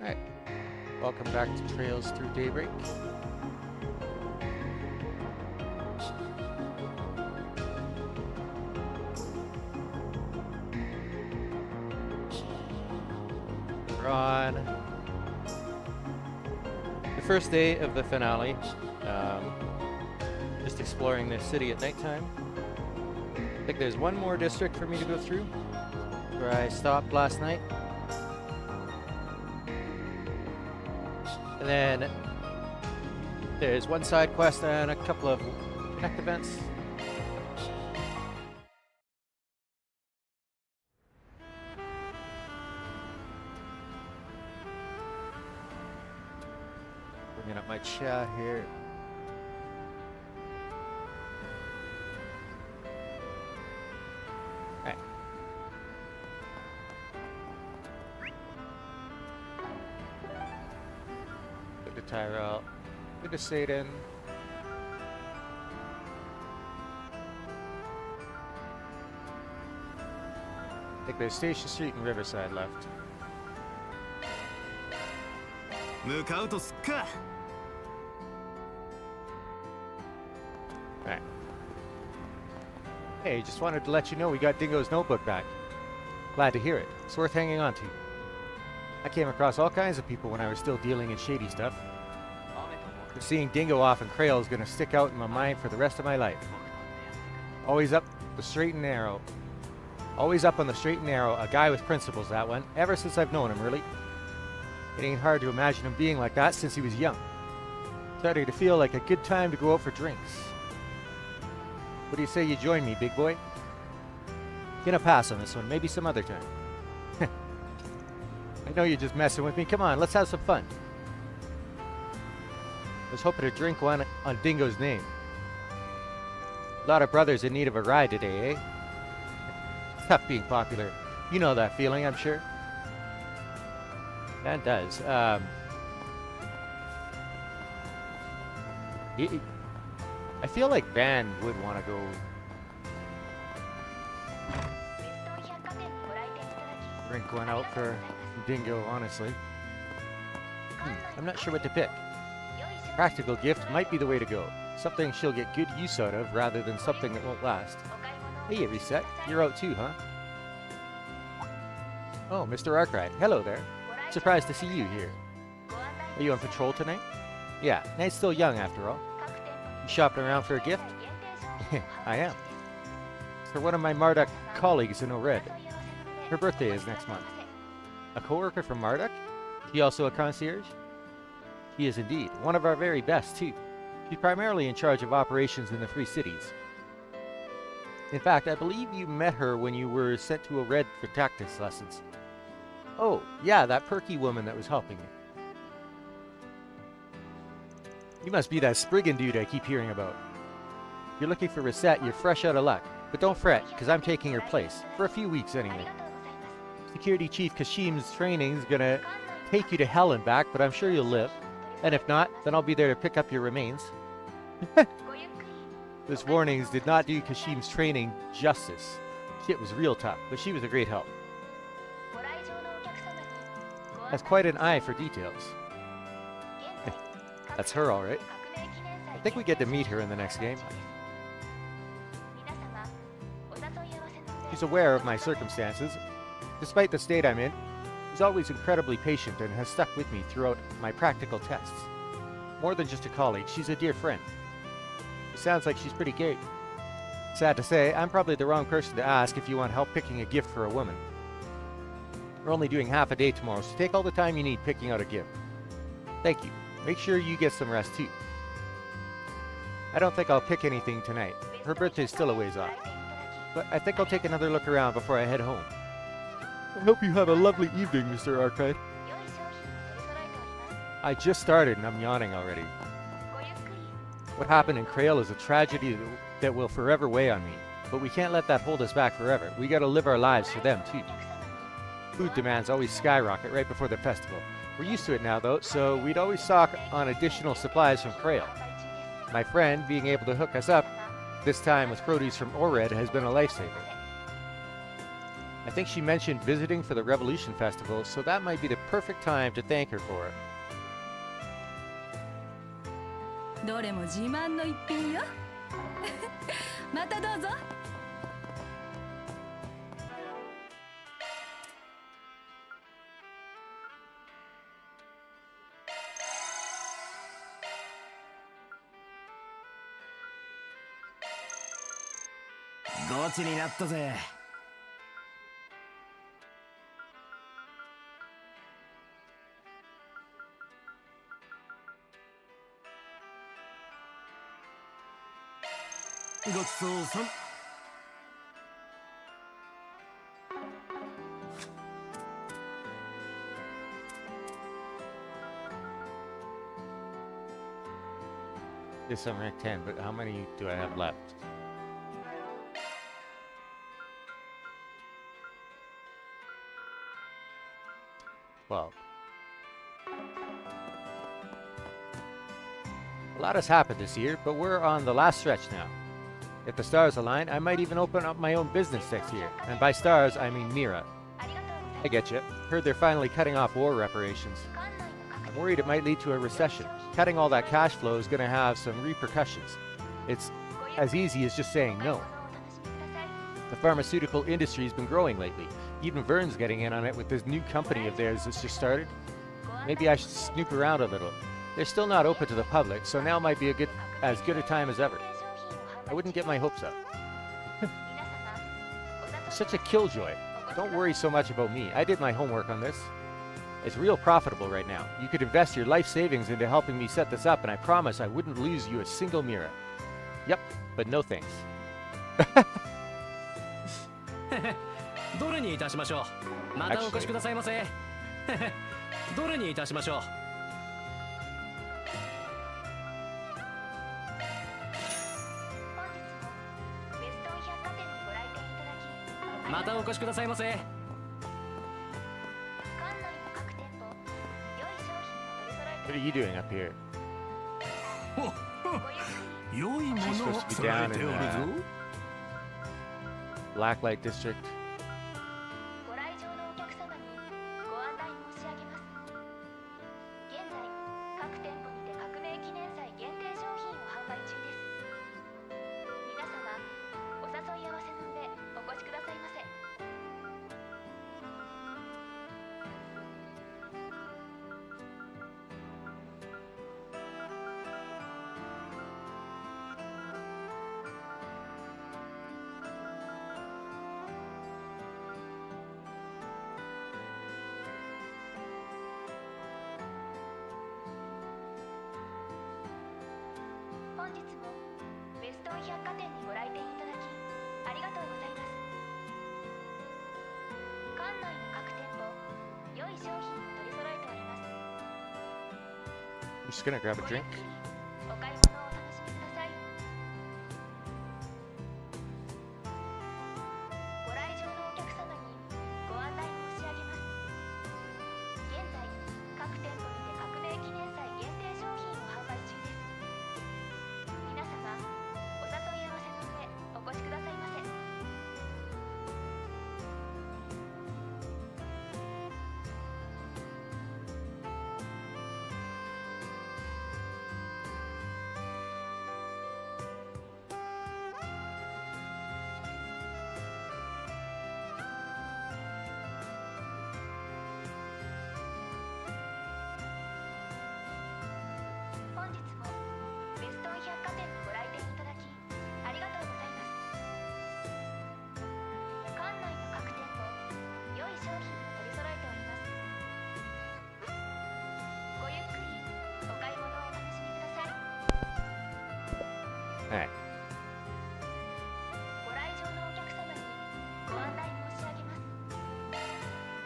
Alright, welcome back to Trails Through Daybreak. We're on the first day of the finale. Just exploring the city at nighttime. I think there's one more district for me to go through where I stopped last night. And then there's one side quest and a couple of connect events. Bringing up my chat here. Alright. Good to Tyrell. Good to Satan. I think there's Station Street and Riverside left. 向かうとすっか。 Alright. Hey, just wanted to let you know we got Dingo's notebook back. Glad to hear it. It's worth hanging on to. I came across all kinds of people when I was still dealing in shady stuff. But seeing Dingo off in Krail is going to stick out in my mind for the rest of my life. Always up the straight and narrow. Always up on the straight and narrow. A guy with principles, that one. Ever since I've known him, really. It ain't hard to imagine him being like that since he was young. Starting to feel like a good time to go out for drinks. What do you say you join me, big boy? Gonna pass on this one, maybe some other time. I know you're just messing with me. Come on, let's have some fun. I was hoping to drink one on Dingo's name. A lot of brothers in need of a ride today, eh? Tough being popular. You know that feeling, I'm sure. That does. I feel like Van would want to go. Drink one out for Dingo, honestly. I'm not sure what to pick. Practical gift might be the way to go. Something she'll get good use out of rather than something that won't last. Hey, Reset. You're out too, huh? Oh, Mr. Arkwright. Hello there. Surprised to see you here. Are you on patrol tonight? Yeah, night's still young after all. You shopping around for a gift? I am. It's for one of my Marduk colleagues in O'Red. Her birthday is next month. A co-worker from Marduk? He also a concierge? He is indeed. One of our very best, too. She's primarily in charge of operations in the Free Cities. In fact, I believe you met her when you were sent to O'Red for tactics lessons. Oh, yeah, that perky woman that was helping you. You must be that Spriggan dude I keep hearing about. If you're looking for Reset, you're fresh out of luck. But don't fret, because I'm taking her place. For a few weeks, anyway. Security Chief Kashim's training is gonna take you to hell and back, but I'm sure you'll live. And if not, then I'll be there to pick up your remains. Those warnings did not do Kashim's training justice. Shit was real tough, but she was a great help. Has quite an eye for details. That's her, all right. I think we get to meet her in the next game. She's aware of my circumstances. Despite the state I'm in, she's always incredibly patient and has stuck with me throughout my practical tests. More than just a colleague, she's a dear friend. It sounds like she's pretty great. Sad to say, I'm probably the wrong person to ask if you want help picking a gift for a woman. We're only doing half a day tomorrow, so take all the time you need picking out a gift. Thank you. Make sure you get some rest too. I don't think I'll pick anything tonight. Her birthday's still a ways off. But I think I'll take another look around before I head home. I hope you have a lovely evening, Mr. Arkwright. I just started and I'm yawning already. What happened in Krail is a tragedy that will forever weigh on me. But we can't let that hold us back forever. We gotta live our lives for them too. Food demands always skyrocket right before the festival. We're used to it now though, so we'd always stock on additional supplies from Krail. My friend being able to hook us up, this time with produce from O'Red, has been a lifesaver. I think she mentioned visiting for the Revolution Festival, so that might be the perfect time to thank her for it. どれも自慢の一品よ。またどうぞ。ゴチになったぜ。ごちそうさん。This I'm rank 10, but how many do I have left? Well, a lot has happened this year, but we're on the last stretch now. If the stars align, I might even open up my own business next year. And by stars, I mean Mira. I get you. Heard they're finally cutting off war reparations. I'm worried it might lead to a recession. Cutting all that cash flow is going to have some repercussions. It's as easy as just saying no. The pharmaceutical industry's been growing lately. Even Vern's getting in on it with this new company of theirs that's just started. Maybe I should snoop around a little. They're still not open to the public, so now might be as good a time as ever. I wouldn't get my hopes up. Such a killjoy. Don't worry so much about me. I did my homework on this. It's real profitable right now. You could invest your life savings into helping me set this up, and I promise I wouldn't lose you a single Mira. Yep, but no thanks. どれにいたしましょう。またお越しくださいませ。どれにいたしましょう。またお越しくださいませ。What are you doing up here? 良いものを備えておるぞ。Blacklight District. ご来場のお客様にご案内申し上げます。現在、各店舗にて革命記念祭限定商品を販売中です。皆様、お誘い合わせの上、お越しくださいませ。本日もベストン百貨店にご来店いただきありがとうございます。館内の各店舗、良い商品を取り揃えております。 I'm just gonna grab a ごゆっ drink. くりお買い物をお楽しみください。ご来場のお客様にご案内申し上げます。現在、各店舗にて革命記念祭限定商品を販売中です。皆様、お誘い合わせの上、お越しくださいませ。本日もベストン百貨店にご来店いただきありがとうございます。館内の各店舗、良い商品を取り揃えております。ごゆっくりお買い物をお楽しみください。 Alright. ご来場のお客様にご案内申し上げます。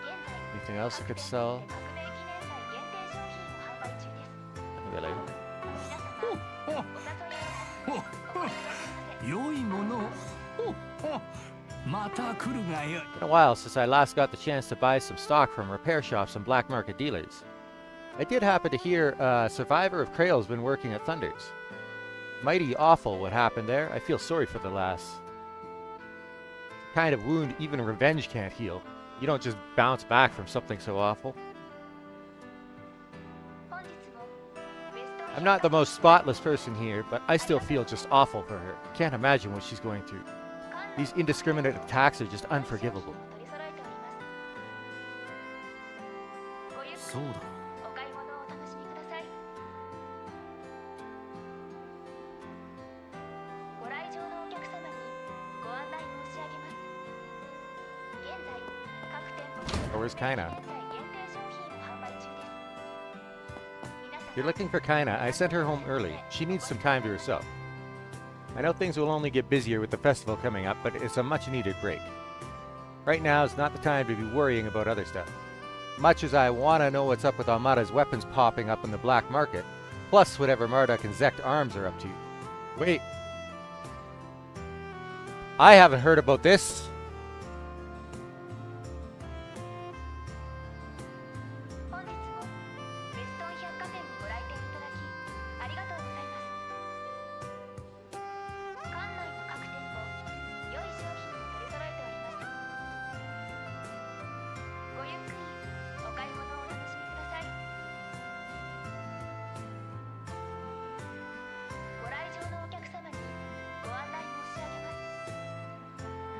現在、 Anything else I 各 could 店 sell? 舗で革命記念祭限定商品を販売中です。 Really? 皆様、お誘い合わせの上、お越しくださいませ。良いものを。また来るがよい。 Been a while since I last got the chance to buy some stock from repair shops and black market dealers. I did happen to hear a survivor of Krail's been working at Thunders. Mighty awful what happened there. I feel sorry for the lass. kind of wound even revenge can't heal. You don't just bounce back from something so awful. I'm not the most spotless person here, but I still feel just awful for her. Can't imagine what she's going through. These indiscriminate attacks are just unforgivable. そうだ。お買い物をお楽しみください。ご来場のお客様にご案内申し上げます。現在各店舗 Or where's Kaina? 現在限定商品を販売中です。皆様 You're looking for Kaina. I sent her home early. She needs some time to herself. I know things will only get busier with the festival coming up, but it's a much-needed break. Right now is not the time to be worrying about other stuff. Much as I want to know what's up with Amada's weapons popping up in the black market, plus whatever Marduk and Zect Arms are up to. Wait. I haven't heard about this. 本日もベストン百貨店にご来店いただきありがとうございます。館内の各店舗良い商品を取り揃えております。ごゆっくりお買い物をお楽しみください。ご来場のお客様にご案内申し上げます。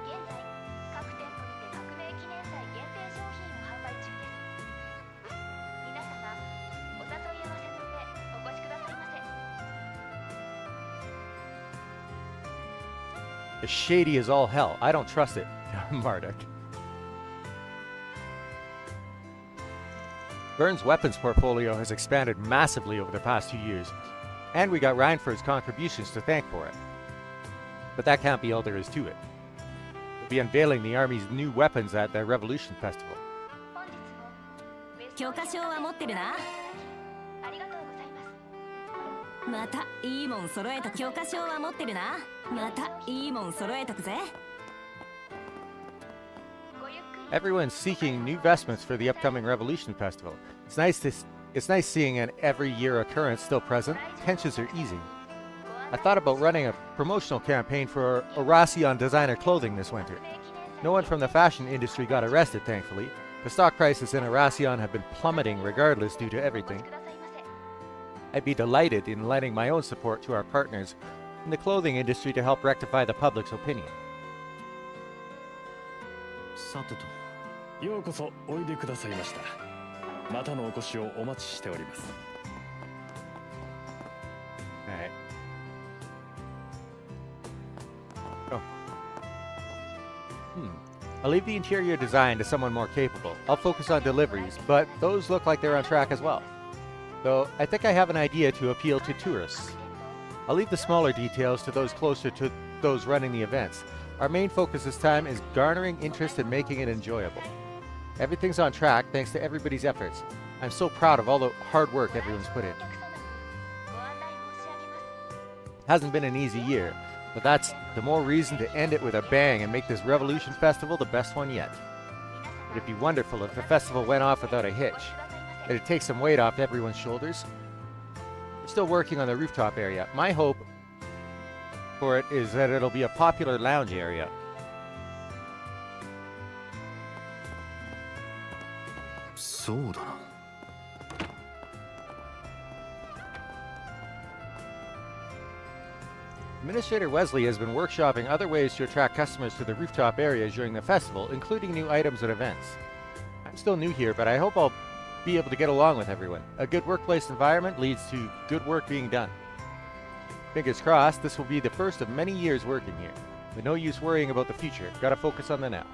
現在各店舗にて革命記念祭限定商品を販売中です。皆様お誘い合わせの上お越しくださいませ。 As shady as all hell. I don't trust it. Marduk. Byrne's weapons portfolio has expanded massively over the past 2 years, and we got Reinford's contributions to thank for it. But that can't be all there is to it. We'll be unveiling the Army's new weapons at the Revolution Festival. 本日もベスト教科書は持ってるな。ありがとうございます。またいいもん揃えと教科書は持ってるな。またいいもん揃えとくぜ。ごゆっくり Everyone's seeking new vestments for the upcoming Revolution Festival. It's nice seeing an every-year occurrence still present. Tensions are easing. I thought about running a promotional campaign for Oracion designer clothing this winter. No one from the fashion industry got arrested, thankfully. The stock prices in Oracion have been plummeting regardless due to everything. くださいませ。 I'd be delighted in lending my own support to our partners in the clothing industry to help rectify the public's opinion. さてと、ようこそおいでくださいました。またのお越しをお待ちしております。Alright. Oh. I'll leave the interior design to someone more capable. I'll focus on deliveries, but those look like they're on track as well. Though I think I have an idea to appeal to tourists. I'll leave the smaller details to those closer to those running the events. Our main focus this time is garnering interest and making it enjoyable. Everything's on track thanks to everybody's efforts. I'm so proud of all the hard work everyone's put in. お客様にご案内申し上げます。 Hasn't been an easy year, but that's the more reason to end it with a bang and make this Revolution Festival the best one yet. 皆様 It'd be wonderful if the festival went off without a hitch. くださいませ。 It'd take some weight off everyone's shoulders. We're still working on the rooftop area. My hope for it is that it'll be a popular lounge area. そうだな。 Administrator Wesley has been workshopping other ways to attract customers to the rooftop area during the festival, including new items and events. I'm still new here, but I hope I'll be able to get along with everyone. A good workplace environment leads to good work being done. Fingers crossed, this will be the first of many years working here. But no use worrying about the future. Gotta focus on the now.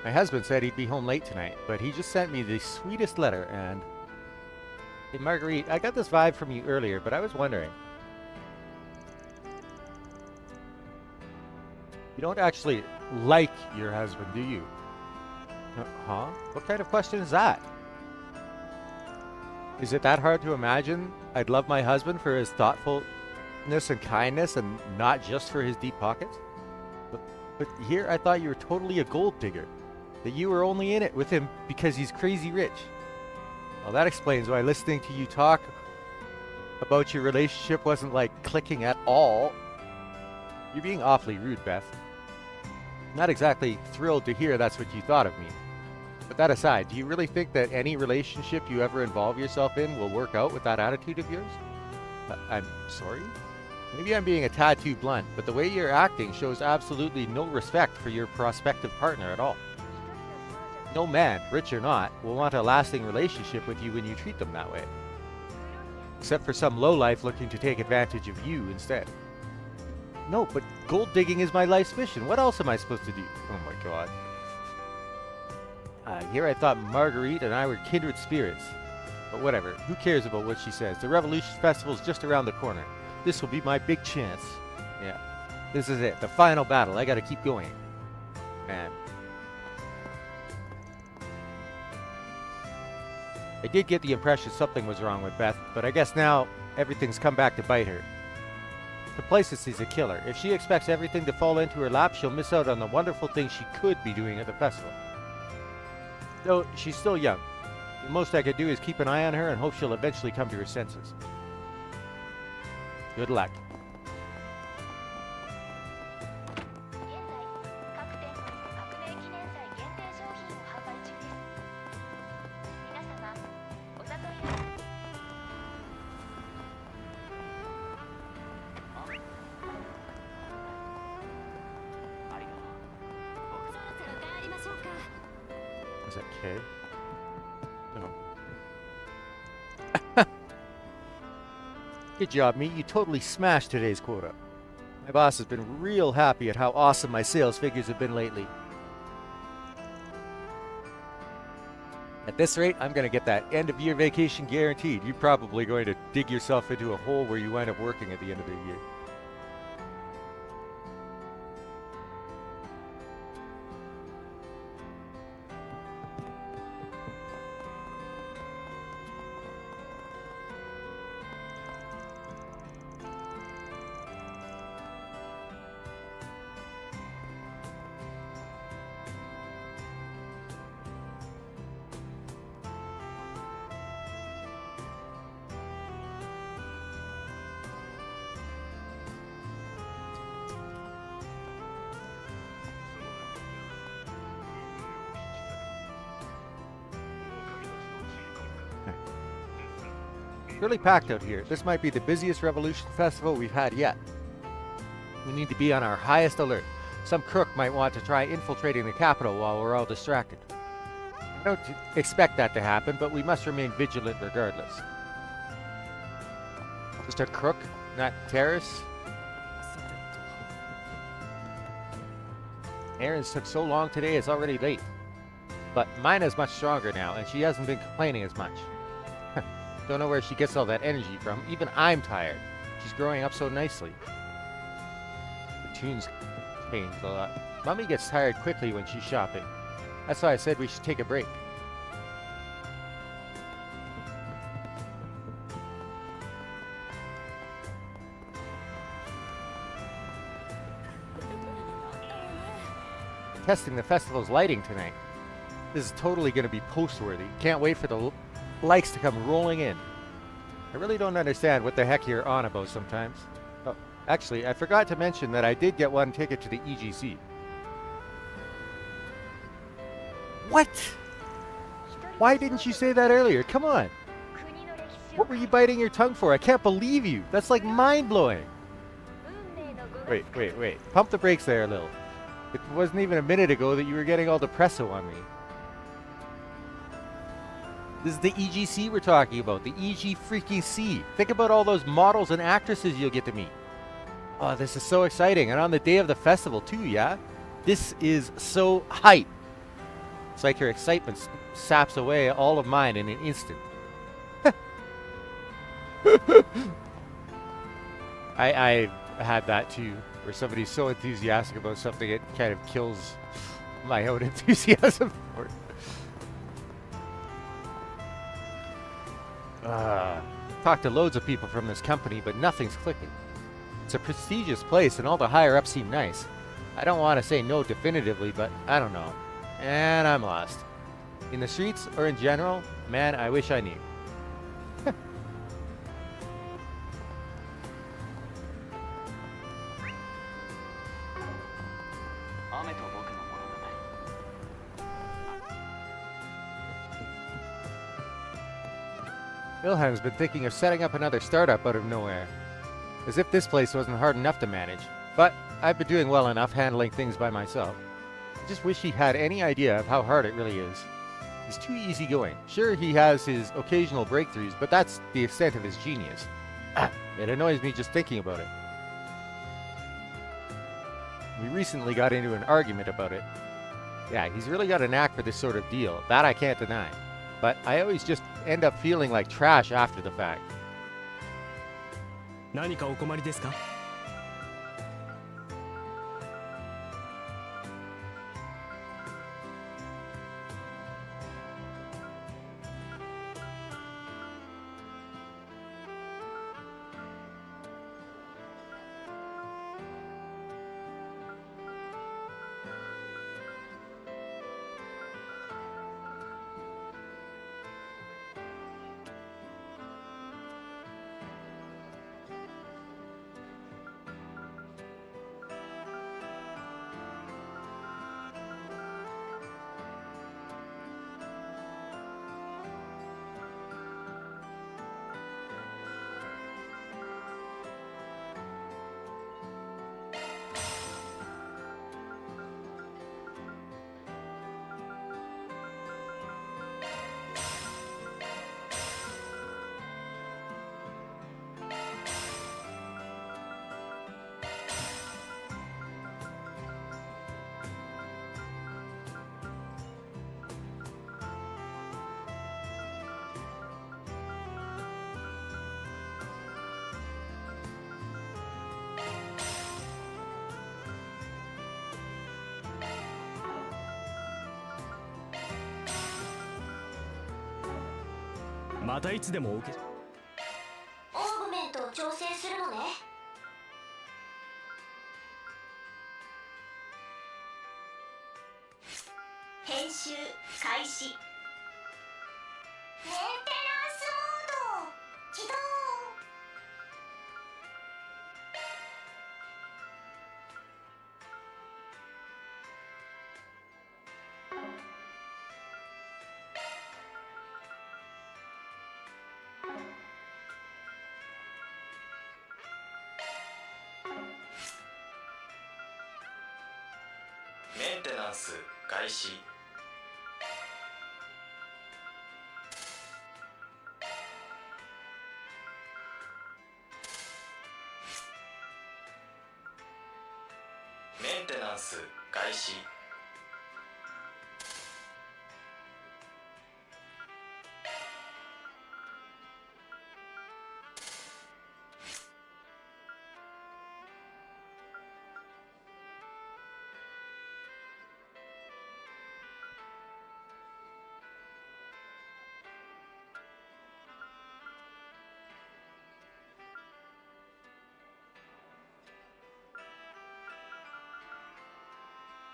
My husband said he'd be home late tonight, but he just sent me the sweetest letter and... Hey Marguerite, I got this vibe from you earlier, but I was wondering. You don't actually like your husband, do you? Huh? What kind of question is that? Is it that hard to imagine I'd love my husband for his thoughtfulness and kindness and not just for his deep pockets? But here I thought you were totally a gold digger. That you were only in it with him because he's crazy rich. Well, that explains why listening to you talk about your relationship wasn't like clicking at all. You're being awfully rude, Beth. Not exactly thrilled to hear that's what you thought of me. But that aside, do you really think that any relationship you ever involve yourself in will work out with that attitude of yours? I'm sorry? Maybe I'm being a tad too blunt, but the way you're acting shows absolutely no respect for your prospective partner at all. No man, rich or not, will want a lasting relationship with you when you treat them that way. Except for some lowlife looking to take advantage of you instead. No, but gold digging is my life's mission. What else am I supposed to do? Oh my god. Here I thought Marguerite and I were kindred spirits. But whatever, who cares about what she says? The Revolution Festival's just around the corner. This will be my big chance. Yeah, this is it, the final battle. I gotta keep going. Man. I did get the impression something was wrong with Beth, but I guess now everything's come back to bite her. Complacency's a killer. If she expects everything to fall into her lap, she'll miss out on the wonderful things she could be doing at the festival. Though she's still young. The most I could do is keep an eye on her and hope she'll eventually come to her senses. Good luck. 現在各店舗にて革命記念祭限定商品を販売中です。皆様お誘いを。ありがとう。そろそろ帰りましょうか。 Is that Kay? No. Good job, me. You totally smashed today's quota. My boss has been real happy at how awesome my sales figures have been lately. At this rate, I'm going to get that end-of-year vacation guaranteed. You're probably going to dig yourself into a hole where you wind up working at the end of the year. Really packed out here. This might be the busiest Revolution Festival we've had yet. We need to be on our highest alert. Some crook might want to try infiltrating the capital while we're all distracted. I don't expect that to happen, but we must remain vigilant regardless. Just a crook, not terrorists? Erin's took so long today it's already late. But Mina's much stronger now, and she hasn't been complaining as much. Don't know where she gets all that energy from. Even I'm tired. She's growing up so nicely. The tunes changed a lot. Mummy gets tired quickly when she's shopping. That's why I said we should take a break. Testing the festival's lighting tonight. This is totally going to be post-worthy. Can't wait for the likes to come rolling in. I really don't understand what the heck you're on about sometimes. Oh, actually, I forgot to mention that I did get one ticket to the EGC. What? Why didn't you say that earlier? Come on. What were you biting your tongue for? I can't believe you. That's like mind-blowing. Wait. Pump the brakes there a little. It wasn't even a minute ago that you were getting all depresso on me. This is the EGC we're talking about, the EG freaking C. Think about all those models and actresses you'll get to meet. Oh, this is so exciting, and on the day of the festival too, yeah? This is so hype. It's like your excitement saps away all of mine in an instant. I had that too, where somebody's so enthusiastic about something it kind of kills my own enthusiasm for it. Talked to loads of people from this company, but nothing's clicking. It's a prestigious place and all the higher-ups seem nice. I don't want to say no definitively, but I don't know. And I'm lost. In the streets or in general, man, I wish I knew. Wilhelm's been thinking of setting up another startup out of nowhere. As if this place wasn't hard enough to manage. But I've been doing well enough handling things by myself. I just wish he had any idea of how hard it really is. He's too easygoing. Sure, he has his occasional breakthroughs, but that's the extent of his genius. It annoys me just thinking about it. We recently got into an argument about it. Yeah, he's really got a knack for this sort of deal. That I can't deny. But I always just end up feeling like trash after the fact. 何かお困りですか？またいつでも受け。オーグメントを調整するのね。編集開始。メンテナンスモード起動。メンテナンス開始。メンテナンス開始。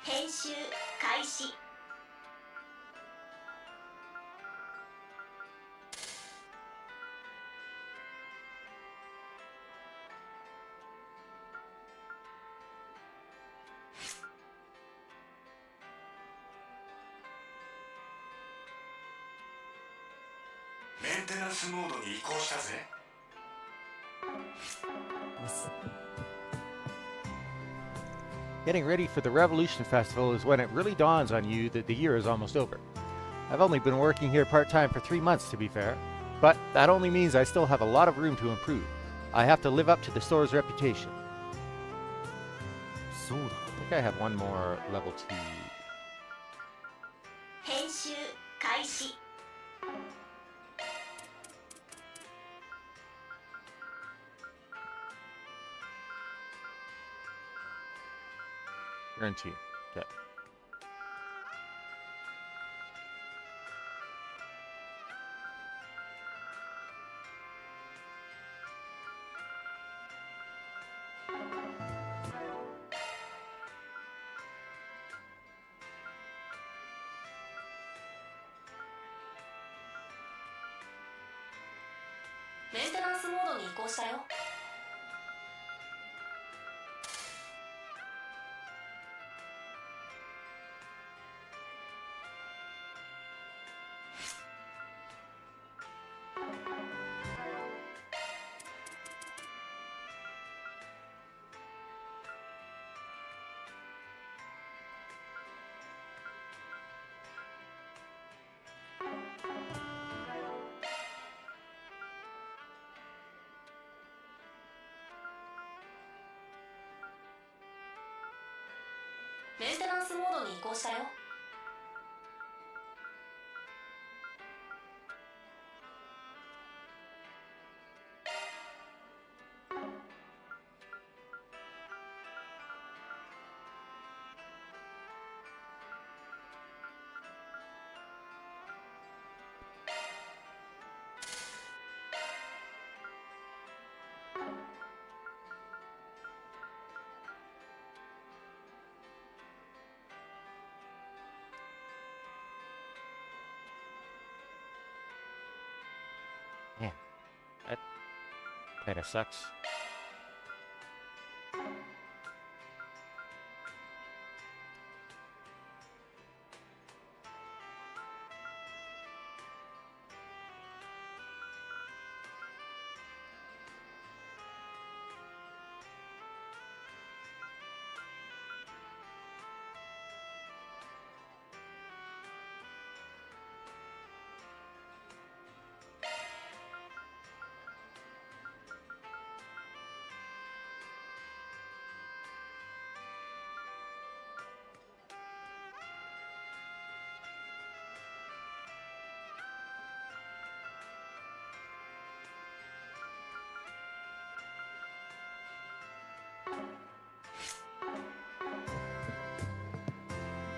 編集開始。メンテナンスモードに移行したぜ。Getting ready for the Revolution Festival is when it really dawns on you that the year is almost over. I've only been working here part-time for 3 months, to be fair, but that only means I still have a lot of room to improve. I have to live up to the store's reputation. そうだ。 I think I have one more level 2. 編集開始。Turn 2. Okay.「メンテナンスモードに移行したよ」。メンテナンスモードに移行したよ。Man, that kinda sucks.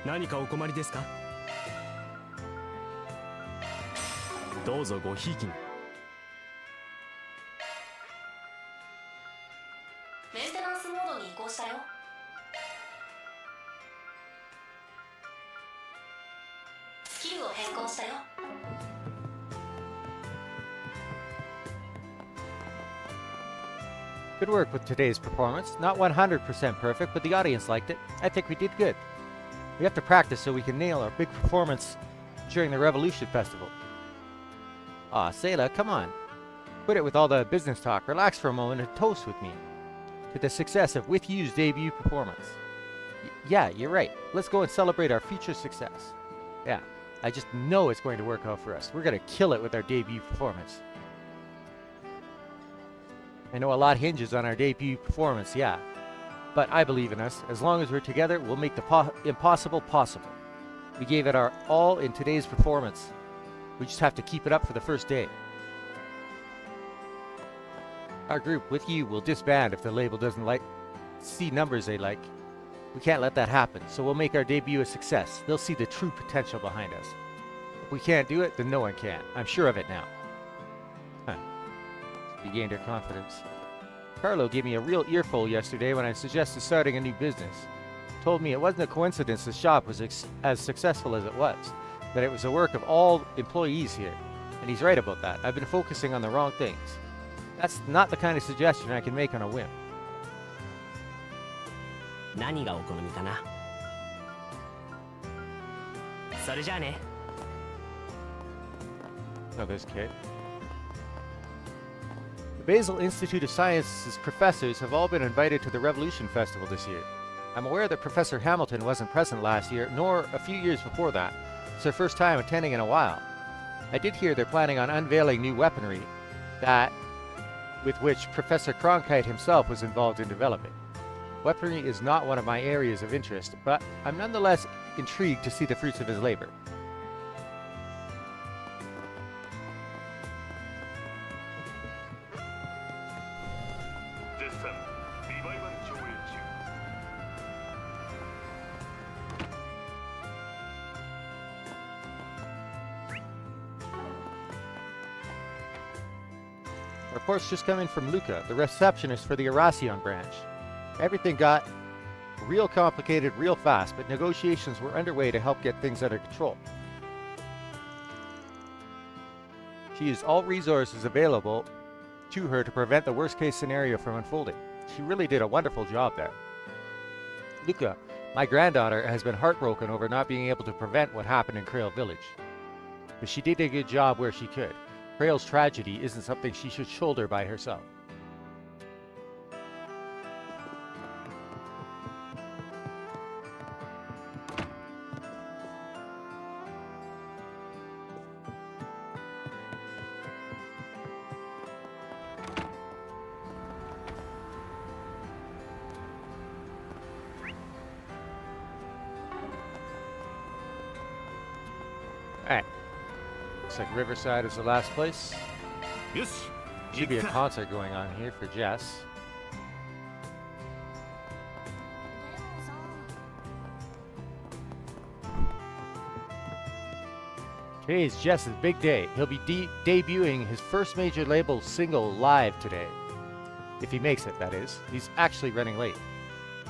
"何かお困りですか?" "どうぞごひいきに." メンテナンスモードに移行したよ。スキルを変更したよ。Good work with today's performance. Not 100% perfect, but the audience liked it. I think we did good. We have to practice so we can nail our big performance during the Revolution Festival. Aw, Sayla, come on. Quit it with all the business talk. Relax for a moment and toast with me to the success of With You's debut performance. Yeah, you're right. Let's go and celebrate our future success. Yeah, I just know it's going to work out for us. We're going to kill it with our debut performance. I know a lot hinges on our debut performance, yeah. But I believe in us. As long as we're together, we'll make the impossible possible. We gave it our all in today's performance. We just have to keep it up for the first day. Our group, With You, will disband if the label doesn't see numbers they like. We can't let that happen, so we'll make our debut a success. They'll see the true potential behind us. If we can't do it, then no one can. I'm sure of it now. She gained her confidence. Carlo gave me a real earful yesterday when I suggested starting a new business. Told me it wasn't a coincidence the shop was as successful as it was, that it was the work of all employees here. And he's right about that. I've been focusing on the wrong things. That's not the kind of suggestion I can make on a whim. 何がお好みかな。それじゃあね。Oh, this kid. The Basel Institute of Science's professors have all been invited to the Revolution Festival this year. I'm aware that Professor Hamilton wasn't present last year, nor a few years before that. It's their first time attending in a while. I did hear they're planning on unveiling new weaponry with which Professor Cronkite himself was involved in developing. Weaponry is not one of my areas of interest, but I'm nonetheless intrigued to see the fruits of his labor. Reports just come in from Luca, the receptionist for the Erasion branch. Everything got real complicated real fast, but negotiations were underway to help get things under control. She used all resources available to her to prevent the worst case scenario from unfolding. She really did a wonderful job there. Luca, my granddaughter, has been heartbroken over not being able to prevent what happened in Crail Village. But she did a good job where she could. Crail's tragedy isn't something she should shoulder by herself. Alright. Looks like Riverside is the last place. よし Should be a concert going on here for Jess. Today is Jess's big day. He'll be debuting his first major label single live today. If he makes it, that is. He's actually running late.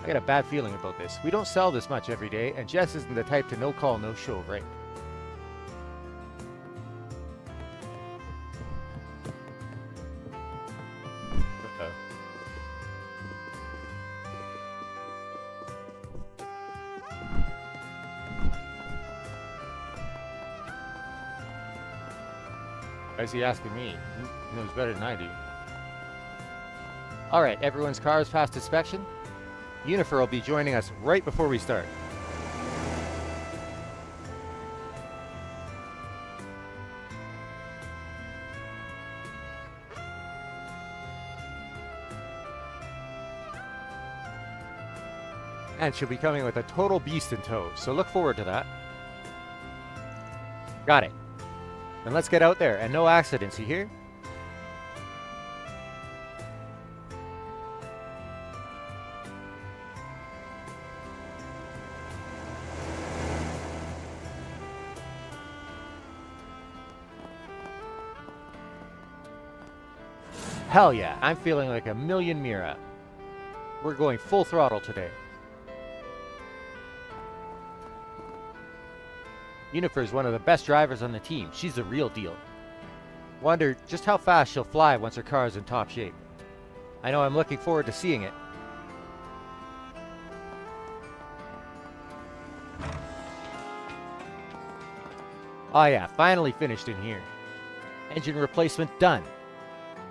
I got a bad feeling about this. We don't sell this much every day, and Jess isn't the type to no call, no show, right? Uh-oh. Why is he asking me? He knows better than I do. Alright, everyone's car is past inspection. Unifer will be joining us right before we start. And she'll be coming with a total beast in tow, so look forward to that. Got it. Then let's get out there, and no accidents, you hear? Hell yeah, I'm feeling like a million Mira. We're going full throttle today. Unifer is one of the best drivers on the team. She's the real deal. Wonder just how fast she'll fly once her car is in top shape. I know I'm looking forward to seeing it. Oh yeah, finally finished in here. Engine replacement done.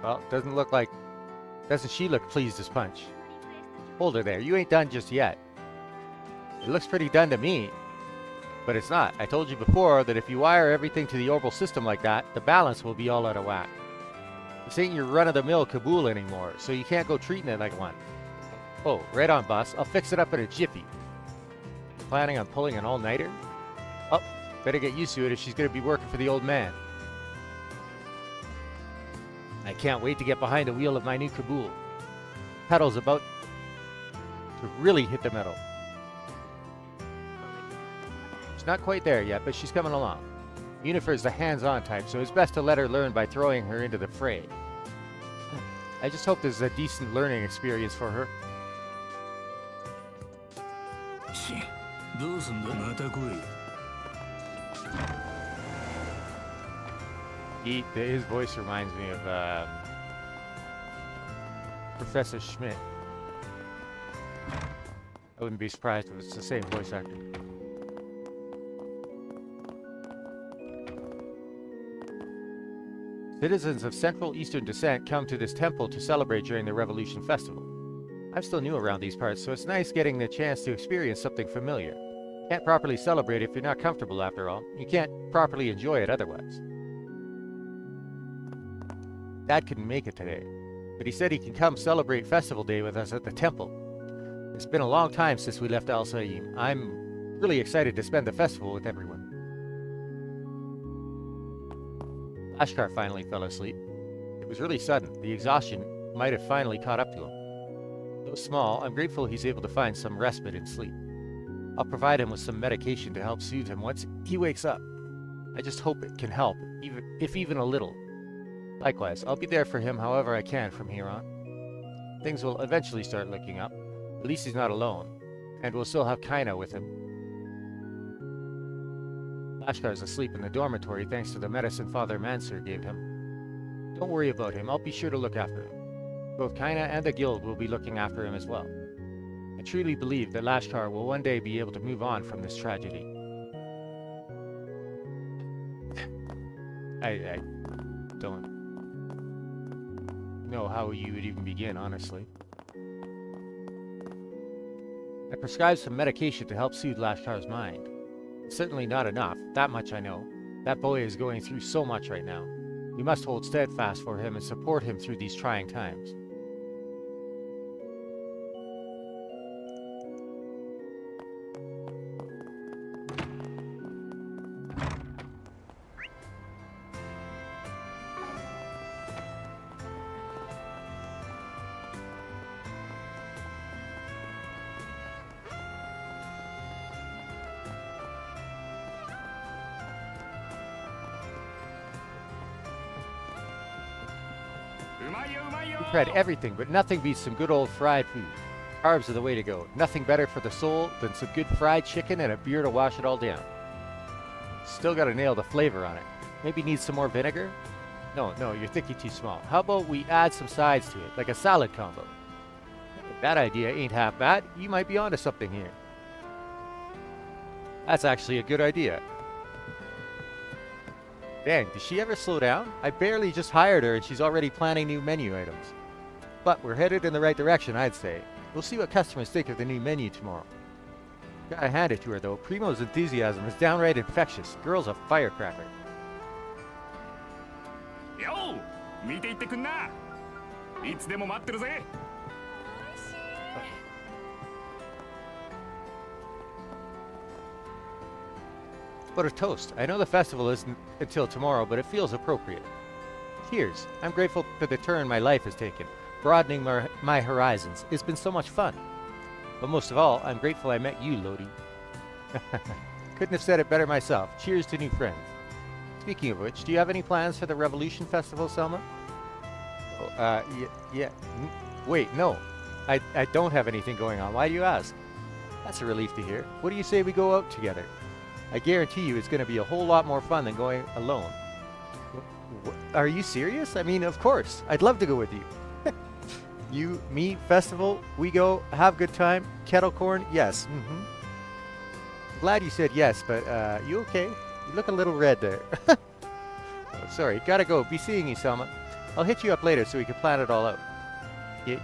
Well, doesn't look like... Doesn't she look pleased as punch? Hold her there, you ain't done just yet. It looks pretty done to me. But it's not. I told you before that if you wire everything to the orbital system like that, the balance will be all out of whack. This ain't your run-of-the-mill Kabul anymore, so you can't go treating it like one. Oh, right on, boss. I'll fix it up in a jiffy. Planning on pulling an all-nighter? Oh, better get used to it if she's gonna be working for the old man. I can't wait to get behind the wheel of my new Kabul. Pedal's about to really hit the metal. She's not quite there yet, but she's coming along. Unifer is the hands-on type, so it's best to let her learn by throwing her into the fray. I just hope this is a decent learning experience for her. His voice reminds me of Professor Schmidt. I wouldn't be surprised if it's the same voice actor. Citizens of Central Eastern descent come to this temple to celebrate during the Revolution Festival. I'm still new around these parts, so it's nice getting the chance to experience something familiar. Can't properly celebrate if you're not comfortable, after all. You can't properly enjoy it otherwise. Dad couldn't make it today, but he said he can come celebrate Festival Day with us at the temple. It's been a long time since we left Al Saim. I'm really excited to spend the festival with everyone. Ashkar finally fell asleep. It was really sudden. The exhaustion might have finally caught up to him. Though small, I'm grateful he's able to find some respite in sleep. I'll provide him with some medication to help soothe him once he wakes up. I just hope it can help, even a little. Likewise, I'll be there for him however I can from here on. Things will eventually start looking up. At least he's not alone. And we'll still have Kaina with him. Ashkar's asleep in the dormitory thanks to the medicine Father Mansur gave him. Don't worry about him, I'll be sure to look after him. Both Kaina and the guild will be looking after him as well. I truly believe that Lashkar will one day be able to move on from this tragedy. I don't know how you would even begin, honestly. I prescribed some medication to help soothe Lashkar's mind. It's certainly not enough, that much I know. That boy is going through so much right now. We must hold steadfast for him and support him through these trying times. We've tried everything, but nothing beats some good old fried food. Carbs are the way to go. Nothing better for the soul than some good fried chicken and a beer to wash it all down. Still gotta nail the flavor on it. Maybe need some more vinegar? No, you're thinking too small. How about we add some sides to it, like a salad combo? That idea ain't half bad. You might be onto something here. That's actually a good idea. Dang, does she ever slow down? I barely just hired her and she's already planning new menu items. But we're headed in the right direction, I'd say. We'll see what customers think of the new menu tomorrow. Gotta hand it to her though, Primo's enthusiasm is downright infectious. Girl's a firecracker. Yo! 見ていってくんな。いつでも待ってるぜ。But a toast. I know the festival isn't until tomorrow, but it feels appropriate. Cheers. I'm grateful for the turn my life has taken, broadening my horizons. It's been so much fun. But most of all, I'm grateful I met you, Lodi. Couldn't have said it better myself. Cheers to new friends. Speaking of which, do you have any plans for the Revolution Festival, Selma? Oh, yeah. Wait, no. I don't have anything going on. Why do you ask? That's a relief to hear. What do you say we go out together? I guarantee you it's going to be a whole lot more fun than going alone. Are you serious? I mean, of course. I'd love to go with you. You, me, festival, we go, have good time, kettle corn, yes. Glad you said yes, but you okay? You look a little red there. Oh, sorry, gotta go. Be seeing you, Selma. I'll hit you up later so we can plan it all out.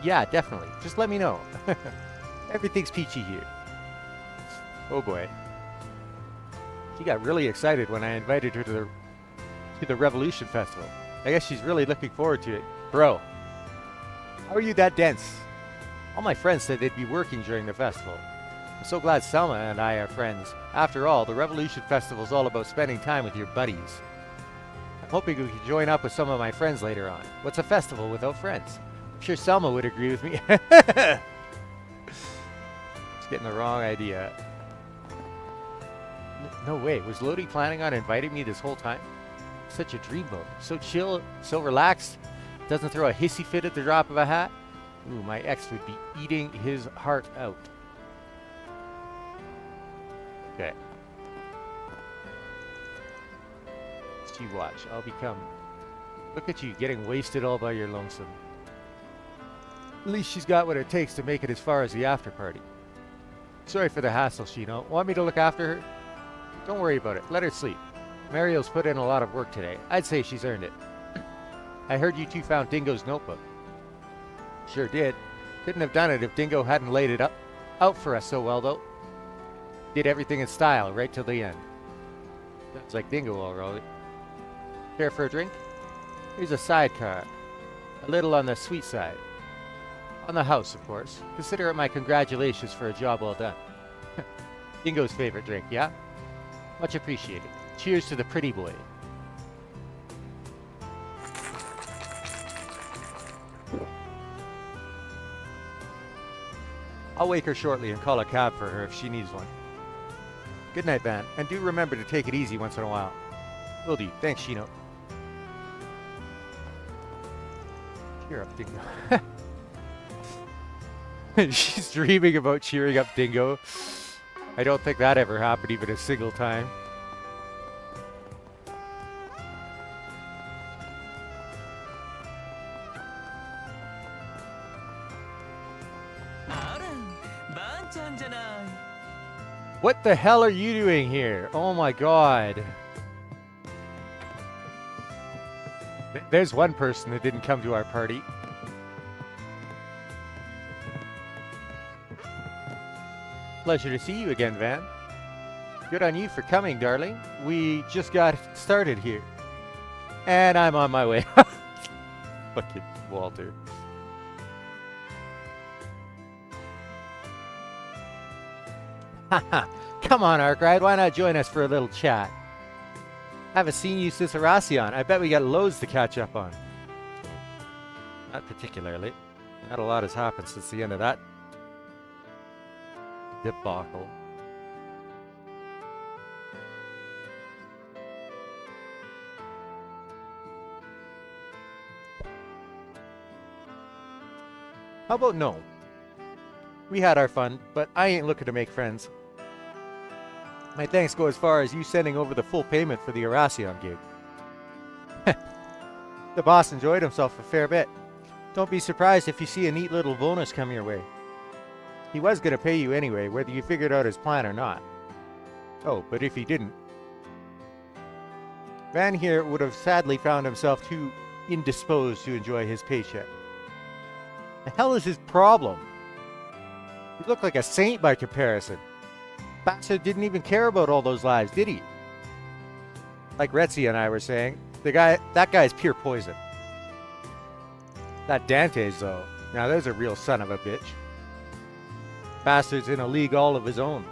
Yeah, definitely. Just let me know. Everything's peachy here. Oh boy. She got really excited when I invited her to the Revolution Festival. I guess she's really looking forward to it. Bro, how are you that dense? All my friends said they'd be working during the festival. I'm so glad Selma and I are friends. After all, the Revolution Festival's all about spending time with your buddies. I'm hoping we can join up with some of my friends later on. What's a festival without friends? I'm sure Selma would agree with me. It's getting the wrong idea. No way. Was Lodi planning on inviting me this whole time? Such a dreamboat. So chill, so relaxed. Doesn't throw a hissy fit at the drop of a hat. Ooh, my ex would be eating his heart out. Okay. You watch. I'll become... Look at you, getting wasted all by your lonesome. At least she's got what it takes to make it as far as the after party. Sorry for the hassle, Shino. Want me to look after her? Don't worry about it. Let her sleep. Mario's put in a lot of work today. I'd say she's earned it. I heard you two found Dingo's notebook. Sure did. Couldn't have done it if Dingo hadn't laid it out for us so well, though. Did everything in style right till the end. Sounds like Dingo, all right. Care for a drink? Here's a sidecar. A little on the sweet side. On the house, of course. Consider it my congratulations for a job well done. Dingo's favorite drink, yeah? Much appreciated. Cheers to the pretty boy. I'll wake her shortly and call a cab for her if she needs one. Good night, Van, and do remember to take it easy once in a while. Will do. Thanks, Shino. Cheer up, Dingo. She's dreaming about cheering up Dingo. I don't think that ever happened even a single time. What the hell are you doing here? Oh my god. There's one person that didn't come to our party. Pleasure to see you again, Van. Good on you for coming, darling. We just got started here. And I'm on my way. Fucking Walter. Haha. Come on, Arkride. Why not join us for a little chat? Haven't seen you since Arasion. I bet we got loads to catch up on. Not particularly. Not a lot has happened since the end of that debacle. How about no? We had our fun, but I ain't looking to make friends. My thanks go as far as you sending over the full payment for the Erasion gig. The boss enjoyed himself a fair bit. Don't be surprised if you see a neat little bonus come your way. He was going to pay you anyway, whether you figured out his plan or not. Oh, but if he didn't, Van here would have sadly found himself too indisposed to enjoy his paycheck. The hell is his problem? He looked like a saint by comparison. Bastard didn't even care about all those lives, did he? Like Retzi and I were saying, that guy's pure poison. That Dante's though, now there's a real son of a bitch. Bastard's in a league all of his own,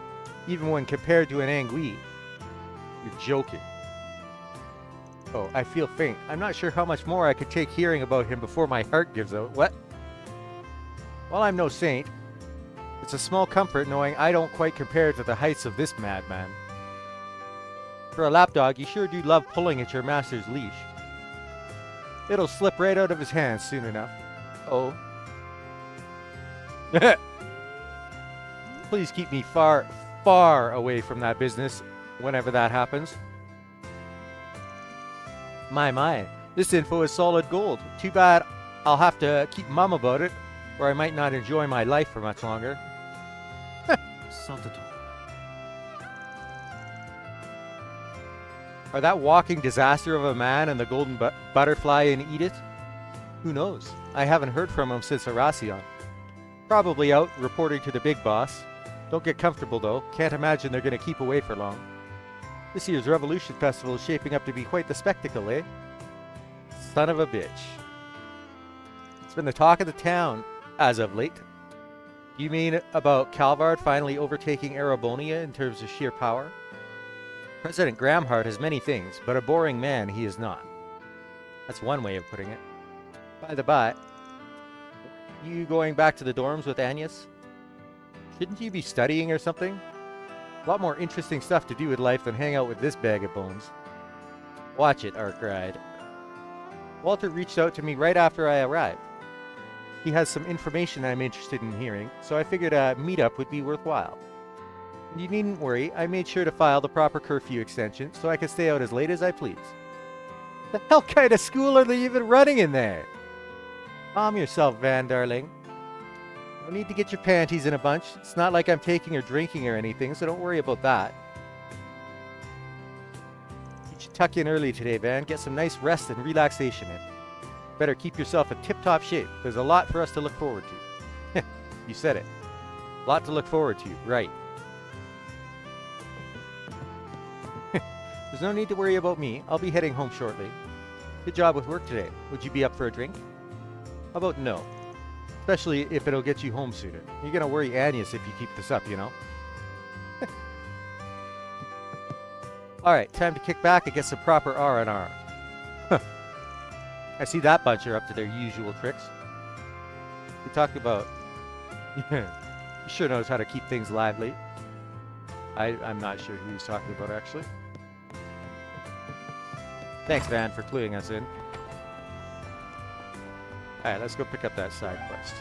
even when compared to an Angui. You're joking. Oh, I feel faint. I'm not sure how much more I could take hearing about him before my heart gives out. What? Well, I'm no saint. It's a small comfort knowing I don't quite compare to the heights of this madman. For a lapdog, you sure do love pulling at your master's leash. It'll slip right out of his hands soon enough. Oh. Please keep me far, far away from that business whenever that happens. My, this info is solid gold. Too bad I'll have to keep mum about it, or I might not enjoy my life for much longer. Are that walking disaster of a man and the golden butterfly in Edith? Who knows? I haven't heard from him since Erasion. Probably out reporting to the big boss. Don't get comfortable though. Can't imagine they're going to keep away for long. This year's Revolution Festival is shaping up to be quite the spectacle, eh? Son of a bitch. It's been the talk of the town as of late. You mean about Calvard finally overtaking Erebonia in terms of sheer power? President Gramhart has many things, but a boring man he is not. That's one way of putting it. By the by, you going back to the dorms with Agnes? Shouldn't you be studying or something? A lot more interesting stuff to do with life than hang out with this bag of bones. Watch it, Ark cried. Walter reached out to me right after I arrived. He has some information I'm interested in hearing, so I figured a meetup would be worthwhile. You needn't worry, I made sure to file the proper curfew extension so I could stay out as late as I please. The hell kind of school are they even running in there? Calm yourself, Van, darling. No need to get your panties in a bunch. It's not like I'm taking or drinking or anything, so don't worry about that. You should tuck in early today, Van. Get some nice rest and relaxation in. Better keep yourself in tip-top shape. There's a lot for us to look forward to. You said it. A lot to look forward to, right. There's no need to worry about me. I'll be heading home shortly. Good job with work today. Would you be up for a drink? How about no? Especially if it'll get you home sooner. You're gonna worry Agnes if you keep this up, you know? Alright, time to kick back and get some proper R&R. I see that bunch are up to their usual tricks. We talked about... He sure knows how to keep things lively. I'm not sure who he's talking about, actually. Thanks, Van, for cluing us in. Alright, let's go pick up that side quest.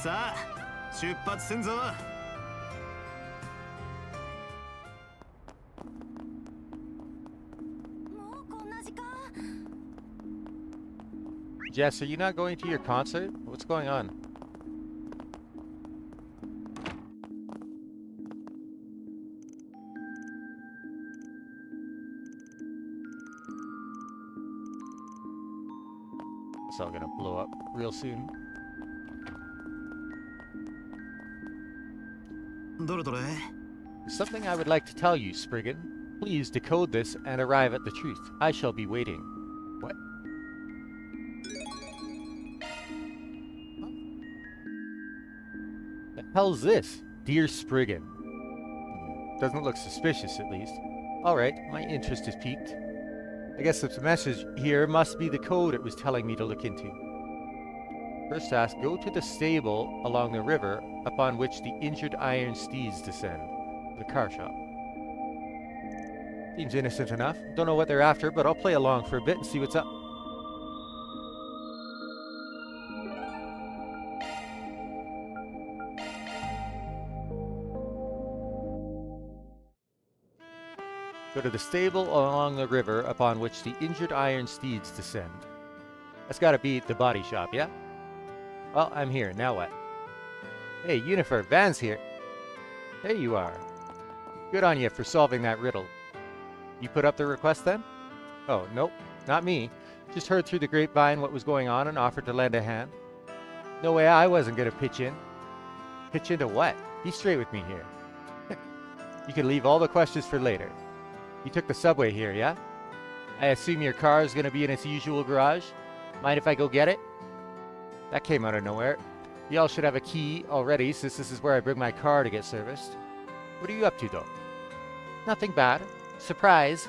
さあ、出発すんぞ。Jess, are you not going to your concert? What's going on? It's all gonna blow up real soon. どれどれ Something I would like to tell you, Spriggan. Please decode this and arrive at the truth. I shall be waiting. What? The hell's this? Dear Spriggan. Doesn't look suspicious, at least. Alright, my interest is piqued. I guess the message here must be the code it was telling me to look into. First task, go to the stable along the river upon which the injured iron steeds descend. The car shop. Seems innocent enough. Don't know what they're after, but I'll play along for a bit and see what's up. Go to the stable along the river upon which the injured iron steeds descend. That's gotta be the body shop, yeah? Well, I'm here. Now what? Hey, Unifer, Van's here. There you are. Good on you for solving that riddle. You put up the request then? Oh, nope. Not me. Just heard through the grapevine what was going on and offered to lend a hand. No way I wasn't gonna pitch in. Pitch into what? Be straight with me here. You can leave all the questions for later. You took the subway here, yeah? I assume your car is gonna be in its usual garage? Mind if I go get it? That came out of nowhere. Y'all should have a key already, since this is where I bring my car to get serviced. What are you up to, though? Nothing bad. Surprise!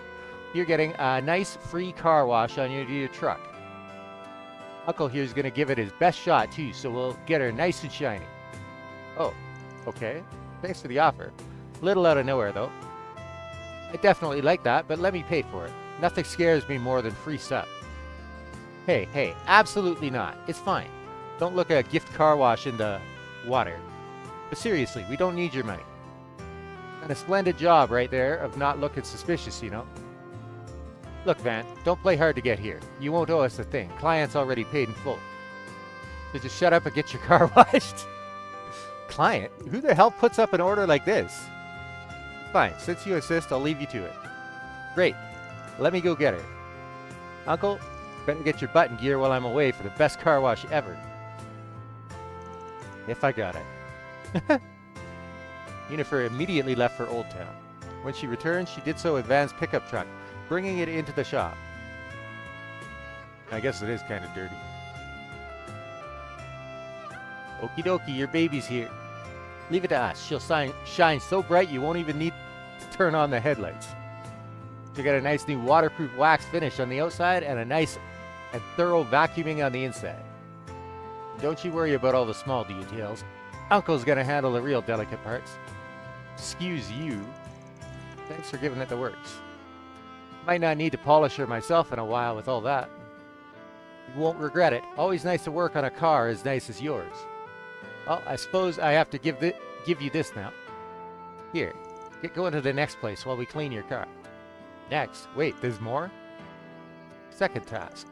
You're getting a nice free car wash on your truck. Uncle here's gonna give it his best shot, too, so we'll get her nice and shiny. Oh, okay. Thanks for the offer. Little out of nowhere, though. I definitely like that, but let me pay for it. Nothing scares me more than free stuff. Hey, absolutely not. It's fine. Don't look a gift car wash in the water. But seriously, we don't need your money. And a splendid job right there of not looking suspicious, you know. Look, Van, don't play hard to get here. You won't owe us a thing. Client's already paid in full. So just shut up and get your car washed. Client? Who the hell puts up an order like this? Fine, since you insist, I'll leave you to it. Great. Let me go get her. Uncle, better get your butt in gear while I'm away for the best car wash ever. If I got it. Unifer immediately left for Old Town. When she returned, she did so with Van's pickup truck, bringing it into the shop. I guess it is kind of dirty. Okie dokie, your baby's here. Leave it to us. She'll shine so bright you won't even need to turn on the headlights. She'll get a nice new waterproof wax finish on the outside and a nice and thorough vacuuming on the inside. Don't you worry about all the small details. Uncle's gonna handle the real delicate parts. Excuse you. Thanks for giving it the works. Might not need to polish her myself in a while with all that. You won't regret it. Always nice to work on a car as nice as yours. Well, I suppose I have to give you this now. Here, get going to the next place while we clean your car. Next. Wait, there's more? Second task.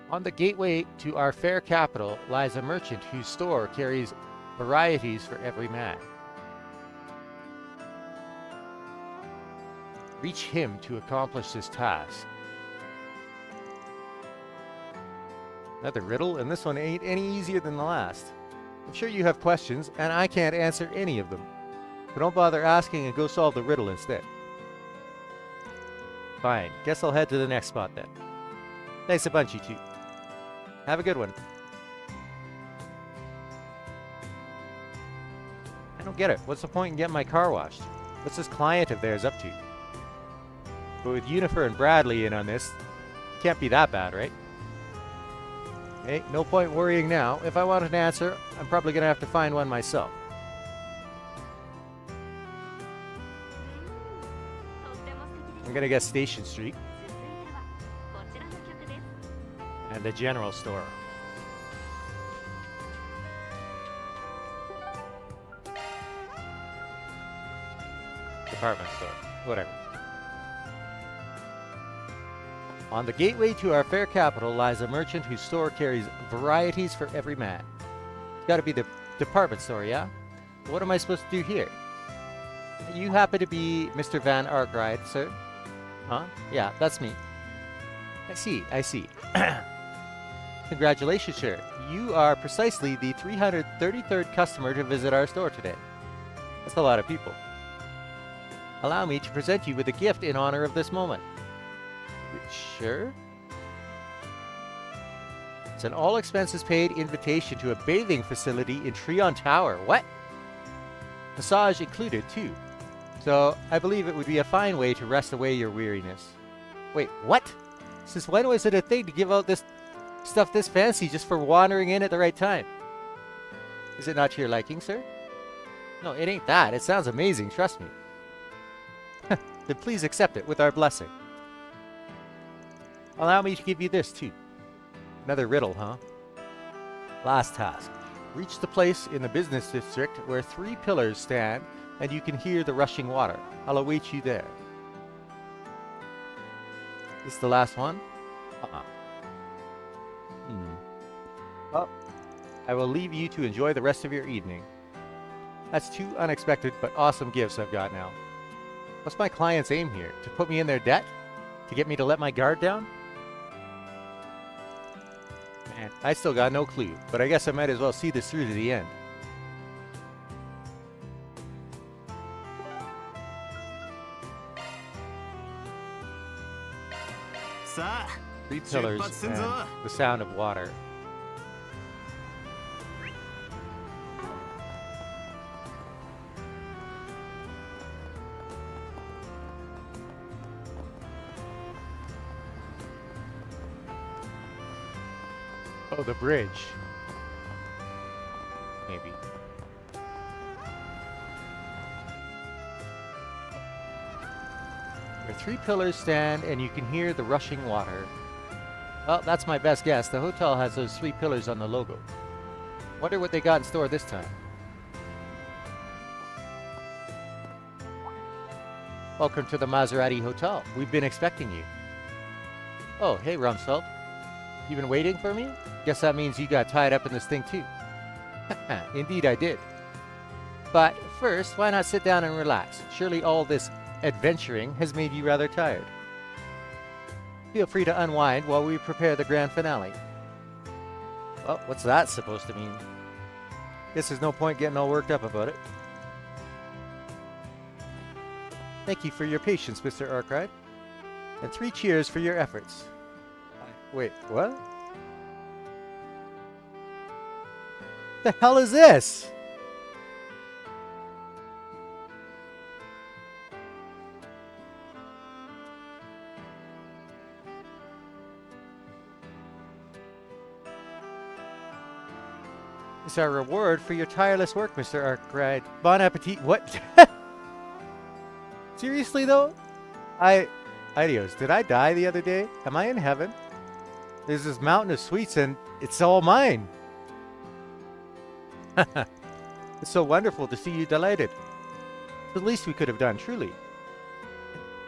On the gateway to our fair capital lies a merchant whose store carries varieties for every man. Reach him to accomplish this task. Another riddle, and this one ain't any easier than the last. I'm sure you have questions, and I can't answer any of them. But don't bother asking and go solve the riddle instead. Fine, guess I'll head to the next spot then. Thanks a bunch, you two. Have a good one. I don't get it. What's the point in getting my car washed? What's this client of theirs up to? But with Unifer and Bradley in on this, it can't be that bad, right? Hey, no point worrying now. If I want an answer, I'm probably going to have to find one myself. I'm going to guess Station Street. And the general store. Department store. Whatever. On the gateway to our fair capital lies a merchant whose store carries varieties for every man. It's got to be the department store, yeah? What am I supposed to do here? You happen to be Mr. Van Arkwright, sir? Huh? Yeah, that's me. I see. Congratulations, sir. You are precisely the 333rd customer to visit our store today. That's a lot of people. Allow me to present you with a gift in honor of this moment. Sure? It's an all-expenses-paid invitation to a bathing facility in Treon Tower. What? Massage included, too. So, I believe it would be a fine way to rest away your weariness. Wait, what? Since when was it a thing to give out this stuff this fancy just for wandering in at the right time? Is it not to your liking, sir? No, it ain't that. It sounds amazing, trust me. Then please accept it with our blessing. Allow me to give you this, too. Another riddle, huh? Last task. Reach the place in the business district where 3 pillars stand and you can hear the rushing water. I'll await you there. This is the last one? Well, I will leave you to enjoy the rest of your evening. That's two unexpected but awesome gifts I've got now. What's my client's aim here? To put me in their debt? To get me to let my guard down? Man, I still got no clue, but I guess I might as well see this through to the end. Sa, 3 pillars and the sound of water. Oh, the bridge. Maybe. Where 3 pillars stand and you can hear the rushing water. Well, that's my best guess. The hotel has those 3 pillars on the logo. Wonder what they got in store this time. Welcome to the Maserati Hotel. We've been expecting you. Oh, hey Rumsfeld. You been waiting for me? Guess that means you got tied up in this thing too. Indeed I did. But first, why not sit down and relax? Surely all this adventuring has made you rather tired. Feel free to unwind while we prepare the grand finale. Well, what's that supposed to mean? Guess there's no point getting all worked up about it. Thank you for your patience, Mr. Arkwright. And 3 cheers for your efforts. Wait, what? The hell is this? It's our reward for your tireless work, Mr. Arkwright. Bon appetit. What? Seriously though? Adios, did I die the other day? Am I in heaven? There's this mountain of sweets and it's all mine. It's so wonderful to see you delighted. The least we could have done, truly.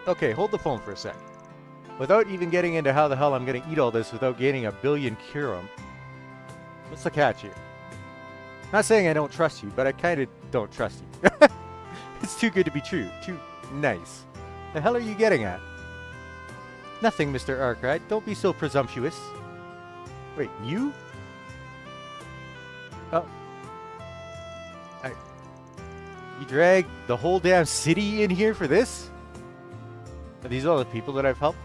Okay, hold the phone for a sec. Without even getting into how the hell I'm going to eat all this without gaining 1 billion Kurum. What's the catch here? Not saying I don't trust you, but I kind of don't trust you. It's too good to be true. Too nice. The hell are you getting at? Nothing, Mr. Arkwright. Don't be so presumptuous. Wait, you? Oh. You dragged the whole damn city in here for this? Are these all the people that I've helped?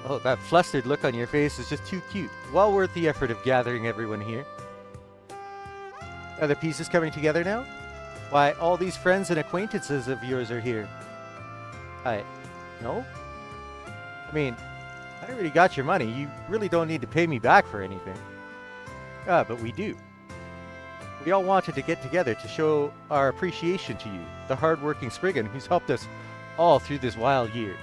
Oh, that flustered look on your face is just too cute. Well worth the effort of gathering everyone here. Are the pieces coming together now? Why, all these friends and acquaintances of yours are here. No? I mean, I already got your money. You really don't need to pay me back for anything. Ah, but we do. We all wanted to get together to show our appreciation to you, the hard-working Spriggan who's helped us all through this wild year.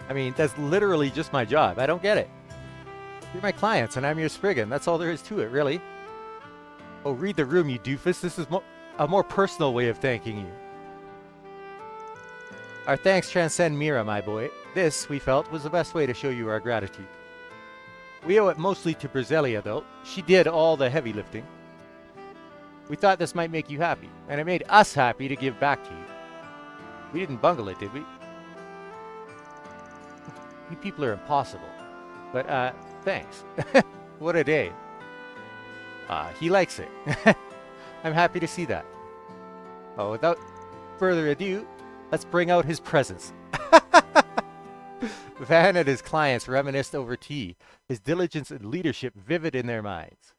I mean, that's literally just my job. I don't get it. You're my clients, and I'm your Spriggan. That's all there is to it, really. Oh, read the room, you doofus. This is a more personal way of thanking you. Our thanks transcend Mira, my boy. This, we felt, was the best way to show you our gratitude. We owe it mostly to Briselia, though. She did all the heavy lifting. We thought this might make you happy, and it made us happy to give back to you. We didn't bungle it, did we? You people are impossible. But, thanks. What a day. He likes it. I'm happy to see that. Oh, without further ado, let's bring out his presents. Van and his clients reminisced over tea, his diligence and leadership vivid in their minds.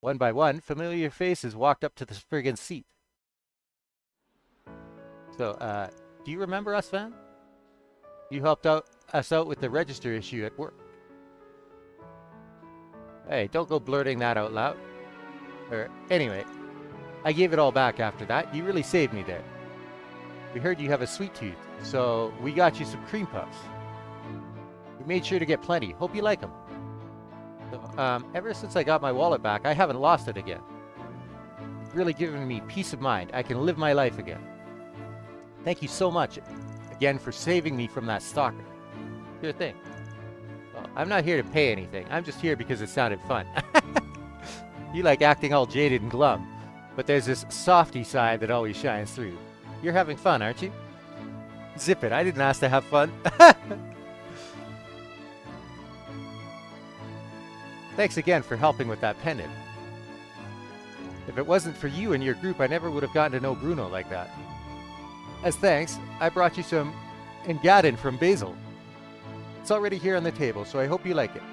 One by one, familiar faces walked up to the Spriggan's seat. So, do you remember us, Van? You helped us out with the register issue at work. Hey, don't go blurting that out loud. Anyway, I gave it all back after that. You really saved me there. We heard you have a sweet tooth, so we got you some cream puffs. We made sure to get plenty. Hope you like them. So, ever since I got my wallet back, I haven't lost it again. It's really given me peace of mind. I can live my life again. Thank you so much again for saving me from that stalker. Sure thing. Well, I'm not here to pay anything. I'm just here because it sounded fun. You like acting all jaded and glum, but there's this softy side that always shines through. You're having fun, aren't you? Zip it, I didn't ask to have fun. Thanks again for helping with that pendant. If it wasn't for you and your group, I never would have gotten to know Bruno like that. As thanks, I brought you some Engadin from Basil. It's already here on the table, so I hope you like it.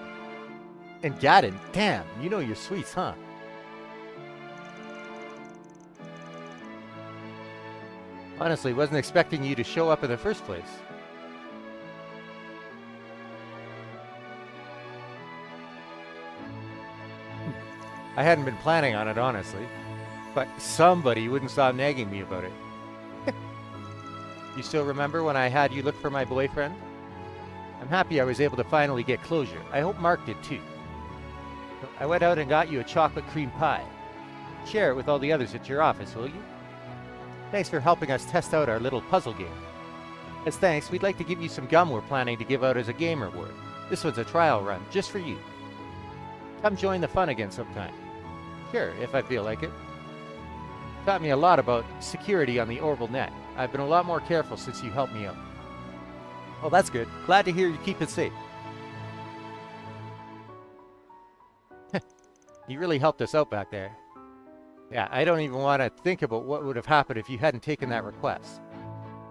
Engadin? Damn, you know your sweets, huh? Honestly, wasn't expecting you to show up in the first place. I hadn't been planning on it, honestly. But somebody wouldn't stop nagging me about it. You still remember when I had you look for my boyfriend? I'm happy I was able to finally get closure. I hope Mark did too. I went out and got you a chocolate cream pie. Share it with all the others at your office, will you? Thanks for helping us test out our little puzzle game. As thanks, we'd like to give you some gum we're planning to give out as a game reward. This one's a trial run, just for you. Come join the fun again sometime. Sure, if I feel like it. Taught me a lot about security on the Orbital net. I've been a lot more careful since you helped me out. Oh, that's good. Glad to hear you keep it safe. You really helped us out back there. Yeah, I don't even want to think about what would have happened if you hadn't taken that request.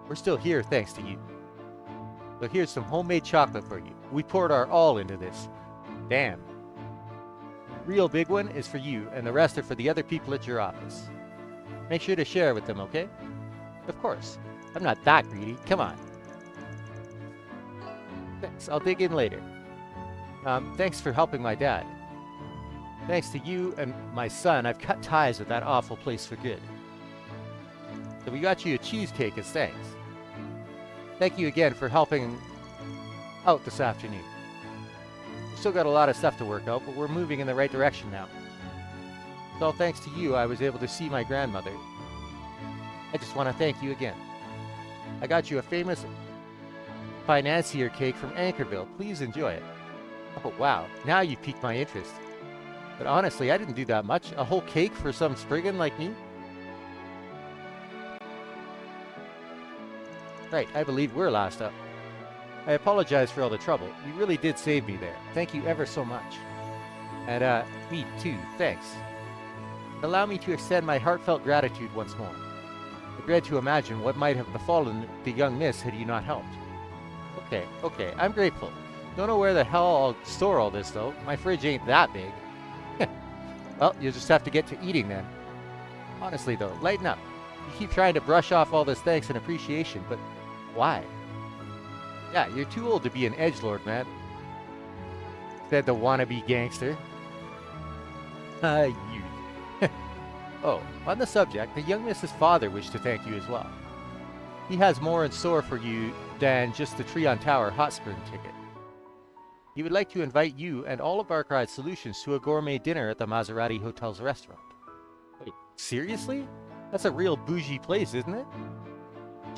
We're still here thanks to you. So here's some homemade chocolate for you. We poured our all into this. Damn. Real big one is for you, and the rest are for the other people at your office. Make sure to share with them, okay? Of course. I'm not that greedy. Come on. Thanks. I'll dig in later. Thanks for helping my dad. Thanks to you and my son, I've cut ties with that awful place for good. So we got you a cheesecake as thanks. Thank you again for helping out this afternoon. We've still got a lot of stuff to work out, but we're moving in the right direction now. It's all thanks to you I was able to see my grandmother. I just want to thank you again. I got you a famous financier cake from Anchorville. Please enjoy it. Oh wow, now you piqued my interest. But honestly, I didn't do that much. A whole cake for some Spriggan like me? Right, I believe we're last up. I apologize for all the trouble. You really did save me there. Thank you ever so much. And, me too, thanks. Allow me to extend my heartfelt gratitude once more. I dread to imagine what might have befallen the young miss had you not helped. Okay, I'm grateful. Don't know where the hell I'll store all this, though. My fridge ain't that big. Well, you'll just have to get to eating then. Honestly, though, lighten up. You keep trying to brush off all this thanks and appreciation, but why? Yeah, you're too old to be an edgelord, man. Said the wannabe gangster. Youth. Oh, on the subject, the young Mrs. Father wished to thank you as well. He has more in store for you than just the Treon Tower hot spring ticket. He would like to invite you and all of Arkwright Solutions to a gourmet dinner at the Maserati Hotel's restaurant. Wait, seriously? That's a real bougie place, isn't it?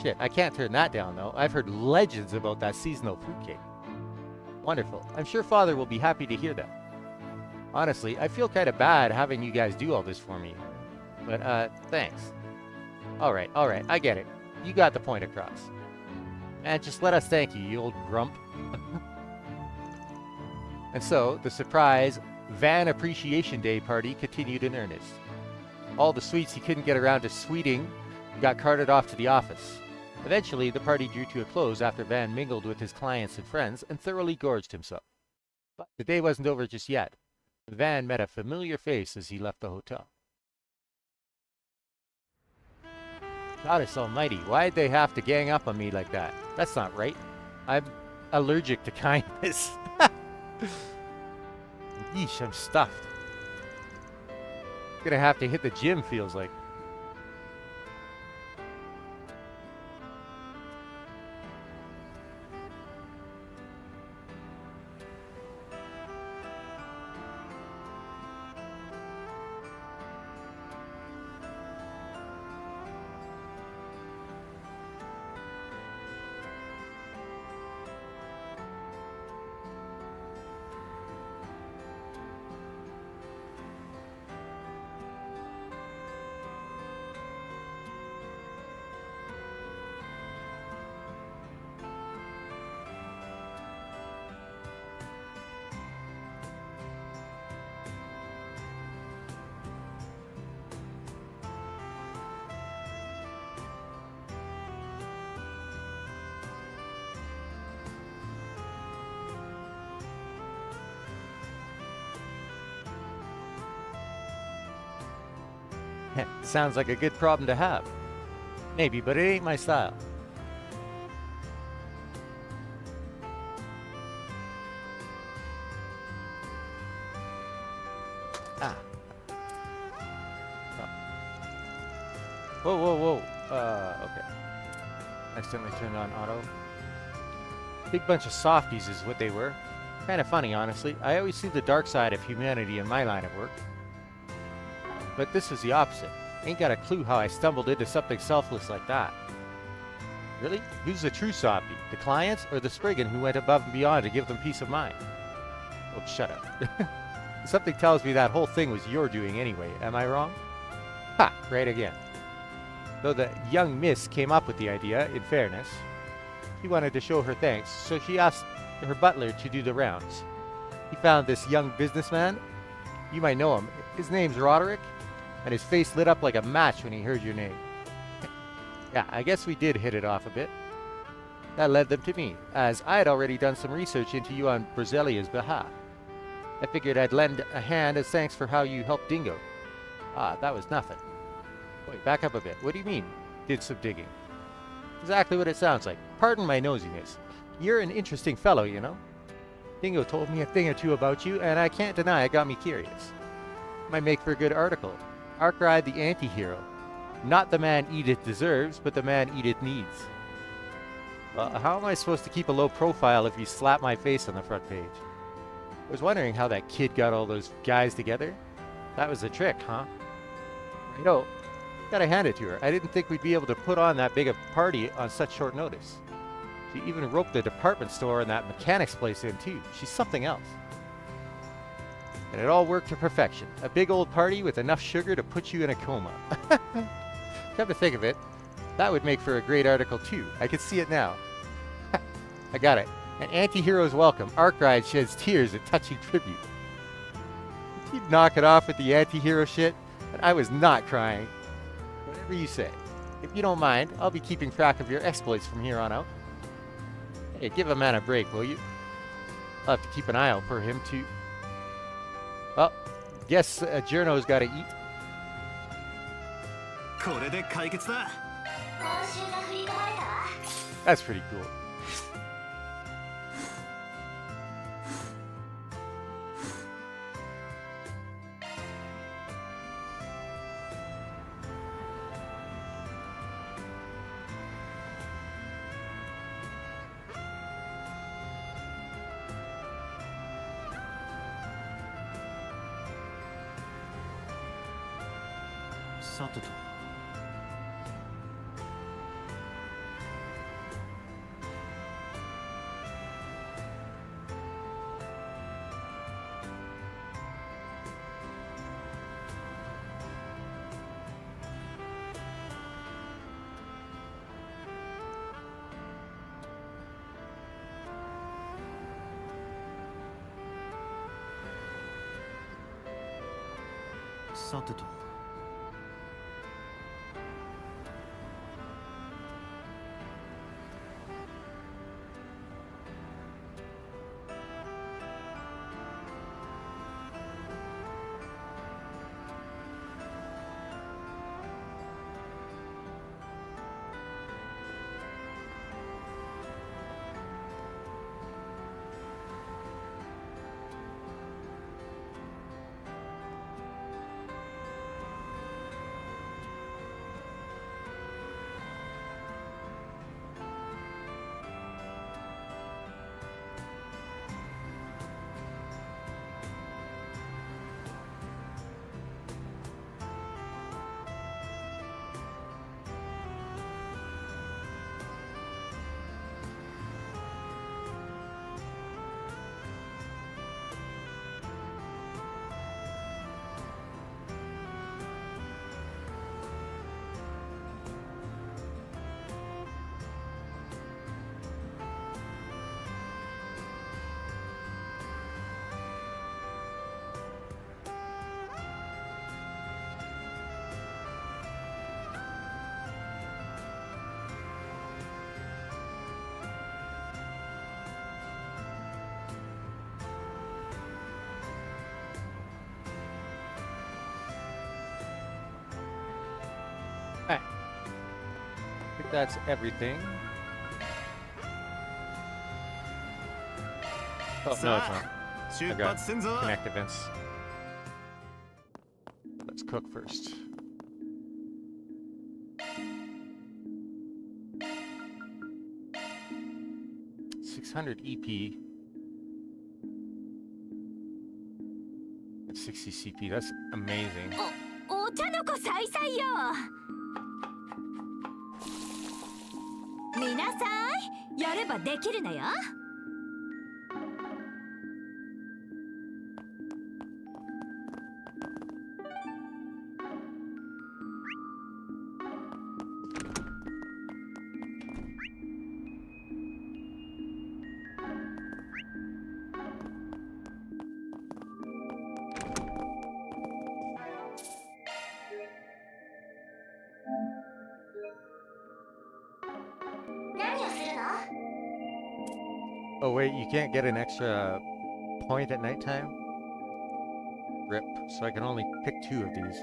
Shit, I can't turn that down, though. I've heard legends about that seasonal fruitcake. Wonderful. I'm sure Father will be happy to hear that. Honestly, I feel kind of bad having you guys do all this for me. But, thanks. Alright, I get it. You got the point across. And just let us thank you, you old grump. And so, the surprise Van Appreciation Day party continued in earnest. All the sweets he couldn't get around to sweeting got carted off to the office. Eventually, the party drew to a close after Van mingled with his clients and friends and thoroughly gorged himself. But the day wasn't over just yet. Van met a familiar face as he left the hotel. Goddess almighty, why'd they have to gang up on me like that? That's not right. I'm allergic to kindness. Yeesh, I'm stuffed. Gonna have to hit the gym, feels like. Sounds like a good problem to have. Maybe, but it ain't my style. Ah. Oh. Whoa, whoa, whoa. Okay. Accidentally turned on auto. Big bunch of softies is what they were. Kind of funny, honestly. I always see the dark side of humanity in my line of work. But this is the opposite. Ain't got a clue how I stumbled into something selfless like that. Really? Who's the true softie? The clients or the Spriggan who went above and beyond to give them peace of mind? Oh, shut up. Something tells me that whole thing was your doing anyway. Am I wrong? Ha! Right again. Though the young miss came up with the idea, in fairness. She wanted to show her thanks, so she asked her butler to do the rounds. He found this young businessman. You might know him. His name's Roderick, and his face lit up like a match when he heard your name. Yeah, I guess we did hit it off a bit. That led them to me, as I had already done some research into you on Brazilia's behalf. I figured I'd lend a hand as thanks for how you helped Dingo. Ah, that was nothing. Wait, back up a bit. What do you mean, did some digging? Exactly what it sounds like. Pardon my nosiness. You're an interesting fellow, you know. Dingo told me a thing or two about you, and I can't deny it got me curious. Might make for a good article. Arkwright the anti-hero. Not the man Edith deserves, but the man Edith needs. Well, how am I supposed to keep a low profile if you slap my face on the front page? I was wondering how that kid got all those guys together. That was the trick, huh? You know, gotta hand it to her. I didn't think we'd be able to put on that big a party on such short notice. She even roped the department store and that mechanics place in too. She's something else. And it all worked to perfection. A big old party with enough sugar to put you in a coma. Come to think of it, that would make for a great article too. I can see it now. I got it. An anti-hero's welcome. Arkwright sheds tears at touching tribute. You'd knock it off with the anti-hero shit, but I was not crying. Whatever you say. If you don't mind, I'll be keeping track of your exploits from here on out. Hey, give a man a break, will you? I'll have to keep an eye out for him too. Well, guess Journo's gotta eat. これで解決だ。 That's pretty cool.さてと。さてと。that's everything. Oh, no, it's not. 出発すんぞ。 Connect events. Let's cook first. $600 EP. And 60 CP. That's amazing. お茶の子さいさいよ。みなさい、やればできるのよ。何をするの？ Oh wait, you can't get an extra point at nighttime? Rip. So I can only pick 2 of these.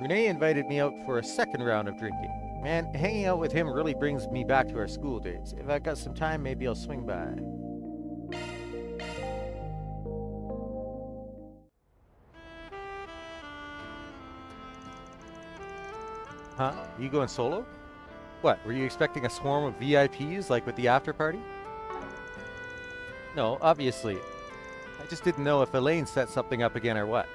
Renee invited me out for a second round of drinking. Man, hanging out with him really brings me back to our school days. If I've got some time, maybe I'll swing by. Huh? You going solo? What, were you expecting a swarm of VIPs like with the after party? No, obviously. I just didn't know if Elaine set something up again or what.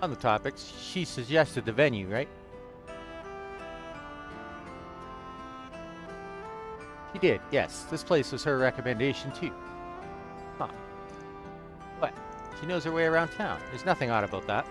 On the topic, she suggested the venue, right? She did, yes. This place was her recommendation too. Huh. What? She knows her way around town. There's nothing odd about that.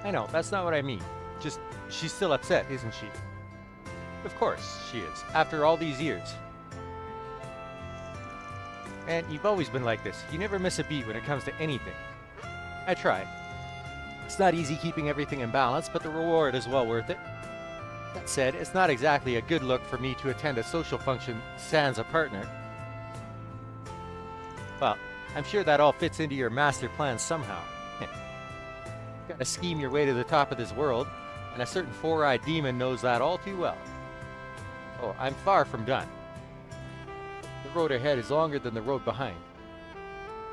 I know, that's not what I mean. Just, she's still upset, isn't she? Of course, she is, after all these years. And you've always been like this. You never miss a beat when it comes to anything. I try. It's not easy keeping everything in balance, but the reward is well worth it. That said, it's not exactly a good look for me to attend a social function sans a partner. Well, I'm sure that all fits into your master plan somehow. Gotta scheme your way to the top of this world, and a certain four-eyed demon knows that all too well. Oh, I'm far from done. The road ahead is longer than the road behind.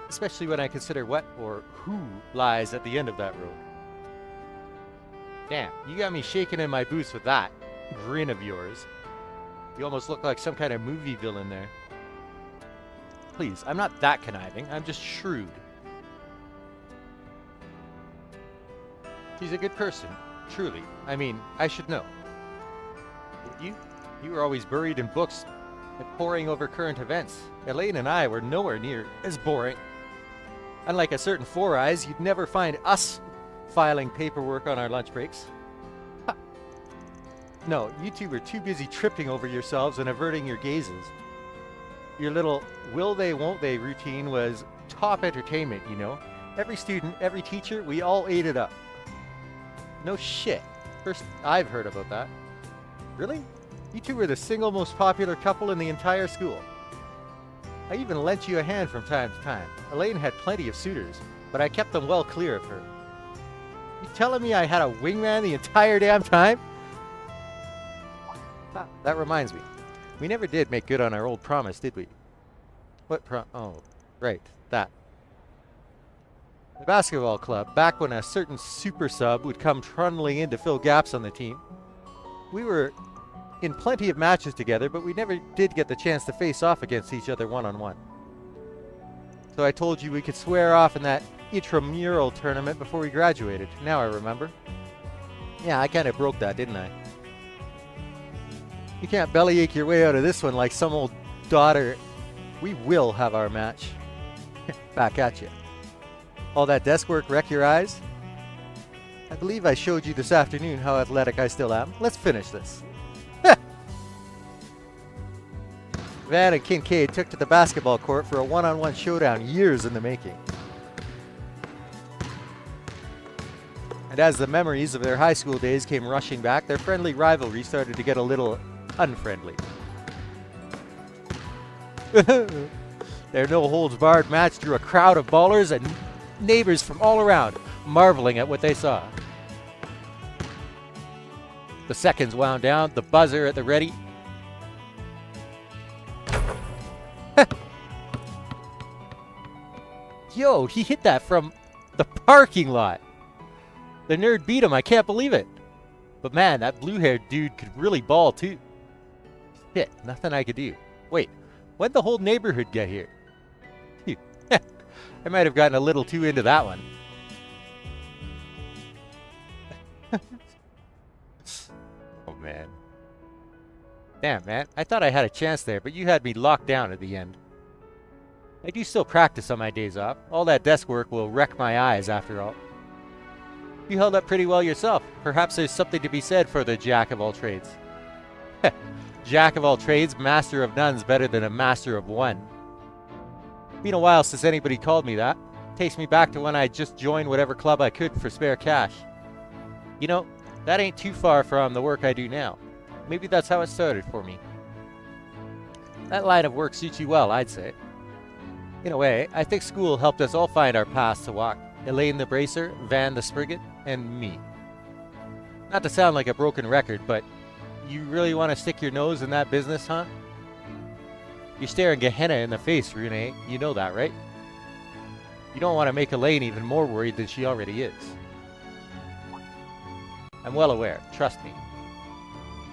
Especially when I consider what or who lies at the end of that road. Damn, you got me shaking in my boots with that grin of yours. You almost look like some kind of movie villain there. Please, I'm not that conniving, I'm just shrewd. She's a good person, truly. I mean, I should know. You were always buried in books and poring over current events. Elaine and I were nowhere near as boring. Unlike a certain Four Eyes, you'd never find us filing paperwork on our lunch breaks. Ha. No, you two were too busy tripping over yourselves and averting your gazes. Your little will they, won't they routine was top entertainment, you know? Every student, every teacher, we all ate it up. No shit. First I've heard about that. Really? You two were the single most popular couple in the entire school. I even lent you a hand from time to time. Elaine had plenty of suitors, but I kept them well clear of her. You telling me I had a wingman the entire damn time? Ah, that reminds me. We never did make good on our old promise, did we? What oh, right, that. The basketball club, back when a certain super sub would come trundling in to fill gaps on the team. We were in plenty of matches together, but we never did get the chance to face off against each other one-on-one. So I told you we could swear off in that intramural tournament before we graduated. Now I remember. Yeah, I kind of broke that, didn't I? You can't bellyache your way out of this one like some old daughter. We will have our match. Back at you. All that desk work wreck your eyes? I believe I showed you this afternoon how athletic I still am. Let's finish this. Van and Kincaid took to the basketball court for a one-on-one showdown years in the making. And as the memories of their high school days came rushing back, their friendly rivalry started to get a little unfriendly. Their no-holds-barred match drew a crowd of ballers and neighbors from all around, marveling at what they saw. The seconds wound down, the buzzer at the ready. Yo, he hit that from the parking lot. The nerd beat him, I can't believe it. But man, that blue-haired dude could really ball too. Shit, nothing I could do. Wait, when'd the whole neighborhood get here? I might have gotten a little too into that one. Oh man. Damn, man. I thought I had a chance there, but you had me locked down at the end. I do still practice on my days off. All that desk work will wreck my eyes after all. You held up pretty well yourself. Perhaps there's something to be said for the jack of all trades. Jack of all trades, master of none's better than a master of one. Been a while since anybody called me that. Takes me back to when I just joined whatever club I could for spare cash. You know, that ain't too far from the work I do now. Maybe that's how it started for me. That line of work suits you well, I'd say. In a way, I think school helped us all find our paths to walk. Elaine the Bracer, Van the Sprigget, and me. Not to sound like a broken record, but you really want to stick your nose in that business, huh? You're staring Gehenna in the face, Rune. You know that, right? You don't want to make Elaine even more worried than she already is. I'm well aware, trust me.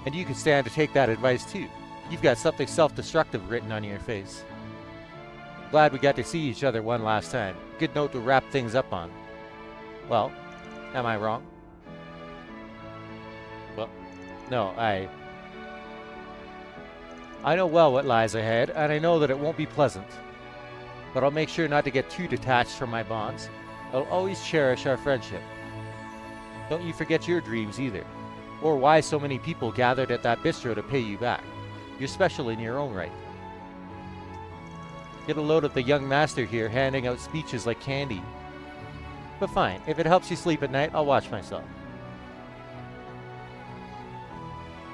And you could stand to take that advice too. You've got something self-destructive written on your face. Glad we got to see each other one last time. Good note to wrap things up on. Well, am I wrong? Well, no, I know well what lies ahead, and I know that it won't be pleasant. But I'll make sure not to get too detached from my bonds. I'll always cherish our friendship. Don't you forget your dreams either, or why so many people gathered at that bistro to pay you back. You're special in your own right. Get a load of the young master here handing out speeches like candy. But fine, if it helps you sleep at night, I'll watch myself.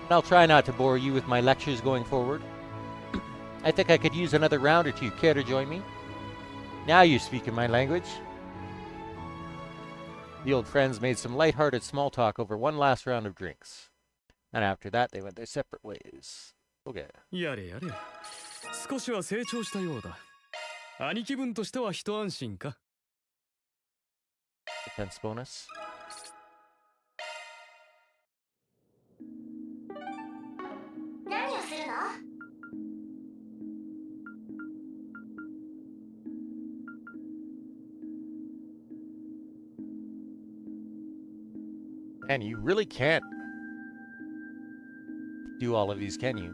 And I'll try not to bore you with my lectures going forward. I think I could use another round or two. Care to join me? Now you're speaking my language. The old friends made some light-hearted small talk over one last round of drinks. And after that, they went their separate ways. Okay. やれやれ。少しは成長したようだ。兄貴分としては一安心か。Defense bonus. 何をするの？ Man, you really can't do all of these, can you?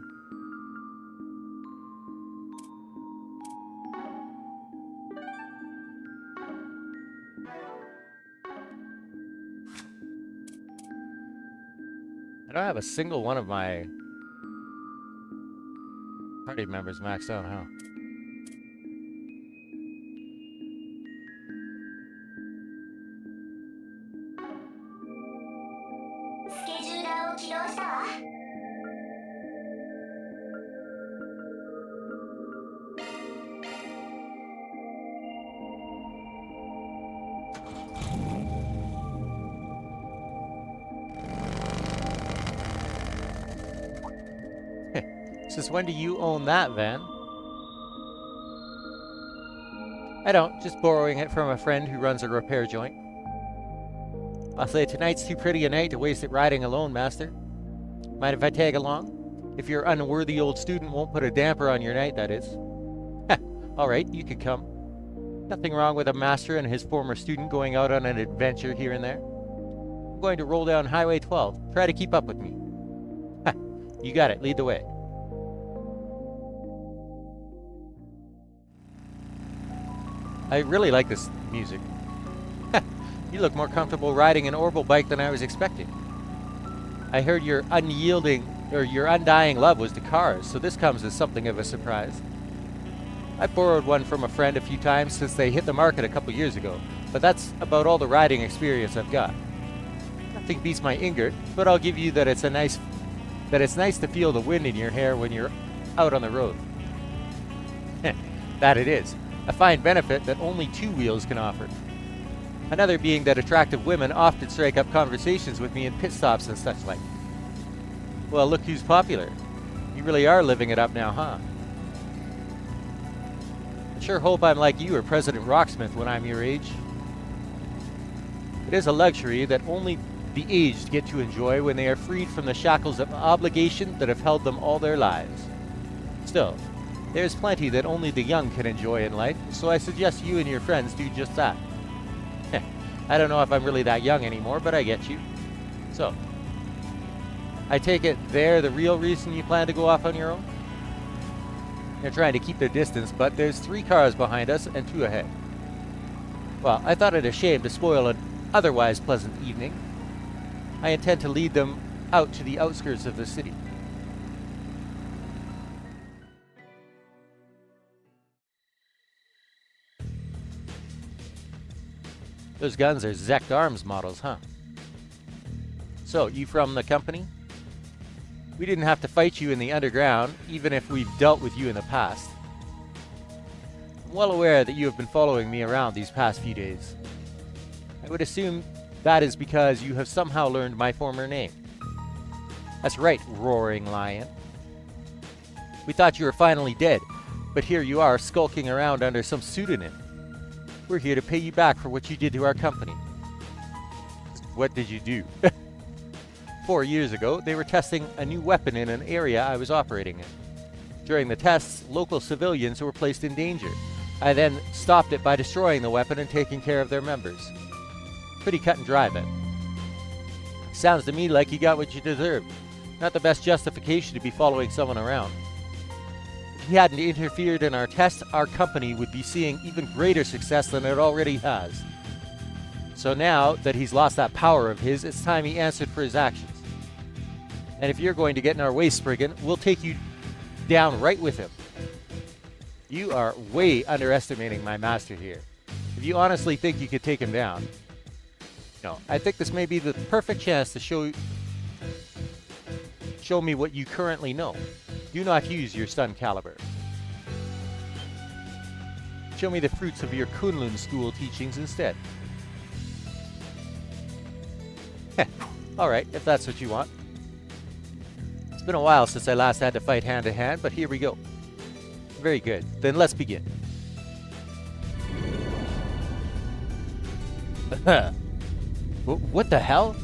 I don't have a single one of my party members maxed out, huh? スケジューラーを起動したわ。Since when do you own that van? I don't, just borrowing it from a friend who runs a repair joint. I'll say tonight's too pretty a night to waste it riding alone, Master. Mind if I tag along? If your unworthy old student won't put a damper on your night, that is. Alright, you could come. Nothing wrong with a master and his former student going out on an adventure here and there. I'm going to roll down Highway 12. Try to keep up with me. You got it, lead the way. I really like this music. You look more comfortable riding an Orbital bike than I was expecting. I heard your undying love was to cars, so this comes as something of a surprise. I borrowed one from a friend a few times since they hit the market a couple years ago, but that's about all the riding experience I've got. Nothing beats my ingot, but I'll give you that it's nice to feel the wind in your hair when you're out on the road. That it is. A fine benefit that only two wheels can offer. Another being that attractive women often strike up conversations with me in pit stops and such like. Well, look who's popular. You really are living it up now, huh? I sure hope I'm like you or President Rocksmith when I'm your age. It is a luxury that only the aged get to enjoy when they are freed from the shackles of obligation that have held them all their lives. Still, there's plenty that only the young can enjoy in life, so I suggest you and your friends do just that. I don't know if I'm really that young anymore, but I get you. So, I take it they're the real reason you plan to go off on your own? They're trying to keep their distance, but there's 3 cars behind us and 2 ahead. Well, I thought it a shame to spoil an otherwise pleasant evening. I intend to lead them out to the outskirts of the city. Those guns are Zect Arms models, huh? So, you from the company? We didn't have to fight you in the underground, even if we've dealt with you in the past. I'm well aware that you have been following me around these past few days. I would assume that is because you have somehow learned my former name. That's right, Roaring Lion. We thought you were finally dead, but here you are skulking around under some pseudonym. We're here to pay you back for what you did to our company. What did you do? 4 years ago, they were testing a new weapon in an area I was operating in. During the tests, local civilians were placed in danger. I then stopped it by destroying the weapon and taking care of their members. Pretty cut and dry, then. Sounds to me like you got what you deserved. Not the best justification to be following someone around. If he hadn't interfered in our tests, our company would be seeing even greater success than it already has. So now that he's lost that power of his, it's time he answered for his actions. And if you're going to get in our way, Spriggan, we'll take you down right with him. You are way underestimating my master here. If you honestly think you could take him down, no, I think this may be the perfect chance to show me what you currently know. Do not use your stun caliber. Show me the fruits of your Kunlun school teachings instead. Alright, if that's what you want. It's been a while since I last had to fight hand to hand, but here we go. Very good. Then let's begin. What the hell?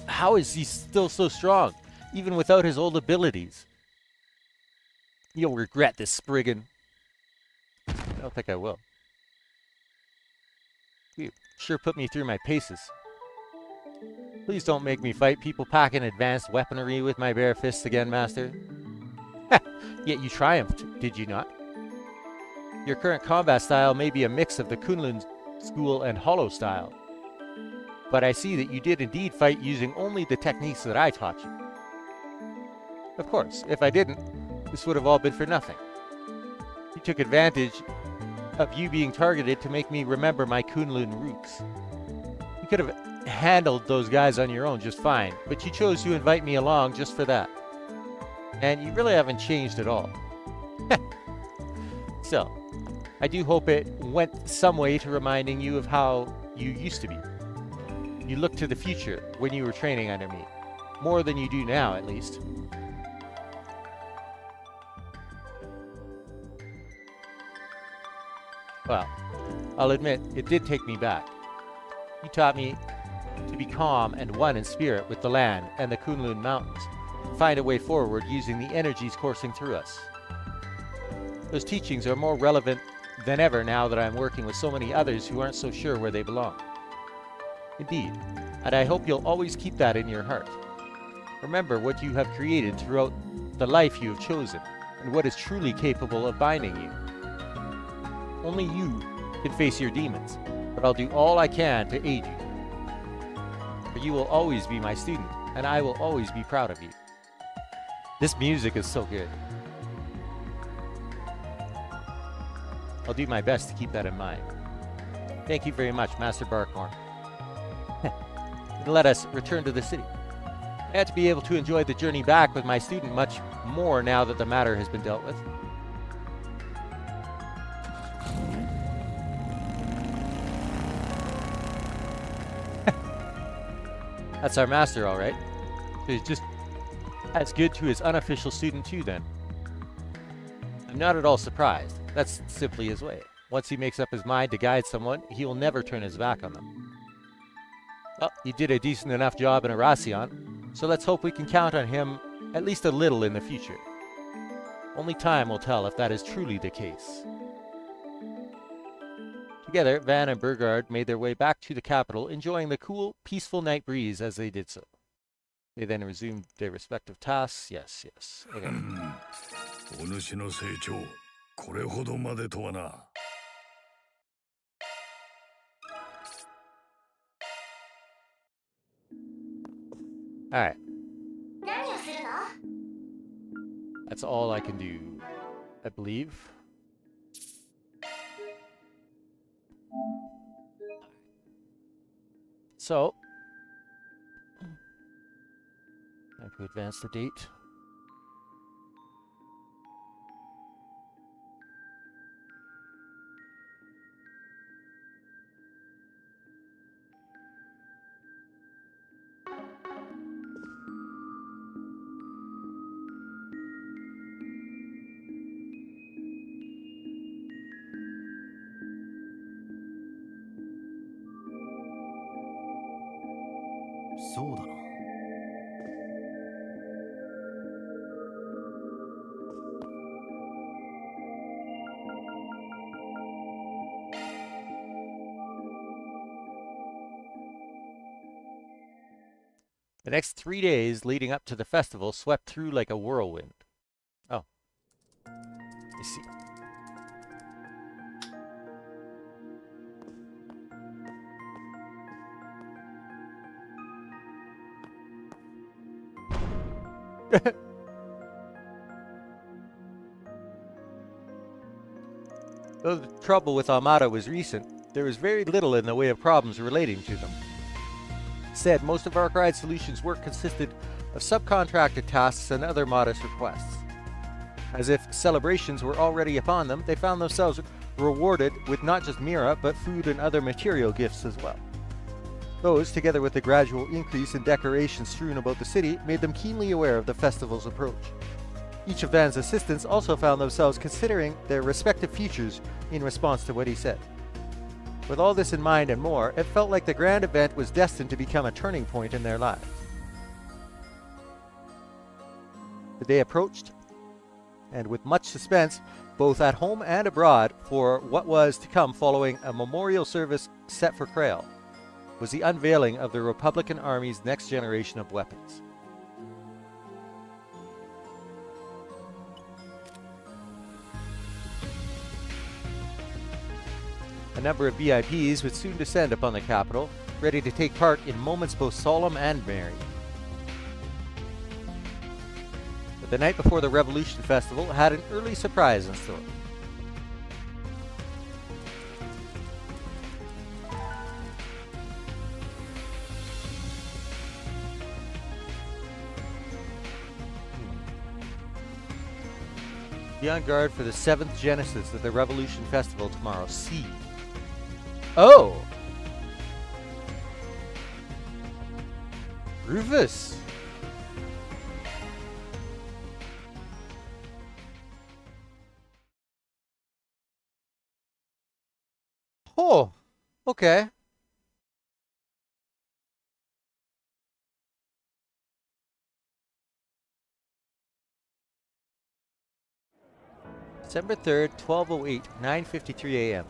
How is he still so strong, even without his old abilities? You'll regret this, Spriggan. I don't think I will. You sure put me through my paces. Please don't make me fight people packing advanced weaponry with my bare fists again, Master. Yet you triumphed, did you not? Your current combat style may be a mix of the Kunlun school and Hollow style. But I see that you did indeed fight using only the techniques that I taught you. Of course, if I didn't, this would have all been for nothing. You took advantage of you being targeted to make me remember my Kunlun roots. You could have handled those guys on your own just fine, but you chose to invite me along just for that. And you really haven't changed at all. So, I do hope it went some way to reminding you of how you used to be. you looked to the future when you were training under me. More than you do now, at least. Well, I'll admit, it did take me back. You taught me to be calm and one in spirit with the land and the Kunlun Mountains, find a way forward using the energies coursing through us. Those teachings are more relevant than ever now that I'm working with so many others who aren't so sure where they belong. Indeed, and I hope you'll always keep that in your heart. Remember what you have created throughout the life you have chosen, and what is truly capable of binding you. Only you can face your demons, but I'll do all I can to aid you. For you will always be my student, and I will always be proud of you. This music is so good. I'll do my best to keep that in mind. Thank you very much, Master Barkhorn. Let us return to the city. I had to be able to enjoy the journey back with my student much more now that the matter has been dealt with. That's our master, all right. He's just as good to his unofficial student too, then. I'm not at all surprised. That's simply his way. Once he makes up his mind to guide someone, he will never turn his back on them. Well, he did a decent enough job in Arasion, so let's hope we can count on him at least a little in the future. Only time will tell if that is truly the case. Together, Van and Burgard made their way back to the capital, enjoying the cool, peaceful night breeze as they did so. They then resumed their respective tasks. Yes. Okay. お主の成長、これほどまでとはな。Alright. 何をするの？ That's all I can do, I believe. So, time to advance the date. The next 3 days leading up to the festival swept through like a whirlwind. Oh. I see. Though the trouble with Amada was recent, there was very little in the way of problems relating to them. Said most of Arkwright's solutions work consisted of subcontracted tasks and other modest requests. As if celebrations were already upon them, they found themselves rewarded with not just Mira, but food and other material gifts as well. Those, together with the gradual increase in decorations strewn about the city, made them keenly aware of the festival's approach. Each of Van's assistants also found themselves considering their respective futures in response to what he said. With all this in mind and more, it felt like the grand event was destined to become a turning point in their lives. The day approached, and with much suspense, both at home and abroad, for what was to come following a memorial service set for Krail, was the unveiling of the Republican Army's next generation of weapons. A number of VIPs would soon descend upon the capital, ready to take part in moments both solemn and merry. But the night before the Revolution Festival had an early surprise in store. Be on guard for the 7th Genesis of the Revolution Festival tomorrow. See. Oh! Rufus! Oh, okay. December 3rd, 12:08, 9:53 a.m.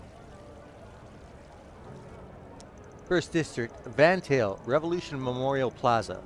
First District, Van Tail, Revolution Memorial Plaza.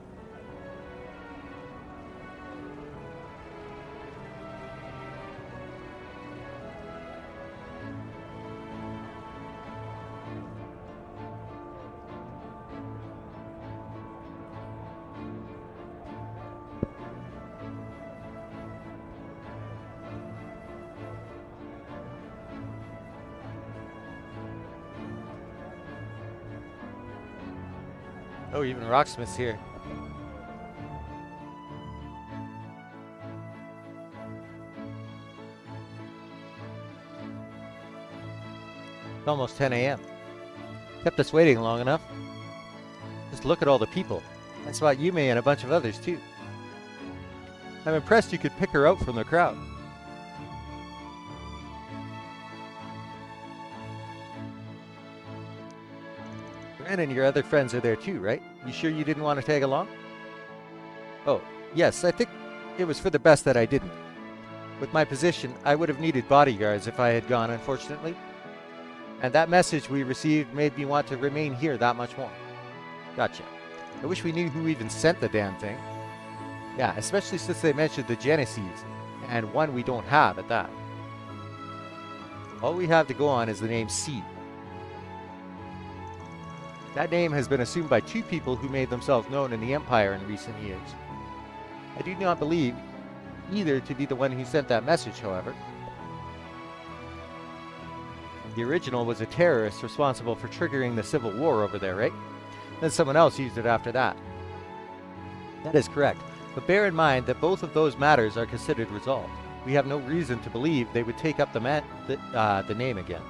Oh, even Rocksmith's here. It's almost 10 a.m. Kept us waiting long enough. Just look at all the people. I spot Yume and a bunch of others too. I'm impressed you could pick her out from the crowd. Ren and your other friends are there too, right? You sure you didn't want to tag along? Oh, yes, I think it was for the best that I didn't. With my position, I would have needed bodyguards if I had gone, unfortunately. And that message we received made me want to remain here that much more. Gotcha. I wish we knew who even sent the damn thing. Yeah, especially since they mentioned the Genesees, and one we don't have at that. All we have to go on is the name Seed. That name has been assumed by two people who made themselves known in the Empire in recent years. I do not believe either to be the one who sent that message, however. The original was a terrorist responsible for triggering the civil war over there, right? Then someone else used it after that. That is correct, but bear in mind that both of those matters are considered resolved. We have no reason to believe they would take up the name again.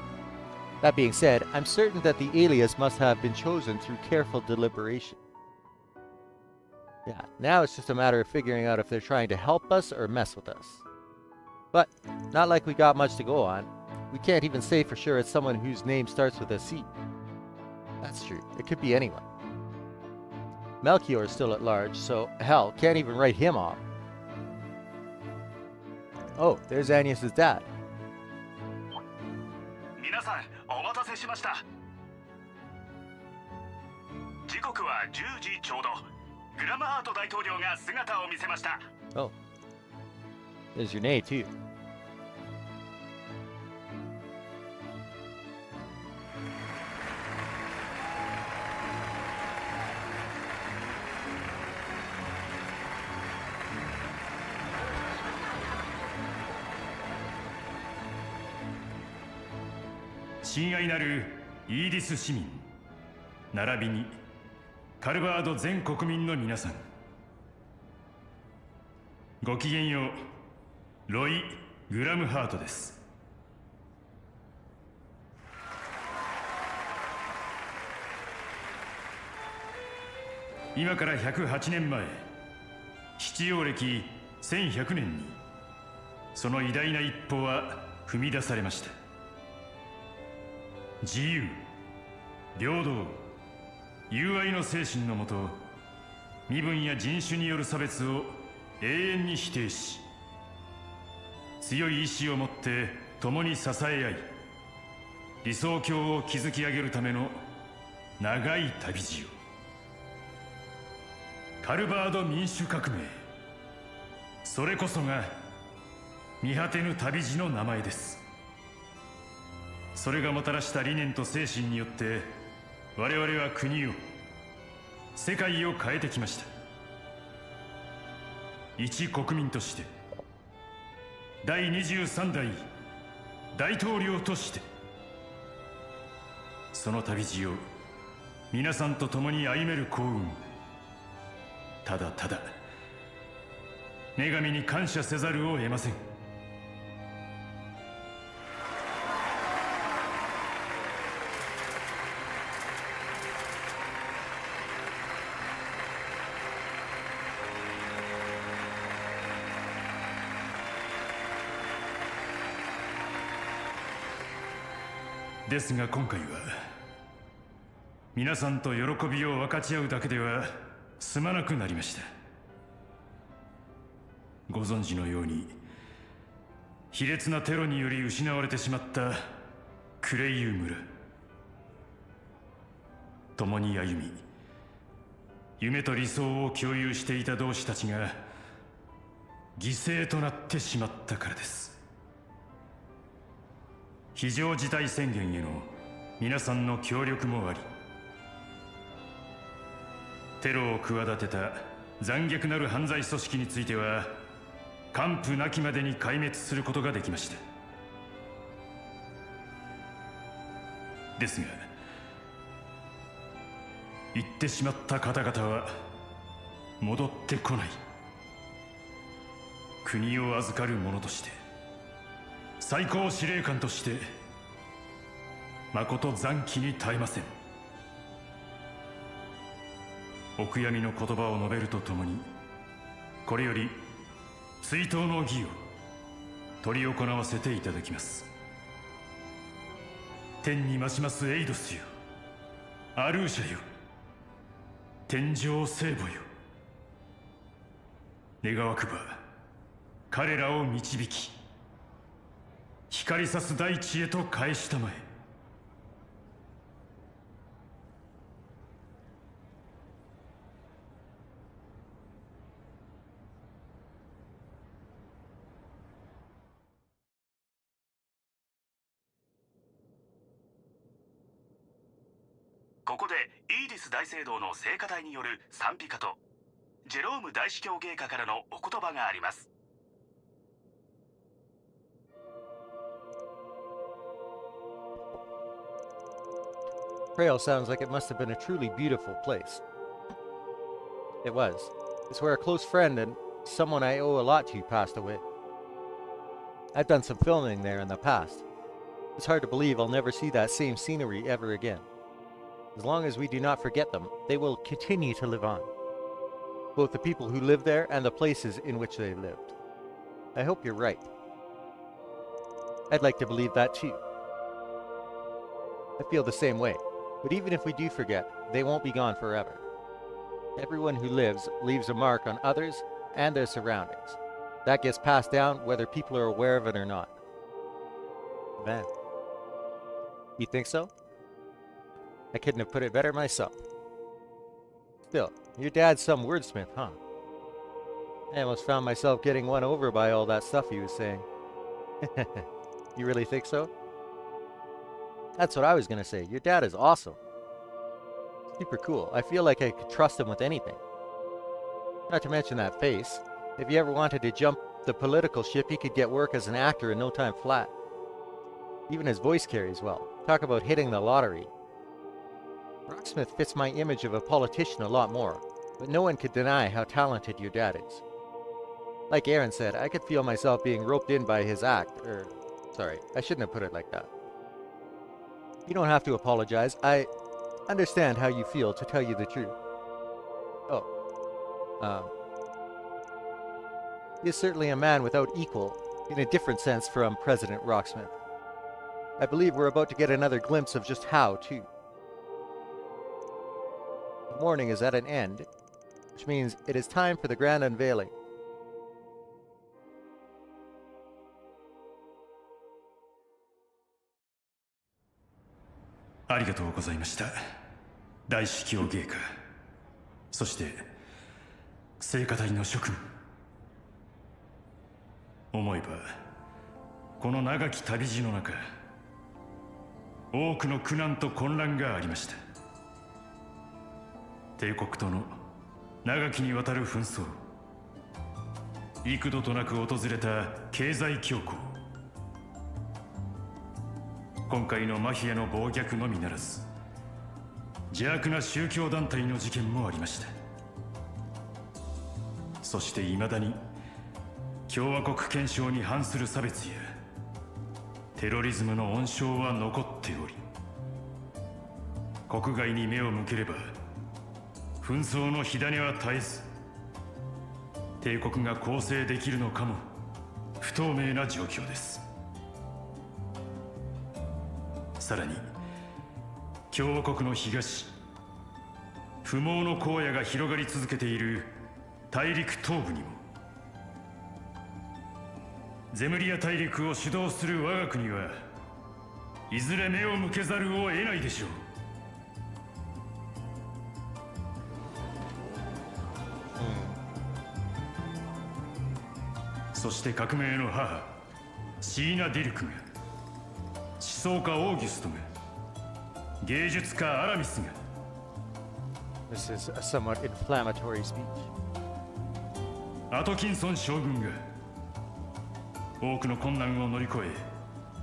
That being said, I'm certain that the alias must have been chosen through careful deliberation. Yeah, now it's just a matter of figuring out if they're trying to help us or mess with us. But, not like we got much to go on. We can't even say for sure it's someone whose name starts with a C. That's true, it could be anyone. Melchior is still at large, so hell, can't even write him off. Oh, there's Agnes's dad. 皆さんお待たせしました。時刻は10時ちょうど。グラムハート大統領が姿を見せました。 Oh, there's your name too.「親愛なるイーディス市民並びにカルバード全国民の皆さん、ごきげんよう。ロイ・グラムハートです。今から108年前、七曜暦1100年にその偉大な一歩は踏み出されました。自由、平等、友愛の精神のもと、身分や人種による差別を永遠に否定し、強い意志を持って共に支え合い、理想郷を築き上げるための長い旅路を。カルバード民主革命、それこそが見果てぬ旅路の名前です。それがもたらした理念と精神によって、我々は国を、世界を変えてきました。一国民として、第23代大統領として、その旅路を皆さんと共に歩める幸運、ただただ女神に感謝せざるを得ません。ですが今回は皆さんと喜びを分かち合うだけでは済まなくなりました。ご存知のように卑劣なテロにより失われてしまったクレイユ村、共に歩み夢と理想を共有していた同志たちが犠牲となってしまったからです。非常事態宣言への皆さんの協力もあり、テロを企てた残虐なる犯罪組織については完膚なきまでに壊滅することができました。ですが行ってしまった方々は戻ってこない。国を預かる者として、最高司令官として、誠残機に耐えません。お悔やみの言葉を述べるとともに、これより追悼の儀を執り行わせていただきます。天に増しますエイドスよ、アルーシャよ、天上聖母よ、願わくば彼らを導き、光さす大地へと返したまえ。ここでイーディス大聖堂の聖歌隊による賛美歌とジェローム大司教芸家からのお言葉があります。Trail sounds like it must have been a truly beautiful place. It was. It's where a close friend and someone I owe a lot to passed away. I've done some filming there in the past. It's hard to believe I'll never see that same scenery ever again. As long as we do not forget them, they will continue to live on. Both the people who live there and the places in which they lived. I hope you're right. I'd like to believe that too. I feel the same way. But even if we do forget, they won't be gone forever. Everyone who lives leaves a mark on others and their surroundings. That gets passed down whether people are aware of it or not. Man. You think so? I couldn't have put it better myself. Still, your dad's some wordsmith, huh? I almost found myself getting won over by all that stuff he was saying. You really think so? That's what I was gonna say. Your dad is awesome. Super cool. I feel like I could trust him with anything. Not to mention that face. If he ever wanted to jump the political ship, he could get work as an actor in no time flat. Even his voice carries well. Talk about hitting the lottery. Rocksmith fits my image of a politician a lot more, but no one could deny how talented your dad is. Like Aaron said, I could feel myself being roped in by his act, sorry, I shouldn't have put it like that. You don't have to apologize. I understand how you feel, to tell you the truth. He is certainly a man without equal, in a different sense from President Rocksmith. I believe we're about to get another glimpse of just how, too. The morning is at an end, which means it is time for the grand unveiling. ありがとうございました。大司教芸家、そして聖歌隊の諸君。思えばこの長き旅路の中、多くの苦難と混乱がありました。帝国との長きにわたる紛争、幾度となく訪れた経済恐慌、今回のマフィアの暴虐のみならず、邪悪な宗教団体の事件もありました。そしていまだに共和国憲章に反する差別やテロリズムの温床は残っており、国外に目を向ければ紛争の火種は絶えず、帝国が構成できるのかも不透明な状況です。さらに共和国の東、不毛の荒野が広がり続けている大陸東部にも、ゼムリア大陸を主導する我が国はいずれ目を向けざるを得ないでしょう。そして革命の母シーナ・ディルクが、思想家オーギュストが、芸術家アラミスが、 This is a somewhat inflammatory speech. アトキンソン将軍が多くの困難を乗り越え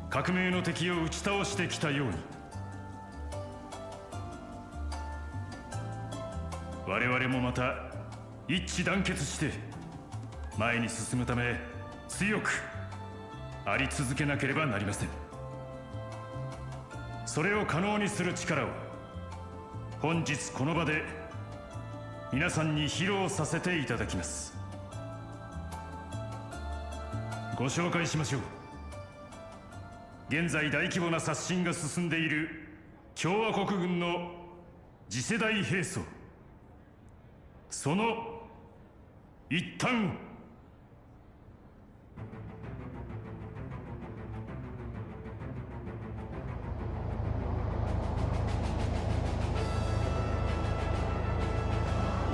革命の敵を打ち倒してきたように、我々もまた一致団結して前に進むため強くあり続けなければなりません。それを可能にする力を本日この場で皆さんに披露させていただきます。ご紹介しましょう。現在大規模な刷新が進んでいる共和国軍の次世代兵装、その一端を。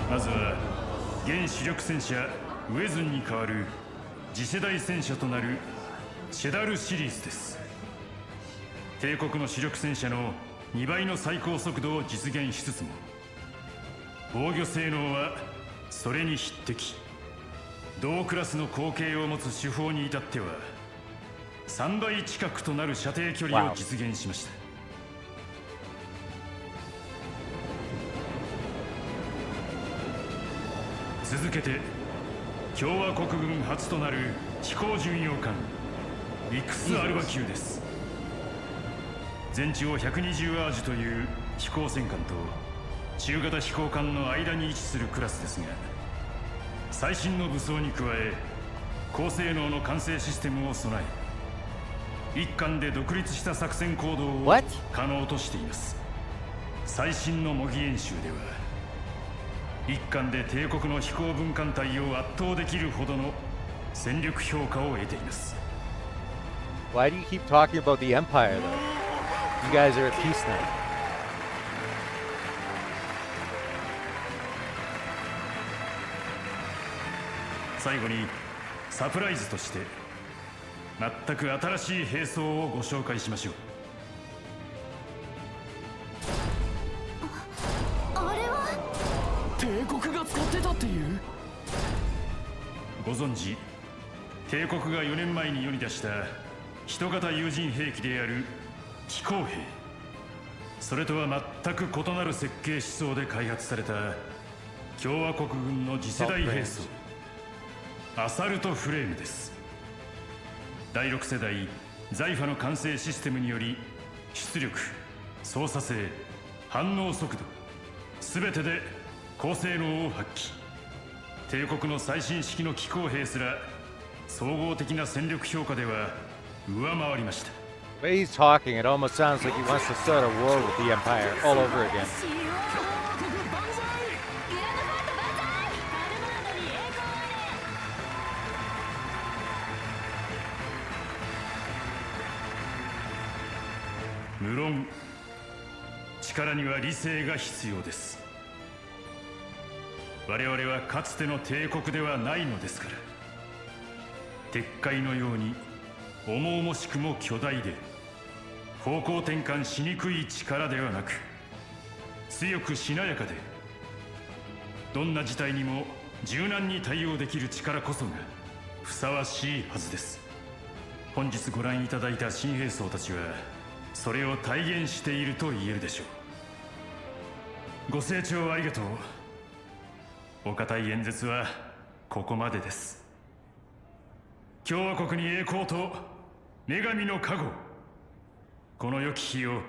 まずは現主力戦車ウェズンに代わる次世代戦車となるシェダルシリーズです。帝国の主力戦車の2倍の最高速度を実現しつつも、防御性能はそれに匹敵。同クラスの口径を持つ主砲に至っては3倍近くとなる射程距離を実現しました。続けて共和国軍初となる飛行巡洋艦イクス・アルバ級です。全長120アージュという飛行戦艦と中型飛行艦の間に位置するクラスですが、最新の武装に加え高性能の管制システムを備え、一艦で独立した作戦行動を可能としています。最新の模擬演習では一艦で帝国の飛行軍艦隊を圧倒できるほどの戦力評価を得ています。 Why do you keep talking about the Empire, though? You guys are at peace now. 最後にサプライズとして全く新しい兵装をご紹介しましょう。あれは帝国が使ってたっていう？ご存知、帝国が4年前に世に出した人型有人兵器である機甲兵、それとは全く異なる設計思想で開発された共和国軍の次世代兵装アサルトフレームです。第6世代ザイファの管制システムにより出力、操作性、反応速度全てで高性能を発揮。帝国の最新式の機甲兵すら総合的な戦力評価では上回りました。 The way he's talking, it almost sounds like he wants to start a war with the Empire all over again. 無論力には理性が必要です。我々はかつての帝国ではないのですから。鉄塊のように重々しくも巨大で方向転換しにくい力ではなく、強くしなやかでどんな事態にも柔軟に対応できる力こそがふさわしいはずです。本日ご覧いただいた新兵装たちはそれを体現していると言えるでしょう。ご清聴ありがとう。お堅い演説はここまでです。共和国に栄光と女神の加護、この良き日を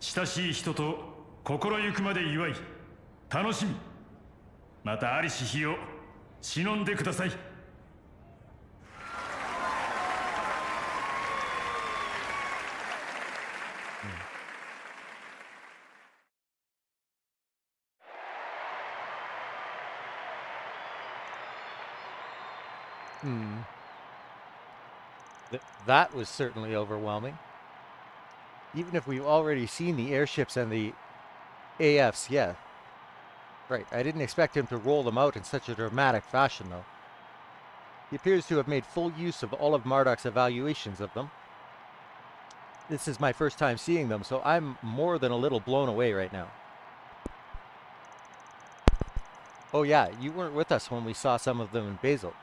親しい人と心ゆくまで祝い楽しみ、またありし日を忍んでください。That was certainly overwhelming. Even if we've already seen the airships and the AFs, yeah. Right, I didn't expect him to roll them out in such a dramatic fashion, though. He appears to have made full use of all of Marduk's evaluations of them. This is my first time seeing them, so I'm more than a little blown away right now. Oh yeah, you weren't with us when we saw some of them in Basel.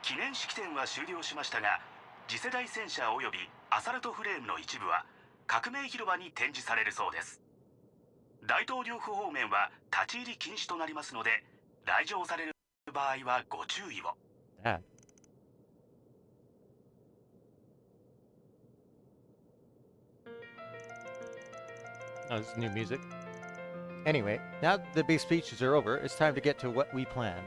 記念式典は終了しましたが、次世代戦車およびアサルトフレームの一部は革命広場に展示されるそうです。大統領府方面は立ち入り禁止となりますので、来場される場合はご注意を。Yeah. Oh, this is new music. Anyway, now that the big speeches are over, it's time to get to what we planned.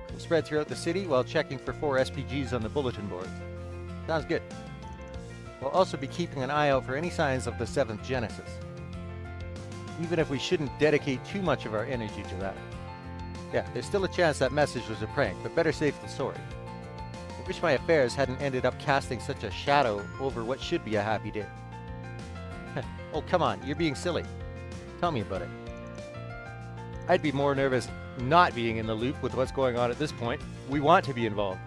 We'll spread throughout the city while checking for 4 SPGs on the bulletin boards. Sounds good. We'll also be keeping an eye out for any signs of the 7th Genesis. Even if we shouldn't dedicate too much of our energy to that. Yeah, there's still a chance that message was a prank, but better safe than sorry. I wish my affairs hadn't ended up casting such a shadow over what should be a happy day. Oh, come on, you're being silly. Tell me about it. I'd be more nervous not being in the loop with what's going on at this point. We want to be involved.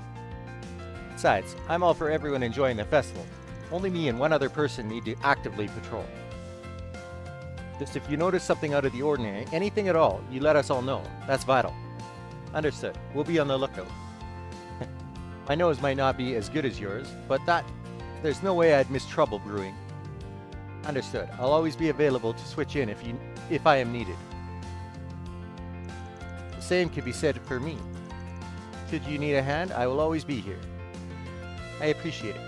Besides, I'm all for everyone enjoying the festival. Only me and one other person need to actively patrol. Just if you notice something out of the ordinary, anything at all, you let us all know. That's vital. Understood. We'll be on the lookout. My nose might not be as good as yours, but there's no way I'd miss trouble brewing. Understood. I'll always be available to switch in if I am needed. The same could be said for me. Should you need a hand, I will always be here. I appreciate it.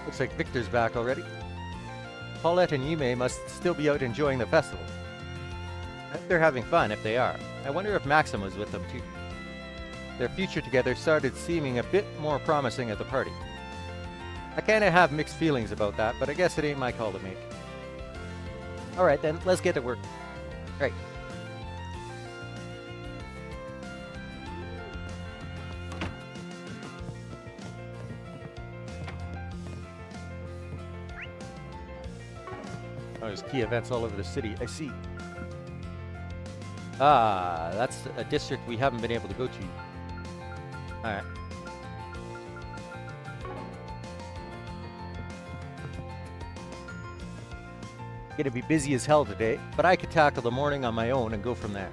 Looks like Victor's back already. Paulette and Yume must still be out enjoying the festival. They're having fun if they are. I wonder if Maxim was with them too. Their future together started seeming a bit more promising at the party. I kinda have mixed feelings about that, but I guess it ain't my call to make. Alright then, let's get to work. Right. Oh, there's key events all over the city. I see. Ah, that's a district we haven't been able to go to. Alright. Gonna be busy as hell today, but I could tackle the morning on my own and go from there.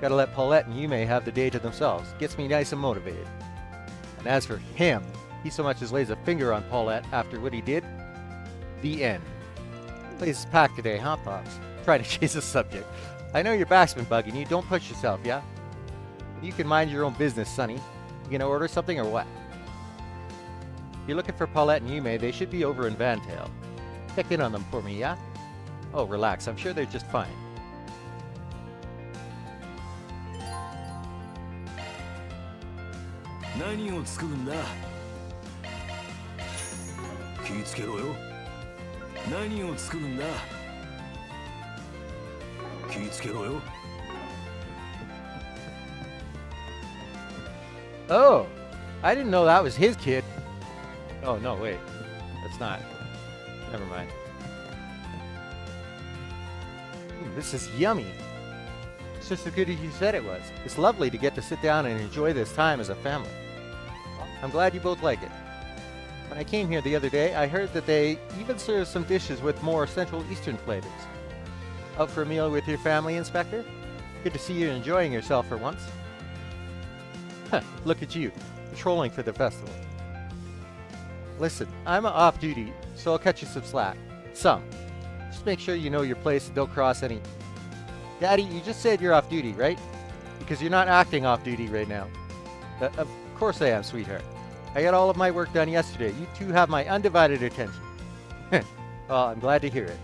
Gotta let Paulette and Yume have the day to themselves. Gets me nice and motivated. And as for him, he so much as lays a finger on Paulette after what he did. The end. Place is packed today, huh, Pops? Trying to chase a subject. I know your back's been bugging you. Don't push yourself, yeah? You can mind your own business, Sonny. You gonna order something or what? If you're looking for Paulette and Yume, they should be over in Vantail. Check in on them for me, yeah? Oh, relax. I'm sure they're just fine. Oh, I didn't know that was his kid. Oh, no, wait. That's not. Never mind. This is yummy. It's just as good as you said it was. It's lovely to get to sit down and enjoy this time as a family. I'm glad you both like it. When I came here the other day, I heard that they even serve some dishes with more Central Eastern flavors. Out for a meal with your family, Inspector? Good to see you enjoying yourself for once. Huh, look at you, patrolling for the festival. Listen, I'm off duty, so I'll cut you some slack. Some. Just make sure you know your place and don't cross any... Daddy, you just said you're off duty, right? Because you're not acting off duty right now. Of course I am, sweetheart. I got all of my work done yesterday. You two have my undivided attention. Well, I'm glad to hear it.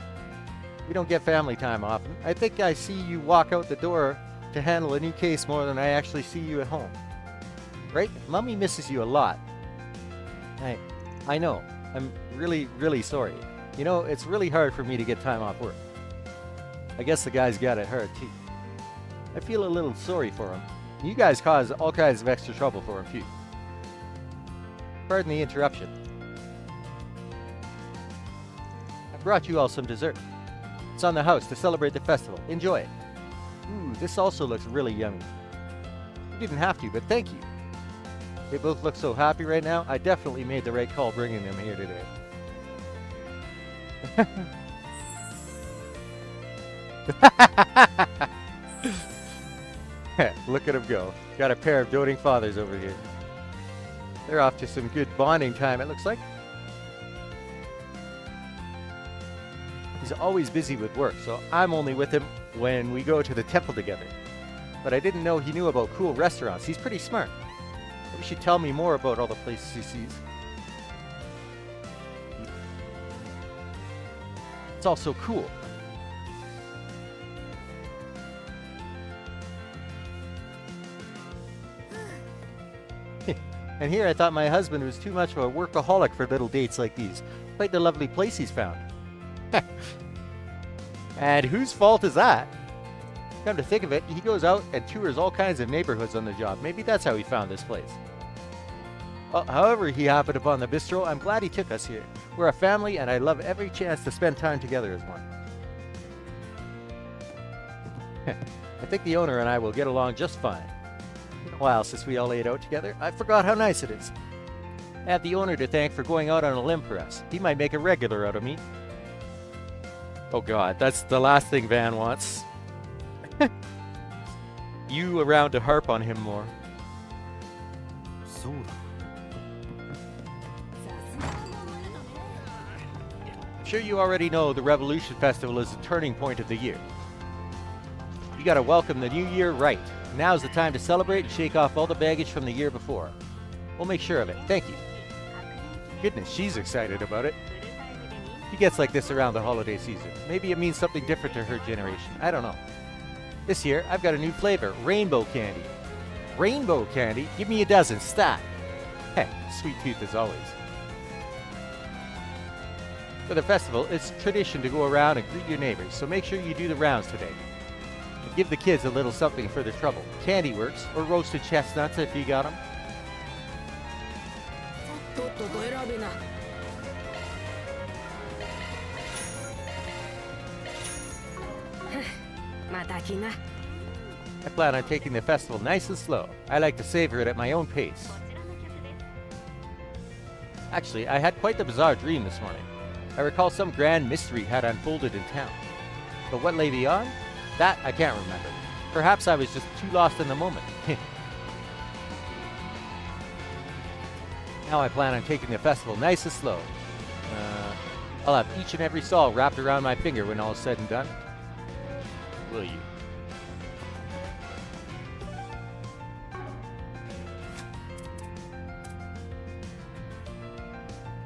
We don't get family time often. I think I see you walk out the door to handle a new case more than I actually see you at home. Right? Mummy misses you a lot. I know. I'm really, really sorry. You know, it's really hard for me to get time off work. I guess the guy's got it hard too. I feel a little sorry for him. You guys cause all kinds of extra trouble for him too. Pardon the interruption. I brought you all some dessert. It's on the house to celebrate the festival. Enjoy it. Ooh, this also looks really yummy. You didn't have to, but thank you. They both look so happy right now. I definitely made the right call bringing them here today. Look at him go. Got a pair of doting fathers over here. They're off to some good bonding time, it looks like. He's always busy with work, so I'm only with him when we go to the temple together. But I didn't know he knew about cool restaurants. He's pretty smart. Maybe he should tell me more about all the places he sees. It's all so cool. And here I thought my husband was too much of a workaholic for little dates like these. Quite the lovely place he's found. And whose fault is that? Come to think of it, he goes out and tours all kinds of neighborhoods on the job. Maybe that's how he found this place. Well, however he happened upon the bistro, I'm glad he took us here. We're a family and I love every chance to spend time together as one. I think the owner and I will get along just fine. Been a while since we all ate out together. I forgot how nice it is. I have the owner to thank for going out on a limb for us. He might make a regular out of me. Oh god, that's the last thing Van wants. You around to harp on him more. I'm sure you already know the Revolution Festival is a turning point of the year. You gotta welcome the new year right. Now's the time to celebrate and shake off all the baggage from the year before. We'll make sure of it. Thank you. Goodness, she's excited about it. She gets like this around the holiday season. Maybe it means something different to her generation. I don't know. This year, I've got a new flavor, rainbow candy. Rainbow candy? Give me a dozen, stat. Heh, sweet tooth as always. For the festival, it's tradition to go around and greet your neighbors, so make sure you do the rounds today. And give the kids a little something for their trouble. Candy works, or roasted chestnuts if you got them. I plan on taking the festival nice and slow. I like to savor it at my own pace. Actually, I had quite the bizarre dream this morning. I recall some grand mystery had unfolded in town. But what lay beyond? That I can't remember. Perhaps I was just too lost in the moment. Now I plan on taking the festival nice and slow. I'll have each and every stall wrapped around my finger when all is said and done. Will you?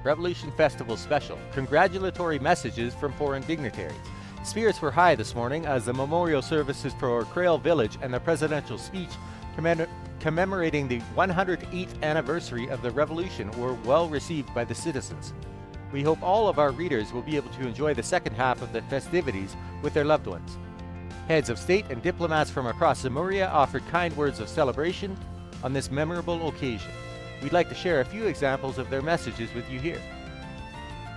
Revolution Festival Special. Congratulatory messages from foreign dignitaries. Spirits were high this morning as the memorial services for Krail Village and the presidential speech commemorating the 108th anniversary of the revolution were well received by the citizens. We hope all of our readers will be able to enjoy the second half of the festivities with their loved ones. Heads of state and diplomats from across Lemuria offered kind words of celebration on this memorable occasion. We'd like to share a few examples of their messages with you here.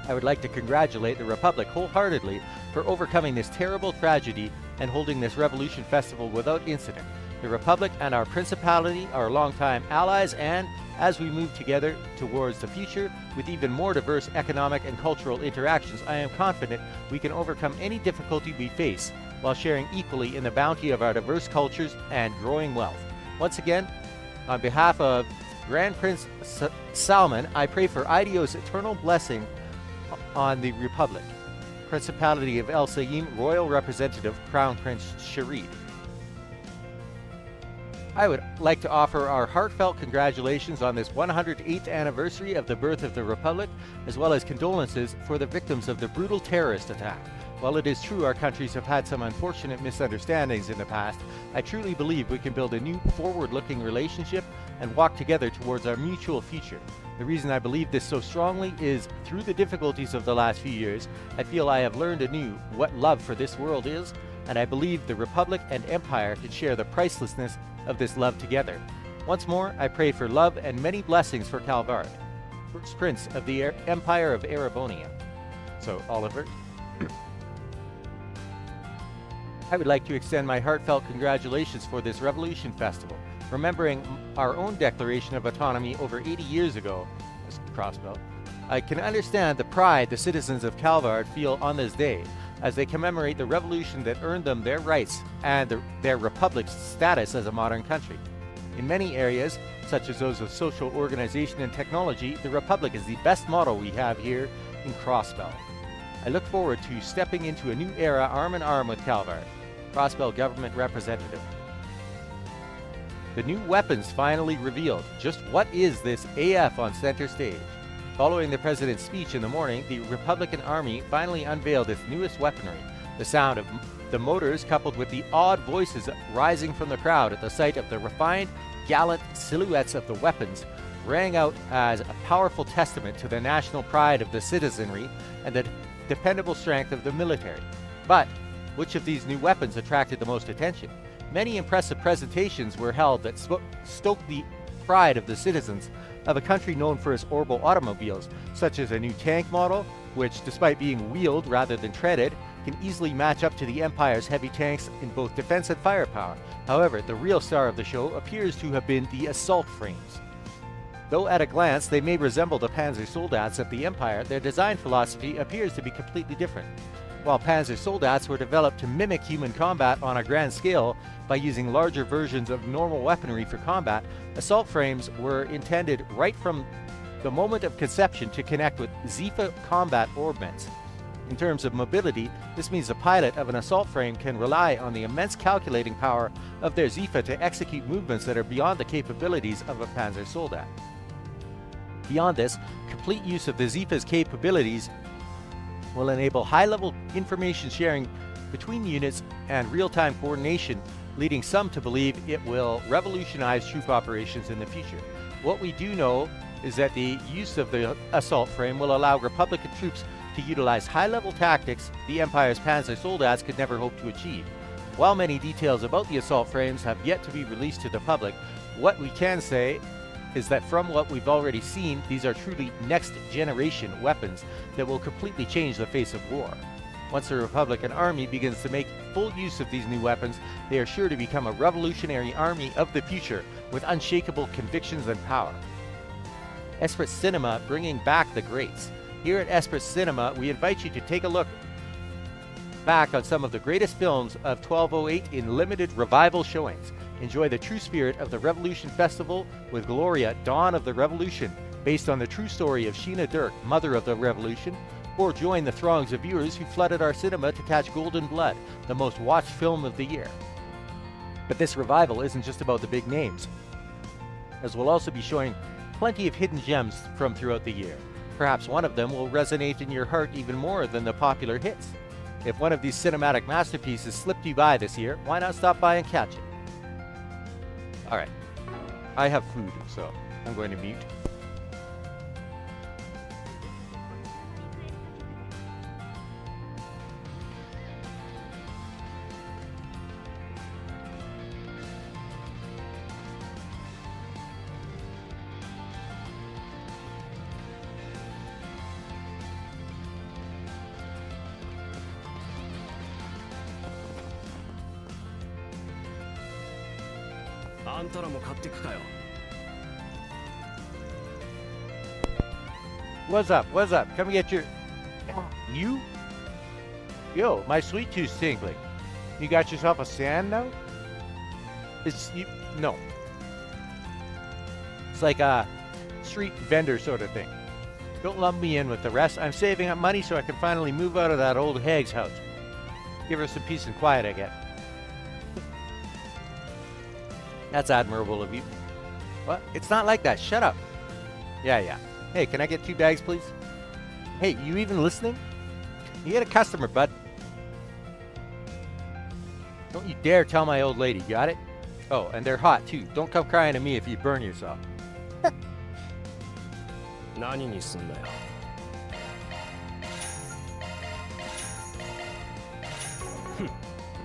I would like to congratulate the Republic wholeheartedly for overcoming this terrible tragedy and holding this Revolution Festival without incident. The Republic and our Principality are longtime allies, and as we move together towards the future with even more diverse economic and cultural interactions, I am confident we can overcome any difficulty we face while sharing equally in the bounty of our diverse cultures and growing wealth. Once again, on behalf of Grand Prince Salman, I pray for IDO's eternal blessing on the Republic. Principality of El Saim, Royal Representative, Crown Prince Sharid. I would like to offer our heartfelt congratulations on this 108th anniversary of the birth of the Republic, as well as condolences for the victims of the brutal terrorist attack. While it is true our countries have had some unfortunate misunderstandings in the past, I truly believe we can build a new forward-looking relationship and walk together towards our mutual future. The reason I believe this so strongly is, through the difficulties of the last few years, I feel I have learned anew what love for this world is, and I believe the Republic and Empire can share the pricelessness of this love together. Once more, I pray for love and many blessings for Calvard, first prince of the Empire of Erebonia. So, Oliver, I would like to extend my heartfelt congratulations for this Revolution Festival, remembering our own declaration of autonomy over 80 years ago. Crossbow. I can understand the pride the citizens of Calvard feel on this day, as they commemorate the revolution that earned them their rights and their republic's status as a modern country. In many areas, such as those of social organization and technology, the Republic is the best model we have here in Crossbell. I look forward to stepping into a new era arm in arm with Calvard. Crossbell Government Representative. The new weapons finally revealed. Just what is this AF on center stage? Following the president's speech in the morning, the Republican Army finally unveiled its newest weaponry. The sound of the motors, coupled with the awed voices rising from the crowd at the sight of the refined, gallant silhouettes of the weapons, rang out as a powerful testament to the national pride of the citizenry and the dependable strength of the military. But which of these new weapons attracted the most attention? Many impressive presentations were held that stoked the pride of the citizens of a country known for its orbital automobiles, such as a new tank model, which, despite being wheeled rather than treaded, can easily match up to the Empire's heavy tanks in both defense and firepower. However, the real star of the show appears to have been the assault frames. Though at a glance they may resemble the Panzer Soldats of the Empire, their design philosophy appears to be completely different. While Panzer Soldats were developed to mimic human combat on a grand scale by using larger versions of normal weaponry for combat, assault frames were intended right from the moment of conception to connect with Zephyr combat orbments. In terms of mobility, this means the pilot of an assault frame can rely on the immense calculating power of their Zephyr to execute movements that are beyond the capabilities of a Panzer Soldat. Beyond this, complete use of the Zephyr's capabilities will enable high-level information sharing between units and real-time coordination, leading some to believe it will revolutionize troop operations in the future. What we do know is that the use of the assault frame will allow Republican troops to utilize high-level tactics the Empire's Panzer Soldats could never hope to achieve. While many details about the assault frames have yet to be released to the public, what we can say is that from what we've already seen, these are truly next-generation weapons that will completely change the face of war. Once the Republican Army begins to make full use of these new weapons, they are sure to become a revolutionary army of the future with unshakable convictions and power. Esprit Cinema bringing back the greats. Here at Esprit Cinema, we invite you to take a look back on some of the greatest films of 1208 in limited revival showings. Enjoy the true spirit of the Revolution Festival with Gloria, Dawn of the Revolution, based on the true story of Sheena Dirk, Mother of the Revolution, or join the throngs of viewers who flooded our cinema to catch Golden Blood, the most watched film of the year. But this revival isn't just about the big names, as we'll also be showing plenty of hidden gems from throughout the year. Perhaps one of them will resonate in your heart even more than the popular hits. If one of these cinematic masterpieces slipped you by this year, why not stop by and catch it? Alright, I have food, so I'm going to mute. What's up? What's up? Come get your... You? Yo, my sweet tooth's tingling. You got yourself a sand now? It's... You, no. It's like a street vendor sort of thing. Don't lump me in with the rest. I'm saving up money so I can finally move out of that old hag's house. Give her some peace and quiet, I guess. That's admirable of you. What? It's not like that. Shut up. Yeah. Hey, can I get 2 bags, please? Hey, you even listening? You get a customer, bud. Don't you dare tell my old lady, got it? Oh, and they're hot too. Don't come crying to me if you burn yourself. 何にすんだよ。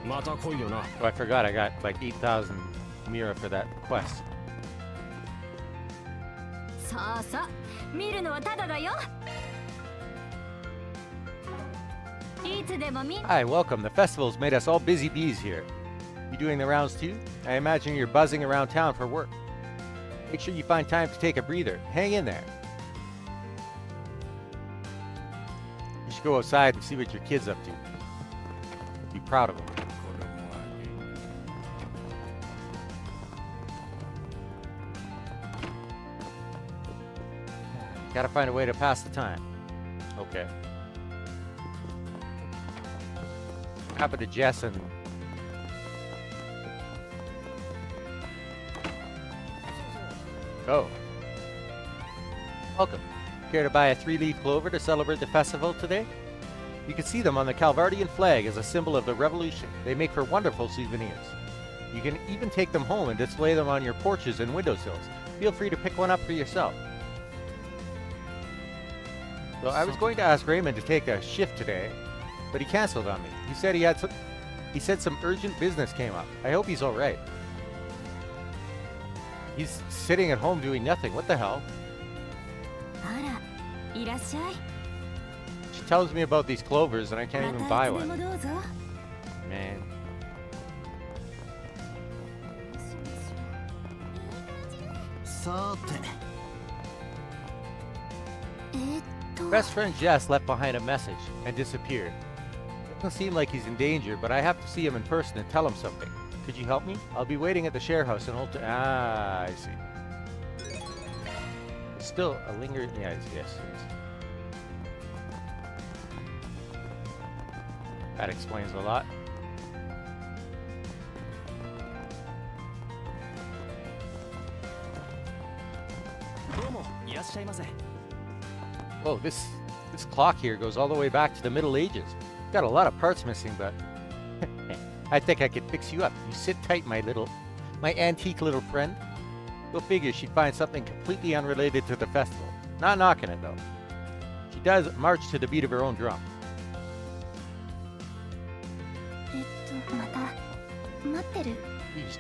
また来いよな。Oh, I forgot I got like 8,000 Mira for that quest. さあさあ、見るのはただだよ。いつでも見。 Hi, welcome. The festival's made us all busy bees here. You doing the rounds too? I imagine you're buzzing around town for work. Make sure you find time to take a breather. Hang in there. You should go outside and see what your kid's up to. Be proud of him. Gotta find a way to pass the time. Okay. What happened to Jess and... Oh. Welcome. Care to buy a 3-leaf clover to celebrate the festival today? You can see them on the Calvardian flag as a symbol of the revolution. They make for wonderful souvenirs. You can even take them home and display them on your porches and windowsills. Feel free to pick one up for yourself. So I was going to ask Raymond to take a shift today, but he canceled on me. He said he said some urgent business came up. I hope he's all right. He's sitting at home doing nothing. What the hell? あら、いらっしゃい。 She tells me about these clovers and I can't even ま buy たいつで one. もどうぞ。 Man. さて。Best friend Jess left behind a message and disappeared. Doesn't seem like he's in danger, but I have to see him in person and tell him something. Could you help me? I'll be waiting at the share house and hope to... Ah, I see. Still a lingering... Yes, yes, yes. That explains a lot. Whoa, this clock here goes all the way back to the Middle Ages. Got a lot of parts missing, but I think I could fix you up. You sit tight, my antique little friend. Go figure she'd find something completely unrelated to the festival. Not knocking it though. She does march to the beat of her own drum. また待ってる。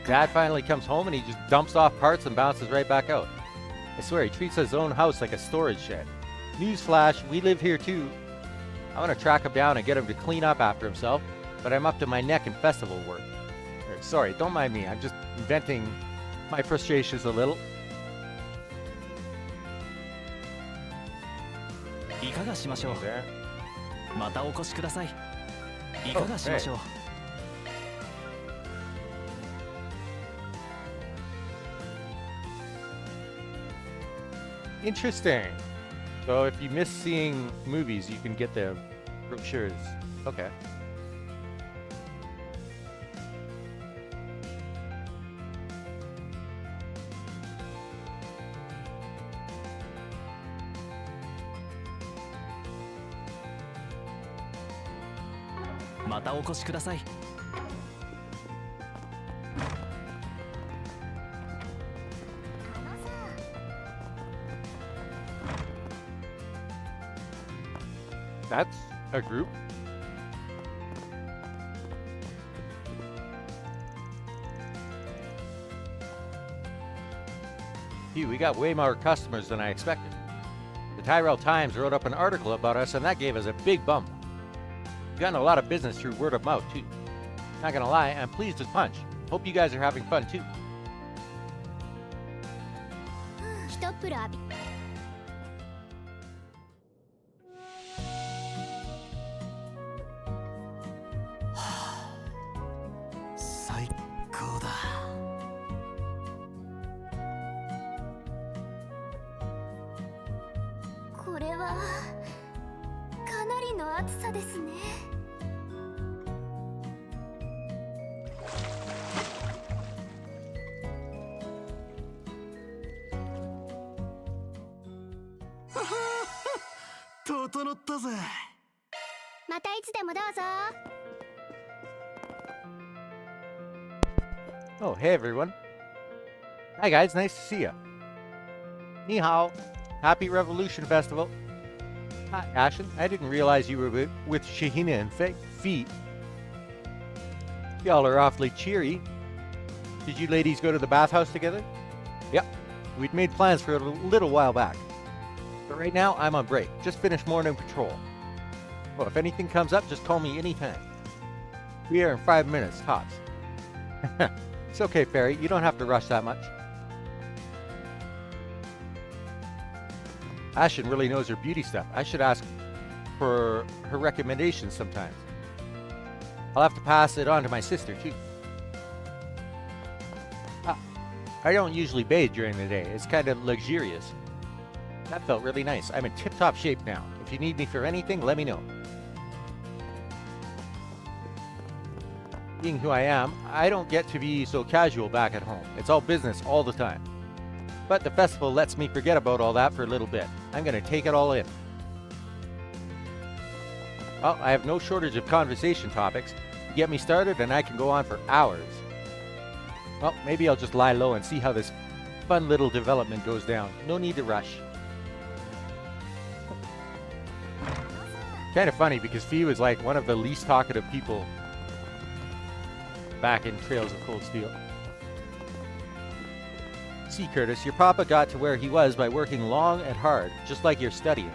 Dad finally comes home and he just dumps off parts and bounces right back out. I swear, he treats his own house like a storage shed. Newsflash, we live here too. I want to track him down and get him to clean up after himself, but I'm up to my neck in festival work. Sorry, don't mind me. I'm just venting my frustrations a little. いかがしましょう。 There. またお越しください。いかがしましょう。 Interesting. So if you miss seeing movies, you can get the brochures. Okay. That's a group. Gee, we got way more customers than I expected. The Tyrell Times wrote up an article about us and that gave us a big bump. We've gotten a lot of business through word of mouth too. Not gonna lie, I'm pleased as punch. Hope you guys are having fun too. ひとっ風呂浴び。最高だ。これはかなりの暑さですね。整ったぜ。またいつでもどうぞ。Oh, hey everyone. Hi guys, nice to see you. Ni hao. Happy Revolution Festival. Hi, Ashen. I didn't realize you were with Shahina and Feet. Y'all are awfully cheery. Did you ladies go to the bathhouse together? Yep. We'd made plans for it a little while back. But right now, I'm on break. Just finished morning patrol. Well, if anything comes up, just call me anytime. Be here in 5 minutes, tops. It's okay, Fairy. You don't have to rush that much. Ashen really knows her beauty stuff. I should ask for her recommendations sometimes. I'll have to pass it on to my sister, too. I don't usually bathe during the day. It's kind of luxurious. That felt really nice. I'm in tip-top shape now. If you need me for anything, let me know. Being who I am, I don't get to be so casual back at home. It's all business all the time. But the festival lets me forget about all that for a little bit. I'm going to take it all in. Well, I have no shortage of conversation topics. Get me started and I can go on for hours. Well, maybe I'll just lie low and see how this fun little development goes down. No need to rush. Kind of funny because Fee was like one of the least talkative people back in Trails of Cold Steel. See, Curtis, your papa got to where he was by working long and hard, just like you're studying.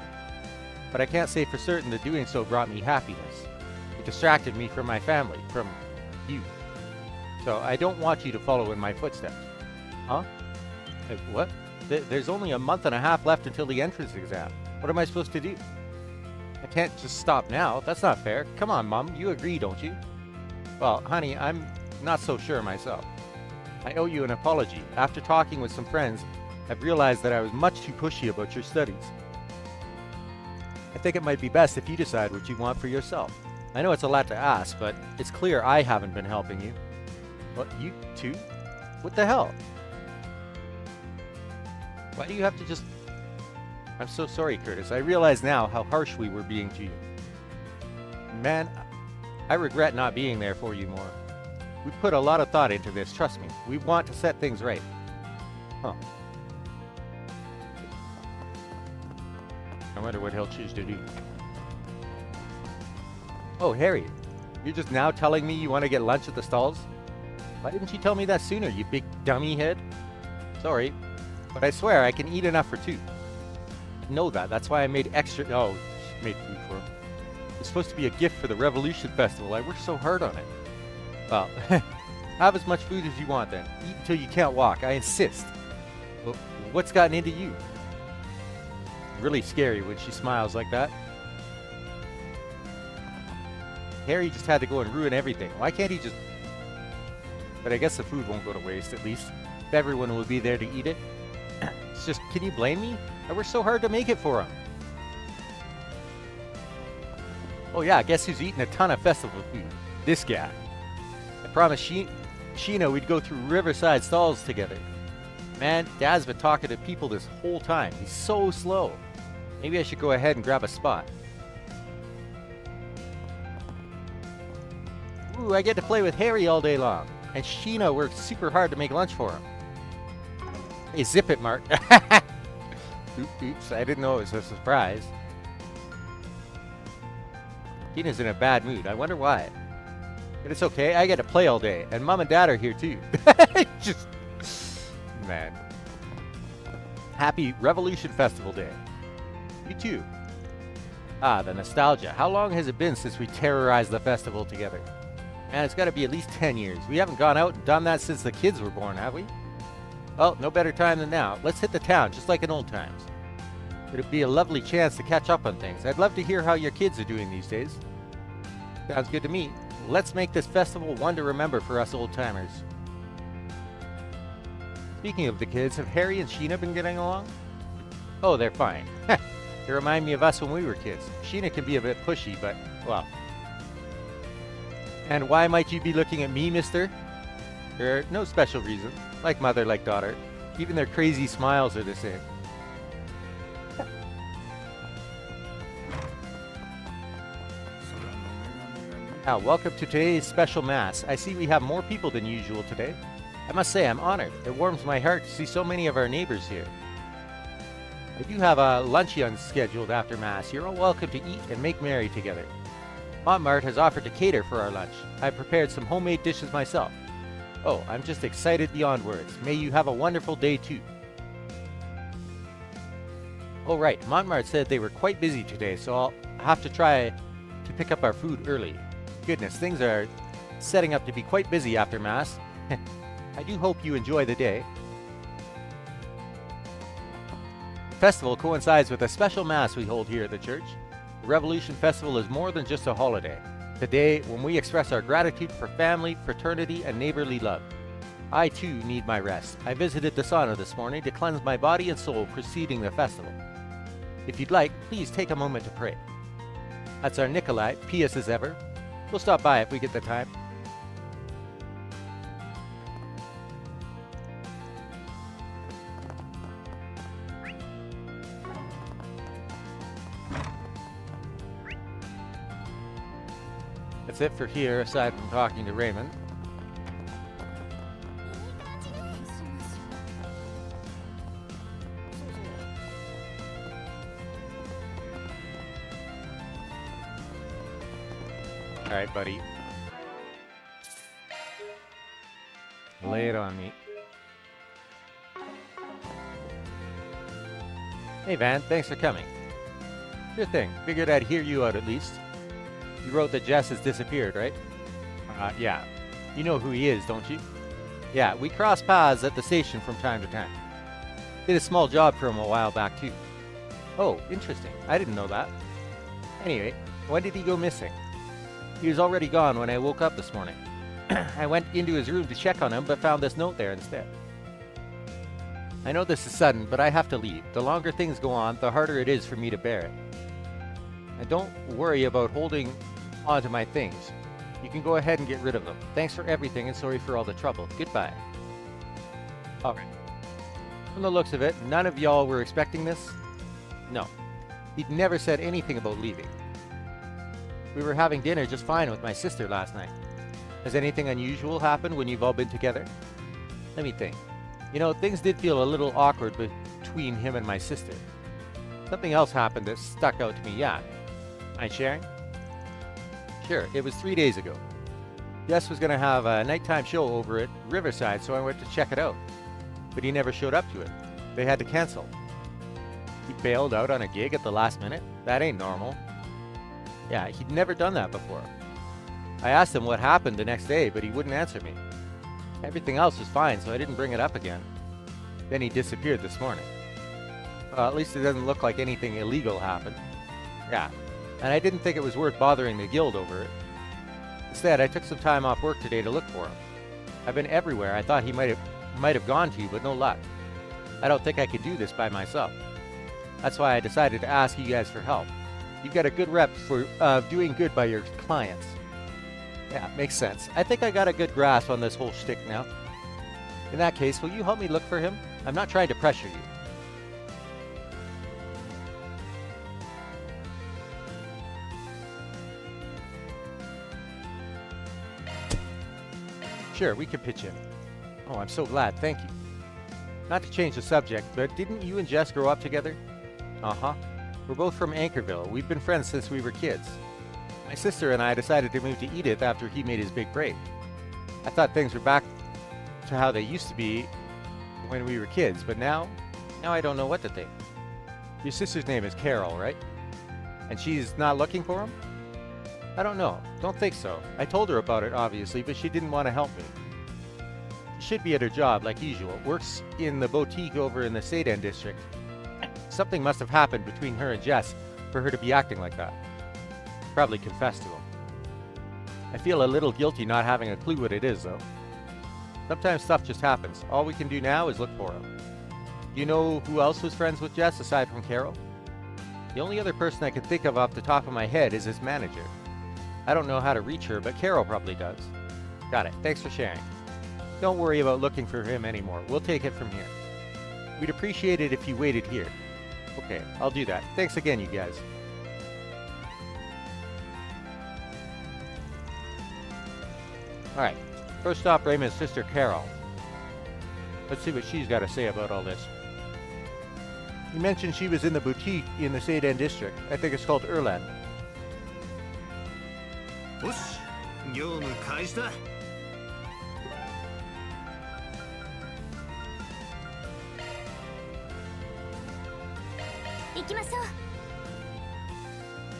But I can't say for certain that doing so brought me happiness. It distracted me from my family, from you. So I don't want you to follow in my footsteps. Huh? What? There's only a month and a half left until the entrance exam. What am I supposed to do? I can't just stop now. That's not fair. Come on, Mom. You agree, don't you? Well, honey, I'm not so sure myself. I owe you an apology. After talking with some friends, I've realized that I was much too pushy about your studies. I think it might be best if you decide what you want for yourself. I know it's a lot to ask, but it's clear I haven't been helping you. What, you too? What the hell? Why do you have to just... I'm so sorry, Curtis. I realize now how harsh we were being to you. Man, I regret not being there for you more. We put a lot of thought into this, trust me. We want to set things right. Huh. I wonder what he'll choose to do. Oh, Harry. You're just now telling me you want to get lunch at the stalls? Why didn't you tell me that sooner, you big dummy head? Sorry, but I swear I can eat enough for two. I know that. That's why I made extra... Oh, she made food for him. It's supposed to be a gift for the Revolution Festival. I worked so hard on it. Well, have as much food as you want then. Eat until you can't walk. I insist. Well, what's gotten into you? Really scary when she smiles like that. Harry just had to go and ruin everything. Why can't he just... But I guess the food won't go to waste, at least. If everyone will be there to eat it. It's just, can you blame me? I worked so hard to make it for him. Oh yeah, guess who's eating a ton of festival food? This guy. I promised Sheena we'd go through Riverside stalls together. Man, Dad's been talking to people this whole time. He's so slow. Maybe I should go ahead and grab a spot. Ooh, I get to play with Harry all day long. And Sheena worked super hard to make lunch for him. Hey, zip it, Mark. Oops, I didn't know it was a surprise. Sheena's in a bad mood. I wonder why. But it's okay. I get to play all day. And Mom and Dad are here, too. Just... Man. Happy Revolution Festival Day. You too. Ah, the nostalgia. How long has it been since we terrorized the festival together? Man, it's got to be at least 10 years. We haven't gone out and done that since the kids were born, have we? Well, no better time than now. Let's hit the town, just like in old times. It'd be a lovely chance to catch up on things. I'd love to hear how your kids are doing these days. Sounds good to me. Let's make this festival one to remember for us old-timers. Speaking of the kids, have Harry and Sheena been getting along? Oh, they're fine. They remind me of us when we were kids. Sheena can be a bit pushy, but, well. And why might you be looking at me, mister? There are no special reason. Like mother, like daughter. Even their crazy smiles are the same. Now, welcome to today's special mass. I see we have more people than usual today. I must say I'm honored. It warms my heart to see so many of our neighbors here. I do have a luncheon scheduled after Mass. You're all welcome to eat and make merry together. Montmartre has offered to cater for our lunch. I've prepared some homemade dishes myself. Oh, I'm just excited beyond words. May you have a wonderful day too. Oh right, Montmartre said they were quite busy today, so I'll have to try to pick up our food early. Goodness, things are setting up to be quite busy after Mass. I do hope you enjoy the day. The festival coincides with a special Mass we hold here at the church. The Revolution Festival is more than just a holiday. The day when we express our gratitude for family, fraternity, and neighborly love. I too need my rest. I visited the sauna this morning to cleanse my body and soul preceding the festival. If you'd like, please take a moment to pray. That's our Nikolai, pious as ever. We'll stop by if we get the time. That's it for here, aside from talking to Raymond. Alright, buddy. Lay it on me. Hey Van, thanks for coming. Sure thing. Figured I'd hear you out at least. You wrote that Jess has disappeared, right? Yeah. You know who he is, don't you? Yeah, we cross paths at the station from time to time. Did a small job for him a while back too. Oh, interesting. I didn't know that. Anyway, when did he go missing? He was already gone when I woke up this morning. I went into his room to check on him, but found this note there instead. I know this is sudden, but I have to leave. The longer things go on, the harder it is for me to bear it. And don't worry about holding on to my things. You can go ahead and get rid of them. Thanks for everything and sorry for all the trouble. Goodbye. Alright. From the looks of it, none of y'all were expecting this? No. He'd never said anything about leaving. We were having dinner just fine with my sister last night. Has anything unusual happened when you've all been together? Let me think. You know, things did feel a little awkward between him and my sister. Something else happened that stuck out to me, yeah. Mind sharing? Sure, it was 3 days ago. Jess was going to have a nighttime show over at Riverside, so I went to check it out. But he never showed up to it. They had to cancel. He bailed out on a gig at the last minute? That ain't normal. Yeah, he'd never done that before. I asked him what happened the next day, but he wouldn't answer me. Everything else was fine, so I didn't bring it up again. Then he disappeared this morning. Well, at least it doesn't look like anything illegal happened. Yeah, and I didn't think it was worth bothering the guild over it. Instead, I took some time off work today to look for him. I've been everywhere I thought he might have gone to, but no luck. I don't think I could do this by myself. That's why I decided to ask you guys for help. You've got a good rep for doing good by your clients. Yeah, makes sense. I think I got a good grasp on this whole shtick now. In that case, will you help me look for him? I'm not trying to pressure you. Sure, we can pitch in. Oh, I'm so glad, thank you. Not to change the subject, but didn't you and Jess grow up together? Uh-huh. We're both from Anchorville. We've been friends since we were kids. My sister and I decided to move to Edith after he made his big break. I thought things were back to how they used to be when we were kids, but now I don't know what to think. Your sister's name is Carol, right? And she's not looking for him? I don't know. Don't think so. I told her about it, obviously, but she didn't want to help me. She should be at her job, like usual. Works in the boutique over in the Sedan district. Something must have happened between her and Jess for her to be acting like that. Probably confessed to him. I feel a little guilty not having a clue what it is, though. Sometimes stuff just happens. All we can do now is look for him. Do you know who else was friends with Jess aside from Carol? The only other person I can think of off the top of my head is his manager. I don't know how to reach her, but Carol probably does. Got it. Thanks for sharing. Don't worry about looking for him anymore. We'll take it from here. We'd appreciate it if you waited here. Okay, I'll do that. Thanks again, you guys. Alright, first stop, Raymond's sister Carol. Let's see what she's got to say about all this. You mentioned she was in the boutique in the Seiden district. I think it's called Erland. よし、業務開始だ。行きましょう。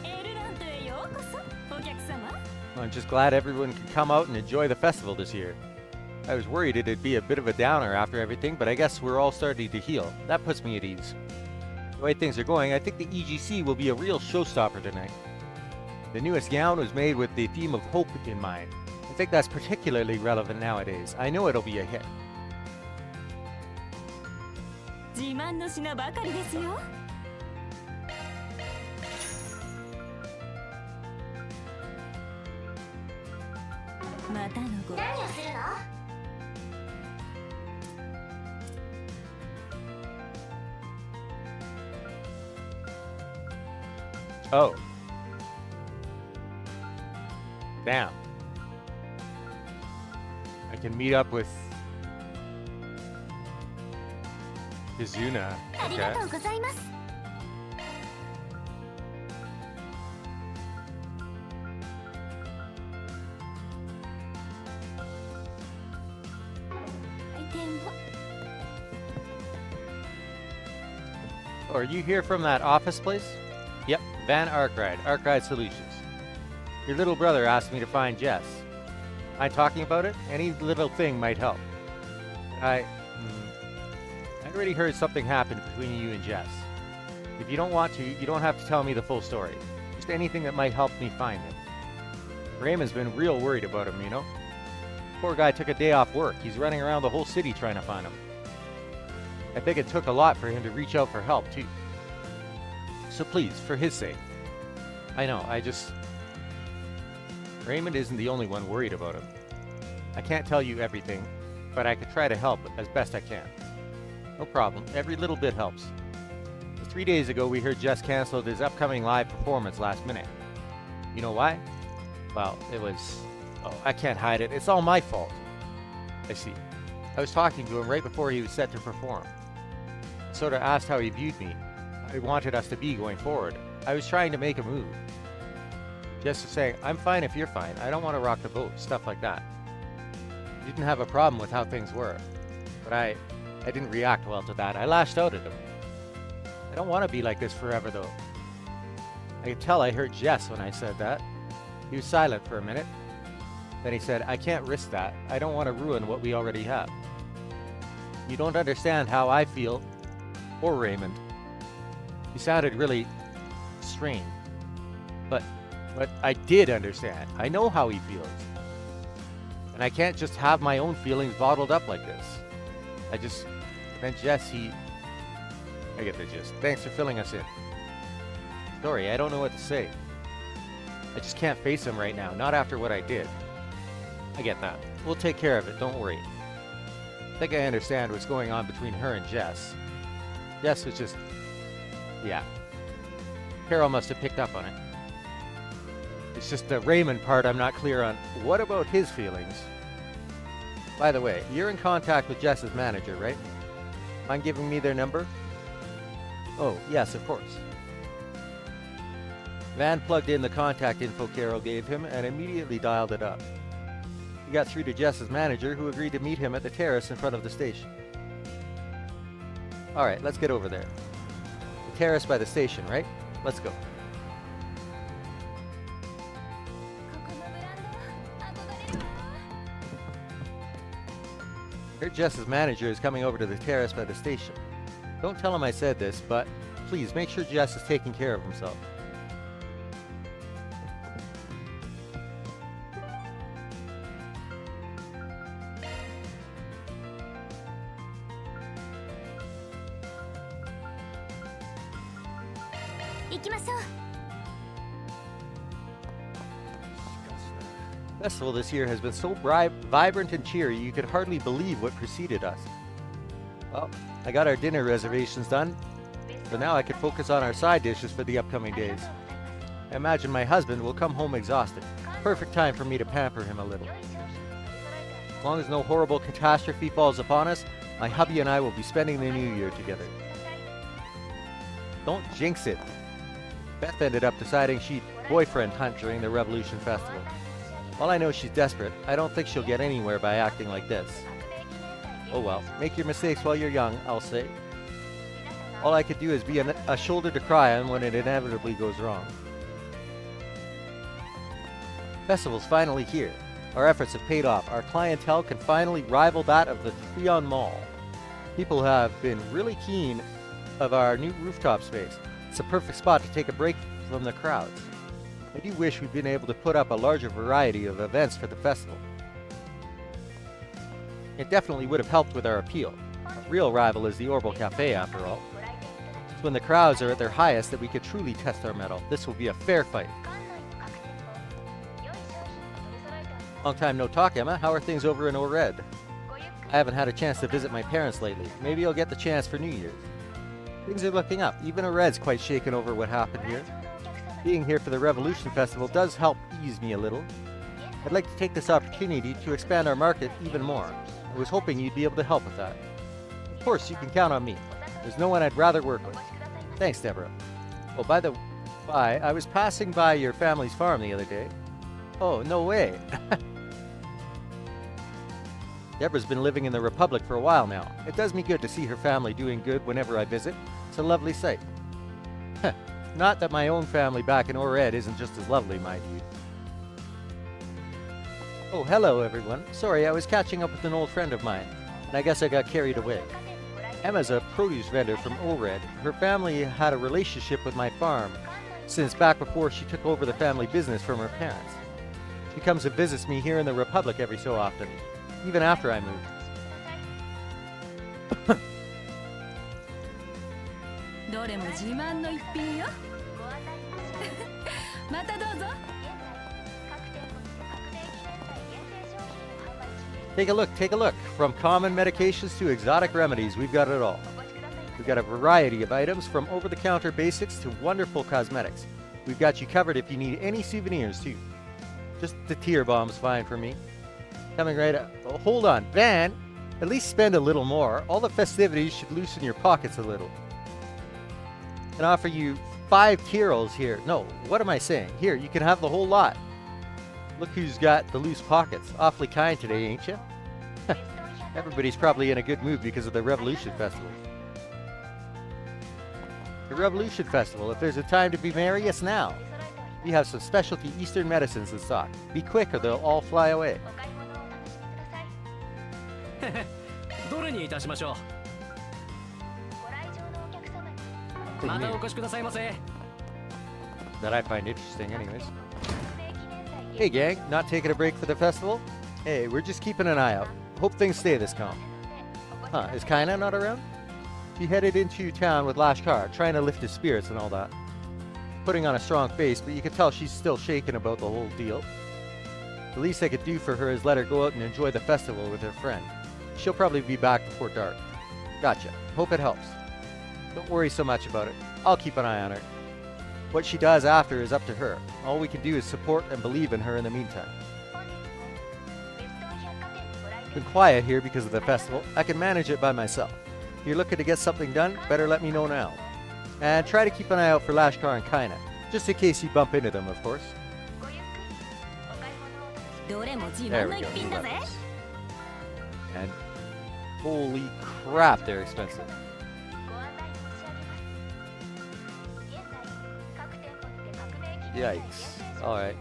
エルラントへようこそ、お客様。 I'm just glad everyone could come out and enjoy the festival this year. I was worried it'd be a bit of a downer after everything, but I guess we're all starting to heal. That puts me at ease. The way things are going, I think the EGC will be a real showstopper tonight. The newest gown was made with the theme of hope in mind. I think that's particularly relevant nowadays. I know it'll be a hit. 自慢の品ばかりですよ。またのご。何をするの？ Oh. Damn. I can meet up with Kizuna. ありがとうございます。 Oh, are you here from that office place? Yep, Van Arkride Solutions. Your little brother asked me to find Jess. Am I talking about it? Any little thing might help. I already heard something happened between you and Jess. If you don't want to, you don't have to tell me the full story. Just anything that might help me find him. Raymond's been real worried about him, you know? Poor guy took a day off work. He's running around the whole city trying to find him. I think it took a lot for him to reach out for help, too. So please, for his sake. I know, Raymond isn't the only one worried about him. I can't tell you everything, but I could try to help as best I can. No problem, every little bit helps. 3 days ago, we heard Jess canceled his upcoming live performance last minute. You know why? Well, it was... Oh, I can't hide it. It's all my fault. I see. I was talking to him right before he was set to perform. Sort of asked how he viewed me. I wanted us to be going forward. I was trying to make a move. Jess was saying, I'm fine if you're fine. I don't want to rock the boat. Stuff like that. He didn't have a problem with how things were. But I didn't react well to that. I lashed out at him. I don't want to be like this forever, though. I could tell I hurt Jess when I said that. He was silent for a minute. Then he said, I can't risk that. I don't want to ruin what we already have. You don't understand how I feel, or Raymond. He sounded really strained. But I did understand. I know how he feels. And I can't just have my own feelings bottled up like this. Then Jess, I get the gist. Thanks for filling us in. Sorry, I don't know what to say. I just can't face him right now, not after what I did. I get that. We'll take care of it, don't worry. I think I understand what's going on between her and Jess. Jess was just... yeah. Carol must have picked up on it. It's just the Raymond part I'm not clear on. What about his feelings? By the way, you're in contact with Jess's manager, right? Mind giving me their number? Oh, yes, of course. Van plugged in the contact info Carol gave him and immediately dialed it up. He got through to Jess's manager, who agreed to meet him at the terrace in front of the station. Alright, let's get over there. The terrace by the station, right? Let's go. Heard Jess's manager is coming over to the terrace by the station. Don't tell him I said this, but please make sure Jess is taking care of himself. The festival this year has been so vibrant and cheery you could hardly believe what preceded us. Well, I got our dinner reservations done, so now I can focus on our side dishes for the upcoming days. I imagine my husband will come home exhausted. Perfect time for me to pamper him a little. As long as no horrible catastrophe falls upon us, My hubby and I will be spending the new year together. Don't jinx it. Beth ended up deciding she'd boyfriend hunt during the Revolution Festival. While I know she's desperate, I don't think she'll get anywhere by acting like this. Oh well, make your mistakes while you're young, I'll say. All I could do is be a shoulder to cry on when it inevitably goes wrong. Festival's finally here. Our efforts have paid off. Our clientele can finally rival that of the Freon Mall. People have been really keen of our new rooftop space. It's a perfect spot to take a break from the crowds. I do wish we'd been able to put up a larger variety of events for the festival. It definitely would have helped with our appeal. Our real rival is the Orbital Cafe, after all. It's when the crowds are at their highest that we could truly test our mettle. This will be a fair fight. Long time no talk, Emma. How are things over in Ored? I haven't had a chance to visit my parents lately. Maybe I'll get the chance for New Year's. Things are looking up. Even Ored's quite shaken over what happened here. Being here for the Revolution Festival does help ease me a little. I'd like to take this opportunity to expand our market even more. I was hoping you'd be able to help with that. Of course, you can count on me. There's no one I'd rather work with. Thanks, Deborah. Oh, by the by, I was passing by your family's farm the other day. Oh, no way. Deborah's been living in the Republic for a while now. It does me good to see her family doing good whenever I visit. It's a lovely sight. Not that my own family back in Ored isn't just as lovely, mind you. Oh, hello everyone. Sorry, I was catching up with an old friend of mine, and I guess I got carried away. Emma's a produce vendor from Ored. Her family had a relationship with my farm since back before she took over the family business from her parents. She comes and visits me here in the Republic every so often, even after I moved. どれも自慢の一品よ。またどうぞ。 Take a look, take a look. From common medications to exotic remedies, we've got it all. We've got a variety of items from over-the-counter basics to wonderful cosmetics. We've got you covered if you need any souvenirs too. Just the tear bomb's fine for me. Coming right up. Oh, hold on, Van. At least spend a little more. All the festivities should loosen your pockets a little. And offer you 5 Kiros here. No, what am I saying? Here, you can have the whole lot. Look who's got the loose pockets. Awfully kind today, ain't you? Everybody's probably in a good mood because of the Revolution Festival. The Revolution Festival. If there's a time to be merry, it's now. We have some specialty Eastern medicines in stock. Be quick or they'll all fly away. どれにいたしましょ What う。do you また mean? お越しくださいませ。 That I find interesting anyways. Hey gang, not taking a break for the festival? Hey, we're just keeping an eye out. Hope things stay this calm. Huh, is Kaina not around? She headed into town with Lashkar, trying to lift his spirits and all that. Putting on a strong face, but you can tell she's still shaken about the whole deal. The least I could do for her is let her go out and enjoy the festival with her friend. She'll probably be back before dark. Gotcha. Hope it helps. Don't worry so much about it. I'll keep an eye on her. What she does after is up to her. All we can do is support and believe in her in the meantime. It's been quiet here because of the festival. I can manage it by myself. If you're looking to get something done, better let me know now. And try to keep an eye out for Lashkar and Kaina, just in case you bump into them, of course. どれも自 There 慢の we 一 go. 品だぜ。 And holy crap, they're expensive. Yikes. Alright.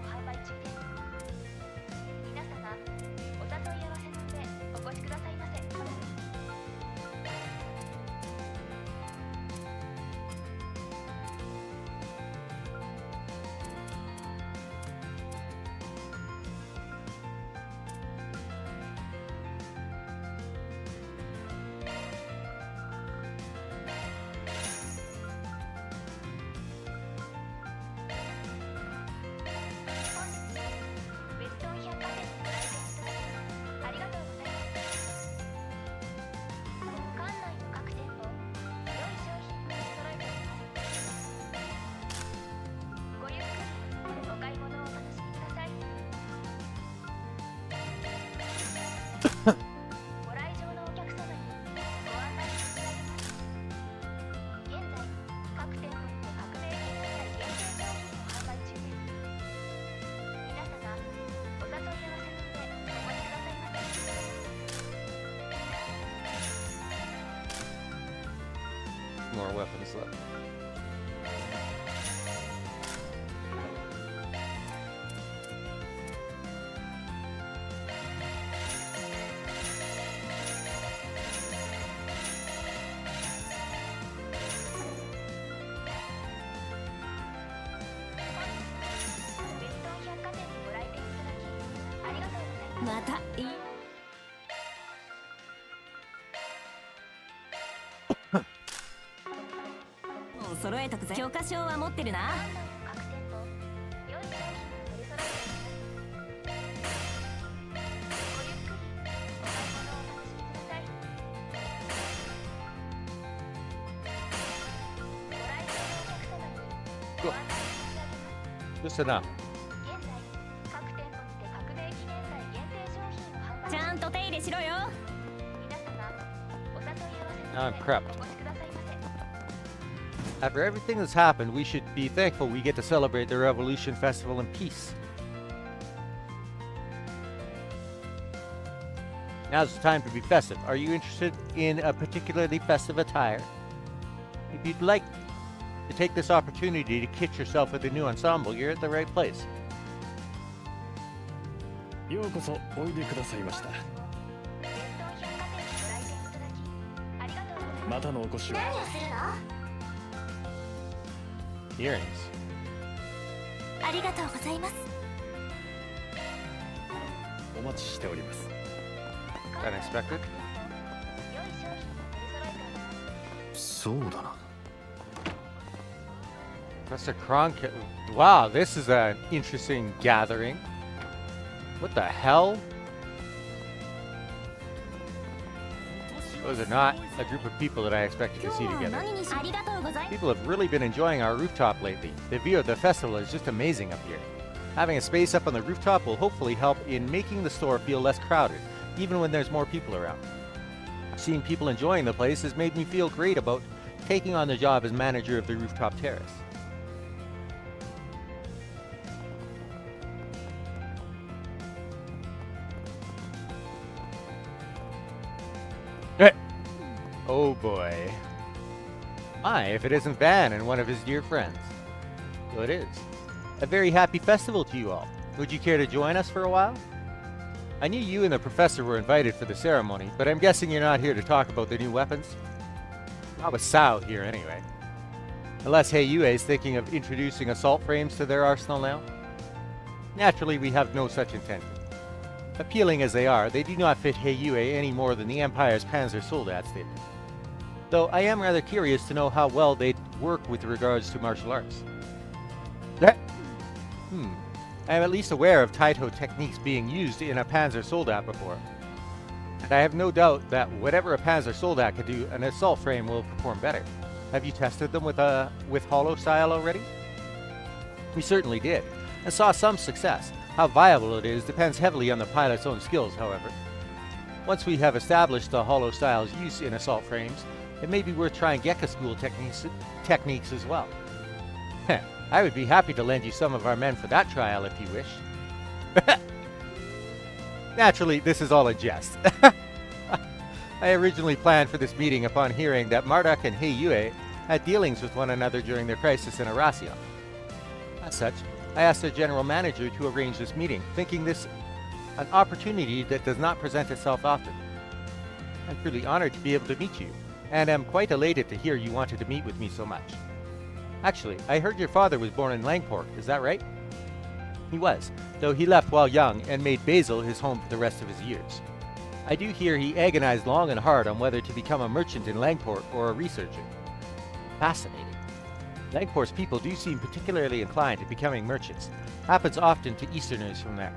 more weapons left. Cool. Just enough. Now I'm prepped. After everything that's happened, we should be thankful we get to celebrate the Revolution Festival in peace. Now's the time to be festive. Are you interested in a particularly festive attire? If you'd like to take this opportunity to kit yourself with a new ensemble, you're at the right place. ようこそおいでくださいました。またのお越しを。Earrings. ありがとうございます。お待ちしております。Unexpected. そうだな。 Professor Kronk. Wow, this is an interesting gathering. What the hell? Those are not a group of people that I expected to see together. People have really been enjoying our rooftop lately. The view of the festival is just amazing up here. Having a space up on the rooftop will hopefully help in making the store feel less crowded, even when there's more people around. Seeing people enjoying the place has made me feel great about taking on the job as manager of the rooftop terrace. Oh boy. My, if it isn't Van and one of his dear friends. So it is. A very happy festival to you all. Would you care to join us for a while? I knew you and the professor were invited for the ceremony, but I'm guessing you're not here to talk about the new weapons? Not with Sao here anyway. Unless Heiyue is thinking of introducing assault frames to their arsenal now? Naturally, we have no such intention. Appealing as they are, they do not fit Heiyue any more than the Empire's Panzer Soldats did. Though I am rather curious to know how well they'd work with regards to martial arts. I am at least aware of Taito techniques being used in a Panzer Soldat before. And I have no doubt that whatever a Panzer Soldat could do, an assault frame will perform better. Have you tested them with hollow style already? We certainly did, and saw some success. How viable it is depends heavily on the pilot's own skills, however. Once we have established the hollow style's use in assault frames, it may be worth trying Gekka School techniques as well. I would be happy to lend you some of our men for that trial if you wish. Naturally, this is all a jest. I originally planned for this meeting upon hearing that Marduk and Heiyue had dealings with one another during their crisis in Arasion. As such, I asked their general manager to arrange this meeting, thinking this an opportunity that does not present itself often. I'm truly honored to be able to meet you, and am quite elated to hear you wanted to meet with me so much. Actually, I heard your father was born in Langport, is that right? He was, though he left while young and made Basel his home for the rest of his years. I do hear he agonized long and hard on whether to become a merchant in Langport or a researcher. Fascinating. Langport's people do seem particularly inclined to becoming merchants. Happens often to Easterners from there.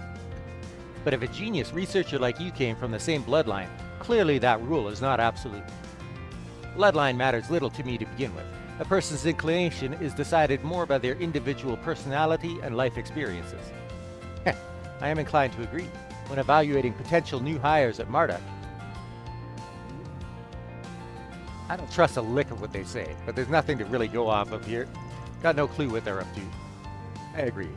But if a genius researcher like you came from the same bloodline, clearly that rule is not absolute. Bloodline matters little to me to begin with. A person's inclination is decided more by their individual personality and life experiences. I am inclined to agree. When evaluating potential new hires at Marduk, I don't trust a lick of what they say, but there's nothing to really go off of here. Got no clue what they're up to. I agree.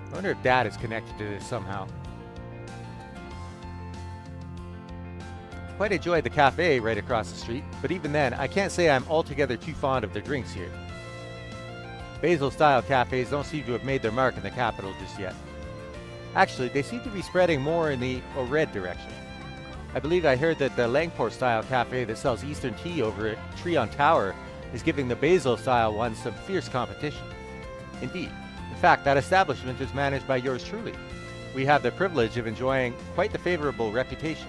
I wonder if Dad is connected to this somehow. Quite enjoyed the cafe right across the street, but even then, I can't say I'm altogether too fond of their drinks here. Basil-style cafes don't seem to have made their mark in the capital just yet. Actually, they seem to be spreading more in the Ored direction. I believe I heard that the Langport-style cafe that sells Eastern tea over at Trion Tower is giving the Basil-style one some fierce competition. Indeed. In fact, that establishment is managed by yours truly. We have the privilege of enjoying quite the favorable reputation.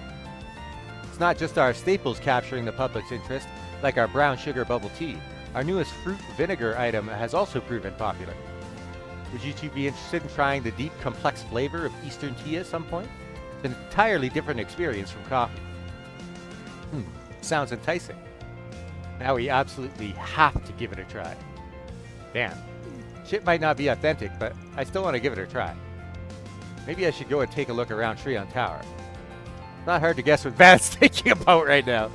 It's not just our staples capturing the public's interest, like our brown sugar bubble tea. Our newest fruit vinegar item has also proven popular. Would you two be interested in trying the deep, complex flavor of Eastern tea at some point? It's an entirely different experience from coffee. Sounds enticing. Now we absolutely have to give it a try. Damn. Shit might not be authentic, but I still want to give it a try. Maybe I should go and take a look around Trion Tower. Not hard to guess what Van's thinking about right now.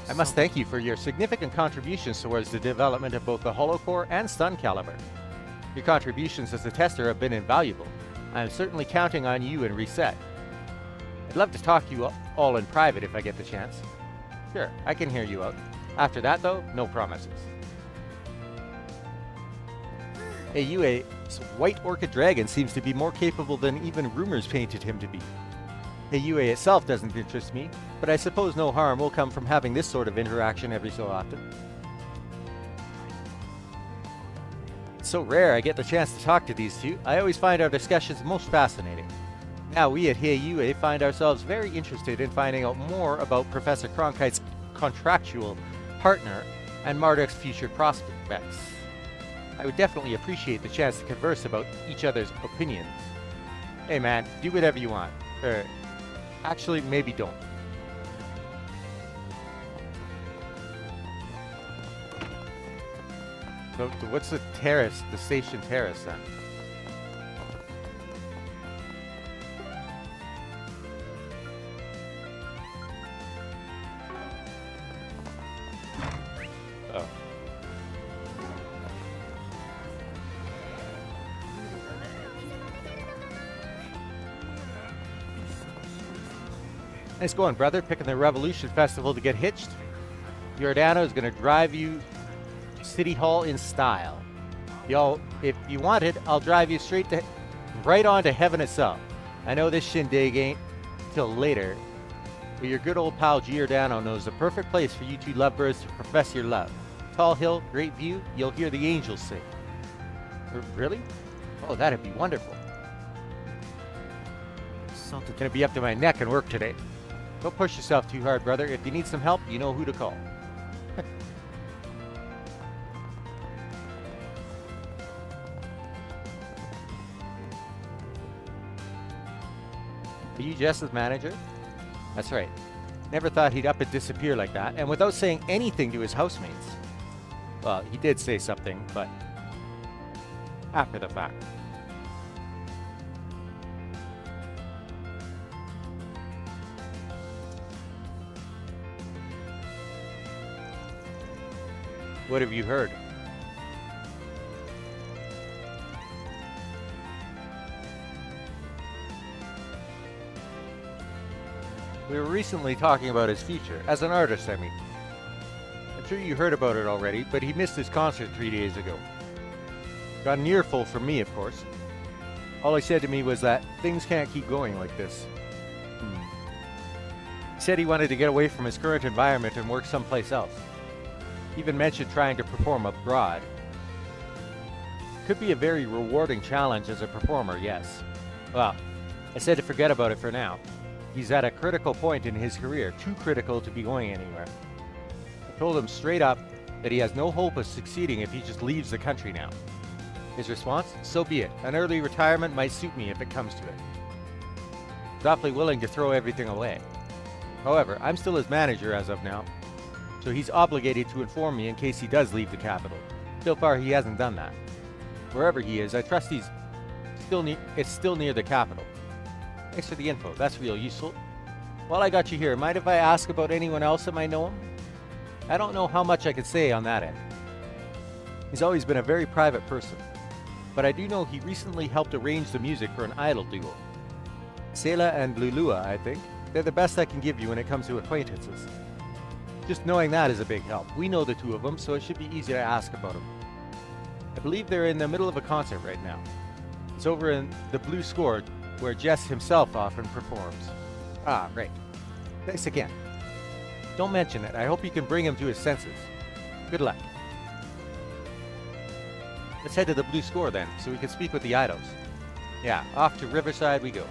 I must thank you for your significant contributions towards the development of both the Holocore and Stun Caliber. Your contributions as a tester have been invaluable. I am certainly counting on you in Reset. I'd love to talk to you all in private if I get the chance. Sure, I can hear you out. After that though, no promises. Ayue's White Orchid Dragon seems to be more capable than even rumors painted him to be. Ayue itself doesn't interest me, but I suppose no harm will come from having this sort of interaction every so often. It's so rare I get the chance to talk to these two. I always find our discussions most fascinating. Now we at Ayue find ourselves very interested in finding out more about Professor Cronkite's contractual partner and Marduk's future prospects. I would definitely appreciate the chance to converse about each other's opinions. Hey man, do whatever you want. Actually, maybe don't. So what's the terrace, the station terrace then? Oh. Nice going, brother. Picking the Revolution Festival to get hitched. Giordano is going to drive you to City Hall in style. Y'all, if you want it, I'll drive you right on to heaven itself. I know this shindig ain't till later, but your good old pal Giordano knows the perfect place for you two lovebirds to profess your love. Tall hill, great view, you'll hear the angels sing. Really? Oh, that'd be wonderful. Something's gonna be up to my neck in work today. Don't push yourself too hard, brother. If you need some help, you know who to call. Are you Jess's manager? That's right. Never thought he'd up and disappear like that, and without saying anything to his housemates. Well, he did say something, but after the fact. What have you heard? We were recently talking about his future, as an artist, I mean. I'm sure you heard about it already, but he missed his concert 3 days ago. Got an earful from me, of course. All he said to me was that things can't keep going like this. He said he wanted to get away from his current environment and work someplace else. He even mentioned trying to perform abroad. Could be a very rewarding challenge as a performer, yes. Well, I said to forget about it for now. He's at a critical point in his career, too critical to be going anywhere. I told him straight up that he has no hope of succeeding if he just leaves the country now. His response? So be it. An early retirement might suit me if it comes to it. He's awfully willing to throw everything away. However, I'm still his manager as of now, so he's obligated to inform me in case he does leave the capital. So far, he hasn't done that. Wherever he is, I trust it's still near the capital. Thanks for the info. That's real useful. While I got you here, mind if I ask about anyone else that might know him? I don't know how much I could say on that end. He's always been a very private person, but I do know he recently helped arrange the music for an idol duo. Sela and Lulua, I think. They're the best I can give you when it comes to acquaintances. Just knowing that is a big help. We know the two of them, so it should be easy to ask about them. I believe they're in the middle of a concert right now. It's over in the Blue Score, where Jess himself often performs. Ah, right. Thanks again. Don't mention it. I hope you can bring him to his senses. Good luck. Let's head to the Blue Score then, so we can speak with the idols. Yeah, off to Riverside we go.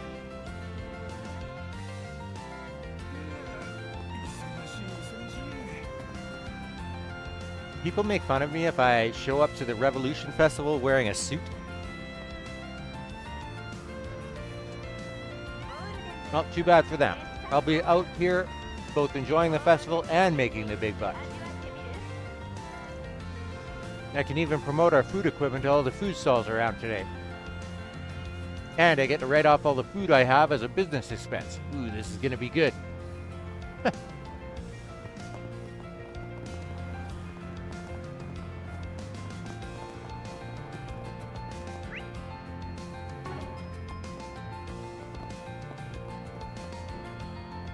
People make fun of me if I show up to the Revolution Festival wearing a suit. Not too bad for them. I'll be out here both enjoying the festival and making the big bucks. I can even promote our food equipment to all the food stalls around today. And I get to write off all the food I have as a business expense. Ooh, this is gonna be good.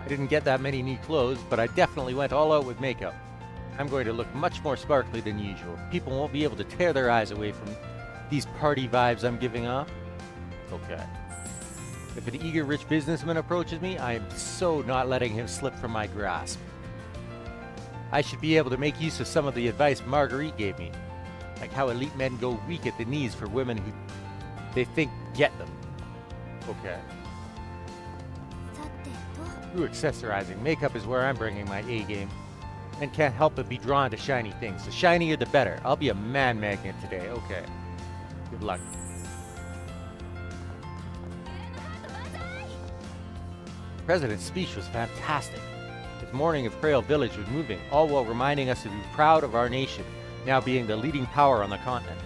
I didn't get that many new clothes, but I definitely went all out with makeup. I'm going to look much more sparkly than usual. People won't be able to tear their eyes away from these party vibes I'm giving off. Okay. If an eager rich businessman approaches me, I am so not letting him slip from my grasp. I should be able to make use of some of the advice Marguerite gave me, like how elite men go weak at the knees for women who they think get them. Okay. Ooh, accessorizing. Makeup is where I'm bringing my A game. And can't help but be drawn to shiny things. The shinier the better. I'll be a man magnet today. Okay. Good luck. The president's speech was fantastic. His morning of Frail Village was moving, all while reminding us to be proud of our nation, now being the leading power on the continent.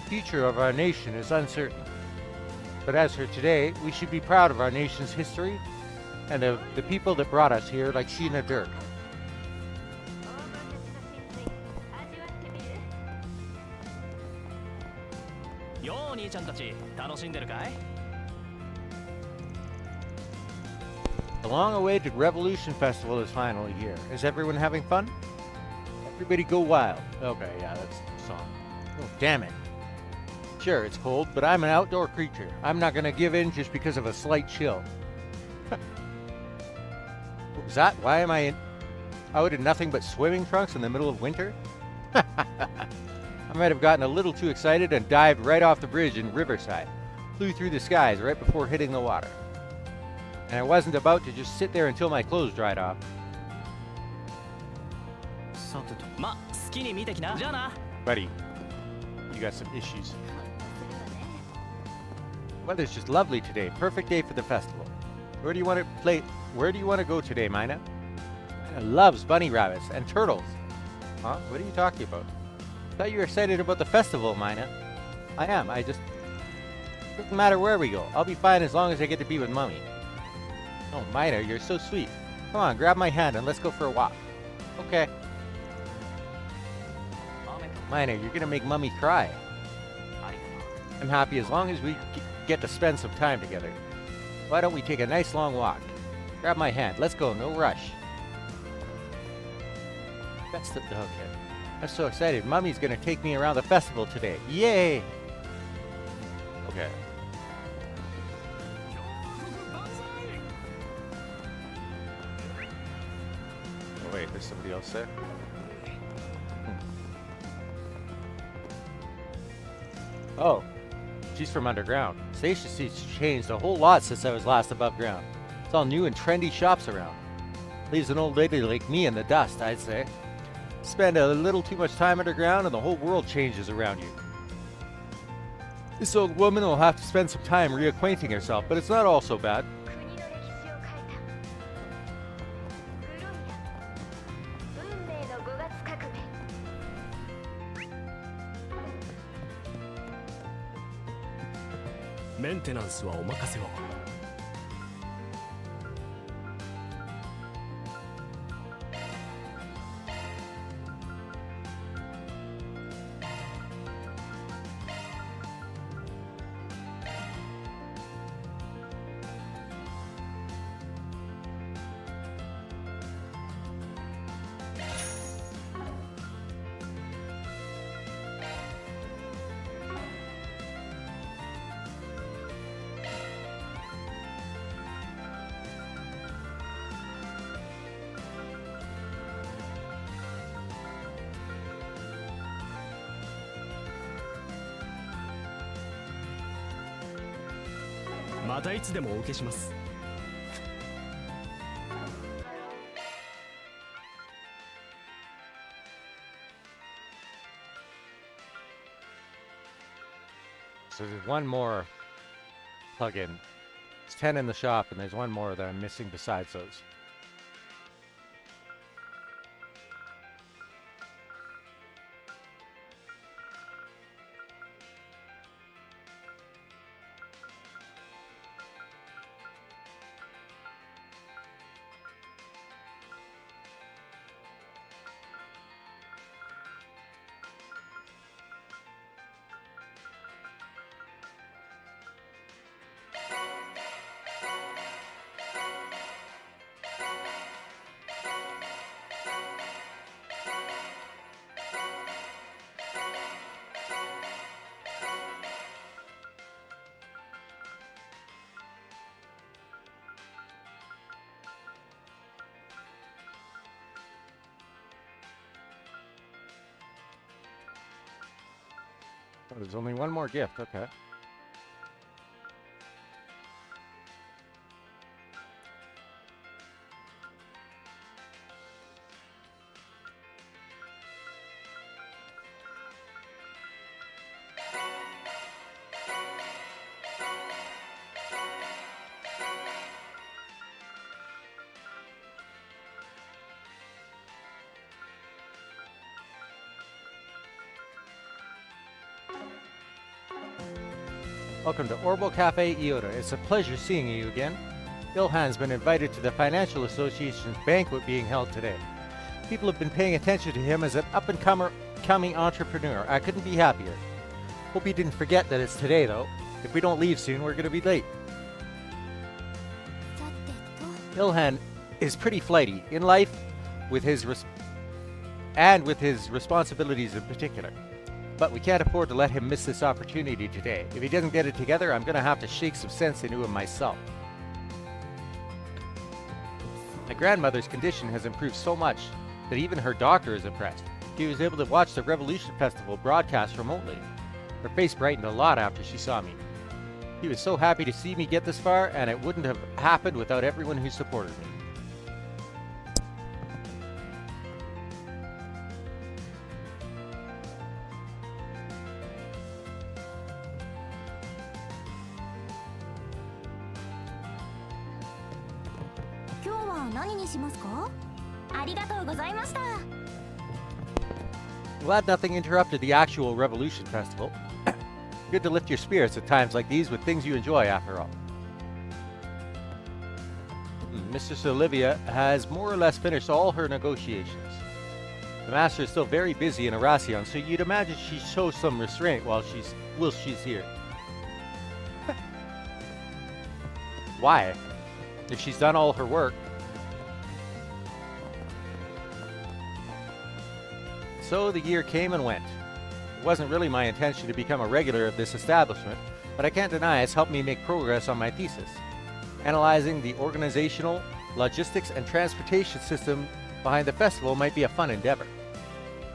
Future of our nation is uncertain. But as for today, we should be proud of our nation's history and of the people that brought us here, like Sheena Dirk. Yo, 兄ちゃんたち、楽しんでるかい? The long-awaited Revolution Festival is finally here. Is everyone having fun? Everybody go wild. Okay, yeah, that's the song. Oh, damn it. Sure, it's cold, but I'm an outdoor creature. I'm not gonna give in just because of a slight chill. What was that? Why am I out in nothing but swimming trunks in the middle of winter? I'm I might have gotten a little too excited and dived right off the bridge in Riverside. Flew through the skies right before hitting the water. And I wasn't about to just sit there until my clothes dried off. さてとま好きに見てきなじゃあな Buddy, you got some issues. Weather's just lovely today. Perfect day for the festival. Where do you want to go today, Mina? Mina loves bunny rabbits and turtles. Huh? What are you talking about? I thought you were excited about the festival, Mina. I am. Doesn't matter where we go. I'll be fine as long as I get to be with Mummy. Oh, Mina, you're so sweet. Come on, grab my hand and let's go for a walk. Okay. Mina, you're gonna make Mummy cry. I'm happy as long as we get to spend some time together. Why don't we take a nice long walk? Grab my hand. Let's go. No rush. That's the... Okay. I'm so excited. Mummy's gonna take me around the festival today. Yay! Okay. Oh wait, there's somebody else there? Oh, she's from underground. Station Street's changed a whole lot since I was last above ground. It's all new and trendy shops around. Leaves an old lady like me in the dust, I'd say. Spend a little too much time underground and the whole world changes around you. This old woman will have to spend some time reacquainting herself, but it's not all so bad. 国の歴史を変えたグロミア運命の5月革命メンテナンスはお任せを またいつでもお受けします So there's one more plugin. It's 10 in the shop, and there's one more that I'm missing besides those. Oh, there's only one more gift, okay. Welcome to Orbo Cafe Iota. It's a pleasure seeing you again. Ilhan's been invited to the Financial Association's banquet being held today. People have been paying attention to him as an up-and-coming entrepreneur. I couldn't be happier. Hope you didn't forget that it's today, though. If we don't leave soon, we're going to be late. Ilhan is pretty flighty in life, with his responsibilities in particular. But we can't afford to let him miss this opportunity today. If he doesn't get it together, I'm going to have to shake some sense into him myself. My grandmother's condition has improved so much that even her doctor is impressed. She was able to watch the Revolution Festival broadcast remotely. Her face brightened a lot after she saw me. She was so happy to see me get this far, and it wouldn't have happened without everyone who supported me. Glad nothing interrupted the actual Revolution Festival. Good to lift your spirits at times like these with things you enjoy, after all. Mistress Olivia has more or less finished all her negotiations. The master is still very busy in Arasion, so you'd imagine she shows some restraint while she's here. Why? If she's done all her work. So the year came and went. It wasn't really my intention to become a regular of this establishment, but I can't deny it's helped me make progress on my thesis. Analyzing the organizational, logistics, and transportation system behind the festival might be a fun endeavor.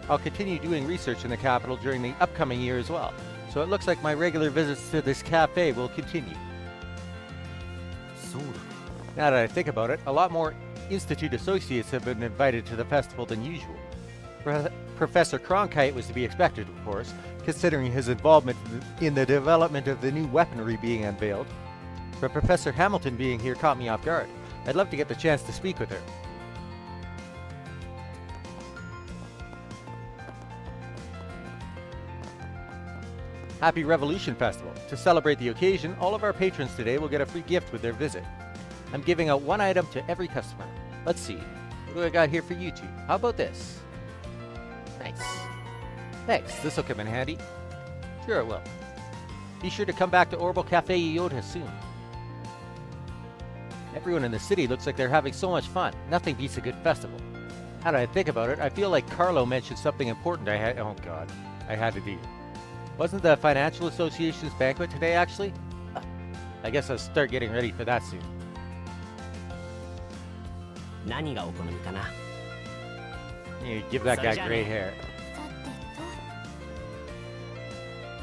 I'll continue doing research in the capital during the upcoming year as well, so it looks like my regular visits to this cafe will continue. Now that I think about it, a lot more Institute associates have been invited to the festival than usual. Professor Cronkite was to be expected, of course, considering his involvement in the development of the new weaponry being unveiled. But Professor Hamilton being here caught me off guard. I'd love to get the chance to speak with her. Happy Revolution Festival. To celebrate the occasion, all of our patrons today will get a free gift with their visit. I'm giving out one item to every customer. Let's see. What do I got here for you two? How about this? Nice. Thanks, this'll come in handy. Sure it will. Be sure to come back to Orbital Cafe Iota soon. Everyone in the city looks like they're having so much fun. Nothing beats a good festival. Now that I think about it, I feel like Carlo mentioned something important I had to do. Wasn't the Financial Association's banquet today, actually? I guess I'll start getting ready for that soon. You give that guy gray hair.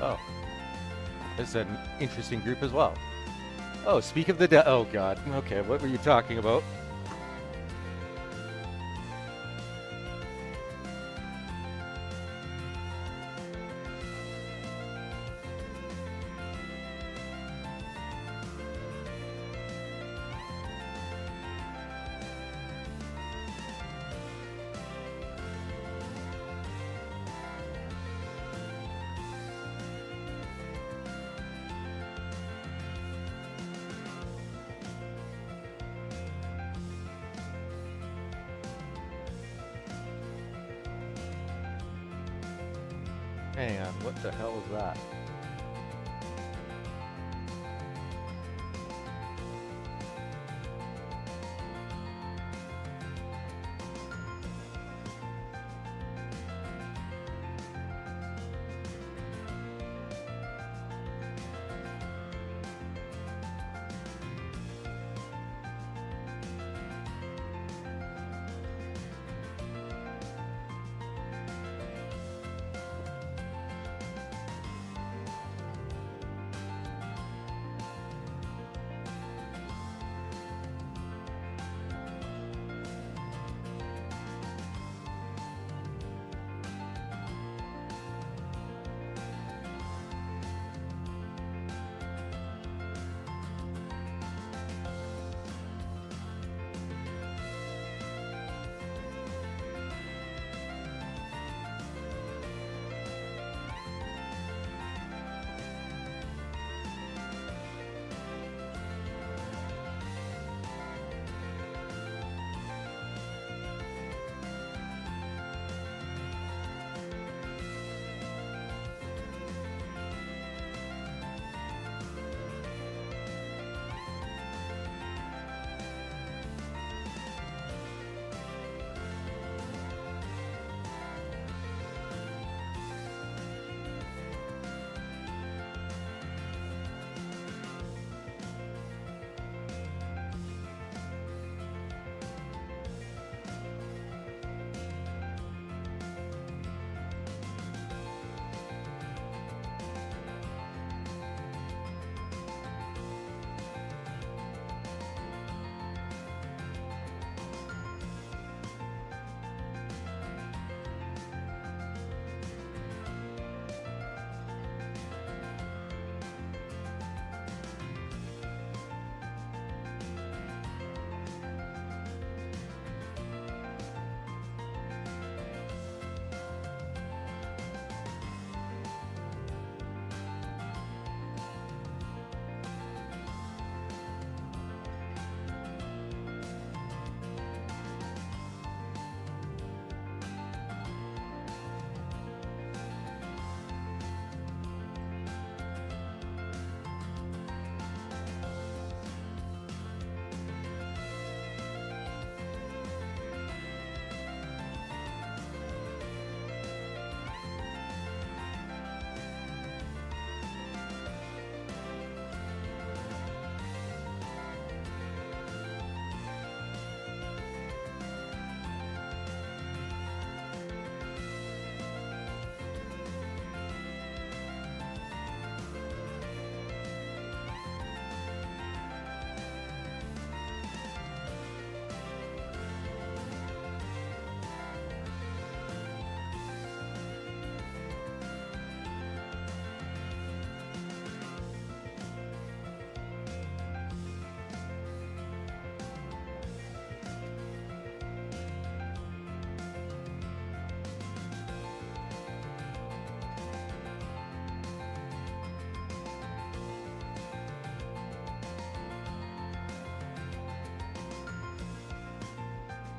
Oh. This is an interesting group as well. Oh, speak of the oh god. Okay, what were you talking about? Hang on, what the hell is that?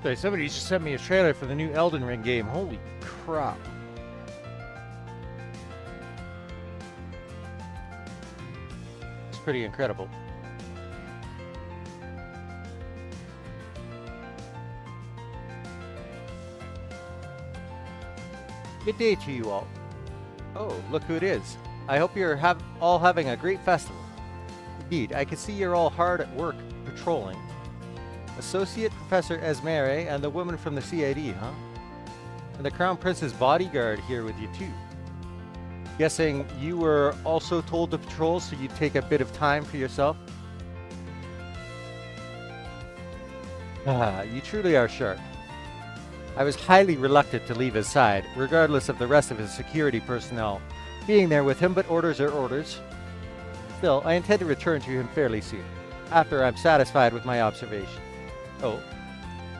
Sorry, somebody just sent me a trailer for the new Elden Ring game. Holy crap. It's pretty incredible. Good day to you all. Oh, look who it is. I hope you're all having a great festival. Indeed, I can see you're all hard at work patrolling. Associate Professor Esmere and the woman from the CID, huh? And the Crown Prince's bodyguard here with you too. Guessing you were also told to patrol so you'd take a bit of time for yourself? Ah, you truly are sharp. I was highly reluctant to leave his side, regardless of the rest of his security personnel being there with him, but orders are orders. Still, I intend to return to him fairly soon, after I'm satisfied with my observation. Oh,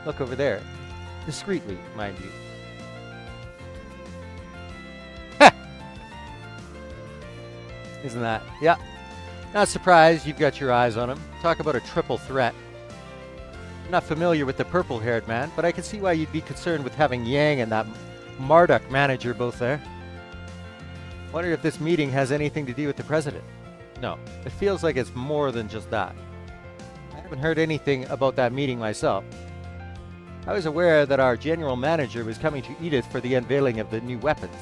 look over there. Discreetly, mind you. Ha! Isn't that? Yeah. Not surprised you've got your eyes on him. Talk about a triple threat. I'm not familiar with the purple-haired man, but I can see why you'd be concerned with having Yang and that Marduk manager both there. Wonder if this meeting has anything to do with the president. No, it feels like it's more than just that. I haven't heard anything about that meeting myself. I was aware that our general manager was coming to Edith for the unveiling of the new weapons,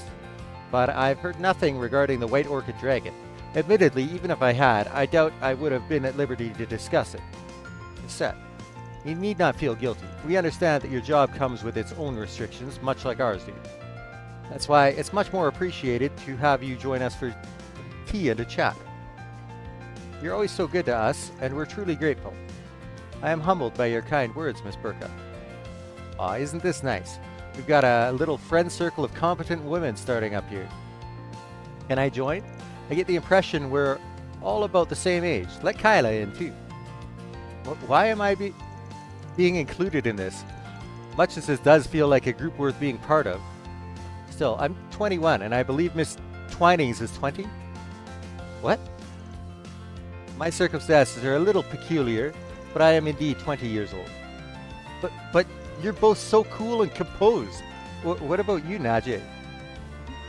but I've heard nothing regarding the White Orchid Dragon. Admittedly, even if I had, I doubt I would have been at liberty to discuss it. Instead, you need not feel guilty. We understand that your job comes with its own restrictions, much like ours do. That's why it's much more appreciated to have you join us for tea and a chat. You're always so good to us, and we're truly grateful. I am humbled by your kind words, Miss Burka. Aw, isn't this nice? We've got a little friend circle of competent women starting up here. Can I join? I get the impression we're all about the same age. Let Kyla in, too. Why am I being included in this? Much as this does feel like a group worth being part of. Still, I'm 21, and I believe Miss Twinings is 20? What? My circumstances are a little peculiar, but I am indeed 20 years old. But you're both so cool and composed. What about you, Najee?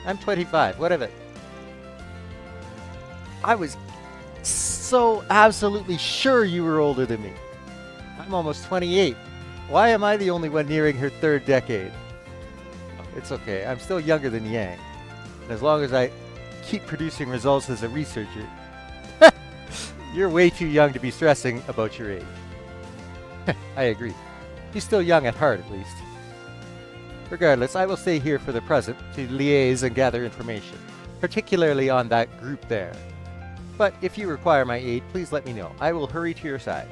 I'm 25. What of it? I was so absolutely sure you were older than me. I'm almost 28. Why am I the only one nearing her third decade? It's okay. I'm still younger than Yang. And as long as I keep producing results as a researcher, you're way too young to be stressing about your age. I agree. He's still young at heart, at least. Regardless, I will stay here for the present to liaise and gather information, particularly on that group there. But if you require my aid, please let me know. I will hurry to your side.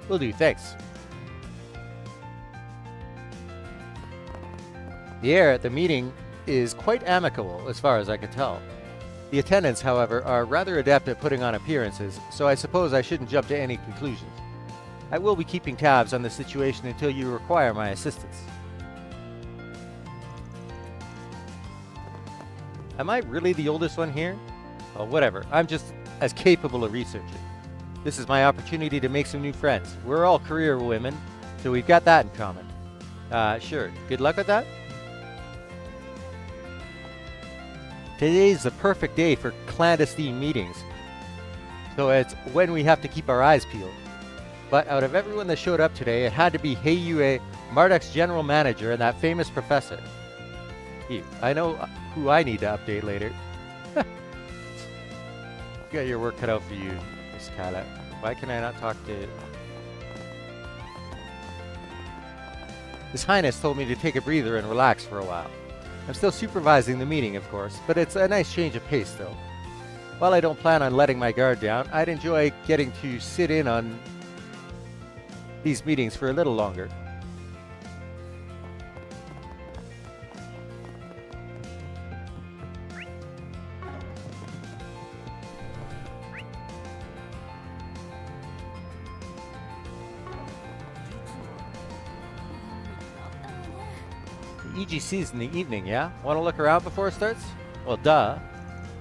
Will do, thanks. The air at the meeting is quite amicable, as far as I can tell. The attendants, however, are rather adept at putting on appearances, so I suppose I shouldn't jump to any conclusions. I will be keeping tabs on the situation until you require my assistance. Am I really the oldest one here? Well, whatever. I'm just as capable a researcher. This is my opportunity to make some new friends. We're all career women, so we've got that in common. Sure. Good luck with that? Today's the perfect day for clandestine meetings, so it's when we have to keep our eyes peeled. But out of everyone that showed up today, it had to be Heiyue, Marduk's general manager, and that famous professor. I know who I need to update later. You got your work cut out for you, Miss Kyla. Why can I not talk to... His Highness told me to take a breather and relax for a while. I'm still supervising the meeting, of course, but it's a nice change of pace, though. While I don't plan on letting my guard down, I'd enjoy getting to sit in on these meetings for a little longer. EGC's in the evening, yeah? Want to look around before it starts? Well, duh.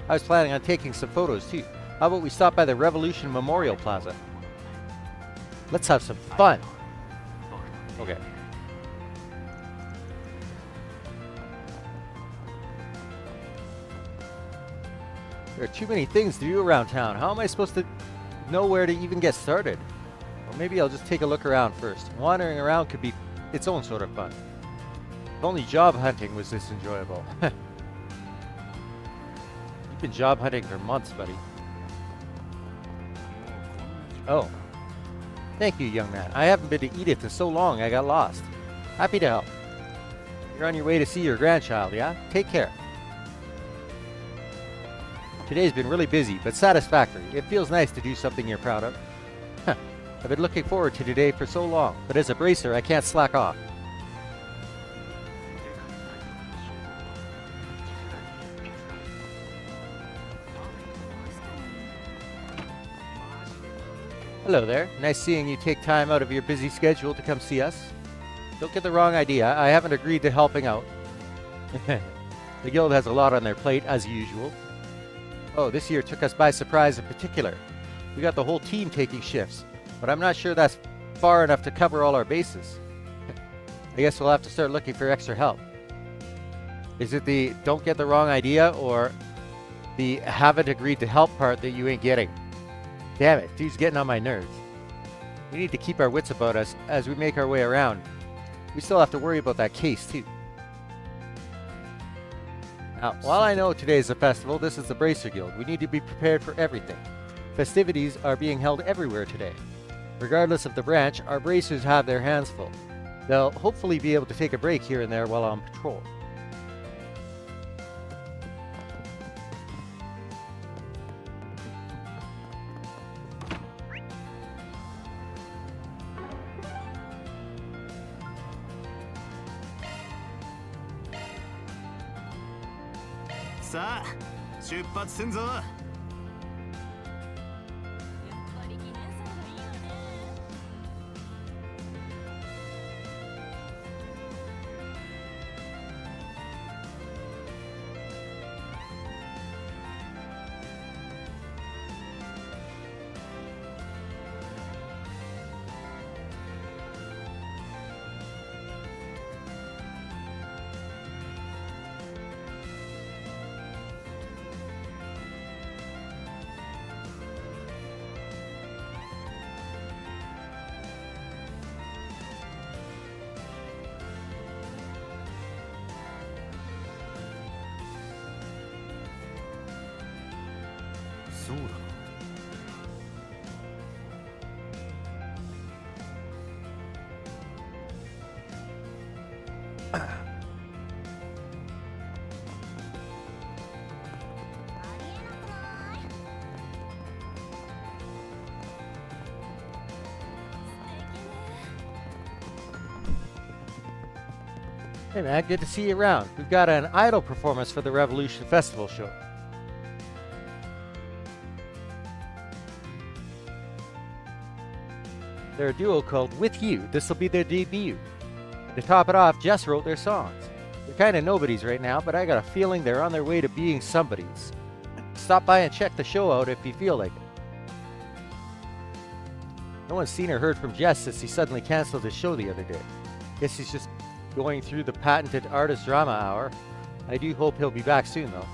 I was planning on taking some photos, too. How about we stop by the Revolution Memorial Plaza? Let's have some fun. Okay. There are too many things to do around town. How am I supposed to know where to even get started? Or maybe I'll just take a look around first. Wandering around could be its own sort of fun. If only job hunting was this enjoyable. You've been job hunting for months, buddy. Oh. Thank you, young man. I haven't been to Edith in so long I got lost. Happy to help. You're on your way to see your grandchild, yeah? Take care. Today's been really busy, but satisfactory. It feels nice to do something you're proud of. I've been looking forward to today for so long, but as a bracer, I can't slack off. Hello there. Nice seeing you take time out of your busy schedule to come see us. Don't get the wrong idea. I haven't agreed to helping out. The guild has a lot on their plate, as usual. Oh, this year took us by surprise in particular. We got the whole team taking shifts, but I'm not sure that's far enough to cover all our bases. I guess we'll have to start looking for extra help. Is it the don't get the wrong idea or the haven't agreed to help part that you ain't getting? Damn it, dude's getting on my nerves. We need to keep our wits about us as we make our way around. We still have to worry about that case, too. Now, while I know today is a festival, this is the Bracer Guild. We need to be prepared for everything. Festivities are being held everywhere today. Regardless of the branch, our bracers have their hands full. They'll hopefully be able to take a break here and there while on patrol. Hey man, good to see you around. We've got an idol performance for the Revolution Festival show. They're a duo called With You. This will be their debut. To top it off, Jess wrote their songs. They're kind of nobodies right now, but I got a feeling they're on their way to being somebodies. Stop by and check the show out if you feel like it. No one's seen or heard from Jess since he suddenly canceled his show the other day. Guess he's just going through the patented artist drama hour. I do hope he'll be back soon though.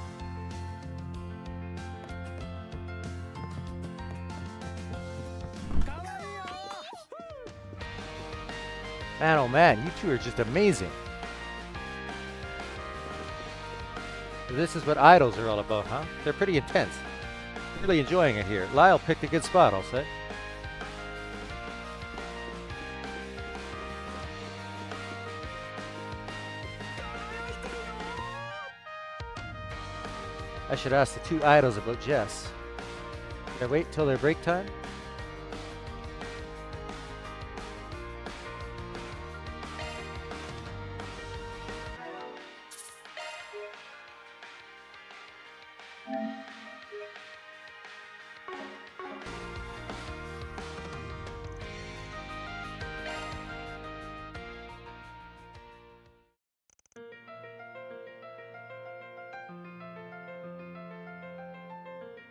Man, oh man, you two are just amazing. This is what idols are all about, huh? They're pretty intense. Really enjoying it here. Lyle picked a good spot, I'll say. I should ask the two idols about Jess. Should I wait till their break time?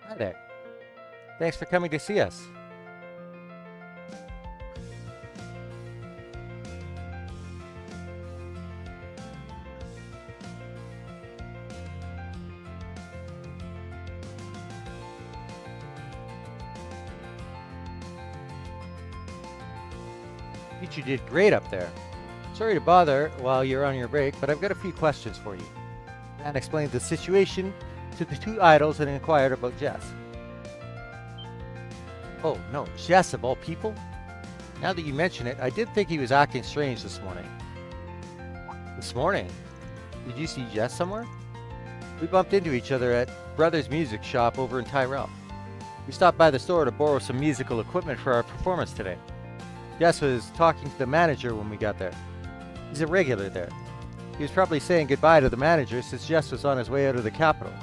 Hi there. Thanks for coming to see us. You did great up there. Sorry to bother while you're on your break, but I've got a few questions for you. Dan explained the situation to the two idols and inquired about Jess. Oh no, Jess of all people? Now that you mention it, I did think he was acting strange this morning. This morning? Did you see Jess somewhere? We bumped into each other at Brothers Music Shop over in Tyrell. We stopped by the store to borrow some musical equipment for our performance today. Jess was talking to the manager when we got there. He's a regular there. He was probably saying goodbye to the manager since Jess was on his way out of the capital.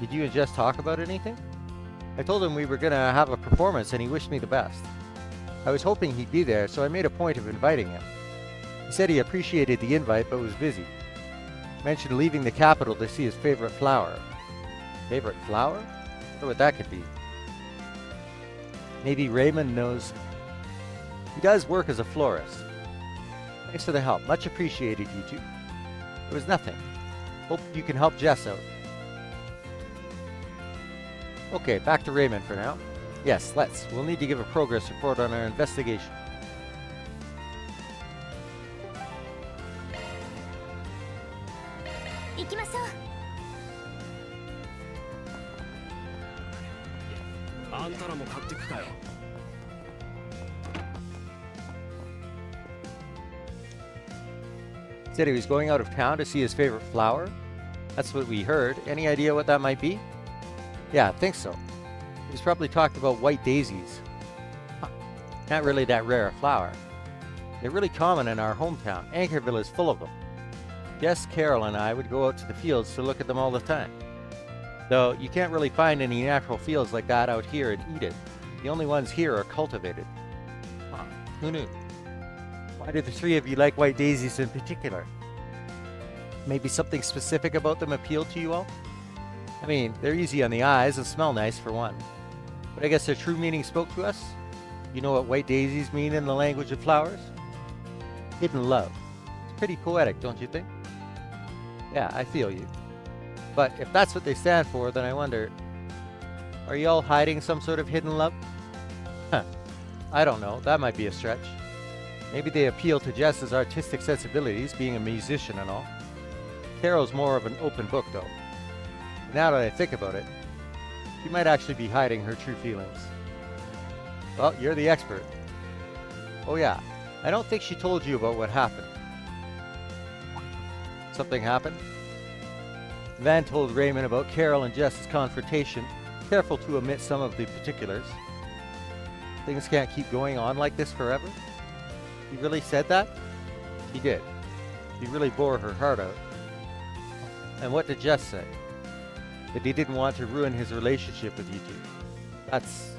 Did you and Jess talk about anything? I told him we were going to have a performance and he wished me the best. I was hoping he'd be there, so I made a point of inviting him. He said he appreciated the invite but was busy. Mentioned leaving the capital to see his favorite flower. Favorite flower? I wonder what that could be. Maybe Raymond knows. He does work as a florist. Thanks for the help. Much appreciated, you two. It was nothing. Hope you can help Jess out. Okay, back to Raymond for now. Yes, let's. We'll need to give a progress report on our investigation. Said he was going out of town to see his favorite flower. That's what we heard. Any idea what that might be? Yeah, I think so. He was probably talking about white daisies. Huh. Not really that rare a flower. They're really common in our hometown. Anchorville is full of them. Jess, Carol, and I would go out to the fields to look at them all the time. Though you can't really find any natural fields like that out here in Eden. The only ones here are cultivated. Huh. Who knew? Why do the three of you like white daisies in particular? Maybe something specific about them appealed to you all? I mean, they're easy on the eyes and smell nice for one. But I guess their true meaning spoke to us? You know what white daisies mean in the language of flowers? Hidden love. It's pretty poetic, don't you think? Yeah, I feel you. But if that's what they stand for, then I wonder, are you all hiding some sort of hidden love? Huh. I don't know, that might be a stretch. Maybe they appeal to Jess's artistic sensibilities, being a musician and all. Carol's more of an open book, though. Now that I think about it, she might actually be hiding her true feelings. Well, you're the expert. Oh yeah, I don't think she told you about what happened. Something happened? Van told Raymond about Carol and Jess's confrontation, careful to omit some of the particulars. Things can't keep going on like this forever? He really said that? He did. He really bore her heart out. And what did Jess say? That he didn't want to ruin his relationship with you two. That's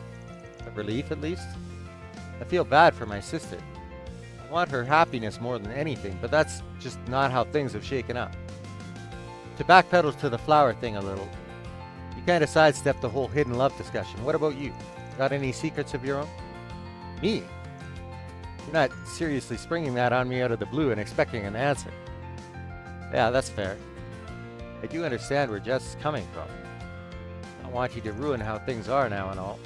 a relief, at least. I feel bad for my sister. I want her happiness more than anything, but that's just not how things have shaken up. To backpedal to the flower thing a little, you kind of sidestepped the whole hidden love discussion. What about you? Got any secrets of your own? Me? You're not seriously springing that on me out of the blue and expecting an answer. Yeah, that's fair. I do understand where Jess is coming from. I don't want you to ruin how things are now and all.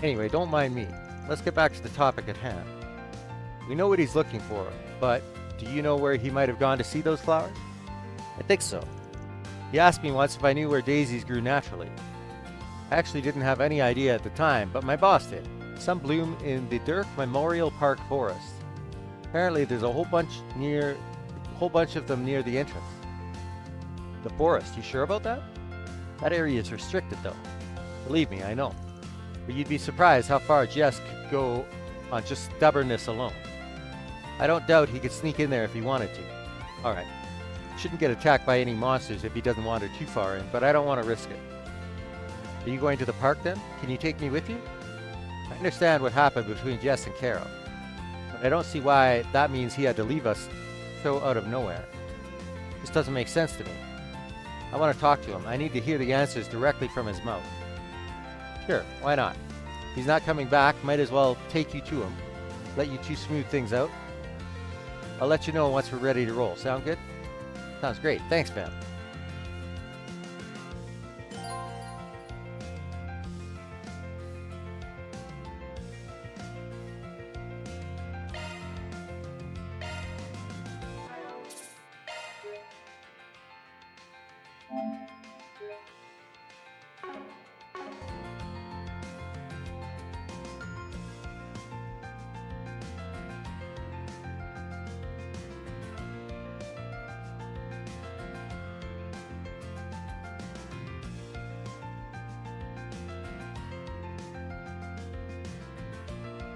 Anyway, don't mind me. Let's get back to the topic at hand. We know what he's looking for, but do you know where he might have gone to see those flowers? I think so. He asked me once if I knew where daisies grew naturally. I actually didn't have any idea at the time, but my boss did. Some bloom in the Dirk Memorial Park Forest. Apparently there's a whole bunch of them near the entrance. The forest, you sure about that? That area is restricted though. Believe me, I know. But you'd be surprised how far Jess could go on just stubbornness alone. I don't doubt he could sneak in there if he wanted to. Alright. Shouldn't get attacked by any monsters if he doesn't wander too far in, but I don't want to risk it. Are you going to the park then? Can you take me with you? I understand what happened between Jess and Carol, but I don't see why that means he had to leave us so out of nowhere. This doesn't make sense to me. I want to talk to him. I need to hear the answers directly from his mouth. Sure, why not? If he's not coming back, might as well take you to him. Let you two smooth things out. I'll let you know once we're ready to roll. Sound good? Sounds great. Thanks, man.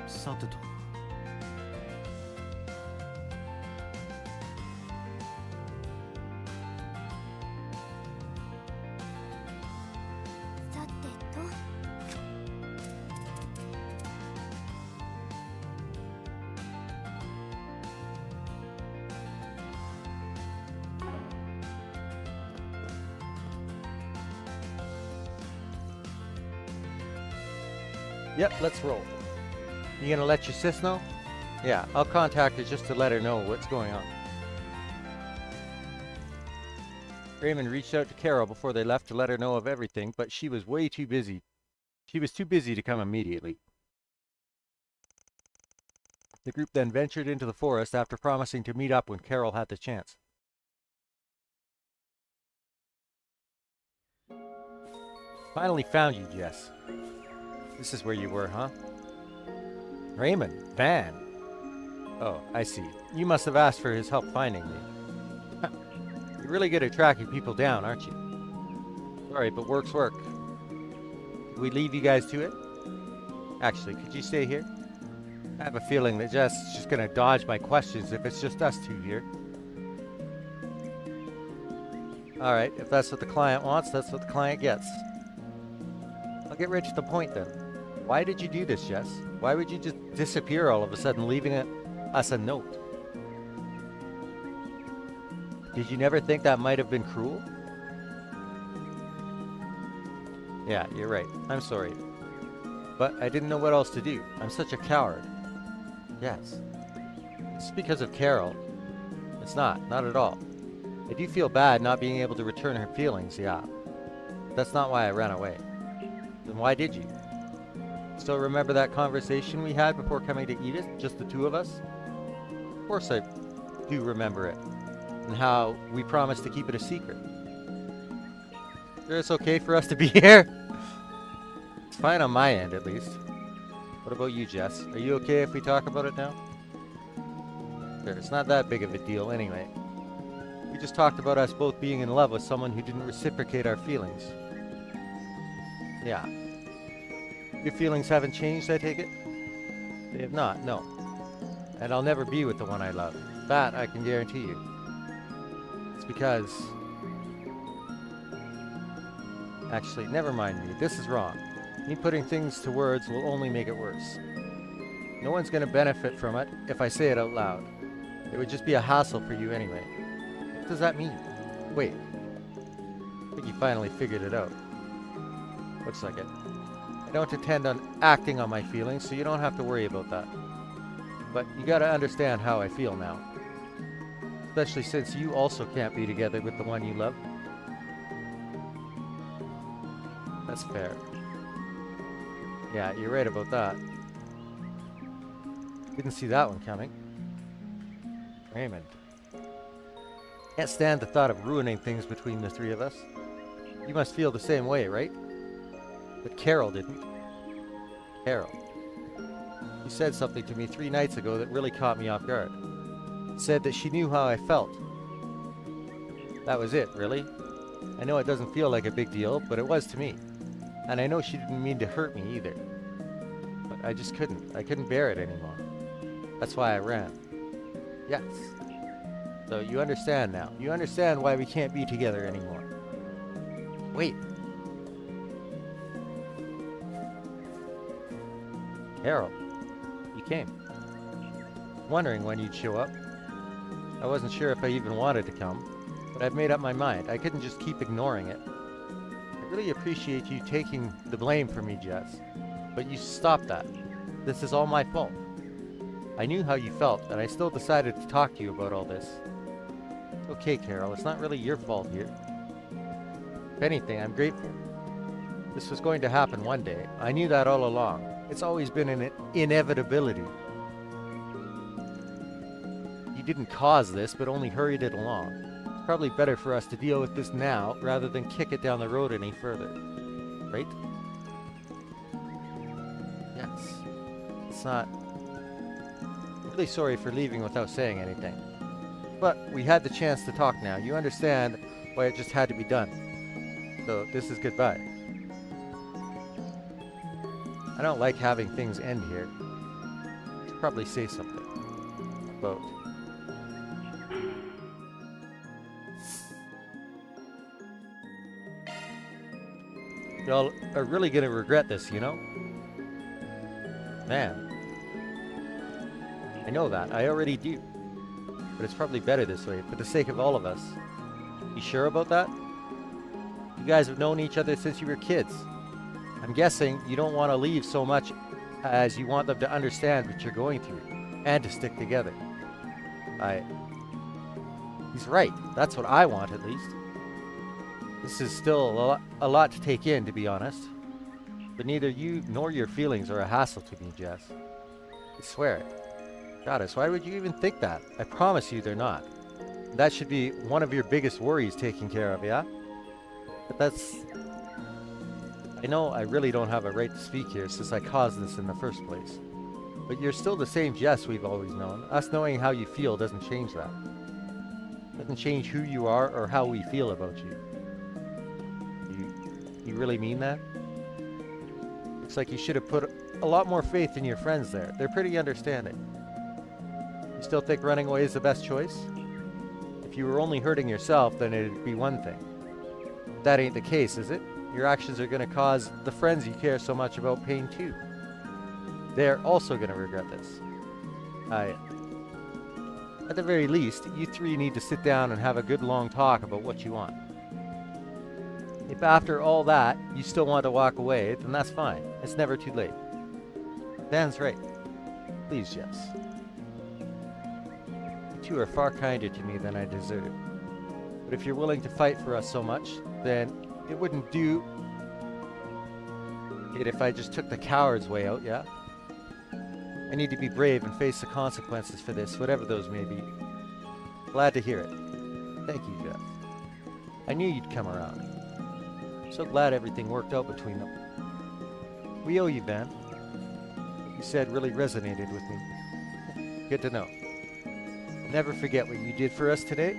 さてと。さてと。Yep, let's roll. You gonna let your sis know? Yeah, I'll contact her just to let her know what's going on. Raymond reached out to Carol before they left to let her know of everything, but she was way too busy. She was too busy to come immediately. The group then ventured into the forest after promising to meet up when Carol had the chance. Finally found you, Jess. This is where you were, huh? Raymond, Van. Oh, I see. You must have asked for his help finding me. You're really good at tracking people down, aren't you? Sorry, but work's work. Did we leave you guys to it? Actually, could you stay here? I have a feeling that Jess is just gonna dodge my questions if it's just us two here. Alright, if that's what the client wants, that's what the client gets. I'll get right to the point then. Why did you do this, Jess? Why would you just disappear all of a sudden, leaving us a note? Did you never think that might have been cruel? Yeah, you're right. I'm sorry. But I didn't know what else to do. I'm such a coward. Yes. It's because of Carol. It's not at all. I do feel bad not being able to return her feelings, yeah. That's not why I ran away. Then why did you? Still remember that conversation we had before coming to Edith, just the two of us? Of course I do remember it. And how we promised to keep it a secret. Sure it's okay for us to be here? It's fine on my end, at least. What about you, Jess? Are you okay if we talk about it now? Sure, it's not that big of a deal anyway. We just talked about us both being in love with someone who didn't reciprocate our feelings. Yeah. Your feelings haven't changed, I take it? They have not, no. And I'll never be with the one I love. That I can guarantee you. It's because... Actually, never mind me. This is wrong. Me putting things to words will only make it worse. No one's gonna benefit from it if I say it out loud. It would just be a hassle for you anyway. What does that mean? Wait. I think you finally figured it out. Looks like it. I don't intend on acting on my feelings, so you don't have to worry about that. But you gotta understand how I feel now. Especially since you also can't be together with the one you love. That's fair. Yeah, you're right about that. Didn't see that one coming. Raymond. Can't stand the thought of ruining things between the three of us. You must feel the same way, right? But Carol didn't. Carol. She said something to me 3 nights ago that really caught me off guard. Said that she knew how I felt. That was it, really. I know it doesn't feel like a big deal, but it was to me. And I know she didn't mean to hurt me either. But I just couldn't. I couldn't bear it anymore. That's why I ran. Yes. So you understand now. You understand why we can't be together anymore. Wait. Carol, you came. Wondering when you'd show up. I wasn't sure if I even wanted to come. But I've made up my mind. I couldn't just keep ignoring it. I really appreciate you taking the blame for me, Jess. But you stopped that. This is all my fault. I knew how you felt, and I still decided to talk to you about all this. Okay, Carol, it's not really your fault here. If anything, I'm grateful. This was going to happen one day. I knew that all along. It's always been an inevitability. You didn't cause this, but only hurried it along. It's probably better for us to deal with this now, rather than kick it down the road any further. Right? Yes. It's not... I'm really sorry for leaving without saying anything. But we had the chance to talk now. You understand why it just had to be done. So this is goodbye. I don't like having things end here. I should probably say something about... Y'all are really gonna regret this, you know? Man. I know that. I already do. But it's probably better this way, for the sake of all of us. You sure about that? You guys have known each other since you were kids. I'm guessing you don't want to leave so much as you want them to understand what you're going through, and to stick together. He's right. That's what I want, at least. This is still a lot to take in, to be honest. But neither you nor your feelings are a hassle to me, Jess. I swear it. Goddess, why would you even think that? I promise you they're not. That should be one of your biggest worries taken care of, yeah? But that's... I know I really don't have a right to speak here since I caused this in the first place. But you're still the same Jess we've always known. Us knowing how you feel doesn't change that. Doesn't change who you are or how we feel about you. You really mean that? Looks like you should have put a lot more faith in your friends there. They're pretty understanding. You still think running away is the best choice? If you were only hurting yourself, then it'd be one thing. But that ain't the case, is it? Your actions are going to cause the friends you care so much about pain too. They're also going to regret this. At the very least, you three need to sit down and have a good long talk about what you want. If after all that, you still want to walk away, then that's fine. It's never too late. Dan's right. Please, Jess. You two are far kinder to me than I deserve. But if you're willing to fight for us so much, then it wouldn't do it if I just took the coward's way out, yeah? I need to be brave and face the consequences for this, whatever those may be. Glad to hear it. Thank you, Jeff. I knew you'd come around. So glad everything worked out between them. We owe you, Van. What you said really resonated with me. Good to know. I'll never forget what you did for us today.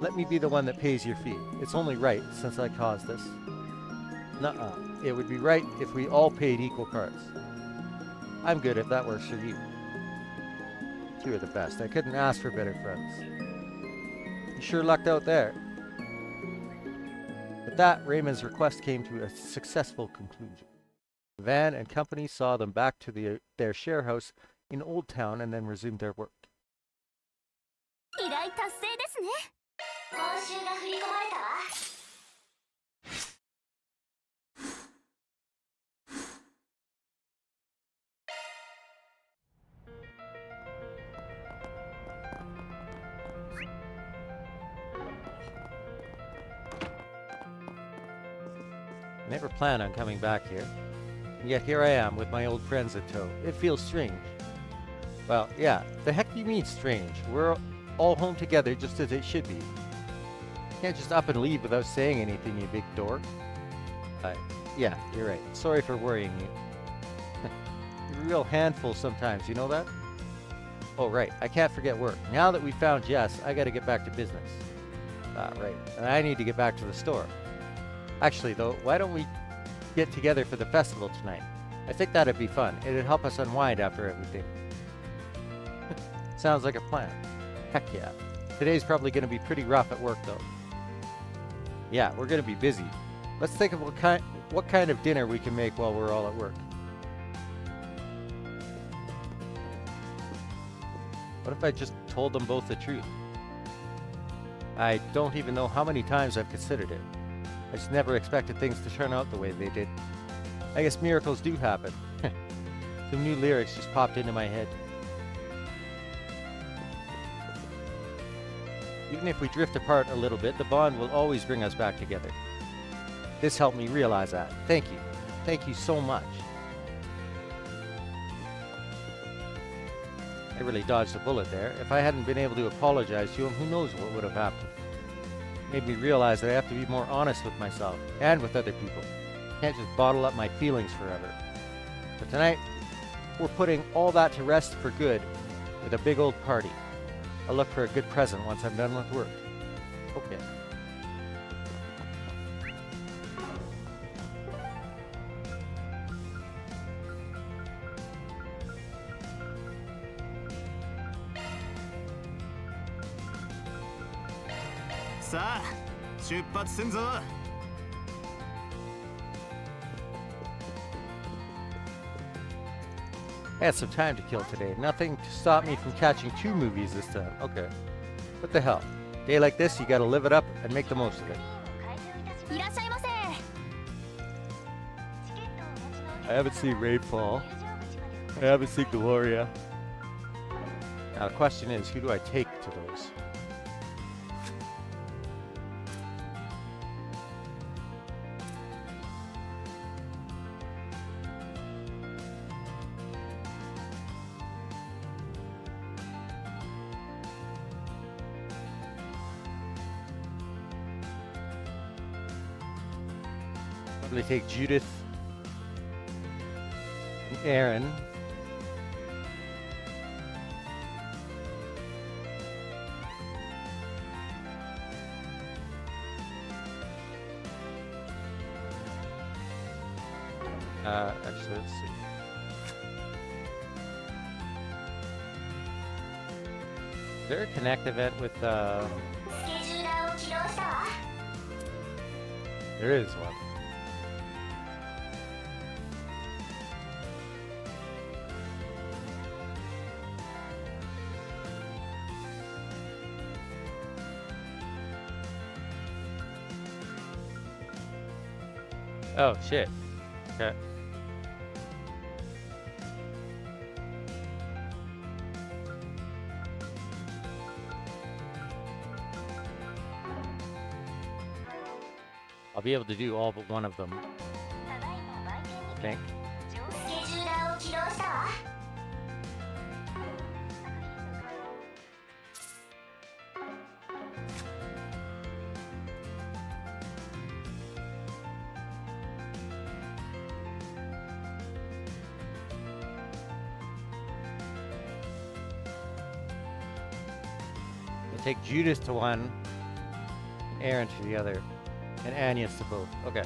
Let me be the one that pays your fee. It's only right, since I caused this. Nuh-uh. It would be right if we all paid equal parts. I'm good if that works for you. You are the best. I couldn't ask for better friends. You sure lucked out there. With that, Raymond's request came to a successful conclusion. Van and company saw them back to their share house in Old Town and then resumed their work. 依頼達成ですね。報酬が振り込まれたわ。I never planned on coming back here. And yet here I am with my old friends in tow. It feels strange. Well, yeah, the heck do you mean strange? We're all home together just as it should be. You can't just up and leave without saying anything, you big dork. Yeah, you're right. Sorry for worrying you. You're a real handful sometimes, you know that? Oh, right. I can't forget work. Now that we found Jess, I gotta get back to business. Right. And I need to get back to the store. Actually, though, why don't we get together for the festival tonight? I think that'd be fun. It'd help us unwind after everything. Sounds like a plan. Heck yeah. Today's probably going to be pretty rough at work, though. Yeah, we're going to be busy. Let's think of what kind of dinner we can make while we're all at work. What if I just told them both the truth? I don't even know how many times I've considered it. I just never expected things to turn out the way they did. I guess miracles do happen. Some new lyrics just popped into my head. Even if we drift apart a little bit, the bond will always bring us back together. This helped me realize that. Thank you. Thank you so much. I really dodged a bullet there. If I hadn't been able to apologize to him, who knows what would have happened. Made me realize that I have to be more honest with myself and with other people. Can't just bottle up my feelings forever. But tonight, we're putting all that to rest for good with a big old party. I'll look for a good present once I'm done with work. Okay. Sa, 出発すんぞ。I had some time to kill today. Nothing to stop me from catching 2 movies this time. Okay. What the hell? Day like this, you gotta live it up and make the most of it. いらっしゃいませ。 I haven't seen Rainfall. I haven't seen Gloria. Now the question is, who do I take to those? Probably take Judith and Aaron. Actually, let's see. Is there a connect event with, There is one. Oh, shit. Okay. I'll be able to do all but one of them, I think. We'll take Judith to one, Aaron to the other. And Anya's to both. Okay.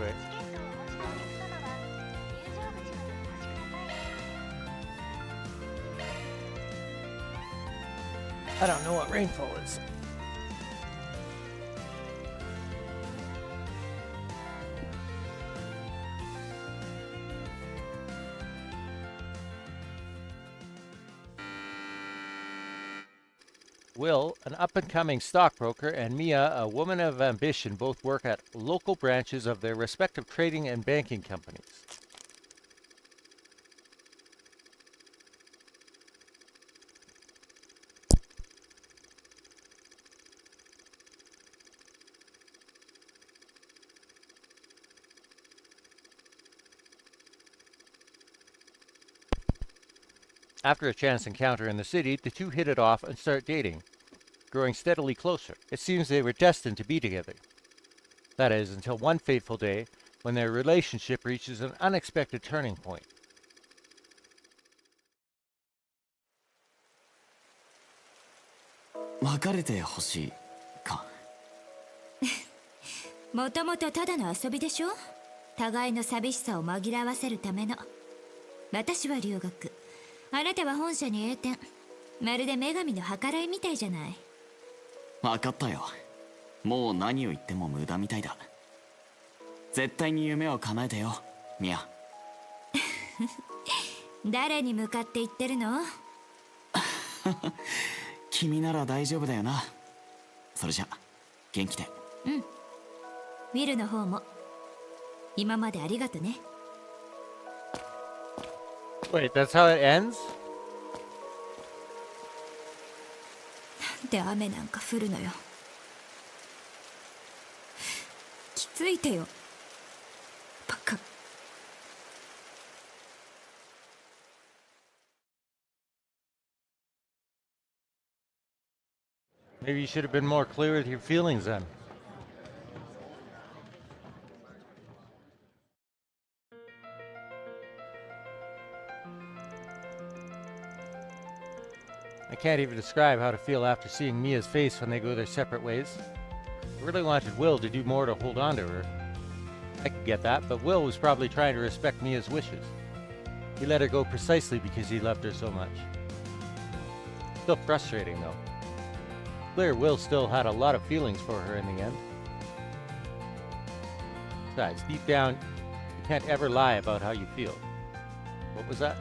Wait. I don't know what Rainfall is. Will, an up-and-coming stockbroker, and Mia, a woman of ambition, both work at local branches of their respective trading and banking companies. After a chance encounter in the city, the two hit it off and start dating, growing steadily closer. It seems they were destined to be together. That is, until one fateful day, when their relationship reaches an unexpected turning point. 別れてほしいか。もともとただの遊びでしょ。互いの寂しさを紛らわせるための。私は留学、あなたは本社に栄転。まるで女神の計らいみたいじゃない。分かったよ。もう何を言っても無駄みたいだ。絶対に夢を叶えてよ、ミヤ。誰に向かって言ってるの？君なら大丈夫だよな。それじゃ元気で。うん。ウィルの方も今までありがとね。Wait, that's how it ends? なんで雨なんか降るのよ。きついてよ。バカ。Maybe you should have been more clear with your feelings then. I can't even describe how to feel after seeing Mia's face when they go their separate ways. I really wanted Will to do more to hold on to her. I could get that, but Will was probably trying to respect Mia's wishes. He let her go precisely because he loved her so much. Still frustrating though. Clear Will still had a lot of feelings for her in the end. Besides, deep down, you can't ever lie about how you feel. What was that?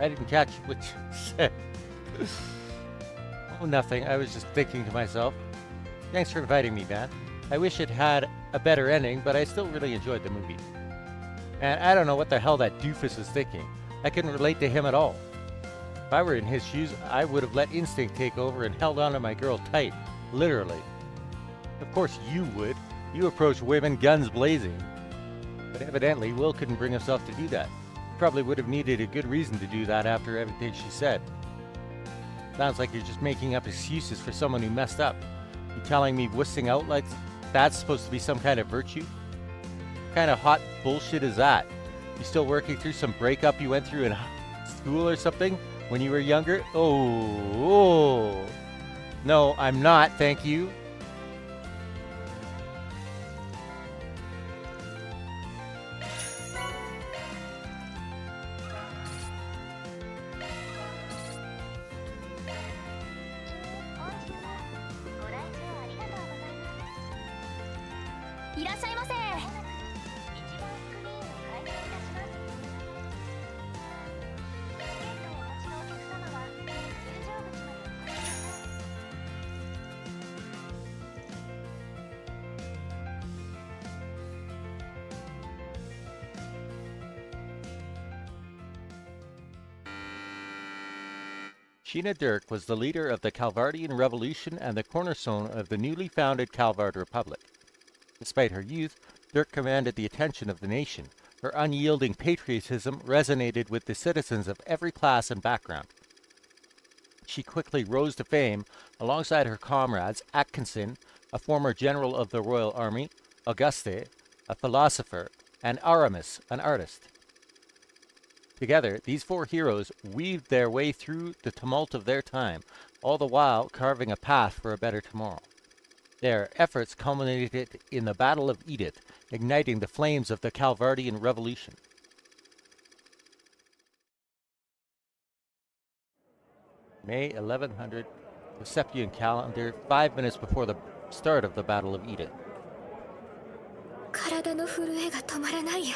I didn't catch what you said. Oh, nothing. I was just thinking to myself. Thanks for inviting me, man. I wish it had a better ending, but I still really enjoyed the movie. And I don't know what the hell that doofus is thinking. I couldn't relate to him at all. If I were in his shoes, I would have let instinct take over and held onto my girl tight. Literally. Of course you would. You approach women guns blazing. But evidently, Will couldn't bring himself to do that. He probably would have needed a good reason to do that after everything she said. Sounds like you're just making up excuses for someone who messed up. You telling me wussing out like that's supposed to be some kind of virtue? What kind of hot bullshit is that? You still working through some breakup you went through in school or something when you were younger? Oh. No, I'm not, thank you. Sheena Dirk was the leader of the Calvardian Revolution and the cornerstone of the newly founded Calvard Republic. Despite her youth, Dirk commanded the attention of the nation. Her unyielding patriotism resonated with the citizens of every class and background. She quickly rose to fame alongside her comrades Atkinson, a former general of the Royal Army, Auguste, a philosopher, and Aramis, an artist. Together, these four heroes weaved their way through the tumult of their time, all the while carving a path for a better tomorrow. Their efforts culminated in the Battle of Edith, igniting the flames of the Calvardian Revolution. May 1100, the Septian calendar, 5 minutes before the start of the Battle of Edith. 体の震えが止まらないや。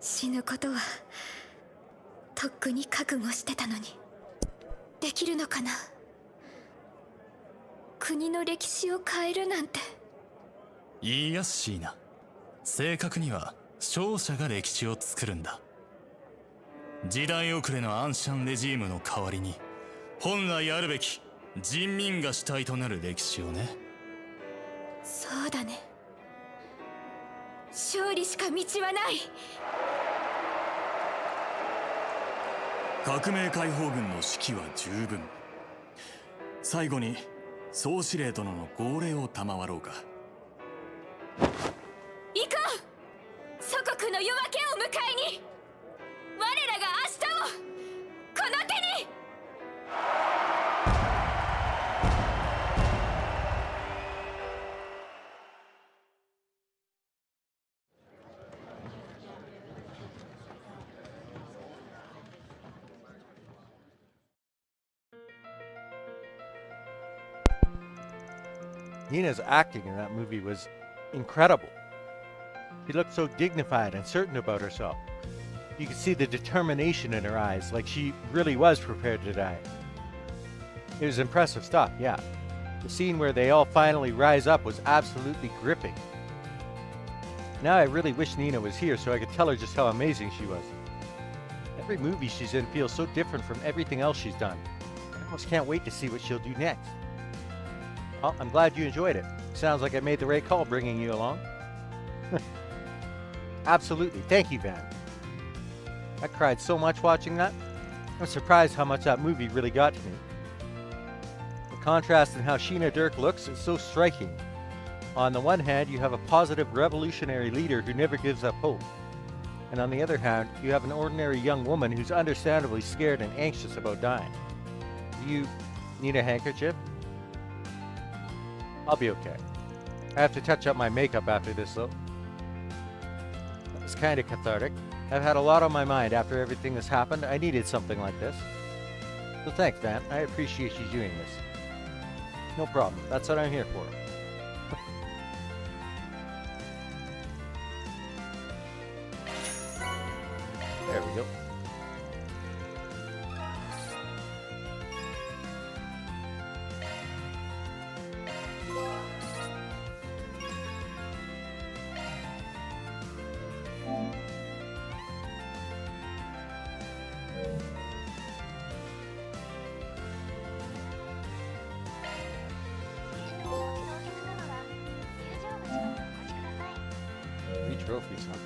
死ぬことはとっくに覚悟してたのにできるのかな。国の歴史を変えるなんて。いいやシーナ、正確には勝者が歴史を作るんだ。時代遅れのアンシャンレジームの代わりに本来あるべき人民が主体となる歴史をね。そうだね。勝利しか道はない。革命解放軍の指揮は十分。最後に総司令殿の号令を賜ろうか。行こう、祖国の夜明けを迎えに。我らが明日をこの手に。Nina's acting in that movie was incredible. She looked so dignified and certain about herself. You could see the determination in her eyes, like she really was prepared to die. It was impressive stuff, yeah. The scene where they all finally rise up was absolutely gripping. Now I really wish Nina was here so I could tell her just how amazing she was. Every movie she's in feels so different from everything else she's done. I almost can't wait to see what she'll do next. Well, I'm glad you enjoyed it. Sounds like I made the right call bringing you along. Absolutely. Thank you, Van. I cried so much watching that. I'm surprised how much that movie really got to me. The contrast in how Sheena Dirk looks is so striking. On the one hand, you have a positive revolutionary leader who never gives up hope. And on the other hand, you have an ordinary young woman who's understandably scared and anxious about dying. Do you need a handkerchief? I'll be okay. I have to touch up my makeup after this though. It's kind of cathartic. I've had a lot on my mind after everything that's happened. I needed something like this. So thanks, Van. I appreciate you doing this. No problem. That's what I'm here for. There we go. Trophies, huh?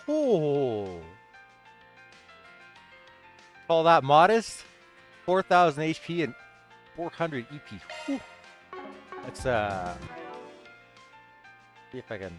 Oh, all that modest? 4,000 HP and 400 EP. Whew. Let's see if I can.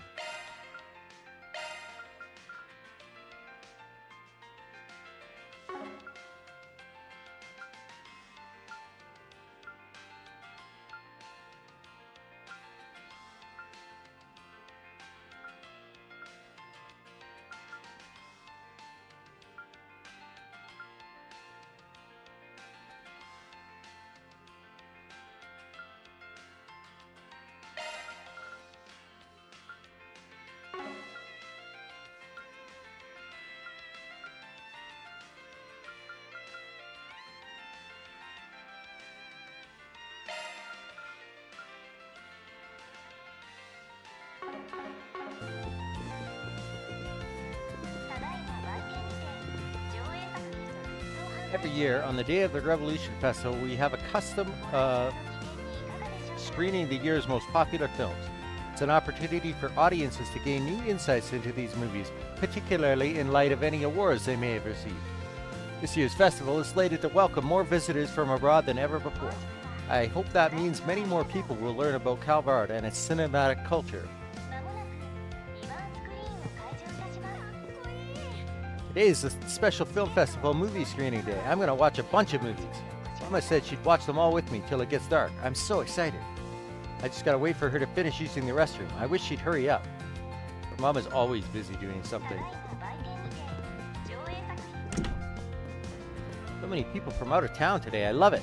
Every year, on the day of the Revolution Festival, we have a custom screening the year's most popular films. It's an opportunity for audiences to gain new insights into these movies, particularly in light of any awards they may have received. This year's festival is slated to welcome more visitors from abroad than ever before. I hope that means many more people will learn about Calvard and its cinematic culture. Today is the Special Film Festival movie screening day. I'm going to watch a bunch of movies. Mama said she'd watch them all with me till it gets dark. I'm so excited. I just got to wait for her to finish using the restroom. I wish she'd hurry up. Her Mama's always busy doing something. So many people from out of town today. I love it.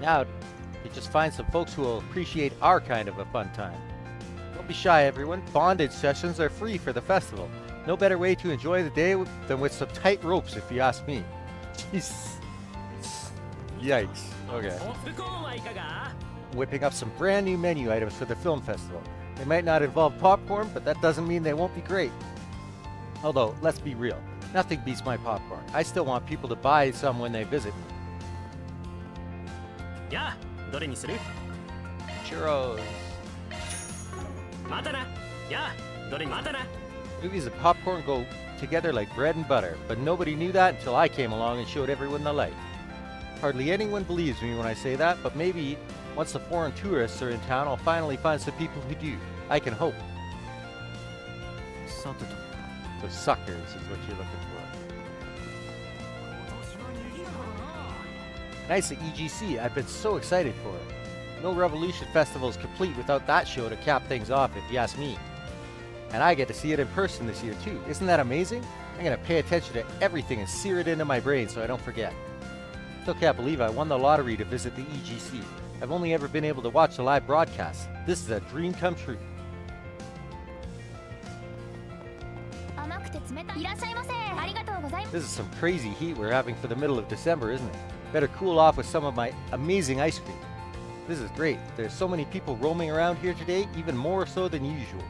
Now, to just find some folks who will appreciate our kind of a fun time. Don't be shy, everyone. Bondage sessions are free for the festival. No better way to enjoy the day than with some tight ropes, if you ask me. Jeez. Yikes. Okay. Whipping up some brand new menu items for the film festival. They might not involve popcorn, but that doesn't mean they won't be great. Although, let's be real. Nothing beats my popcorn. I still want people to buy some when they visit me. Yeah, どれにする? Churros. またな. Yeah, どれにまたな. Movies and popcorn go together like bread and butter, but nobody knew that until I came along and showed everyone the light. Hardly anyone believes me when I say that, but maybe once the foreign tourists are in town, I'll finally find some people who do. I can hope. So suckers is what you're looking for. Nice at EGC. I've been so excited for it. No Revolution Festival is complete without that show to cap things off, if you ask me. And I get to see it in person this year too. Isn't that amazing? I'm gonna pay attention to everything and sear it into my brain so I don't forget. Still can't believe I won the lottery to visit the EGC. I've only ever been able to watch the live broadcast. This is a dream come true. This is some crazy heat we're having for the middle of December, isn't it? Better cool off with some of my amazing ice cream. This is great. There's so many people roaming around here today, even more so than usual.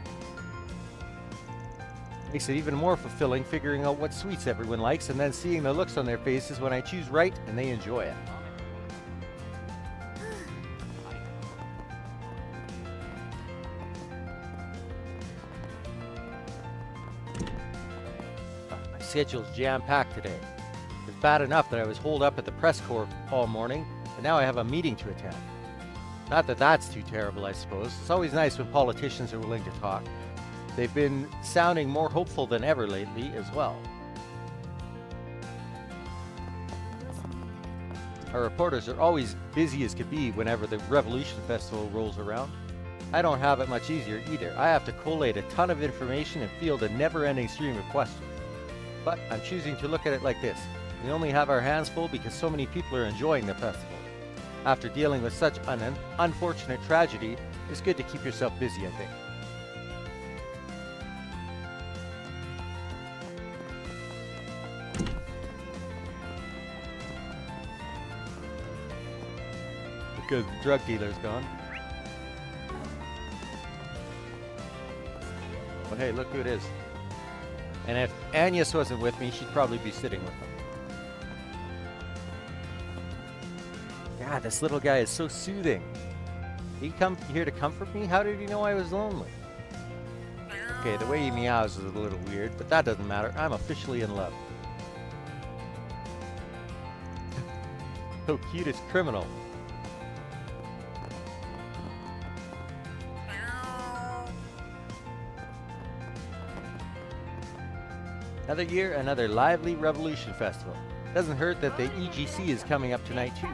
Makes it even more fulfilling figuring out what sweets everyone likes and then seeing the looks on their faces when I choose right and they enjoy it. My schedule's jam-packed today. It's bad enough that I was holed up at the press corps all morning, and now I have a meeting to attend. Not that that's too terrible, I suppose. It's always nice when politicians are willing to talk. They've been sounding more hopeful than ever lately as well. Our reporters are always busy as could be whenever the Revolution Festival rolls around. I don't have it much easier either. I have to collate a ton of information and field a never-ending stream of questions. But I'm choosing to look at it like this. We only have our hands full because so many people are enjoying the festival. After dealing with such an unfortunate tragedy, it's good to keep yourself busy, I think. Because the drug dealer's gone. But hey, look who it is. And if Agnes wasn't with me, she'd probably be sitting with them. God, this little guy is so soothing. He come here to comfort me? How did he know I was lonely? Okay, the way he meows is a little weird, but that doesn't matter. I'm officially in love. So cute, it's criminal. Another year, another lively Revolution Festival. Doesn't hurt that the EGC is coming up tonight too.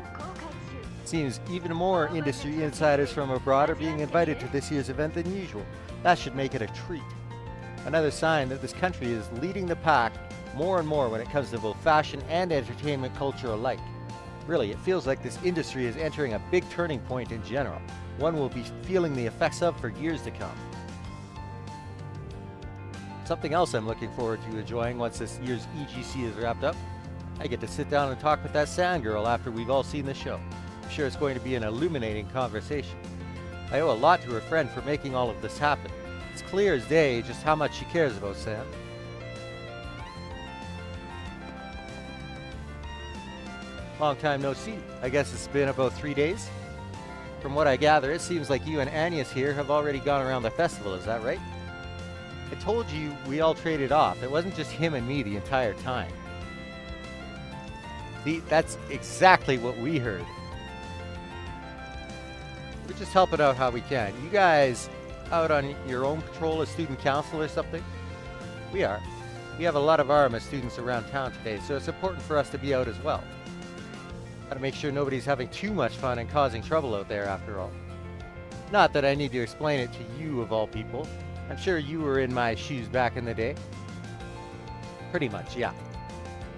Seems even more industry insiders from abroad are being invited to this year's event than usual. That should make it a treat. Another sign that this country is leading the pack more and more when it comes to both fashion and entertainment culture alike. Really, it feels like this industry is entering a big turning point in general, one we'll be feeling the effects of for years to come. Something else I'm looking forward to enjoying once this year's EGC is wrapped up. I get to sit down and talk with that sand girl after we've all seen the show. I'm sure it's going to be an illuminating conversation. I owe a lot to her friend for making all of this happen. It's clear as day just how much she cares about Sam. Long time no see. I guess it's been about 3 days. From what I gather, it seems like you and Agnes here have already gone around the festival, is that right? I told you we all traded off. It wasn't just him and me the entire time. See, that's exactly what we heard. We're just helping out how we can. You guys out on your own patrol as student council or something? We are. We have a lot of ARMA students around town today, so it's important for us to be out as well. Gotta make sure nobody's having too much fun and causing trouble out there after all. Not that I need to explain it to you of all people. I'm sure you were in my shoes back in the day. Pretty much, yeah.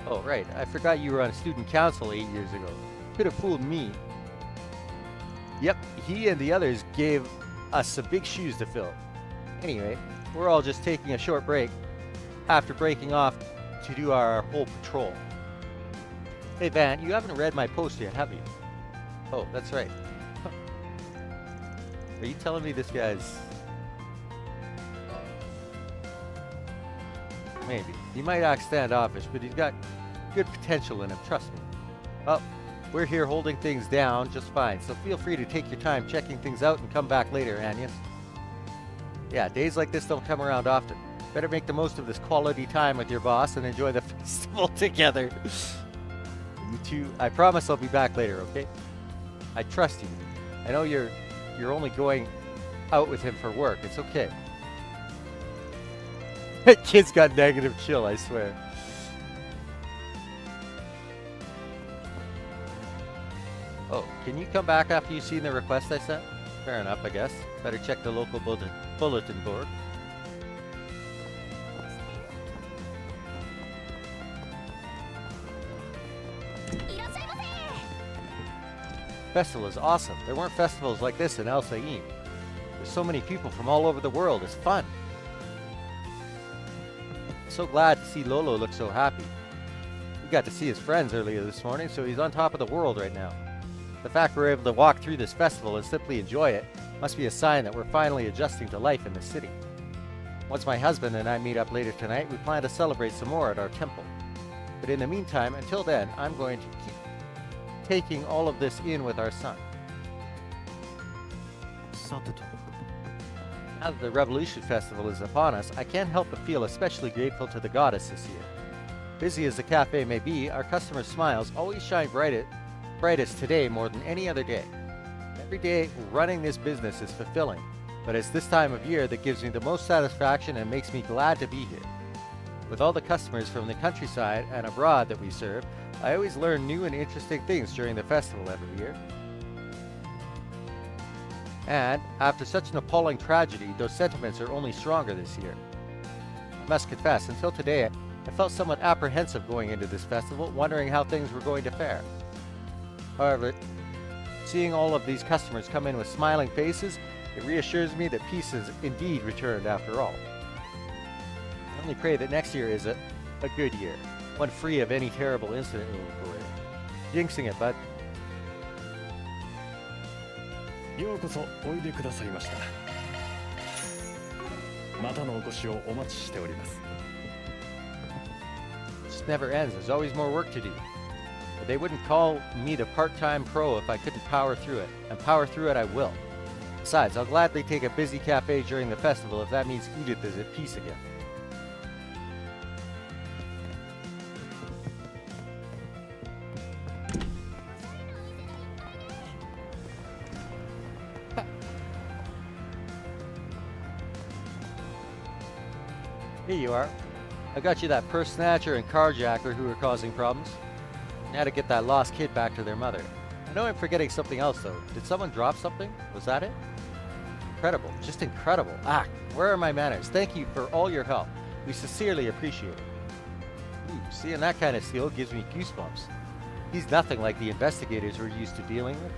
Oh, right. I forgot you were on student council 8 years ago. Could have fooled me. Yep, he and the others gave us some big shoes to fill. Anyway, we're all just taking a short break after breaking off to do our whole patrol. Hey, Van, you haven't read my post yet, have you? Oh, that's right. Are you telling me this guy's... Maybe. He might act standoffish, but he's got good potential in him, trust me. Well, we're here holding things down just fine, so feel free to take your time checking things out and come back later, Agnes. Yeah, days like this don't come around often. Better make the most of this quality time with your boss and enjoy the festival together. You two, I promise I'll be back later, okay? I trust you. I know you're only going out with him for work. It's okay. That kid's got negative chill, I swear. can you come back after you've seen the request I sent? Fair enough, I guess. Better check the local bulletin board. Festival is awesome. There weren't festivals like this in El Saim. There's so many people from all over the world. It's fun. So glad to see Lolo look so happy. We got to see his friends earlier this morning, so he's on top of the world right now. The fact we're able to walk through this festival and simply enjoy it must be a sign that we're finally adjusting to life in the city. Once my husband and I meet up later tonight, we plan to celebrate some more at our temple. But in the meantime, until then, I'm going to keep taking all of this in with our son. Now that the Revolution Festival is upon us, I can't help but feel especially grateful to the goddess this year. Busy as the cafe may be, our customers' smiles always shine brightest today more than any other day. Every day running this business is fulfilling, but it's this time of year that gives me the most satisfaction and makes me glad to be here. With all the customers from the countryside and abroad that we serve, I always learn new and interesting things during the festival every year. And after such an appalling tragedy, those sentiments are only stronger this year. I must confess, until today, I felt somewhat apprehensive going into this festival, wondering how things were going to fare. However, seeing all of these customers come in with smiling faces, it reassures me that peace has indeed returned after all. I only pray that next year is a good year, one free of any terrible incident in the parade. Jinxing it, bud. ようこそおいでくださいました。またのお越しをお待ちしております。 It just never ends. There's always more work to do. But they wouldn't call me the part-time pro if I couldn't power through it, and power through it I will. Besides, I'll gladly take a busy cafe during the festival if that means Edith is at peace again. Here you are. I got you that purse snatcher and carjacker who were causing problems. Now to get that lost kid back to their mother. I know I'm forgetting something else though. Did someone drop something? Was that it? Incredible. Just incredible. Ah, where are my manners? Thank you for all your help. We sincerely appreciate it. Ooh, seeing that kind of skill gives me goosebumps. He's nothing like the investigators we're used to dealing with.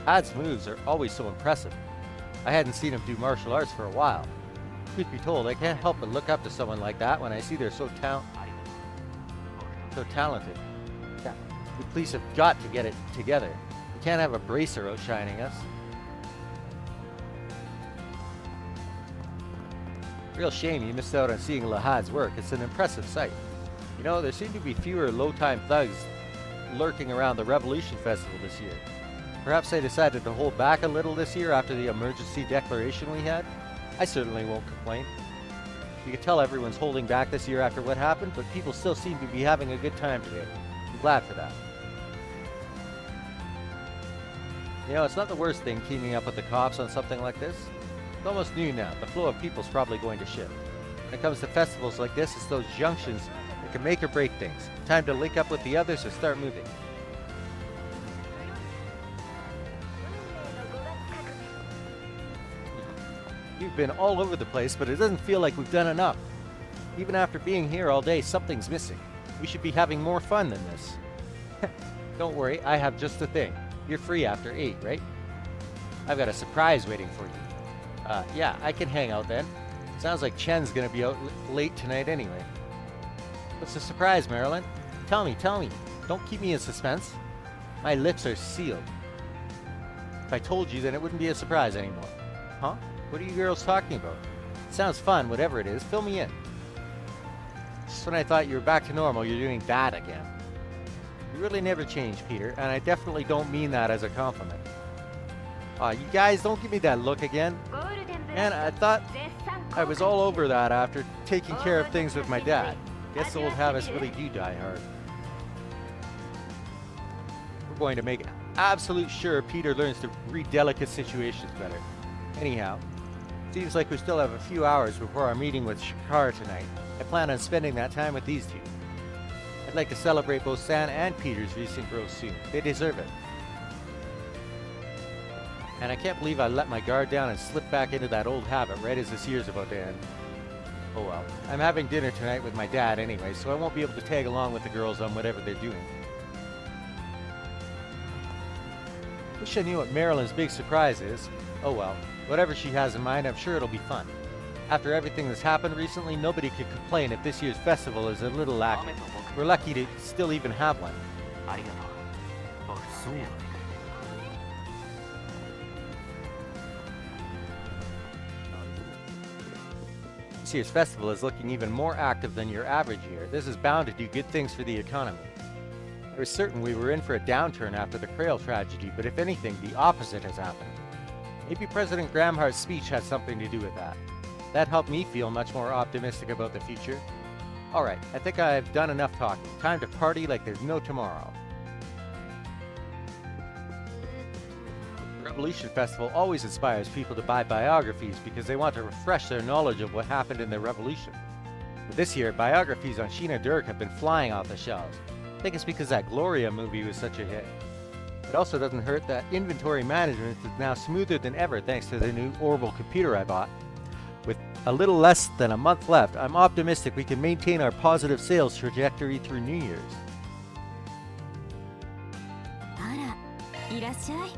Ad's moves are always so impressive. I hadn't seen him do martial arts for a while. Truth be told, I can't help but look up to someone like that when I see they're so talented. Yeah, the police have got to get it together. We can't have a bracer outshining us. Real shame you missed out on seeing Lahad's work. It's an impressive sight. You know, there seem to be fewer low-time thugs lurking around the Revolution Festival this year. Perhaps they decided to hold back a little this year after the emergency declaration we had. I certainly won't complain. You can tell everyone's holding back this year after what happened, but people still seem to be having a good time today. I'm glad for that. You know, it's not the worst thing teaming up with the cops on something like this. It's almost noon now. The flow of people's probably going to shift. When it comes to festivals like this, it's those junctions that can make or break things. Time to link up with the others or start moving. We've been all over the place, but it doesn't feel like we've done enough. Even after being here all day, something's missing. We should be having more fun than this. Don't worry, I have just the thing. You're free after 8, right? I've got a surprise waiting for you. Yeah, I can hang out then. Sounds like Chen's gonna be out late tonight anyway. What's the surprise, Marilyn? Tell me. Don't keep me in suspense. My lips are sealed. If I told you, then it wouldn't be a surprise anymore. Huh? What are you girls talking about? It sounds fun, whatever it is. Fill me in. Just when I thought you were back to normal, you're doing that again. You really never change, Peter, and I definitely don't mean that as a compliment. You guys, don't give me that look again. And I thought I was all over that after taking care of things with my dad. Guess old habits really do die hard. We're going to make absolute sure Peter learns to read delicate situations better. Anyhow, seems like we still have a few hours before our meeting with Shakar tonight. I plan on spending that time with these two. I I'd like to celebrate both San and Peter's recent growth soon. They deserve it. And I can't believe I let my guard down and slipped back into that old habit right as this year's about to end. Oh well. I'm having dinner tonight with my dad anyway, so I won't be able to tag along with the girls on whatever they're doing. Wish I knew what Marilyn's big surprise is. Oh well. Whatever she has in mind, I'm sure it'll be fun. After everything that's happened recently, nobody could complain if this year's festival is a little lacking. We're lucky to still even have one. This year's festival is looking even more active than your average year. This is bound to do good things for the economy. I was certain we were in for a downturn after the Krail tragedy, but if anything, the opposite has happened. Maybe President Gramhart's speech had something to do with that. That helped me feel much more optimistic about the future. Alright, I think I've done enough talking. Time to party like there's no tomorrow. The Revolution Festival always inspires people to buy biographies because they want to refresh their knowledge of what happened in the revolution. But this year, biographies on Sheena Dirk have been flying off the shelves. I think it's because that Gloria movie was such a hit. It also doesn't hurt that inventory management is now smoother than ever thanks to the new Orbital computer I bought. With a little less than a month left, I'm optimistic we can maintain our positive sales trajectory through New Year's. あら、いらっしゃい。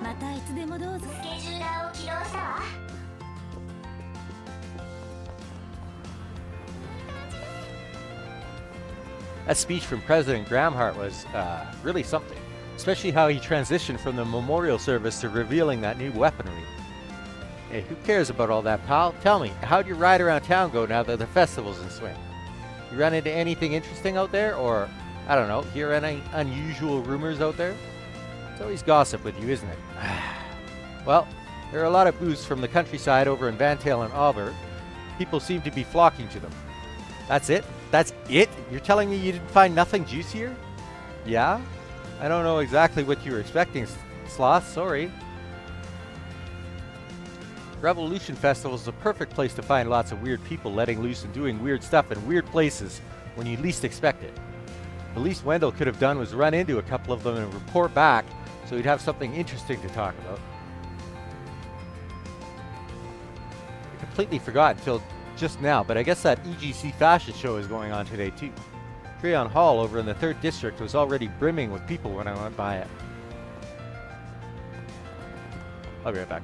またいつでもどうぞ。スケジューラーを起動したわ。 That speech from President Gramhart was really something, especially how he transitioned from the memorial service to revealing that new weaponry. Hey, who cares about all that, pal? Tell me, how'd your ride around town go now that the festival's in swing? You run into anything interesting out there, or, I don't know, hear any unusual rumors out there? It's always gossip with you, isn't it? Well, there are a lot of booths from the countryside over in Vantail and Auburn. People seem to be flocking to them. That's it? That's it? You're telling me you didn't find nothing juicier? Yeah? I don't know exactly what you were expecting, Sloth, sorry. Revolution Festival is the perfect place to find lots of weird people letting loose and doing weird stuff in weird places when you least expect it. The least Wendell could have done was run into a couple of them and report back so he'd have something interesting to talk about. I completely forgot until just now, but I guess that EGC fashion show is going on today too. Crayon Hall over in the 3rd District was already brimming with people when I went by it. I'll be right back.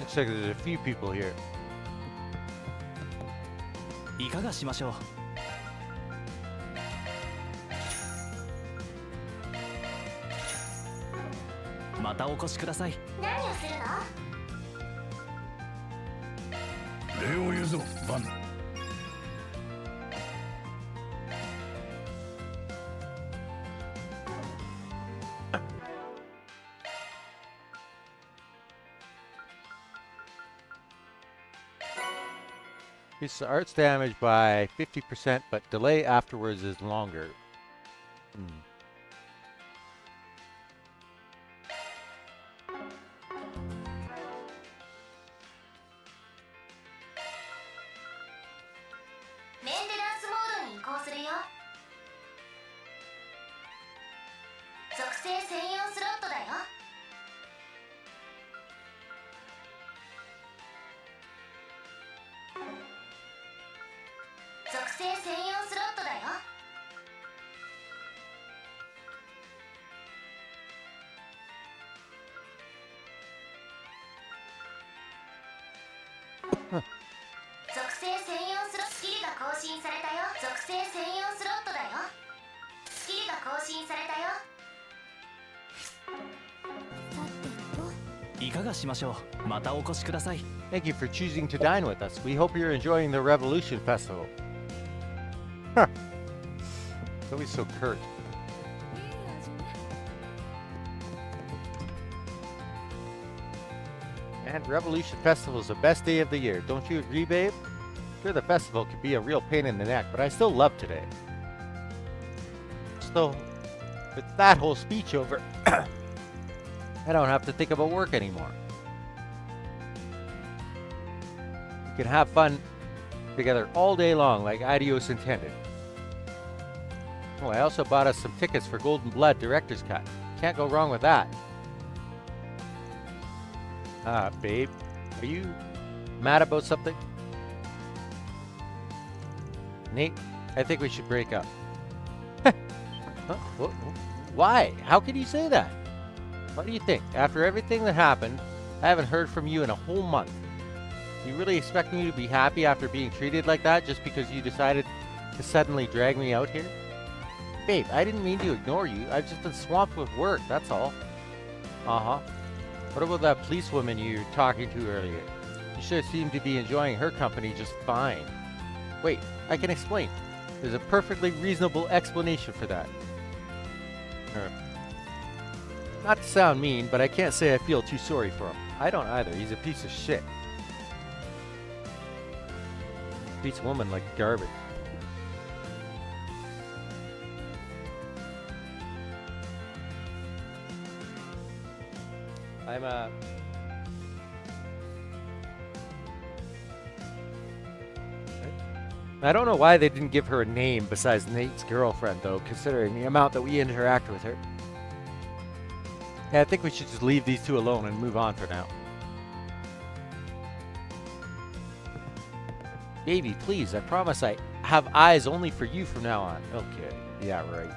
Looks like there's a few people here. いかがしましょう。またお越しください。何をするの？礼を言うぞ、バン。Increases the art's damage by 50%, but delay afterwards is longer. Hmm. Thank you for choosing to dine with us. We hope you're enjoying the Revolution Festival. Huh. It's always so curt. And Revolution Festival is the best day of the year. Don't you agree, babe? Sure, the festival could be a real pain in the neck, but I still love today. So, with that whole speech over, I don't have to think about work anymore. We can have fun together all day long, like Adios intended. Oh, I also bought us some tickets for Golden Blood Director's Cut. Can't go wrong with that. Babe, are you mad about something? Nate, I think we should break up. Huh? Why? How can you say that? What do you think? After everything that happened, I haven't heard from you in a whole month. You really expect me to be happy after being treated like that just because you decided to suddenly drag me out here? Babe, I didn't mean to ignore you. I've just been swamped with work, that's all. Uh-huh. What about that policewoman you were talking to earlier? You sure seem to be enjoying her company just fine. Wait, I can explain. There's a perfectly reasonable explanation for that. Not to sound mean, but I can't say I feel too sorry for him. I don't either. He's a piece of shit. Treats a woman like garbage. I don't know why they didn't give her a name besides Nate's girlfriend, though, considering the amount that we interact with her. Yeah, I think we should just leave these two alone and move on for now. Baby, please, I promise I have eyes only for you from now on. Okay, yeah, right.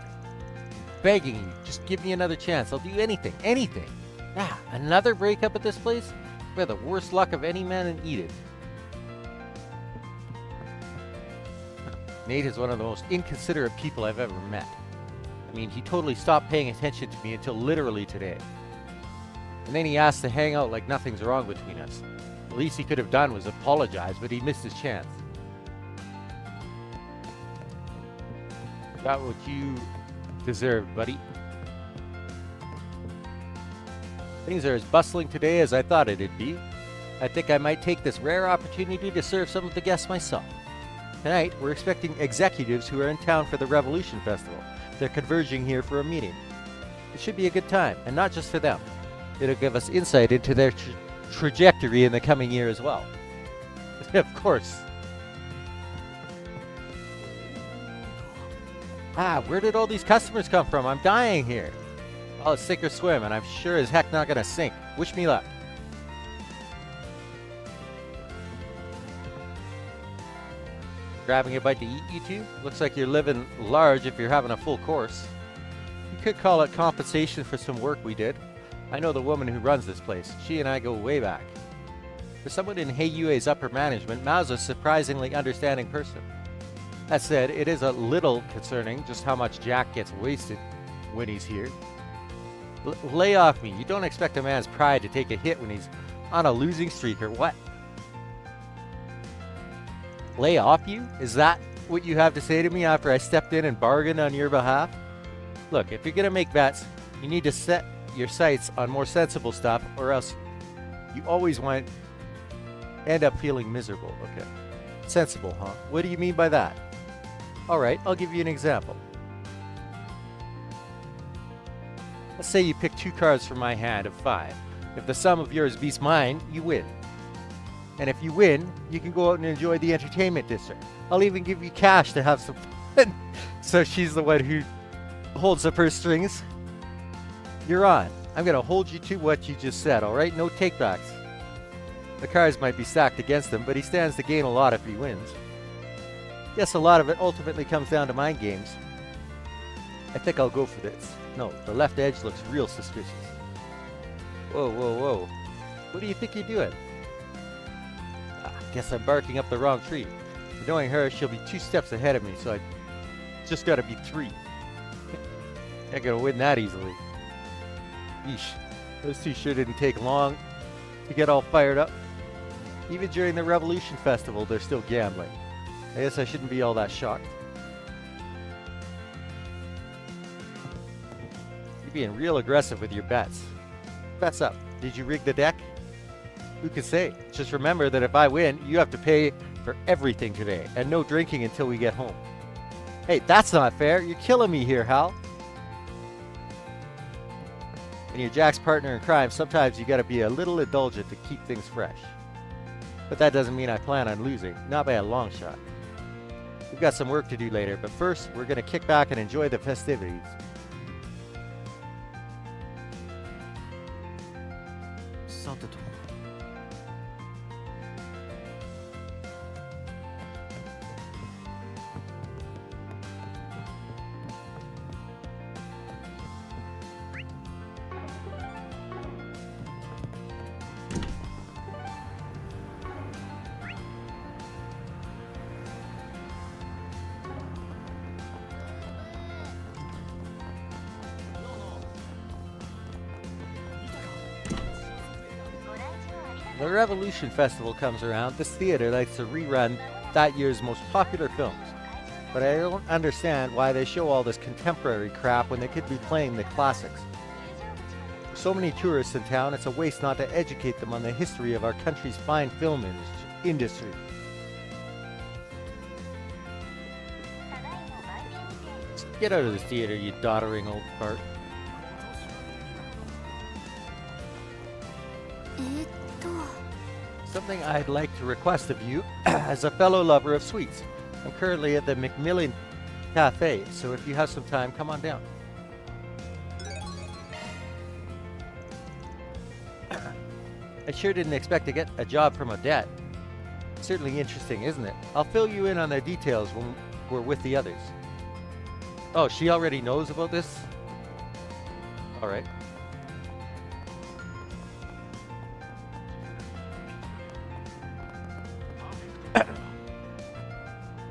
Begging you, just give me another chance. I'll do anything, anything. Ah, another breakup at this place? We have the worst luck of any man in Eden. Nate is one of the most inconsiderate people I've ever met. I mean, he totally stopped paying attention to me until literally today. And then he asked to hang out like nothing's wrong between us. The least he could have done was apologize, but he missed his chance. Got what you deserved, buddy. Things are as bustling today as I thought it'd be. I think I might take this rare opportunity to serve some of the guests myself. Tonight, we're expecting executives who are in town for the Revolution Festival. They're converging here for a meeting. It should be a good time, and not just for them. It'll give us insight into their trajectory in the coming year as well. Of course. Where did all these customers come from? I'm dying here. Well, it's sink or swim, and I'm sure as heck not gonna sink. Wish me luck. Grabbing a bite to eat, you two? Looks like you're living large if you're having a full course. You could call it compensation for some work we did. I know the woman who runs this place. She and I go way back. For someone in Heiyue's upper management, Mao's a surprisingly understanding person. That said, it is a little concerning just how much Jack gets wasted when he's here. Lay off me. You don't expect a man's pride to take a hit when he's on a losing streak or what? Lay off you? Is that what you have to say to me after I stepped in and bargained on your behalf? Look, if you're going to make bets, you need to set your sights on more sensible stuff, or else you always end up feeling miserable, okay? Sensible, huh? What do you mean by that? Alright, I'll give you an example. Let's say you pick 2 cards from my hand of 5. If the sum of yours beats mine, you win. And if you win, you can go out and enjoy the entertainment district. I'll even give you cash to have some fun. So she's the one who holds the purse strings. You're on. I'm going to hold you to what you just said, alright? No takebacks. The cards might be stacked against him, but he stands to gain a lot if he wins. Guess a lot of it ultimately comes down to mind games. I think I'll go for this. No, the left edge looks real suspicious. Whoa, whoa, whoa. What do you think you're doing? Guess I'm barking up the wrong tree. Knowing her, she'll be 2 steps ahead of me, so I just gotta be 3. Not gonna win that easily. Yeesh, those 2 sure didn't take long to get all fired up. Even during the Revolution Festival, they're still gambling. I guess I shouldn't be all that shocked. You're being real aggressive with your bets. Fess up. Did you rig the deck? Who could say? Just remember that if I win, you have to pay for everything today, and no drinking until we get home. Hey, that's not fair. You're killing me here, Hal. When you're Jack's partner in crime, sometimes you gotta be a little indulgent to keep things fresh. But that doesn't mean I plan on losing, not by a long shot. We've got some work to do later, but first, we're gonna kick back and enjoy the festivities. The Revolution Festival comes around, this theater likes to rerun that year's most popular films. But I don't understand why they show all this contemporary crap when they could be playing the classics. With so many tourists in town, it's a waste not to educate them on the history of our country's fine film industry. Get out of the theater, you doddering old fart. Something I'd like to request of you as a fellow lover of sweets. I'm currently at the Macmillan Cafe, so if you have some time, come on down. I sure didn't expect to get a job from Odette. Certainly interesting, isn't it? I'll fill you in on the details when we're with the others. Oh, she already knows about this? Alright.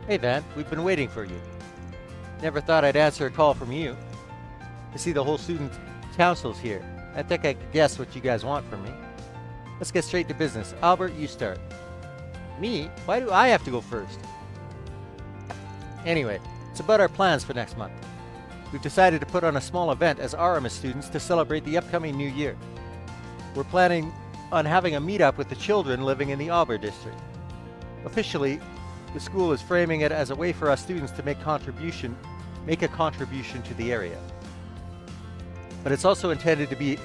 Hey Van, we've been waiting for you. Never thought I'd answer a call from you. I see the whole student council's here. I think I could guess what you guys want from me. Let's get straight to business. Albert, you start. Me? Why do I have to go first? Anyway, it's about our plans for next month. We've decided to put on a small event as Aramis students to celebrate the upcoming new year. We're planning on having a meetup with the children living in the Auber district. Officially, the school is framing it as a way for us students to make a contribution to the area. But it's also intended to be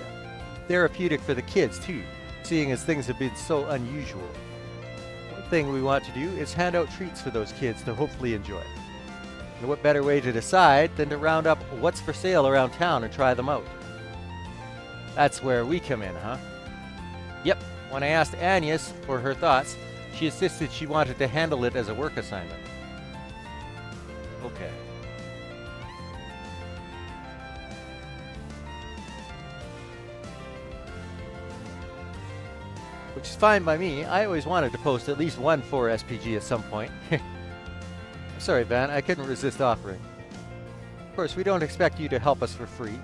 therapeutic for the kids too, seeing as things have been so unusual. One thing we want to do is hand out treats for those kids to hopefully enjoy. And what better way to decide than to round up what's for sale around town and try them out? That's where we come in, huh? Yep, when I asked Agnes for her thoughts, she insisted she wanted to handle it as a work assignment. Okay. Which is fine by me. I always wanted to post at least one 4SPG at some point. Sorry, Van, I couldn't resist offering. Of course, we don't expect you to help us for free.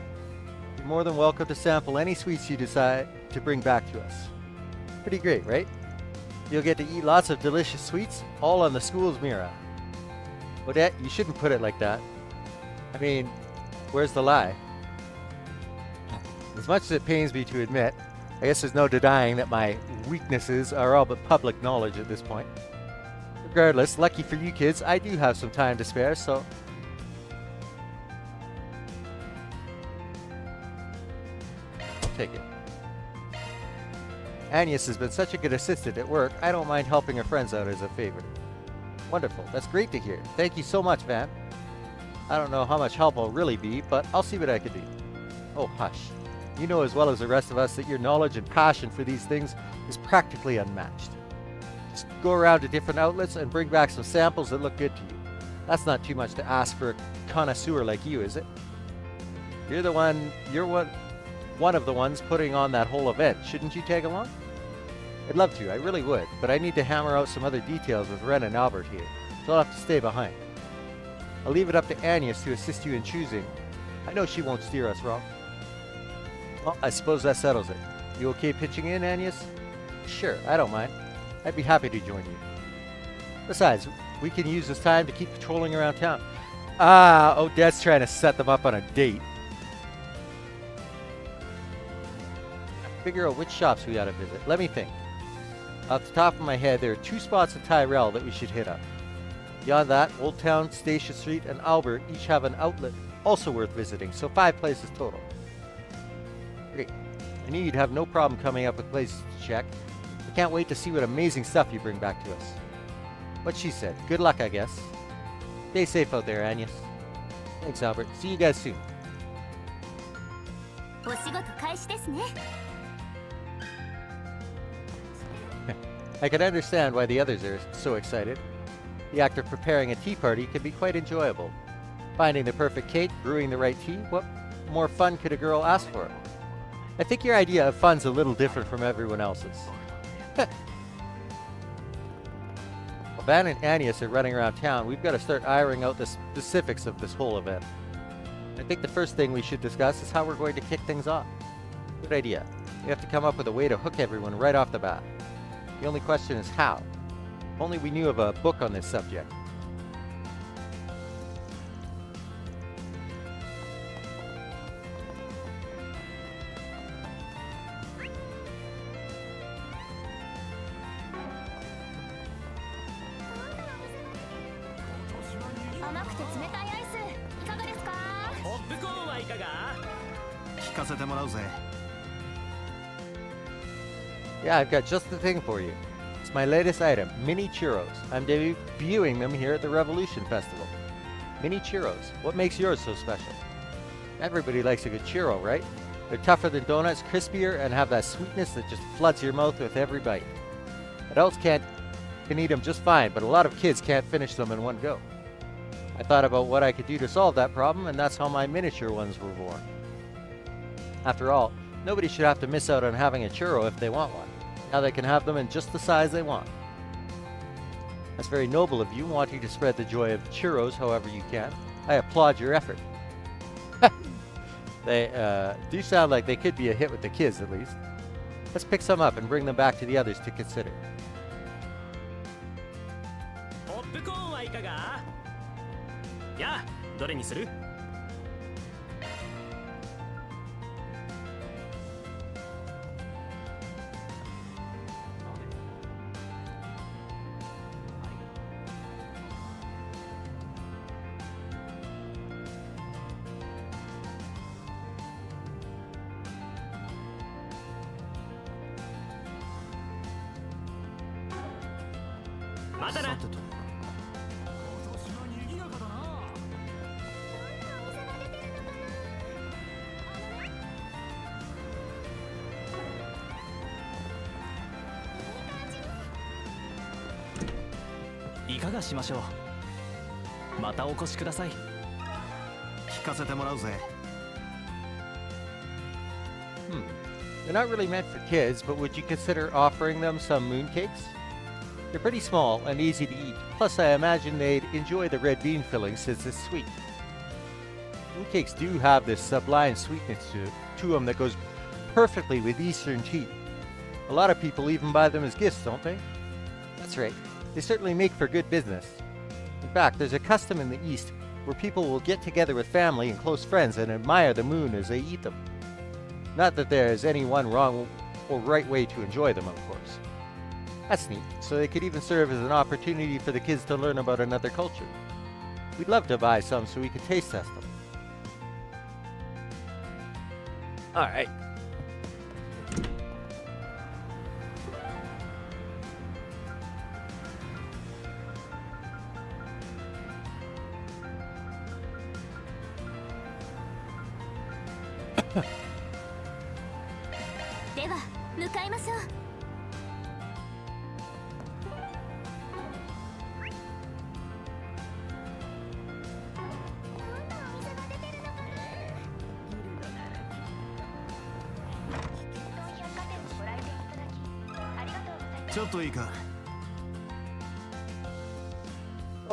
You're more than welcome to sample any sweets you decide to bring back to us. Pretty great, right? You'll get to eat lots of delicious sweets, all on the school's mirror. Odette, you shouldn't put it like that. I mean, where's the lie? As much as it pains me to admit, I guess there's no denying that my weaknesses are all but public knowledge at this point. Regardless, lucky for you kids, I do have some time to spare, so... I'll take it. Agnes has been such a good assistant at work, I don't mind helping her friends out as a favor. Wonderful, that's great to hear. Thank you so much, Van. I don't know how much help I'll really be, but I'll see what I can do. Oh, hush. You know as well as the rest of us that your knowledge and passion for these things is practically unmatched. Just go around to different outlets and bring back some samples that look good to you. That's not too much to ask for a connoisseur like you, is it? You're one of the ones putting on that whole event. Shouldn't you tag along? I'd love to, I really would, but I need to hammer out some other details with Ren and Albert here, so I'll have to stay behind. I'll leave it up to Agnes to assist you in choosing. I know she won't steer us wrong. Well, I suppose that settles it. You okay pitching in, Agnes? Sure, I don't mind. I'd be happy to join you. Besides, we can use this time to keep patrolling around town. Ah, Odette's trying to set them up on a date. Figure out which shops we ought to visit. Let me think. Off the top of my head, there are 2 spots in Tyrell that we should hit up. Beyond that, Old Town, Station Street, and Albert each have an outlet also worth visiting, so 5 places total. Great. I knew you'd have no problem coming up with places to check. I can't wait to see what amazing stuff you bring back to us. What she said. Good luck, I guess. Stay safe out there, Agnes. Thanks, Albert. See you guys soon. I can understand why the others are so excited. The act of preparing a tea party can be quite enjoyable. Finding the perfect cake, brewing the right tea, what more fun could a girl ask for? I think your idea of fun's a little different from everyone else's. While Van and Agnes are running around town, we've got to start ironing out the specifics of this whole event. I think the first thing we should discuss is how we're going to kick things off. Good idea. We have to come up with a way to hook everyone right off the bat. The only question is how. If only we knew of a book on this subject. Yeah, I've got just the thing for you. It's my latest item, mini churros. I'm debuting them here at the Revolution Festival. Mini churros. What makes yours so special? Everybody likes a good churro, right? They're tougher than donuts, crispier, and have that sweetness that just floods your mouth with every bite. Adults can eat them just fine, but a lot of kids can't finish them in one go. I thought about what I could do to solve that problem, and that's how my miniature ones were born. After all, nobody should have to miss out on having a churro if they want one. Now they can have them in just the size they want. That's very noble of you, wanting to spread the joy of churros however you can. I applaud your effort. They do sound like they could be a hit with the kids, at least. Let's pick some up and bring them back to the others to consider. They're not really meant for kids, but would you consider offering them some mooncakes? They're pretty small and easy to eat, plus I imagine they'd enjoy the red bean filling since it's sweet. Mooncakes do have this sublime sweetness to them that goes perfectly with Eastern tea. A lot of people even buy them as gifts, don't they? That's right, they certainly make for good business. In fact, there's a custom in the East where people will get together with family and close friends and admire the moon as they eat them. Not that there is any one wrong or right way to enjoy them, of course. That's neat. So they could even serve as an opportunity for the kids to learn about another culture. We'd love to buy some so we could taste test them. Alright.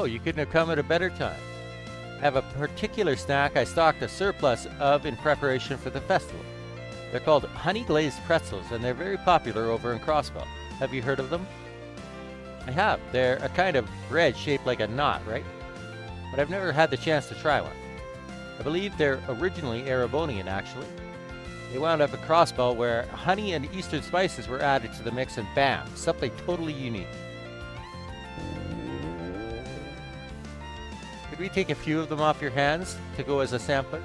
Oh, you couldn't have come at a better time. I have a particular snack I stocked a surplus of in preparation for the festival. They're called honey glazed pretzels, and they're very popular over in Crossbell. Have you heard of them? I have. They're a kind of bread shaped like a knot, right? But I've never had the chance to try one. I believe they're originally Erebonian, actually. They wound up at Crossbell where honey and eastern spices were added to the mix, and bam, something totally unique. Could we take a few of them off your hands to go as a sampler?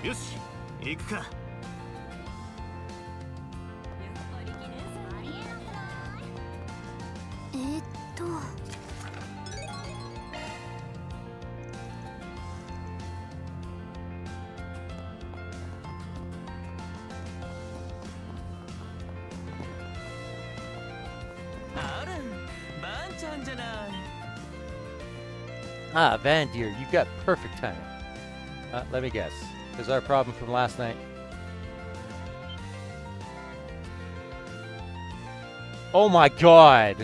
よし、行くか。Ah, Van Deer, you got perfect timing. Let me guess. Is our problem from last night? Oh my god!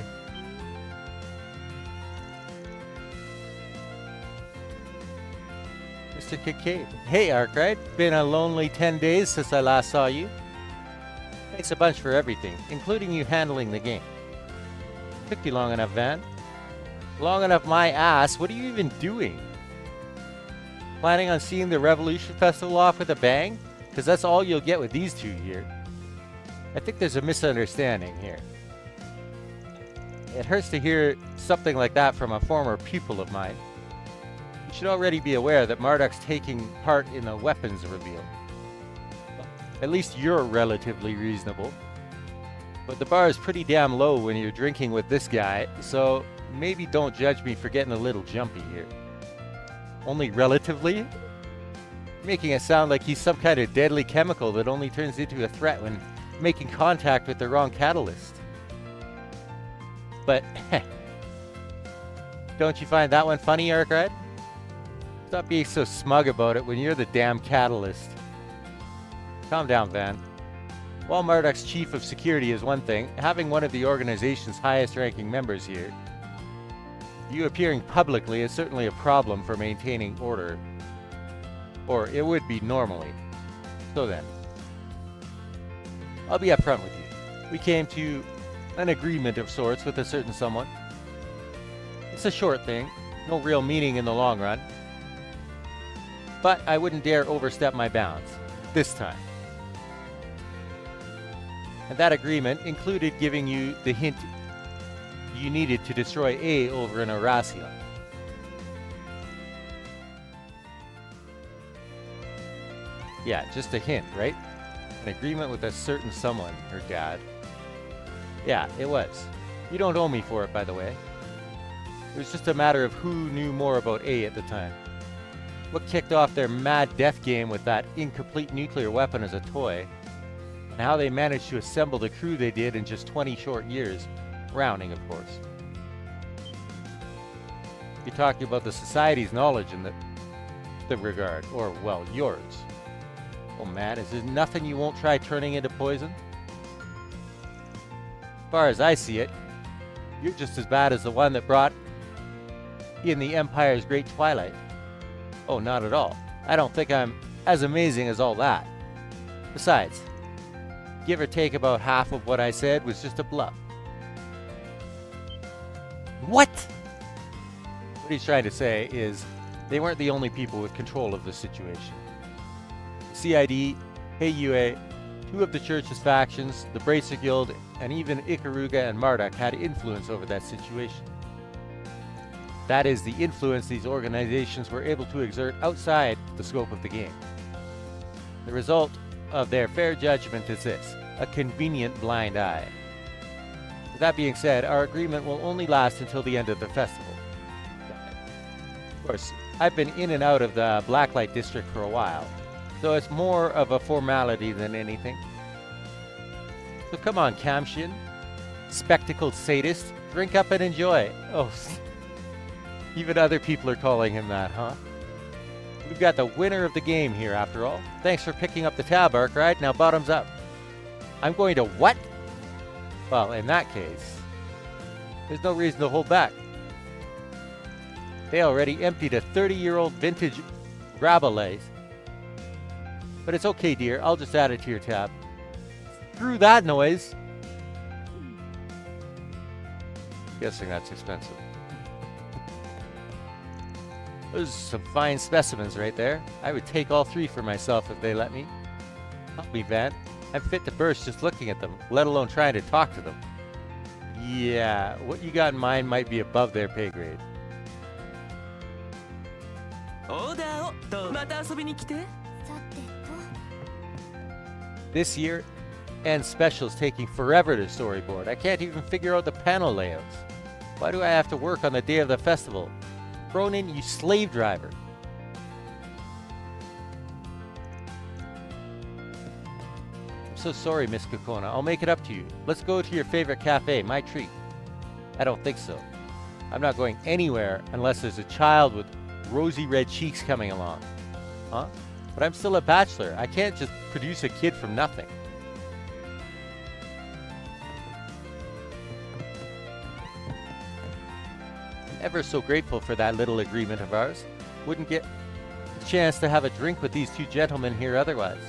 Mr. Kincaid. Hey, Arkride. Been a lonely 10 days since I last saw you. Thanks a bunch for everything, including you handling the game. Took you long enough, Van. Long enough my ass. What are you even doing? Planning on seeing the Revolution Festival off with a bang? Because that's all you'll get with these two here. I think there's a misunderstanding here. It hurts to hear something like that from a former pupil of mine. You should already be aware that Marduk's taking part in a weapons reveal. At least you're relatively reasonable. But the bar is pretty damn low when you're drinking with this guy, so maybe don't judge me for getting a little jumpy here. Only relatively? Making it sound like he's some kind of deadly chemical that only turns into a threat when making contact with the wrong catalyst. But, don't you find that one funny, Arkride? Stop being so smug about it when you're the damn catalyst. Calm down, Van. While Marduk's chief of security is one thing, having one of the organization's highest-ranking members here, you appearing publicly is certainly a problem for maintaining order. Or it would be normally. So then, I'll be upfront with you. We came to an agreement of sorts with a certain someone. It's a short thing, no real meaning in the long run. But I wouldn't dare overstep my bounds. This time. And that agreement included giving you the hint you needed to destroy A over in Arasion. Yeah, just a hint, right? An agreement with a certain someone, her dad. Yeah, it was. You don't owe me for it, by the way. It was just a matter of who knew more about A at the time. what kicked off their mad death game with that incomplete nuclear weapon as a toy, and how they managed to assemble the crew they did in just 20 short years, rounding, of course. You're talking about the society's knowledge in the regard, or, well, yours. Oh man, is there nothing you won't try turning into poison? As far as I see it, you're just as bad as the one that brought in the Empire's Great Twilight. Oh, not at all. I don't think I'm as amazing as all that. Besides, give or take about half of what I said was just a bluff. What? What he's trying to say is they weren't the only people with control of the situation. CID, Heiyue, two of the church's factions, the Bracer Guild, and even Ikaruga and Marduk had influence over that situation. That is the influence these organizations were able to exert outside the scope of the game. The result of their fair judgment is this: a convenient blind eye. With that being said, our agreement will only last until the end of the festival. Of course, I've been in and out of the Blacklight District for a while, so it's more of a formality than anything. So come on, Kamshin, spectacled sadist, drink up and enjoy. Oh, even other people are calling him that, huh? We've got the winner of the game here, after all. Thanks for picking up the tab, Arkwright. Now bottoms up. I'm going to what? Well, in that case, there's no reason to hold back. They already emptied a 30-year-old vintage Rabelais. But it's okay, dear. I'll just add it to your tab. Screw that noise. Guessing that's expensive. Those are some fine specimens right there. I would take all three for myself if they let me. Help me, Van. I'm fit to burst just looking at them, let alone trying to talk to them. Yeah, what you got in mind might be above their pay grade. This year, and special's taking forever to storyboard. I can't even figure out the panel layouts. Why do I have to work on the day of the festival? Ronin, you slave driver. I'm so sorry, Miss Kokona. I'll make it up to you. Let's go to your favorite cafe, my treat. I don't think so. I'm not going anywhere unless there's a child with rosy red cheeks coming along. Huh? But I'm still a bachelor. I can't just produce a kid from nothing. I'm ever so grateful for that little agreement of ours. Wouldn't get a chance to have a drink with these two gentlemen here otherwise.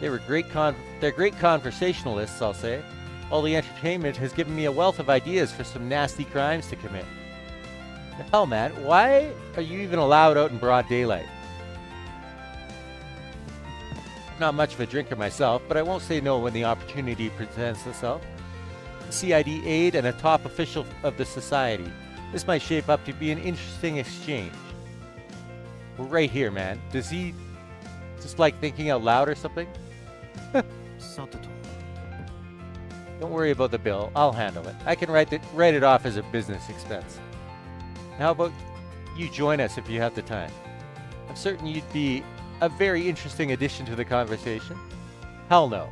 They're great conversationalists, I'll say. All the entertainment has given me a wealth of ideas for some nasty crimes to commit. Hell, man, why are you even allowed out in broad daylight? I'm not much of a drinker myself, but I won't say no when the opportunity presents itself. A CID aide and a top official of the society. This might shape up to be an interesting exchange. We're right here, man. Does he just like thinking out loud or something? Don't worry about the bill. I'll handle it. I can write it off as a business expense. How about you join us if you have the time? I'm certain you'd be a very interesting addition to the conversation. Hell no.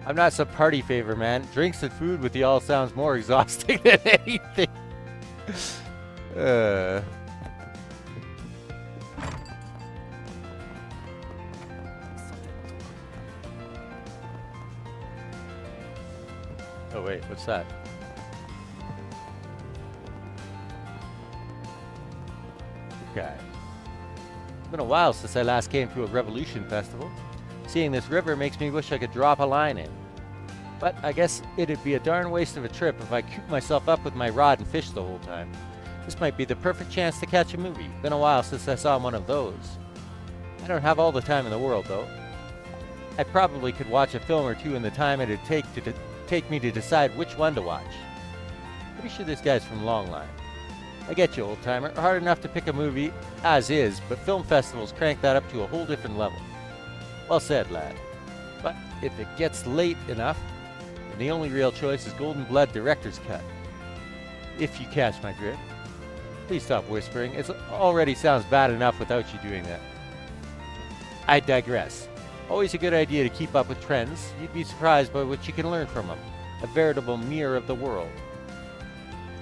I'm not some party favor, man. Drinks and food with y'all sounds more exhausting than anything. Oh wait, what's that? Okay. It's been a while since I last came to a Revolution festival. Seeing this river makes me wish I could drop a line in. But I guess it'd be a darn waste of a trip if I cooped myself up with my rod and fish the whole time. This might be the perfect chance to catch a movie. Been a while since I saw one of those. I don't have all the time in the world, though. I probably could watch a film or two in the time it'd take me to decide which one to watch. Pretty sure this guy's from Longline. I get you, old-timer. Hard enough to pick a movie as is, but film festivals crank that up to a whole different level. Well said, lad. But if it gets late enough, then the only real choice is Golden Blood Director's Cut. If you catch my drift. Please stop whispering. It already sounds bad enough without you doing that. I digress. Always a good idea to keep up with trends. You'd be surprised by what you can learn from them. A veritable mirror of the world.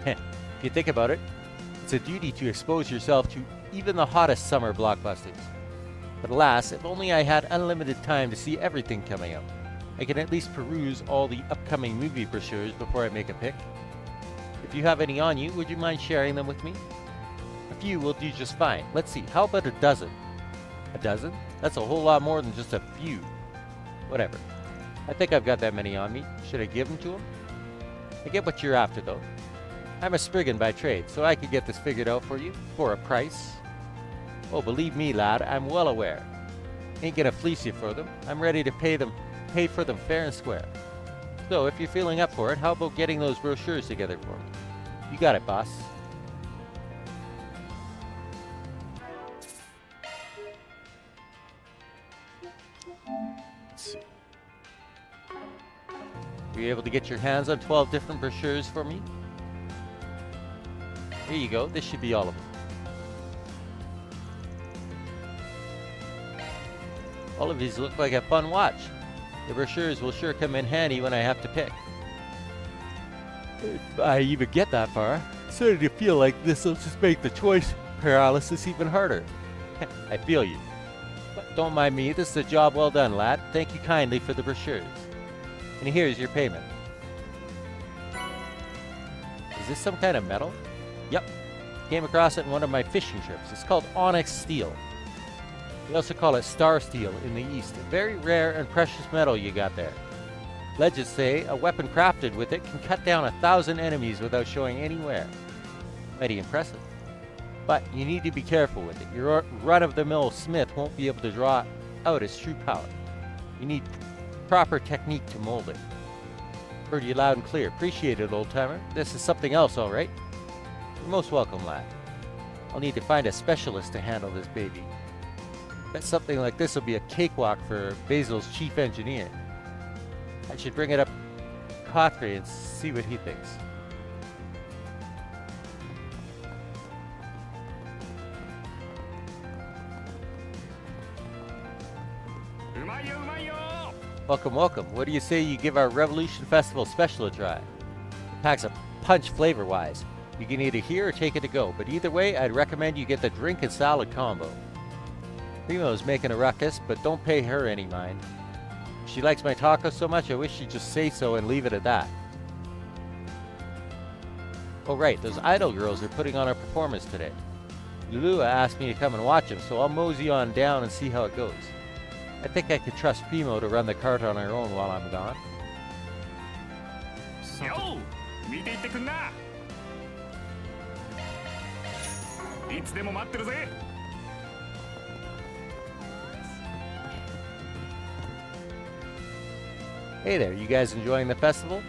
If you think about it, it's a duty to expose yourself to even the hottest summer blockbusters. But alas, if only I had unlimited time to see everything coming out. I can at least peruse all the upcoming movie brochures before I make a pick. If you have any on you, would you mind sharing them with me? A few will do just fine. Let's see, how about a dozen? A dozen? That's a whole lot more than just a few. Whatever. I think I've got that many on me. Should I give them to him? I get what you're after, though. I'm a Spriggan by trade, so I could get this figured out for you, for a price. Oh, believe me, lad, I'm well aware. Ain't gonna fleece you for them. I'm ready to pay for them fair and square. So, if you're feeling up for it, how about getting those brochures together for me? You got it, boss. Let's see. Were you able to get your hands on 12 different brochures for me? Here you go. This should be all of them. All of these look like a fun watch. The brochures will sure come in handy when I have to pick. If I even get that far, it's starting to feel like this will just make the choice paralysis even harder. I feel you. But don't mind me, this is a job well done, lad. Thank you kindly for the brochures. And here's your payment. Is this some kind of metal? Yep. Came across it in one of my fishing trips. It's called onyx steel. We also call it star steel in the East. A very rare and precious metal you got there. Legends say a weapon crafted with it can cut down 1,000 enemies without showing any wear. Mighty impressive. But you need to be careful with it. Your run-of-the-mill smith won't be able to draw out its true power. You need proper technique to mold it. Heard you loud and clear. Appreciate it, old-timer. This is something else, all right? You're most welcome, lad. I'll need to find a specialist to handle this baby. Bet something like this will be a cakewalk for Basil's chief engineer. I should bring it up to Cottry and see what he thinks. Welcome, welcome. What do you say you give our Revolution Festival special a try? It packs a punch flavor-wise. You can eat it here or take it to go, but either way, I'd recommend you get the drink and salad combo. Primo's making a ruckus, but don't pay her any mind. She likes my tacos so much, I wish she'd just say so and leave it at that. Oh right, those idol girls are putting on a performance today. Lulua asked me to come and watch them, so I'll mosey on down and see how it goes. I think I could trust Primo to run the cart on her own while I'm gone. Yo! 見ていってくんな。いつでも待ってるぜ。Hey there, you guys enjoying the festival?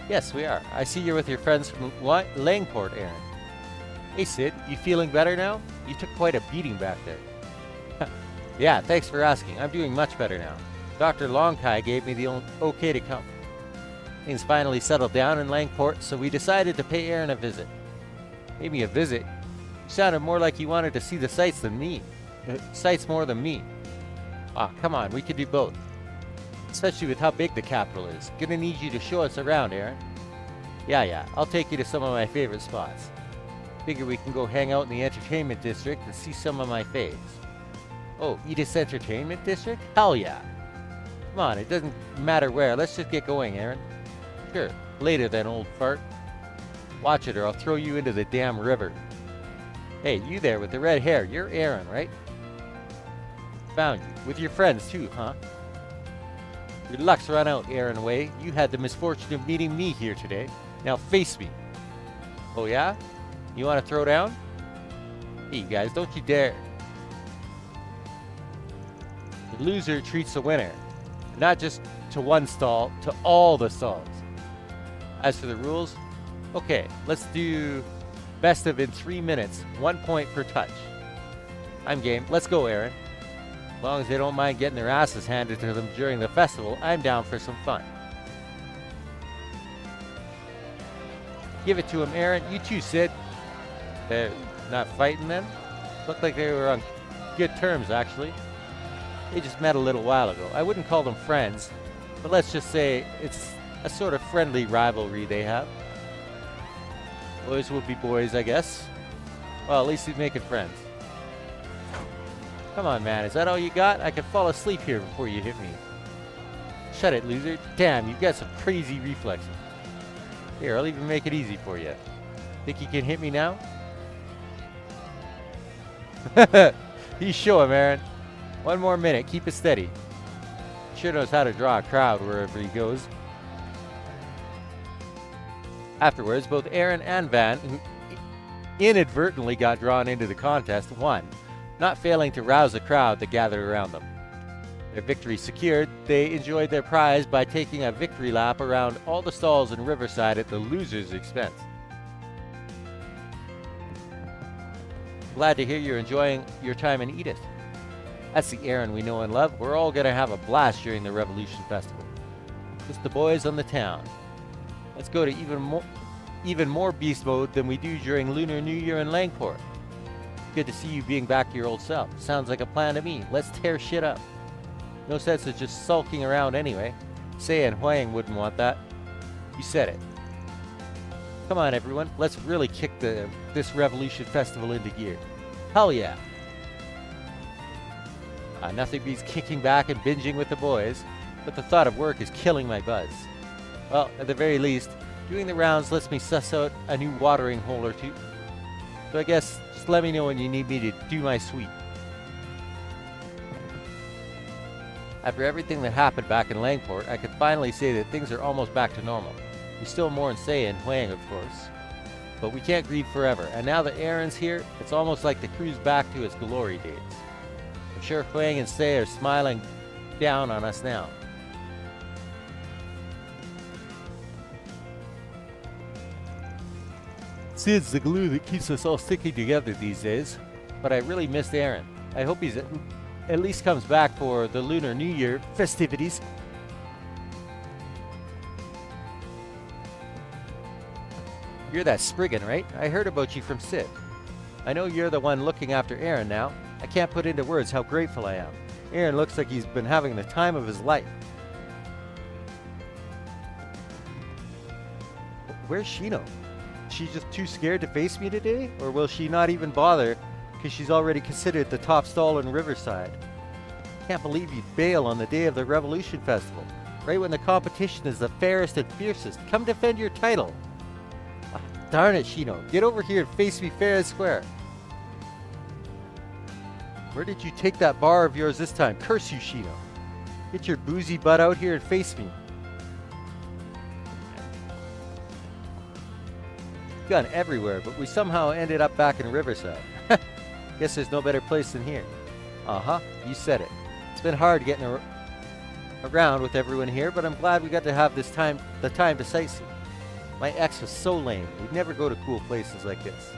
Yes, we are. I see you're with your friends from Langport, Aaron. Hey Sid, you feeling better now? You took quite a beating back there. Yeah, thanks for asking. I'm doing much better now. Dr. Longkai gave me the okay to come. Things finally settled down in Langport, so we decided to pay Aaron a visit. Gave me a visit? You sounded more like you wanted to see the sights than me. Sights more than me. Ah, come on, we could do both. Especially with how big the capital is. Gonna need you to show us around, Aaron. Yeah, I'll take you to some of my favorite spots. Figure we can go hang out in the entertainment district and see some of my faves. Oh, Edith's entertainment district? Hell yeah! Come on, it doesn't matter where. Let's just get going, Aaron. Sure, later then, old fart. Watch it or I'll throw you into the damn river. Hey, you there with the red hair. You're Aaron, right? Found you. With your friends too, huh? Your luck's run out, Aaron Way. You had the misfortune of meeting me here today. Now face me. Oh yeah? You want to throw down? Hey, you guys, don't you dare. The loser treats the winner. Not just to one stall, to all the stalls. As for the rules, okay, let's do best of in 3 minutes, 1 point per touch. I'm game. Let's go, Aaron. As long as they don't mind getting their asses handed to them during the festival, I'm down for some fun. Give it to him, Aaron. You too, Sid. not fighting then? Looked like they were on good terms, actually. They just met a little while ago. I wouldn't call them friends, but let's just say it's a sort of friendly rivalry they have. Boys will be boys, I guess. Well, at least he's making friends. Come on, man. Is that all you got? I could fall asleep here before you hit me. Shut it, loser. Damn, you've got some crazy reflexes. Here, I'll even make it easy for you. Think you can hit me now? You show him, Aaron. One more minute. Keep it steady. Sure knows how to draw a crowd wherever he goes. Afterwards, both Aaron and Van, who inadvertently got drawn into the contest, won, not failing to rouse the crowd that gathered around them. Their victory secured, they enjoyed their prize by taking a victory lap around all the stalls in Riverside at the loser's expense. Glad to hear you're enjoying your time in Edith. That's the Aaron we know and love. We're all going to have a blast during the Revolution Festival. Just the boys on the town. Let's go to even more beast mode than we do during Lunar New Year in Langport. Good to see you being back to your old self. Sounds like a plan to me. Let's tear shit up. No sense of just sulking around anyway. Sei and Huang wouldn't want that. You said it. Come on, everyone. Let's really kick this Revolution Festival into gear. Hell yeah. Nothing beats kicking back and binging with the boys, but the thought of work is killing my buzz. Well, at the very least, doing the rounds lets me suss out a new watering hole or two. So I guess just let me know when you need me to do my sweep. After everything that happened back in Langport, I could finally say that things are almost back to normal. We still mourn Sei and Huang, of course, but we can't grieve forever. And now that Aaron's here, it's almost like the cruise back to its glory days. I'm sure Huang and Sei are smiling down on us now. Sid's the glue that keeps us all sticking together these days, but I really missed Aaron. I hope he's at least comes back for the Lunar New Year festivities. You're that Spriggan, right? I heard about you from Sid. I know you're the one looking after Aaron now. I can't put into words how grateful I am. Aaron looks like he's been having the time of his life. Where's Shino? Is she just too scared to face me today? Or will she not even bother because she's already considered the top stall in Riverside? Can't believe you'd bail on the day of the Revolution Festival, right when the competition is the fairest and fiercest. Come defend your title. Darn it, Shino. Get over here and face me fair and square. Where did you take that bar of yours this time? Curse you, Shino. Get your boozy butt out here and face me. Gone everywhere, but we somehow ended up back in Riverside. Guess there's no better place than here. Uh-huh, you said it. It's been hard getting around with everyone here, but I'm glad we got to have the time to sightsee. My ex was so lame. We'd never go to cool places like this.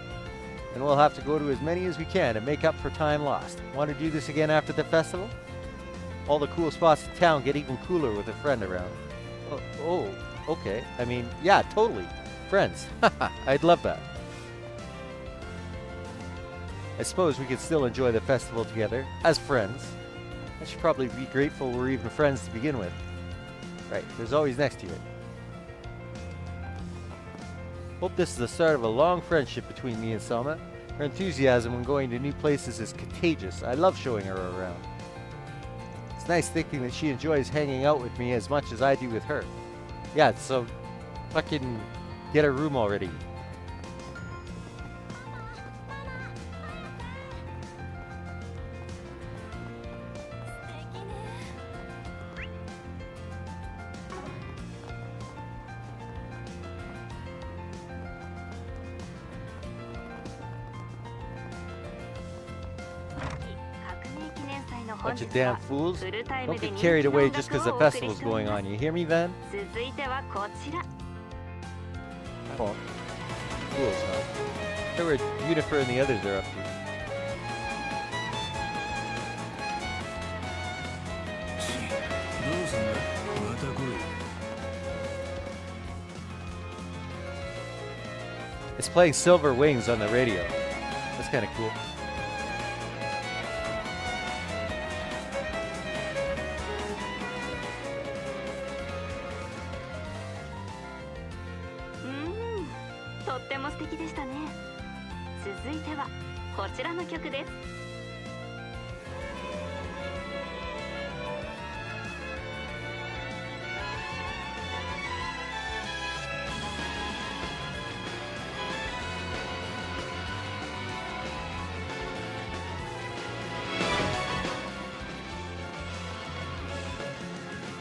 And we'll have to go to as many as we can to make up for time lost. Want to do this again after the festival? All the cool spots in town get even cooler with a friend around. Oh, okay. I mean, yeah, totally. Friends. I'd love that. I suppose we could still enjoy the festival together as friends. I should probably be grateful we're even friends to begin with. Right, there's always next year. Hope this is the start of a long friendship between me and Selma. Her enthusiasm when going to new places is contagious. I love showing her around. It's nice thinking that she enjoys hanging out with me as much as I do with her. Yeah, so fucking get a room already. Bunch of damn fools. Don't get carried away just because the festival's going on. You hear me, Van? Oh, fools, huh? Look where Unifer and the others are up to. It's playing Silver Wings on the radio. Let's kind of cool. Mm, とっても素敵でしたね。続いてはこちらの曲です。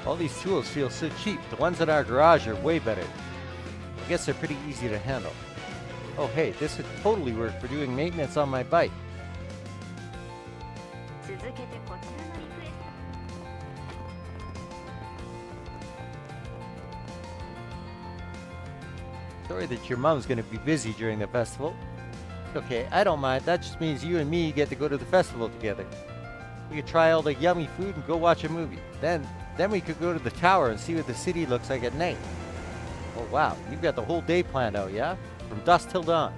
All these tools feel so cheap. The ones in our garage are way better. I guess they're pretty easy to handle. Oh hey, this would totally work for doing maintenance on my bike. 続けてこちらのリクエスト。 Sorry that your mom's gonna be busy during the festival. Okay, I don't mind. That just means you and me get to go to the festival together. We could try all the yummy food and go watch a movie. Then we could go to the tower and see what the city looks like at night. Oh wow, you've got the whole day planned out, yeah? From dusk till dawn.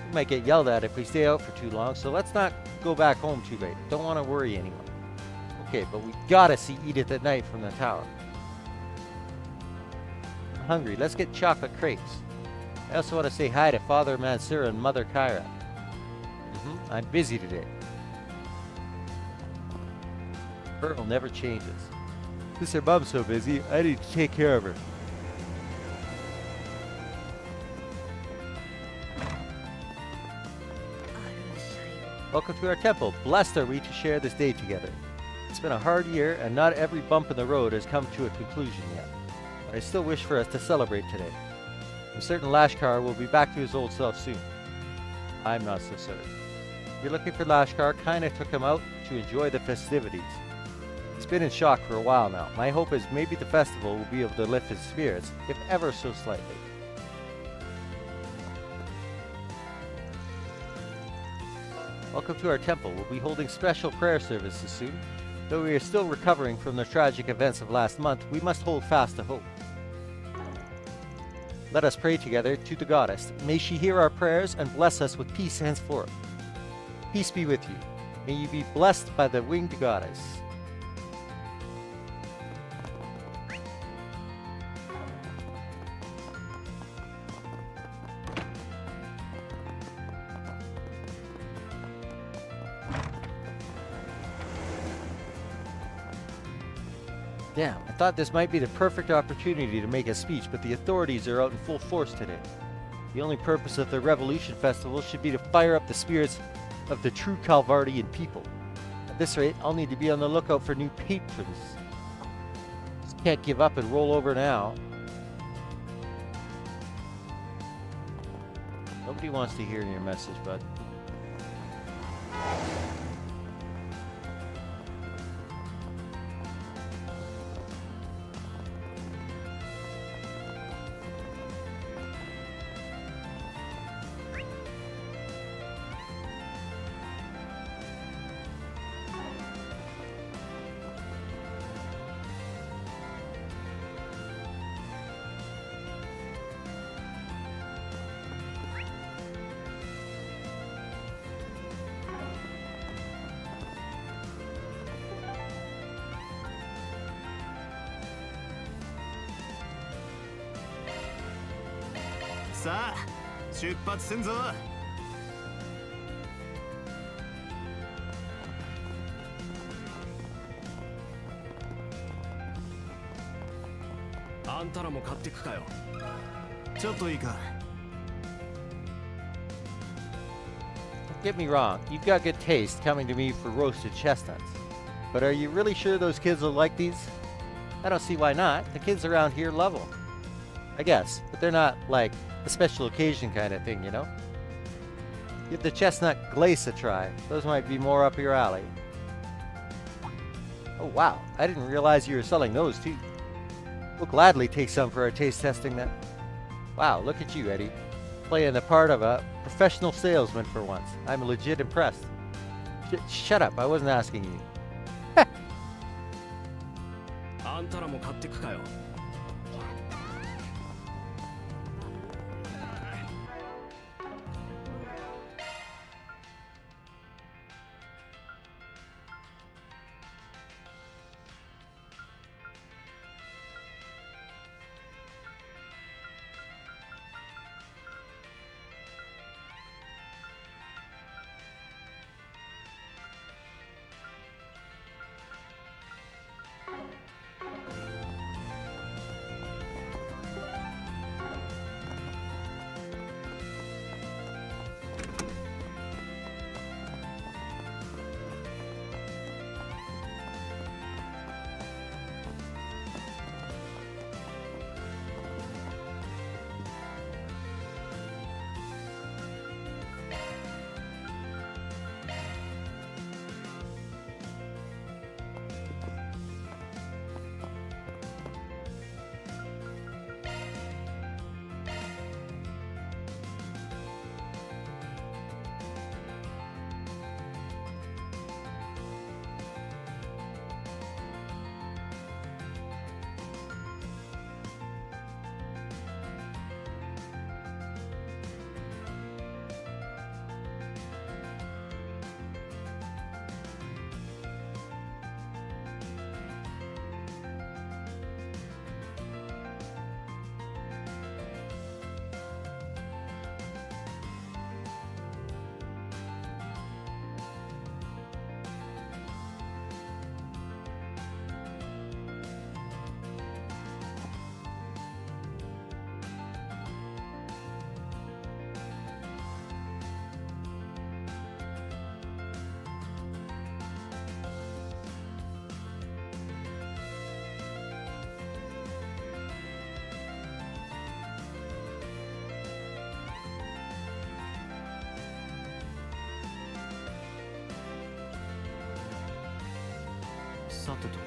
We might get yelled at if we stay out for too long, so let's not go back home too late. Don't want to worry anyone. Okay, but we gotta see Edith at night from the tower. I'm hungry. Let's get chocolate crepes. I also want to say hi to Father Mansur and Mother Kyra. I'm busy today. Pearl never changes. Since her mom's so busy, I need to take care of her. Welcome to our temple. Blessed are we to share this day together. It's been a hard year, and not every bump in the road has come to a conclusion yet. But I still wish for us to celebrate today. I'm certain Lashkar will be back to his old self soon. I'm not so certain. If you're looking for Lashkar, kinda took him out to enjoy the festivities. He's been in shock for a while now. My hope is maybe the festival will be able to lift his spirits, if ever so slightly. Welcome to our temple. We'll be holding special prayer services soon. Though we are still recovering from the tragic events of last month, we must hold fast to hope. Let us pray together to the goddess. May she hear our prayers and bless us with peace henceforth. Peace be with you. May you be blessed by the winged goddess. Damn, I thought this might be the perfect opportunity to make a speech, but the authorities are out in full force today. The only purpose of the Revolution Festival should be to fire up the spirits of the true Calvardian people. At this rate, I'll need to be on the lookout for new patrons. Just can't give up and roll over now. Nobody wants to hear your message, bud.さあ出発すんぞ。あんたらも買ってくかよ。ちょっといいか。 Don't get me wrong, you've got good taste coming to me for roasted chestnuts. But are you really sure those kids will like these? I don't see why not. The kids around here love them. I guess, but they're not like a special occasion kind of thing, you know? Give the chestnut glace a try. Those might be more up your alley. Oh wow, I didn't realize you were selling those too. We'll gladly take some for our taste testing then. Wow, look at you, Eddie. Playing the part of a professional salesman for once. I'm legit impressed. Shut up, I wasn't asking you. あんたらも買ってくかよ。さてと。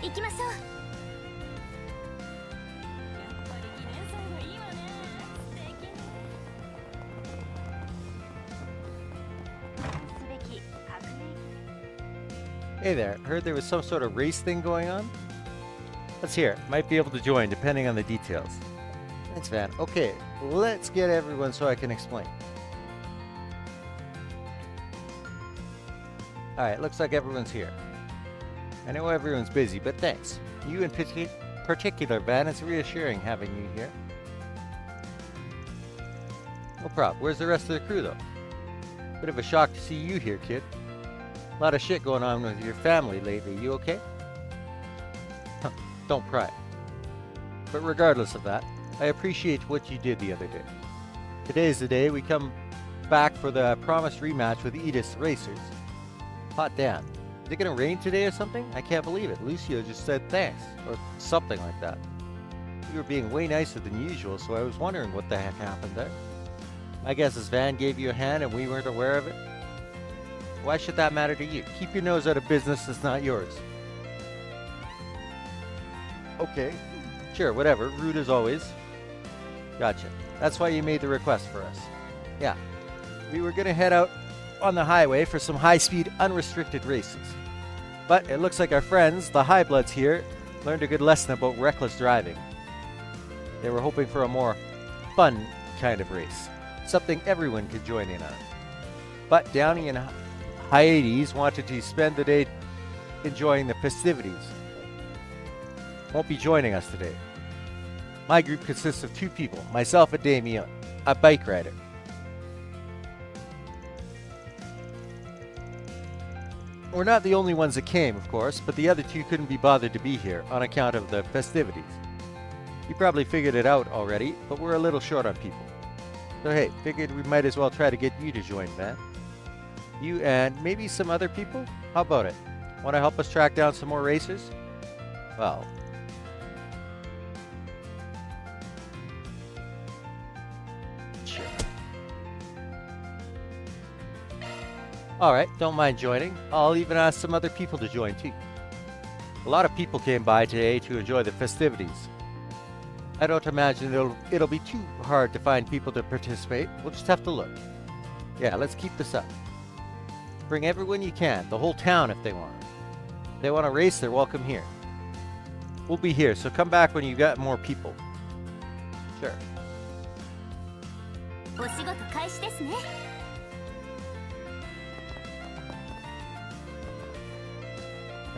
行きましょう。Hey there, heard there was some sort of race thing going on? Let's hear it. Might be able to join depending on the details. Thanks, Van. Okay, let's get everyone so I can explain. Alright, looks like everyone's here. I know everyone's busy, but thanks. You in particular, Van, it's reassuring having you here. No problem. Where's the rest of the crew, though? Bit of a shock to see you here, kid. A lot of shit going on with your family lately. You okay? Huh, don't pry. But regardless of that, I appreciate what you did the other day. Today's the day we come back for the promised rematch with Edith's Racers. Hot damn. Is it gonna rain today or something? I can't believe it. Lucio just said thanks, or something like that. You were being way nicer than usual, so I was wondering what the heck happened there. My guess is Van gave you a hand and we weren't aware of it. Why should that matter to you? Keep your nose out of business that's not yours. Okay. Sure, whatever. Rude as always. Gotcha. That's why you made the request for us. Yeah. We were gonna head out on the highway for some high-speed, unrestricted races. But it looks like our friends, the High Bloods here, learned a good lesson about reckless driving. They were hoping for a more fun kind of race. Something everyone could join in on. But Downey and Hyades wanted to spend the day enjoying the festivities. Won't be joining us today. My group consists of 2 people, myself and Damien, a bike rider. We're not the only ones that came, of course, but the other 2 couldn't be bothered to be here on account of the festivities. You probably figured it out already, but we're a little short on people. So hey, figured we might as well try to get you to join, Van. You and maybe some other people? How about it? Want to help us track down some more racers? Well... sure. Alright, don't mind joining. I'll even ask some other people to join too. A lot of people came by today to enjoy the festivities. I don't imagine it'll be too hard to find people to participate. We'll just have to look. Yeah, let's keep this up. Bring everyone you can, the whole town if they want. If they want to race, they're welcome here. We'll be here, so come back when you got more people. Sure. I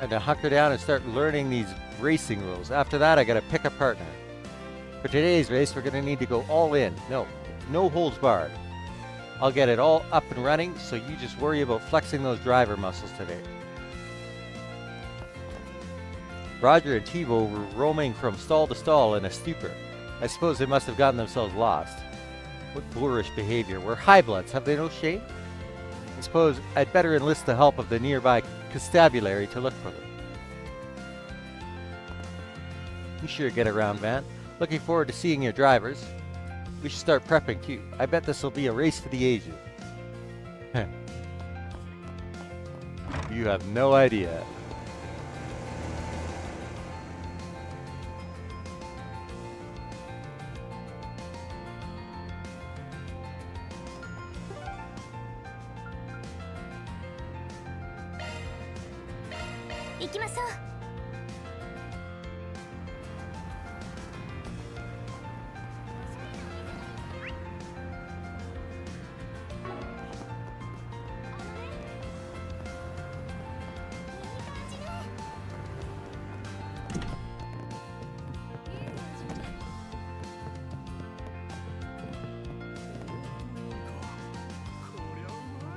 had to hunker down and start learning these racing rules. After that, I gotta pick a partner. For today's race, we're gonna need to go all in. No holds barred. I'll get it all up and running, so you just worry about flexing those driver muscles today. Roger and Tebow were roaming from stall to stall in a stupor. I suppose they must have gotten themselves lost. What boorish behavior. We're High Bloods, have they no shame? I suppose I'd better enlist the help of the nearby constabulary to look for them. You sure get around, Van. Looking forward to seeing your drivers. We should start prepping too. I bet this will be a race for the ages. You have no idea.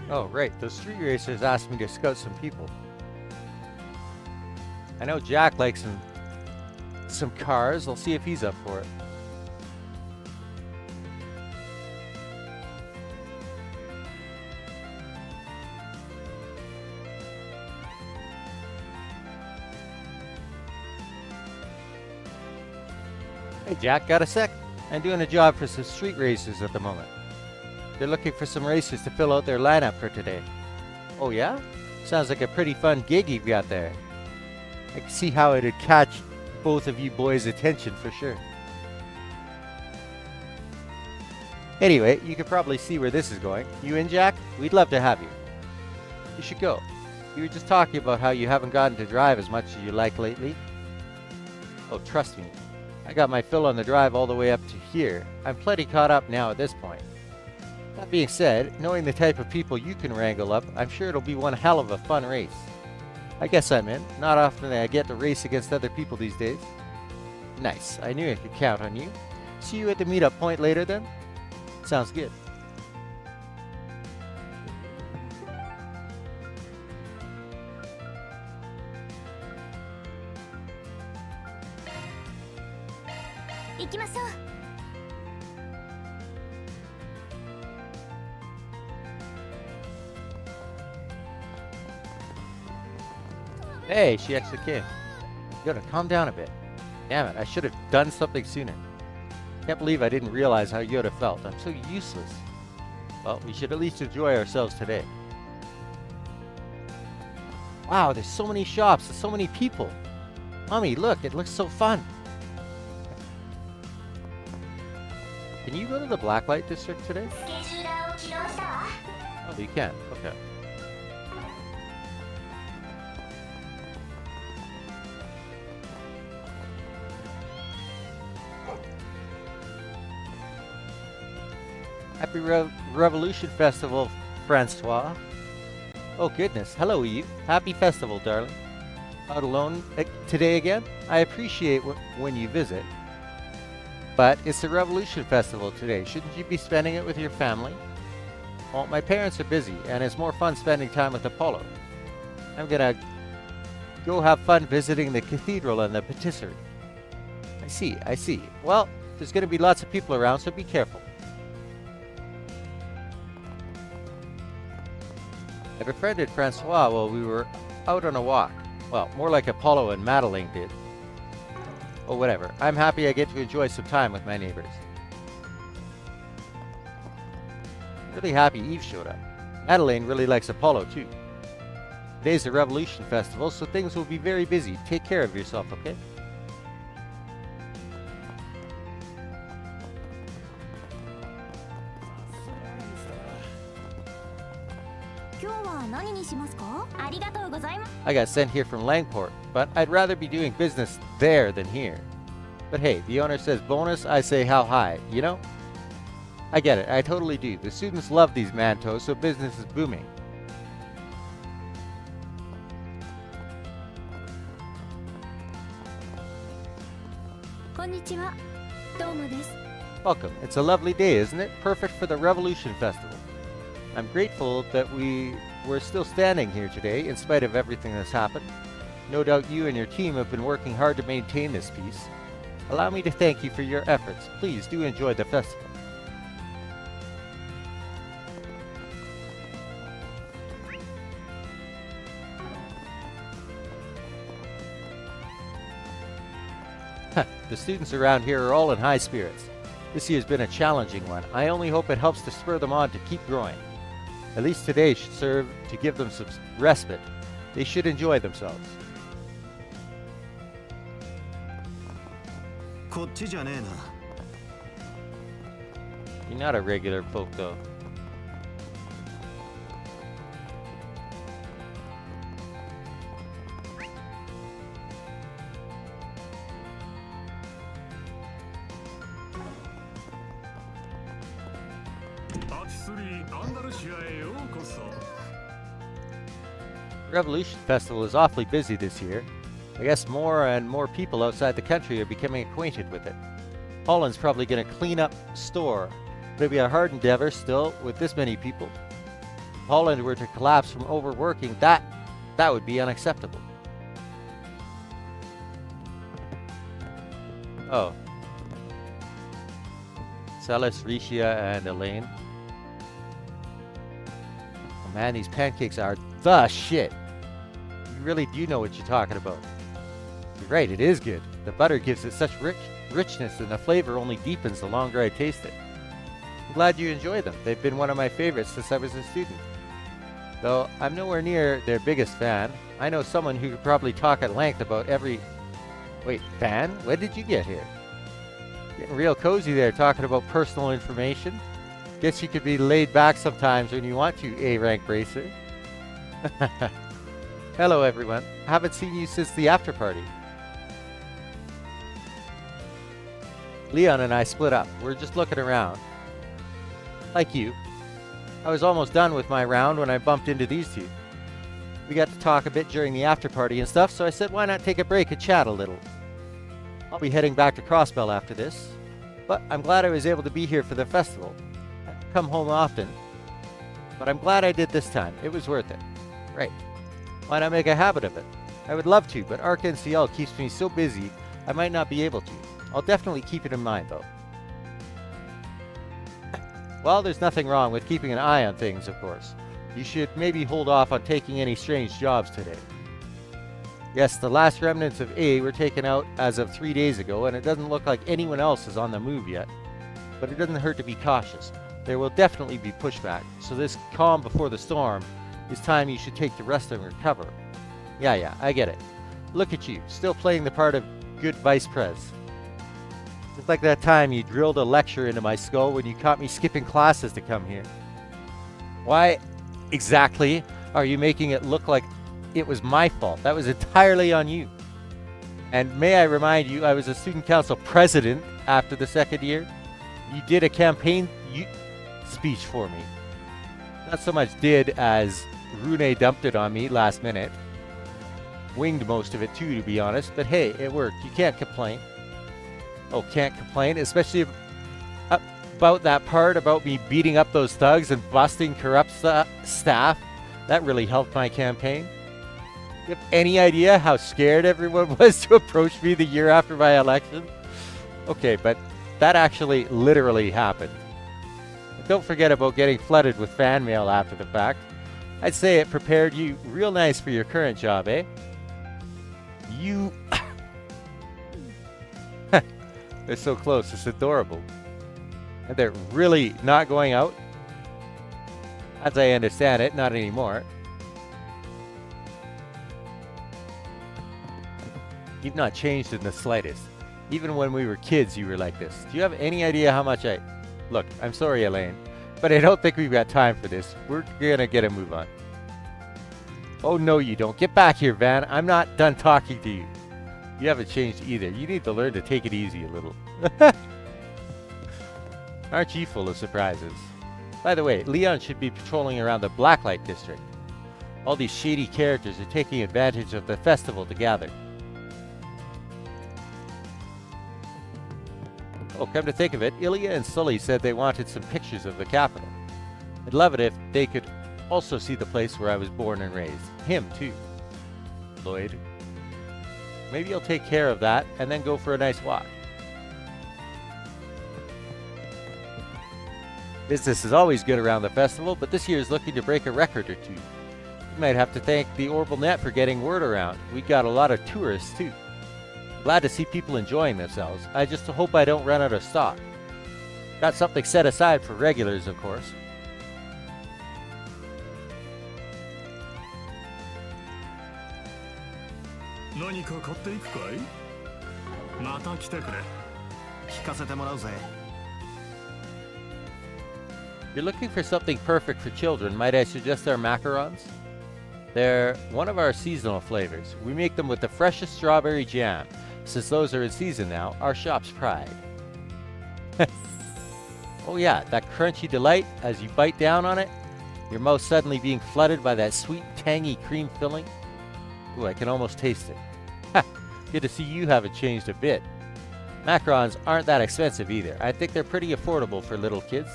Oh, right. Those street racers asked me to scout some people. I know Jack likes some cars. I'll see if he's up for it. Hey Jack, got a sec? I'm doing a job for some street racers at the moment. They're looking for some racers to fill out their lineup for today. Oh yeah? Sounds like a pretty fun gig you've got there. I can see how it'd catch both of you boys' attention for sure. Anyway, you can probably see where this is going. You in, Jack? We'd love to have you. You should go. You were just talking about how you haven't gotten to drive as much as you like lately. Oh, trust me. I got my fill on the drive all the way up to here. I'm plenty caught up now at this point. That being said, knowing the type of people you can wrangle up, I'm sure it'll be one hell of a fun race. I guess I'm in. Not often I get to race against other people these days. Nice. I knew I could count on you. See you at the meetup point later then? Sounds good. Hey, she actually came. You gotta calm down a bit. Damn it, I should have done something sooner. Can't believe I didn't realize how Yoda felt. I'm so useless. Well, we should at least enjoy ourselves today. Wow, there's so many shops, there's so many people. Mommy, look, it looks so fun. Can you go to the Blacklight District today? Oh, you can. Okay. Happy Revolution Festival, Francois. Oh goodness, hello Eve. Happy festival, darling. Out alone today again? I appreciate when you visit. But it's the Revolution Festival today. Shouldn't you be spending it with your family? Well, my parents are busy, and it's more fun spending time with Apollo. I'm gonna go have fun visiting the cathedral and the patisserie. I see. Well, there's gonna be lots of people around, so be careful. I befriended Francois while we were out on a walk. Well, more like Apollo and Madeleine did. Oh, whatever. I'm happy I get to enjoy some time with my neighbors. Really happy Eve showed up. Madeleine really likes Apollo too. Today's the Revolution Festival, so things will be very busy. Take care of yourself, okay? I got sent here from Langport, but I'd rather be doing business there than here. But hey, the owner says bonus, I say how high, you know? I get it, I totally do. The students love these mantos, so business is booming. Welcome. It's a lovely day, isn't it? Perfect for the Revolution Festival. I'm grateful that we're still standing here today, in spite of everything that's happened. No doubt you and your team have been working hard to maintain this peace. Allow me to thank you for your efforts. Please do enjoy the festival. The students around here are all in high spirits. This year's been a challenging one. I only hope it helps to spur them on to keep growing. At least today should serve to give them some respite. They should enjoy themselves. You're not a regular folk though. Revolution Festival is awfully busy this year. I guess more and more people outside the country are becoming acquainted with it. Holland's probably going to clean up the store. It'll be a hard endeavor still with this many people. If Holland were to collapse from overworking, that would be unacceptable. Oh. Celis, Ricia, and Elaine. Oh man, these pancakes are the shit. You really do know what you're talking about. You're right, it is good. The butter gives it such rich richness and the flavor only deepens the longer I taste it. I'm glad you enjoy them. They've been one of my favorites since I was a student. Though I'm nowhere near their biggest fan, I know someone who could probably talk at length about every... Wait, fan? When did you get here? Getting real cozy there talking about personal information. Guess you could be laid back sometimes when you want to, A-rank bracer. Hello everyone. Haven't seen you since the after party. Leon and I split up. We're just looking around. Like you. I was almost done with my round when I bumped into these two. We got to talk a bit during the after party and stuff, so I said why not take a break and chat a little. I'll be heading back to Crossbell after this, but I'm glad I was able to be here for the festival. I don't come home often, but I'm glad I did this time. It was worth it. Right. Why not make a habit of it? I would love to, but ARC NCL keeps me so busy I might not be able to. I'll definitely keep it in mind though. Well, there's nothing wrong with keeping an eye on things, of course. You should maybe hold off on taking any strange jobs today. Yes, the last remnants of A were taken out as of 3 days ago, and it doesn't look like anyone else is on the move yet. But it doesn't hurt to be cautious. There will definitely be pushback, so this calm before the storm is time you should take the rest and recover. Yeah, I get it. Look at you, still playing the part of good vice pres. Just like that time you drilled a lecture into my skull when you caught me skipping classes to come here. Why exactly are you making it look like it was my fault? That was entirely on you. And may I remind you, I was a student council president after the second year. You did a campaign speech for me. Not so much did as Rune dumped it on me last minute. Winged most of it too, to be honest, but hey, it worked. You can't complain. Oh, can't complain, especially about that part about me beating up those thugs and busting corrupt staff. That really helped my campaign. You have any idea how scared everyone was to approach me the year after my election? Okay, but that actually literally happened. But don't forget about getting flooded with fan mail after the fact. I'd say it prepared you real nice for your current job, eh? You... They're so close, it's adorable. And they're really not going out? As I understand it, not anymore. You've not changed in the slightest. Even when we were kids, you were like this. Do you have any idea how much I... Look, I'm sorry, Elaine, but I don't think we've got time for this. We're gonna get a move on. Oh, no, you don't. Get back here, Van. I'm not done talking to you. You haven't changed either. You need to learn to take it easy a little. Aren't you full of surprises? By the way, Leon should be patrolling around the Blacklight district. All these shady characters are taking advantage of the festival to gather. Oh, come to think of it, Ilya and Sully said they wanted some pictures of the capital. I'd love it if they could also see the place where I was born and raised. Him, too. Lloyd. Maybe I'll take care of that and then go for a nice walk. Business is always good around the festival, but this year is looking to break a record or two. You might have to thank the Orbital Net for getting word around. We got a lot of tourists, too. Glad to see people enjoying themselves. I just hope I don't run out of stock. Got something set aside for regulars, of course. You're looking for something perfect for children. Might I suggest our macarons? They're one of our seasonal flavors. We make them with the freshest strawberry jam. Since those are in season now, our shop's pride. Oh yeah, that crunchy delight as you bite down on it, your mouth suddenly being flooded by that sweet, tangy cream filling. Ooh, I can almost taste it. Ha! Good to see you haven't changed a bit. Macarons aren't that expensive either. I think they're pretty affordable for little kids.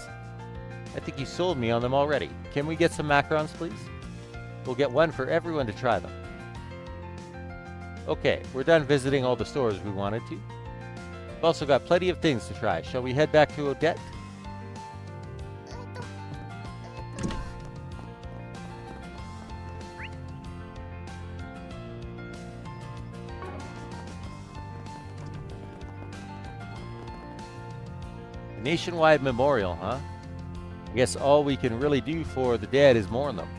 I think you sold me on them already. Can we get some macarons, please? We'll get one for everyone to try them. Okay, we're done visiting all the stores we wanted to. We've also got plenty of things to try. Shall we head back to Odette? A nationwide memorial, huh? I guess all we can really do for the dead is mourn them.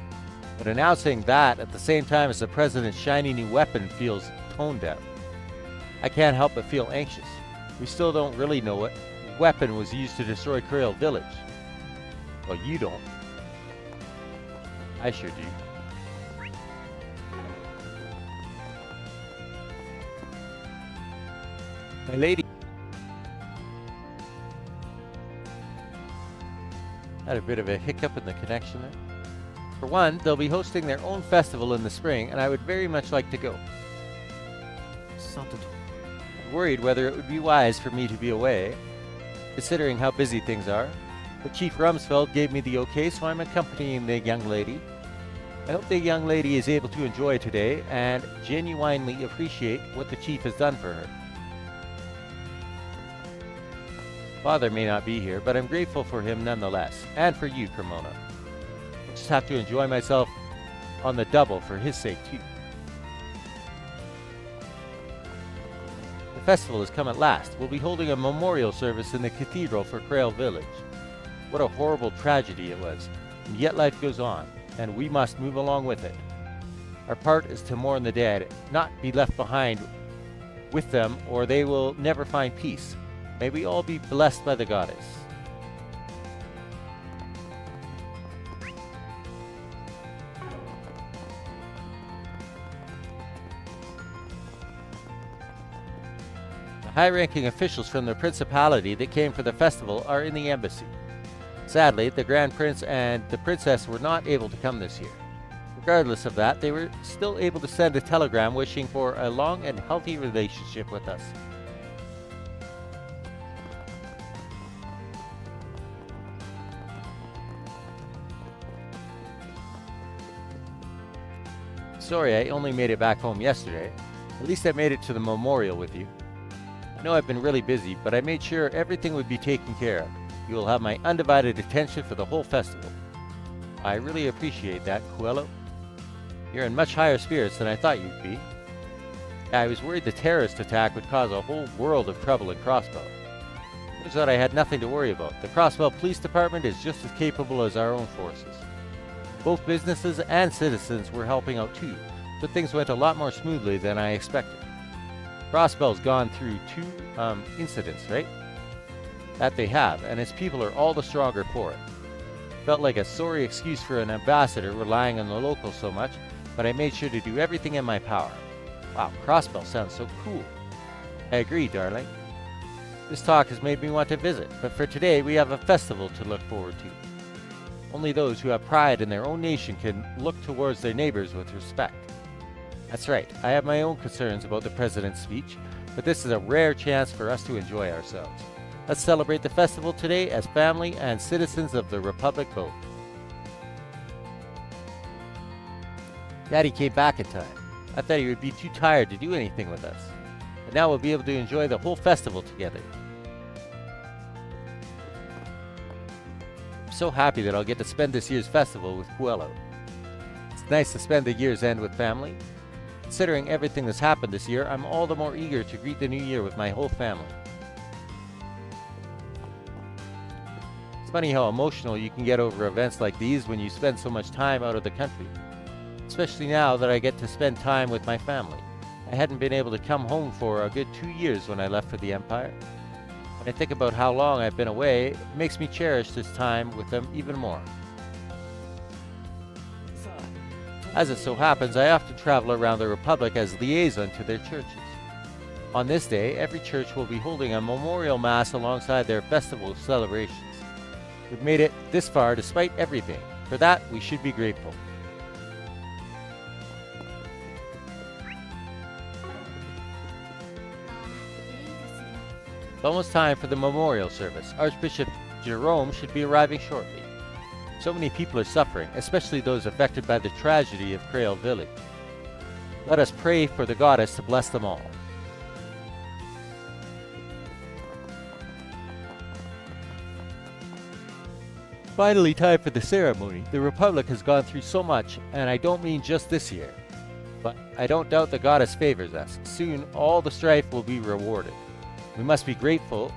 But announcing that at the same time as the president's shiny new weapon feels tone deaf. I can't help but feel anxious. We still don't really know what weapon was used to destroy Krail Village. Well, you don't. I sure do. My lady. Had a bit of a hiccup in the connection there. For one, they'll be hosting their own festival in the spring, and I would very much like to go. I'm worried whether it would be wise for me to be away, considering how busy things are. But Chief Rumsfeld gave me the okay, so I'm accompanying the young lady. I hope the young lady is able to enjoy today and genuinely appreciate what the chief has done for her. Father may not be here, but I'm grateful for him nonetheless, and for you, Cremona. I just have to enjoy myself on the double for his sake, too. The festival has come at last. We'll be holding a memorial service in the cathedral for Krail Village. What a horrible tragedy it was, and yet life goes on, and we must move along with it. Our part is to mourn the dead, not be left behind with them, or they will never find peace. May we all be blessed by the goddess. The high-ranking officials from the principality that came for the festival are in the embassy. Sadly, the Grand Prince and the Princess were not able to come this year. Regardless of that, they were still able to send a telegram wishing for a long and healthy relationship with us. Sorry I only made it back home yesterday. At least I made it to the memorial with you. I know I've been really busy, but I made sure everything would be taken care of. You will have my undivided attention for the whole festival. I really appreciate that, Coelho. You're in much higher spirits than I thought you'd be. I was worried the terrorist attack would cause a whole world of trouble in Crossbow. Turns out I had nothing to worry about. The Crossbow Police Department is just as capable as our own forces. Both businesses and citizens were helping out too, so things went a lot more smoothly than I expected. Crossbell's gone through two incidents, right? That they have, and its people are all the stronger for it. Felt like a sorry excuse for an ambassador relying on the locals so much, but I made sure to do everything in my power. Wow, Crossbell sounds so cool. I agree, darling. This talk has made me want to visit, but for today we have a festival to look forward to. Only those who have pride in their own nation can look towards their neighbors with respect. That's right, I have my own concerns about the president's speech, but this is a rare chance for us to enjoy ourselves. Let's celebrate the festival today as family and citizens of the Republic both. Daddy came back in time. I thought he would be too tired to do anything with us. But now we'll be able to enjoy the whole festival together. I'm so happy that I'll get to spend this year's festival with Coelho. It's nice to spend the year's end with family. Considering everything that's happened this year, I'm all the more eager to greet the new year with my whole family. It's funny how emotional you can get over events like these when you spend so much time out of the country. Especially now that I get to spend time with my family. I hadn't been able to come home for a good 2 years when I left for the Empire. When I think about how long I've been away, it makes me cherish this time with them even more. As it so happens, I often travel around the Republic as liaison to their churches. On this day, every church will be holding a memorial mass alongside their festival celebrations. We've made it this far despite everything. For that, we should be grateful. It's almost time for the memorial service. Archbishop Jerome should be arriving shortly. So many people are suffering, especially those affected by the tragedy of Krail Village. Let us pray for the goddess to bless them all. Finally, time for the ceremony. The Republic has gone through so much, and I don't mean just this year. But I don't doubt the goddess favors us. Soon, all the strife will be rewarded. We must be grateful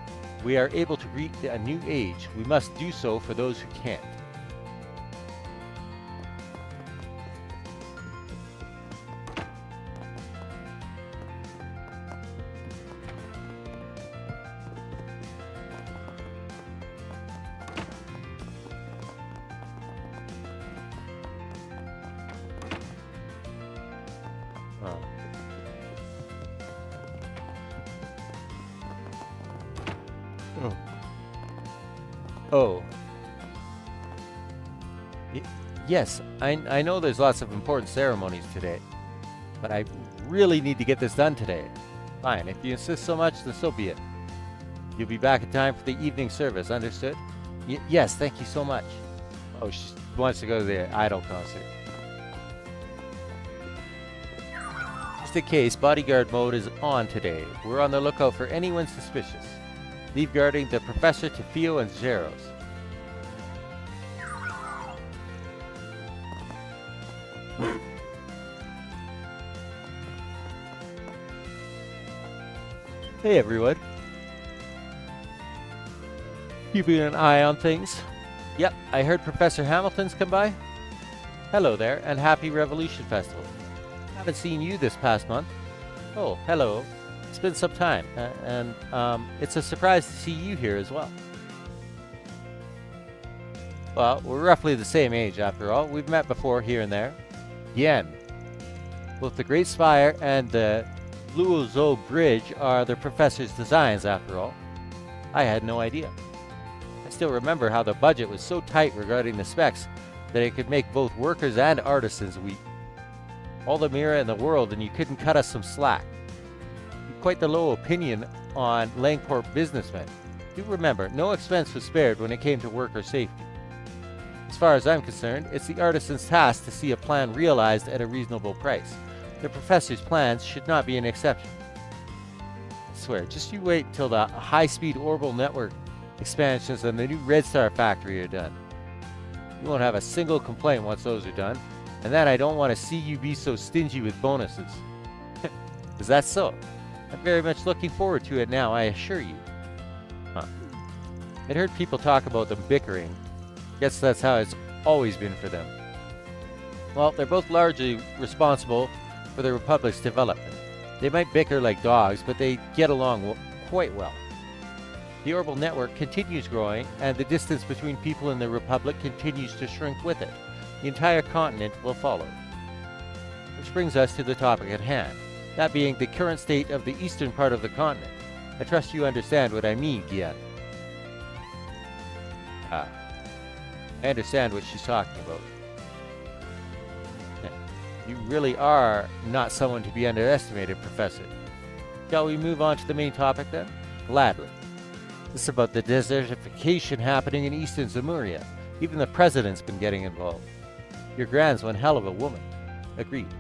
we are able to reach a new age, we must do so for those who can't. Oh. Yes, I know there's lots of important ceremonies today, but I really need to get this done today. Fine, if you insist so much, then so be it. You'll be back in time for the evening service, understood? Yes, thank you so much. Oh, she wants to go to the Idol concert. Just in case, bodyguard mode is on today. We're on the lookout for anyone suspicious. Leave guarding the Professor, Tefio, and Zeros. Hey everyone. Keeping an eye on things. Yep, I heard Professor Hamilton's come by. Hello there, and happy Revolution Festival. Haven't seen you this past month. Oh, hello. It's been some time, and it's a surprise to see you here as well. Well, we're roughly the same age after all. We've met before here and there. Yen. Both the Great Spire and the Luozhou Bridge are the professor's designs after all. I had no idea. I still remember how the budget was so tight regarding the specs that it could make both workers and artisans weep. All the mira in the world and you couldn't cut us some slack. Quite the low opinion on Langport businessmen. Do remember, no expense was spared when it came to worker safety. As far as I'm concerned, it's the artisan's task to see a plan realized at a reasonable price. The professor's plans should not be an exception. I swear, just you wait until the high-speed orbital network expansions and the new Red Star factory are done. You won't have a single complaint once those are done, and then I don't want to see you be so stingy with bonuses. Is that so? I'm very much looking forward to it now, I assure you. Huh. I'd heard people talk about them bickering. Guess that's how it's always been for them. Well, they're both largely responsible for the Republic's development. They might bicker like dogs, but they get along quite well. The orbital network continues growing, and the distance between people in the Republic continues to shrink with it. The entire continent will follow. Which brings us to the topic at hand, that being the current state of the eastern part of the continent. I trust you understand what I mean, Gian. I understand what she's talking about. You really are not someone to be underestimated, Professor. Shall we move on to the main topic then? Gladly. This is about the desertification happening in eastern Zemuria. Even the president's been getting involved. Your Grand's one hell of a woman. Agreed.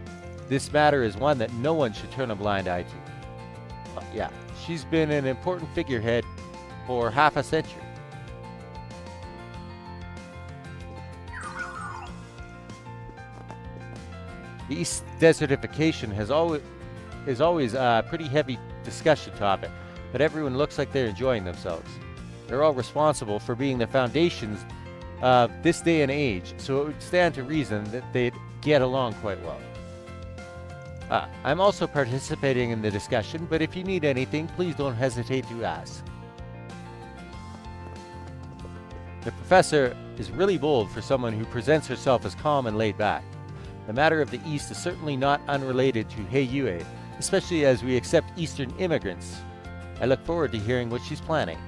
This matter is one that no one should turn a blind eye to. Yeah, she's been an important figurehead for half a century. The East desertification is always a pretty heavy discussion topic, but everyone looks like they're enjoying themselves. They're all responsible for being the foundations of this day and age, so it would stand to reason that they'd get along quite well. I'm also participating in the discussion, but if you need anything, please don't hesitate to ask. The professor is really bold for someone who presents herself as calm and laid back. The matter of the East is certainly not unrelated to Heiyue, especially as we accept Eastern immigrants. I look forward to hearing what she's planning.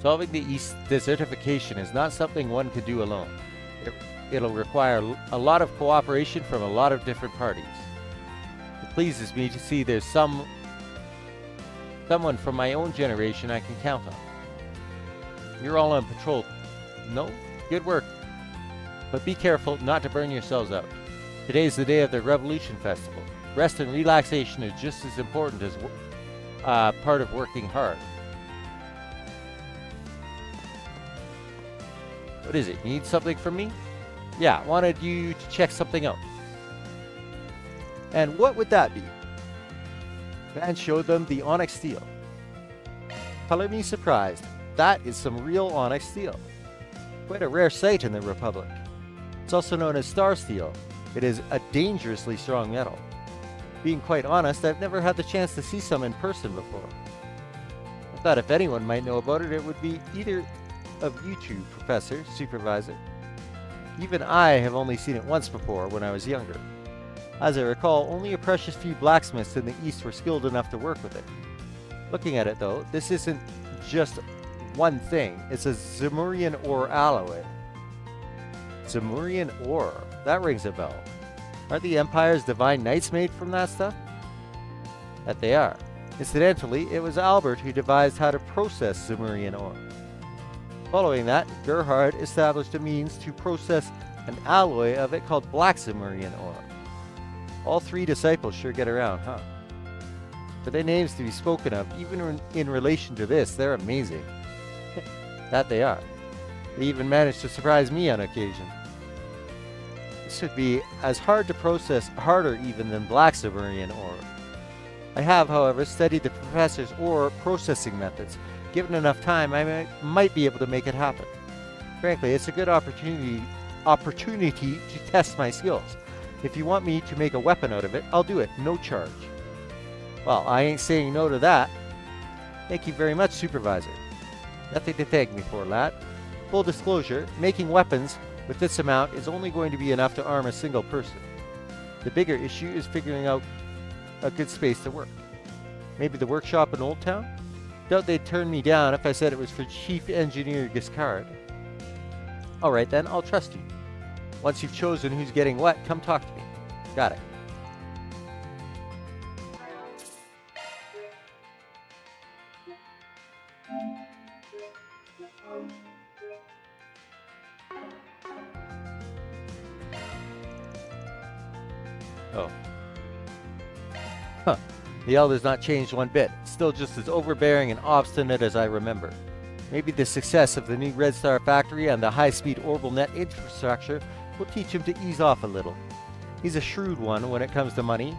Solving the East desertification is not something one can do alone. It'll require a lot of cooperation from a lot of different parties. It pleases me to see there's someone from my own generation I can count on. You're all on patrol. No? Good work. But be careful not to burn yourselves out. Today's the day of the Revolution Festival. Rest and relaxation are just as important as part of working hard. What is it? You need something from me? Yeah, wanted you to check something out. And what would that be? Van showed them the onyx steel. color me surprised. That is some real onyx steel. Quite a rare sight in the Republic. It's also known as star steel. It is a dangerously strong metal. Being quite honest, I've never had the chance to see some in person before. I thought if anyone might know about it, it would be either of you two, Professor, Supervisor. Even I have only seen it once before when I was younger. As I recall, only a precious few blacksmiths in the East were skilled enough to work with it. Looking at it though, this isn't just one thing, it's a Zemurian ore alloy. Zemurian ore, that rings a bell. Aren't the Empire's divine knights made from that stuff? That they are. Incidentally, it was Albert who devised how to process Zemurian ore. Following that, Gerhard established a means to process an alloy of it called black Zemurian ore. All three disciples sure get around, huh? For their names to be spoken of, even in relation to this, they're amazing. That they are. They even managed to surprise me on occasion. This would be as hard to process, harder even than black Zemurian ore. I have, however, studied the professor's ore processing methods. Given enough time, I might be able to make it happen. Frankly, it's a good opportunity to test my skills. If you want me to make a weapon out of it, I'll do it, no charge. Well, I ain't saying no to that. Thank you very much, Supervisor. Nothing to thank me for, lad. Full disclosure, making weapons with this amount is only going to be enough to arm a single person. The bigger issue is figuring out a good space to work. Maybe the workshop in Old Town? Doubt they'd turn me down if I said it was for Chief Engineer Giscard. Alright then, I'll trust you. Once you've chosen who's getting what, come talk to me. Got it. Oh. Huh. The Elder's not changed one bit. Still just as overbearing and obstinate as I remember. Maybe the success of the new Red Star factory and the high-speed orbital net infrastructure will teach him to ease off a little. He's a shrewd one when it comes to money.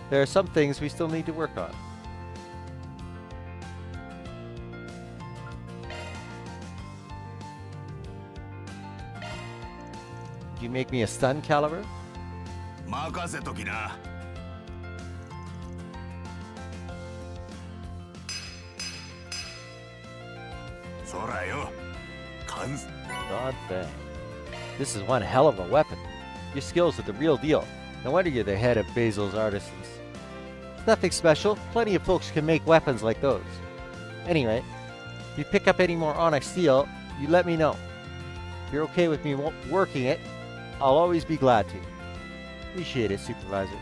There are some things we still need to work on. Did you make me a stun caliber? 任せときな。そらよ。完成。 God dang. This is one hell of a weapon. Your skills are the real deal. No wonder you're the head of Basil's artisans. It's nothing special. Plenty of folks can make weapons like those. Anyway, if you pick up any more onyx steel, you let me know. If you're okay with me working it, I'll always be glad to. Appreciate it, Supervisor.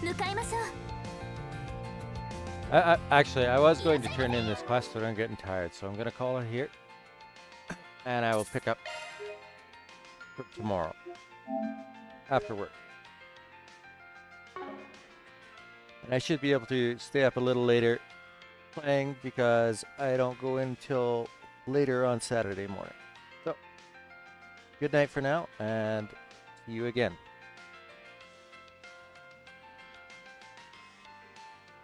向かいましょう。 Actually, I was going to turn in this quest, but I'm getting tired, so I'm going to call it here. And I will pick up tomorrow after work. And I should be able to stay up a little later playing because I don't go in till later on Saturday morning. So, good night for now, and see you again.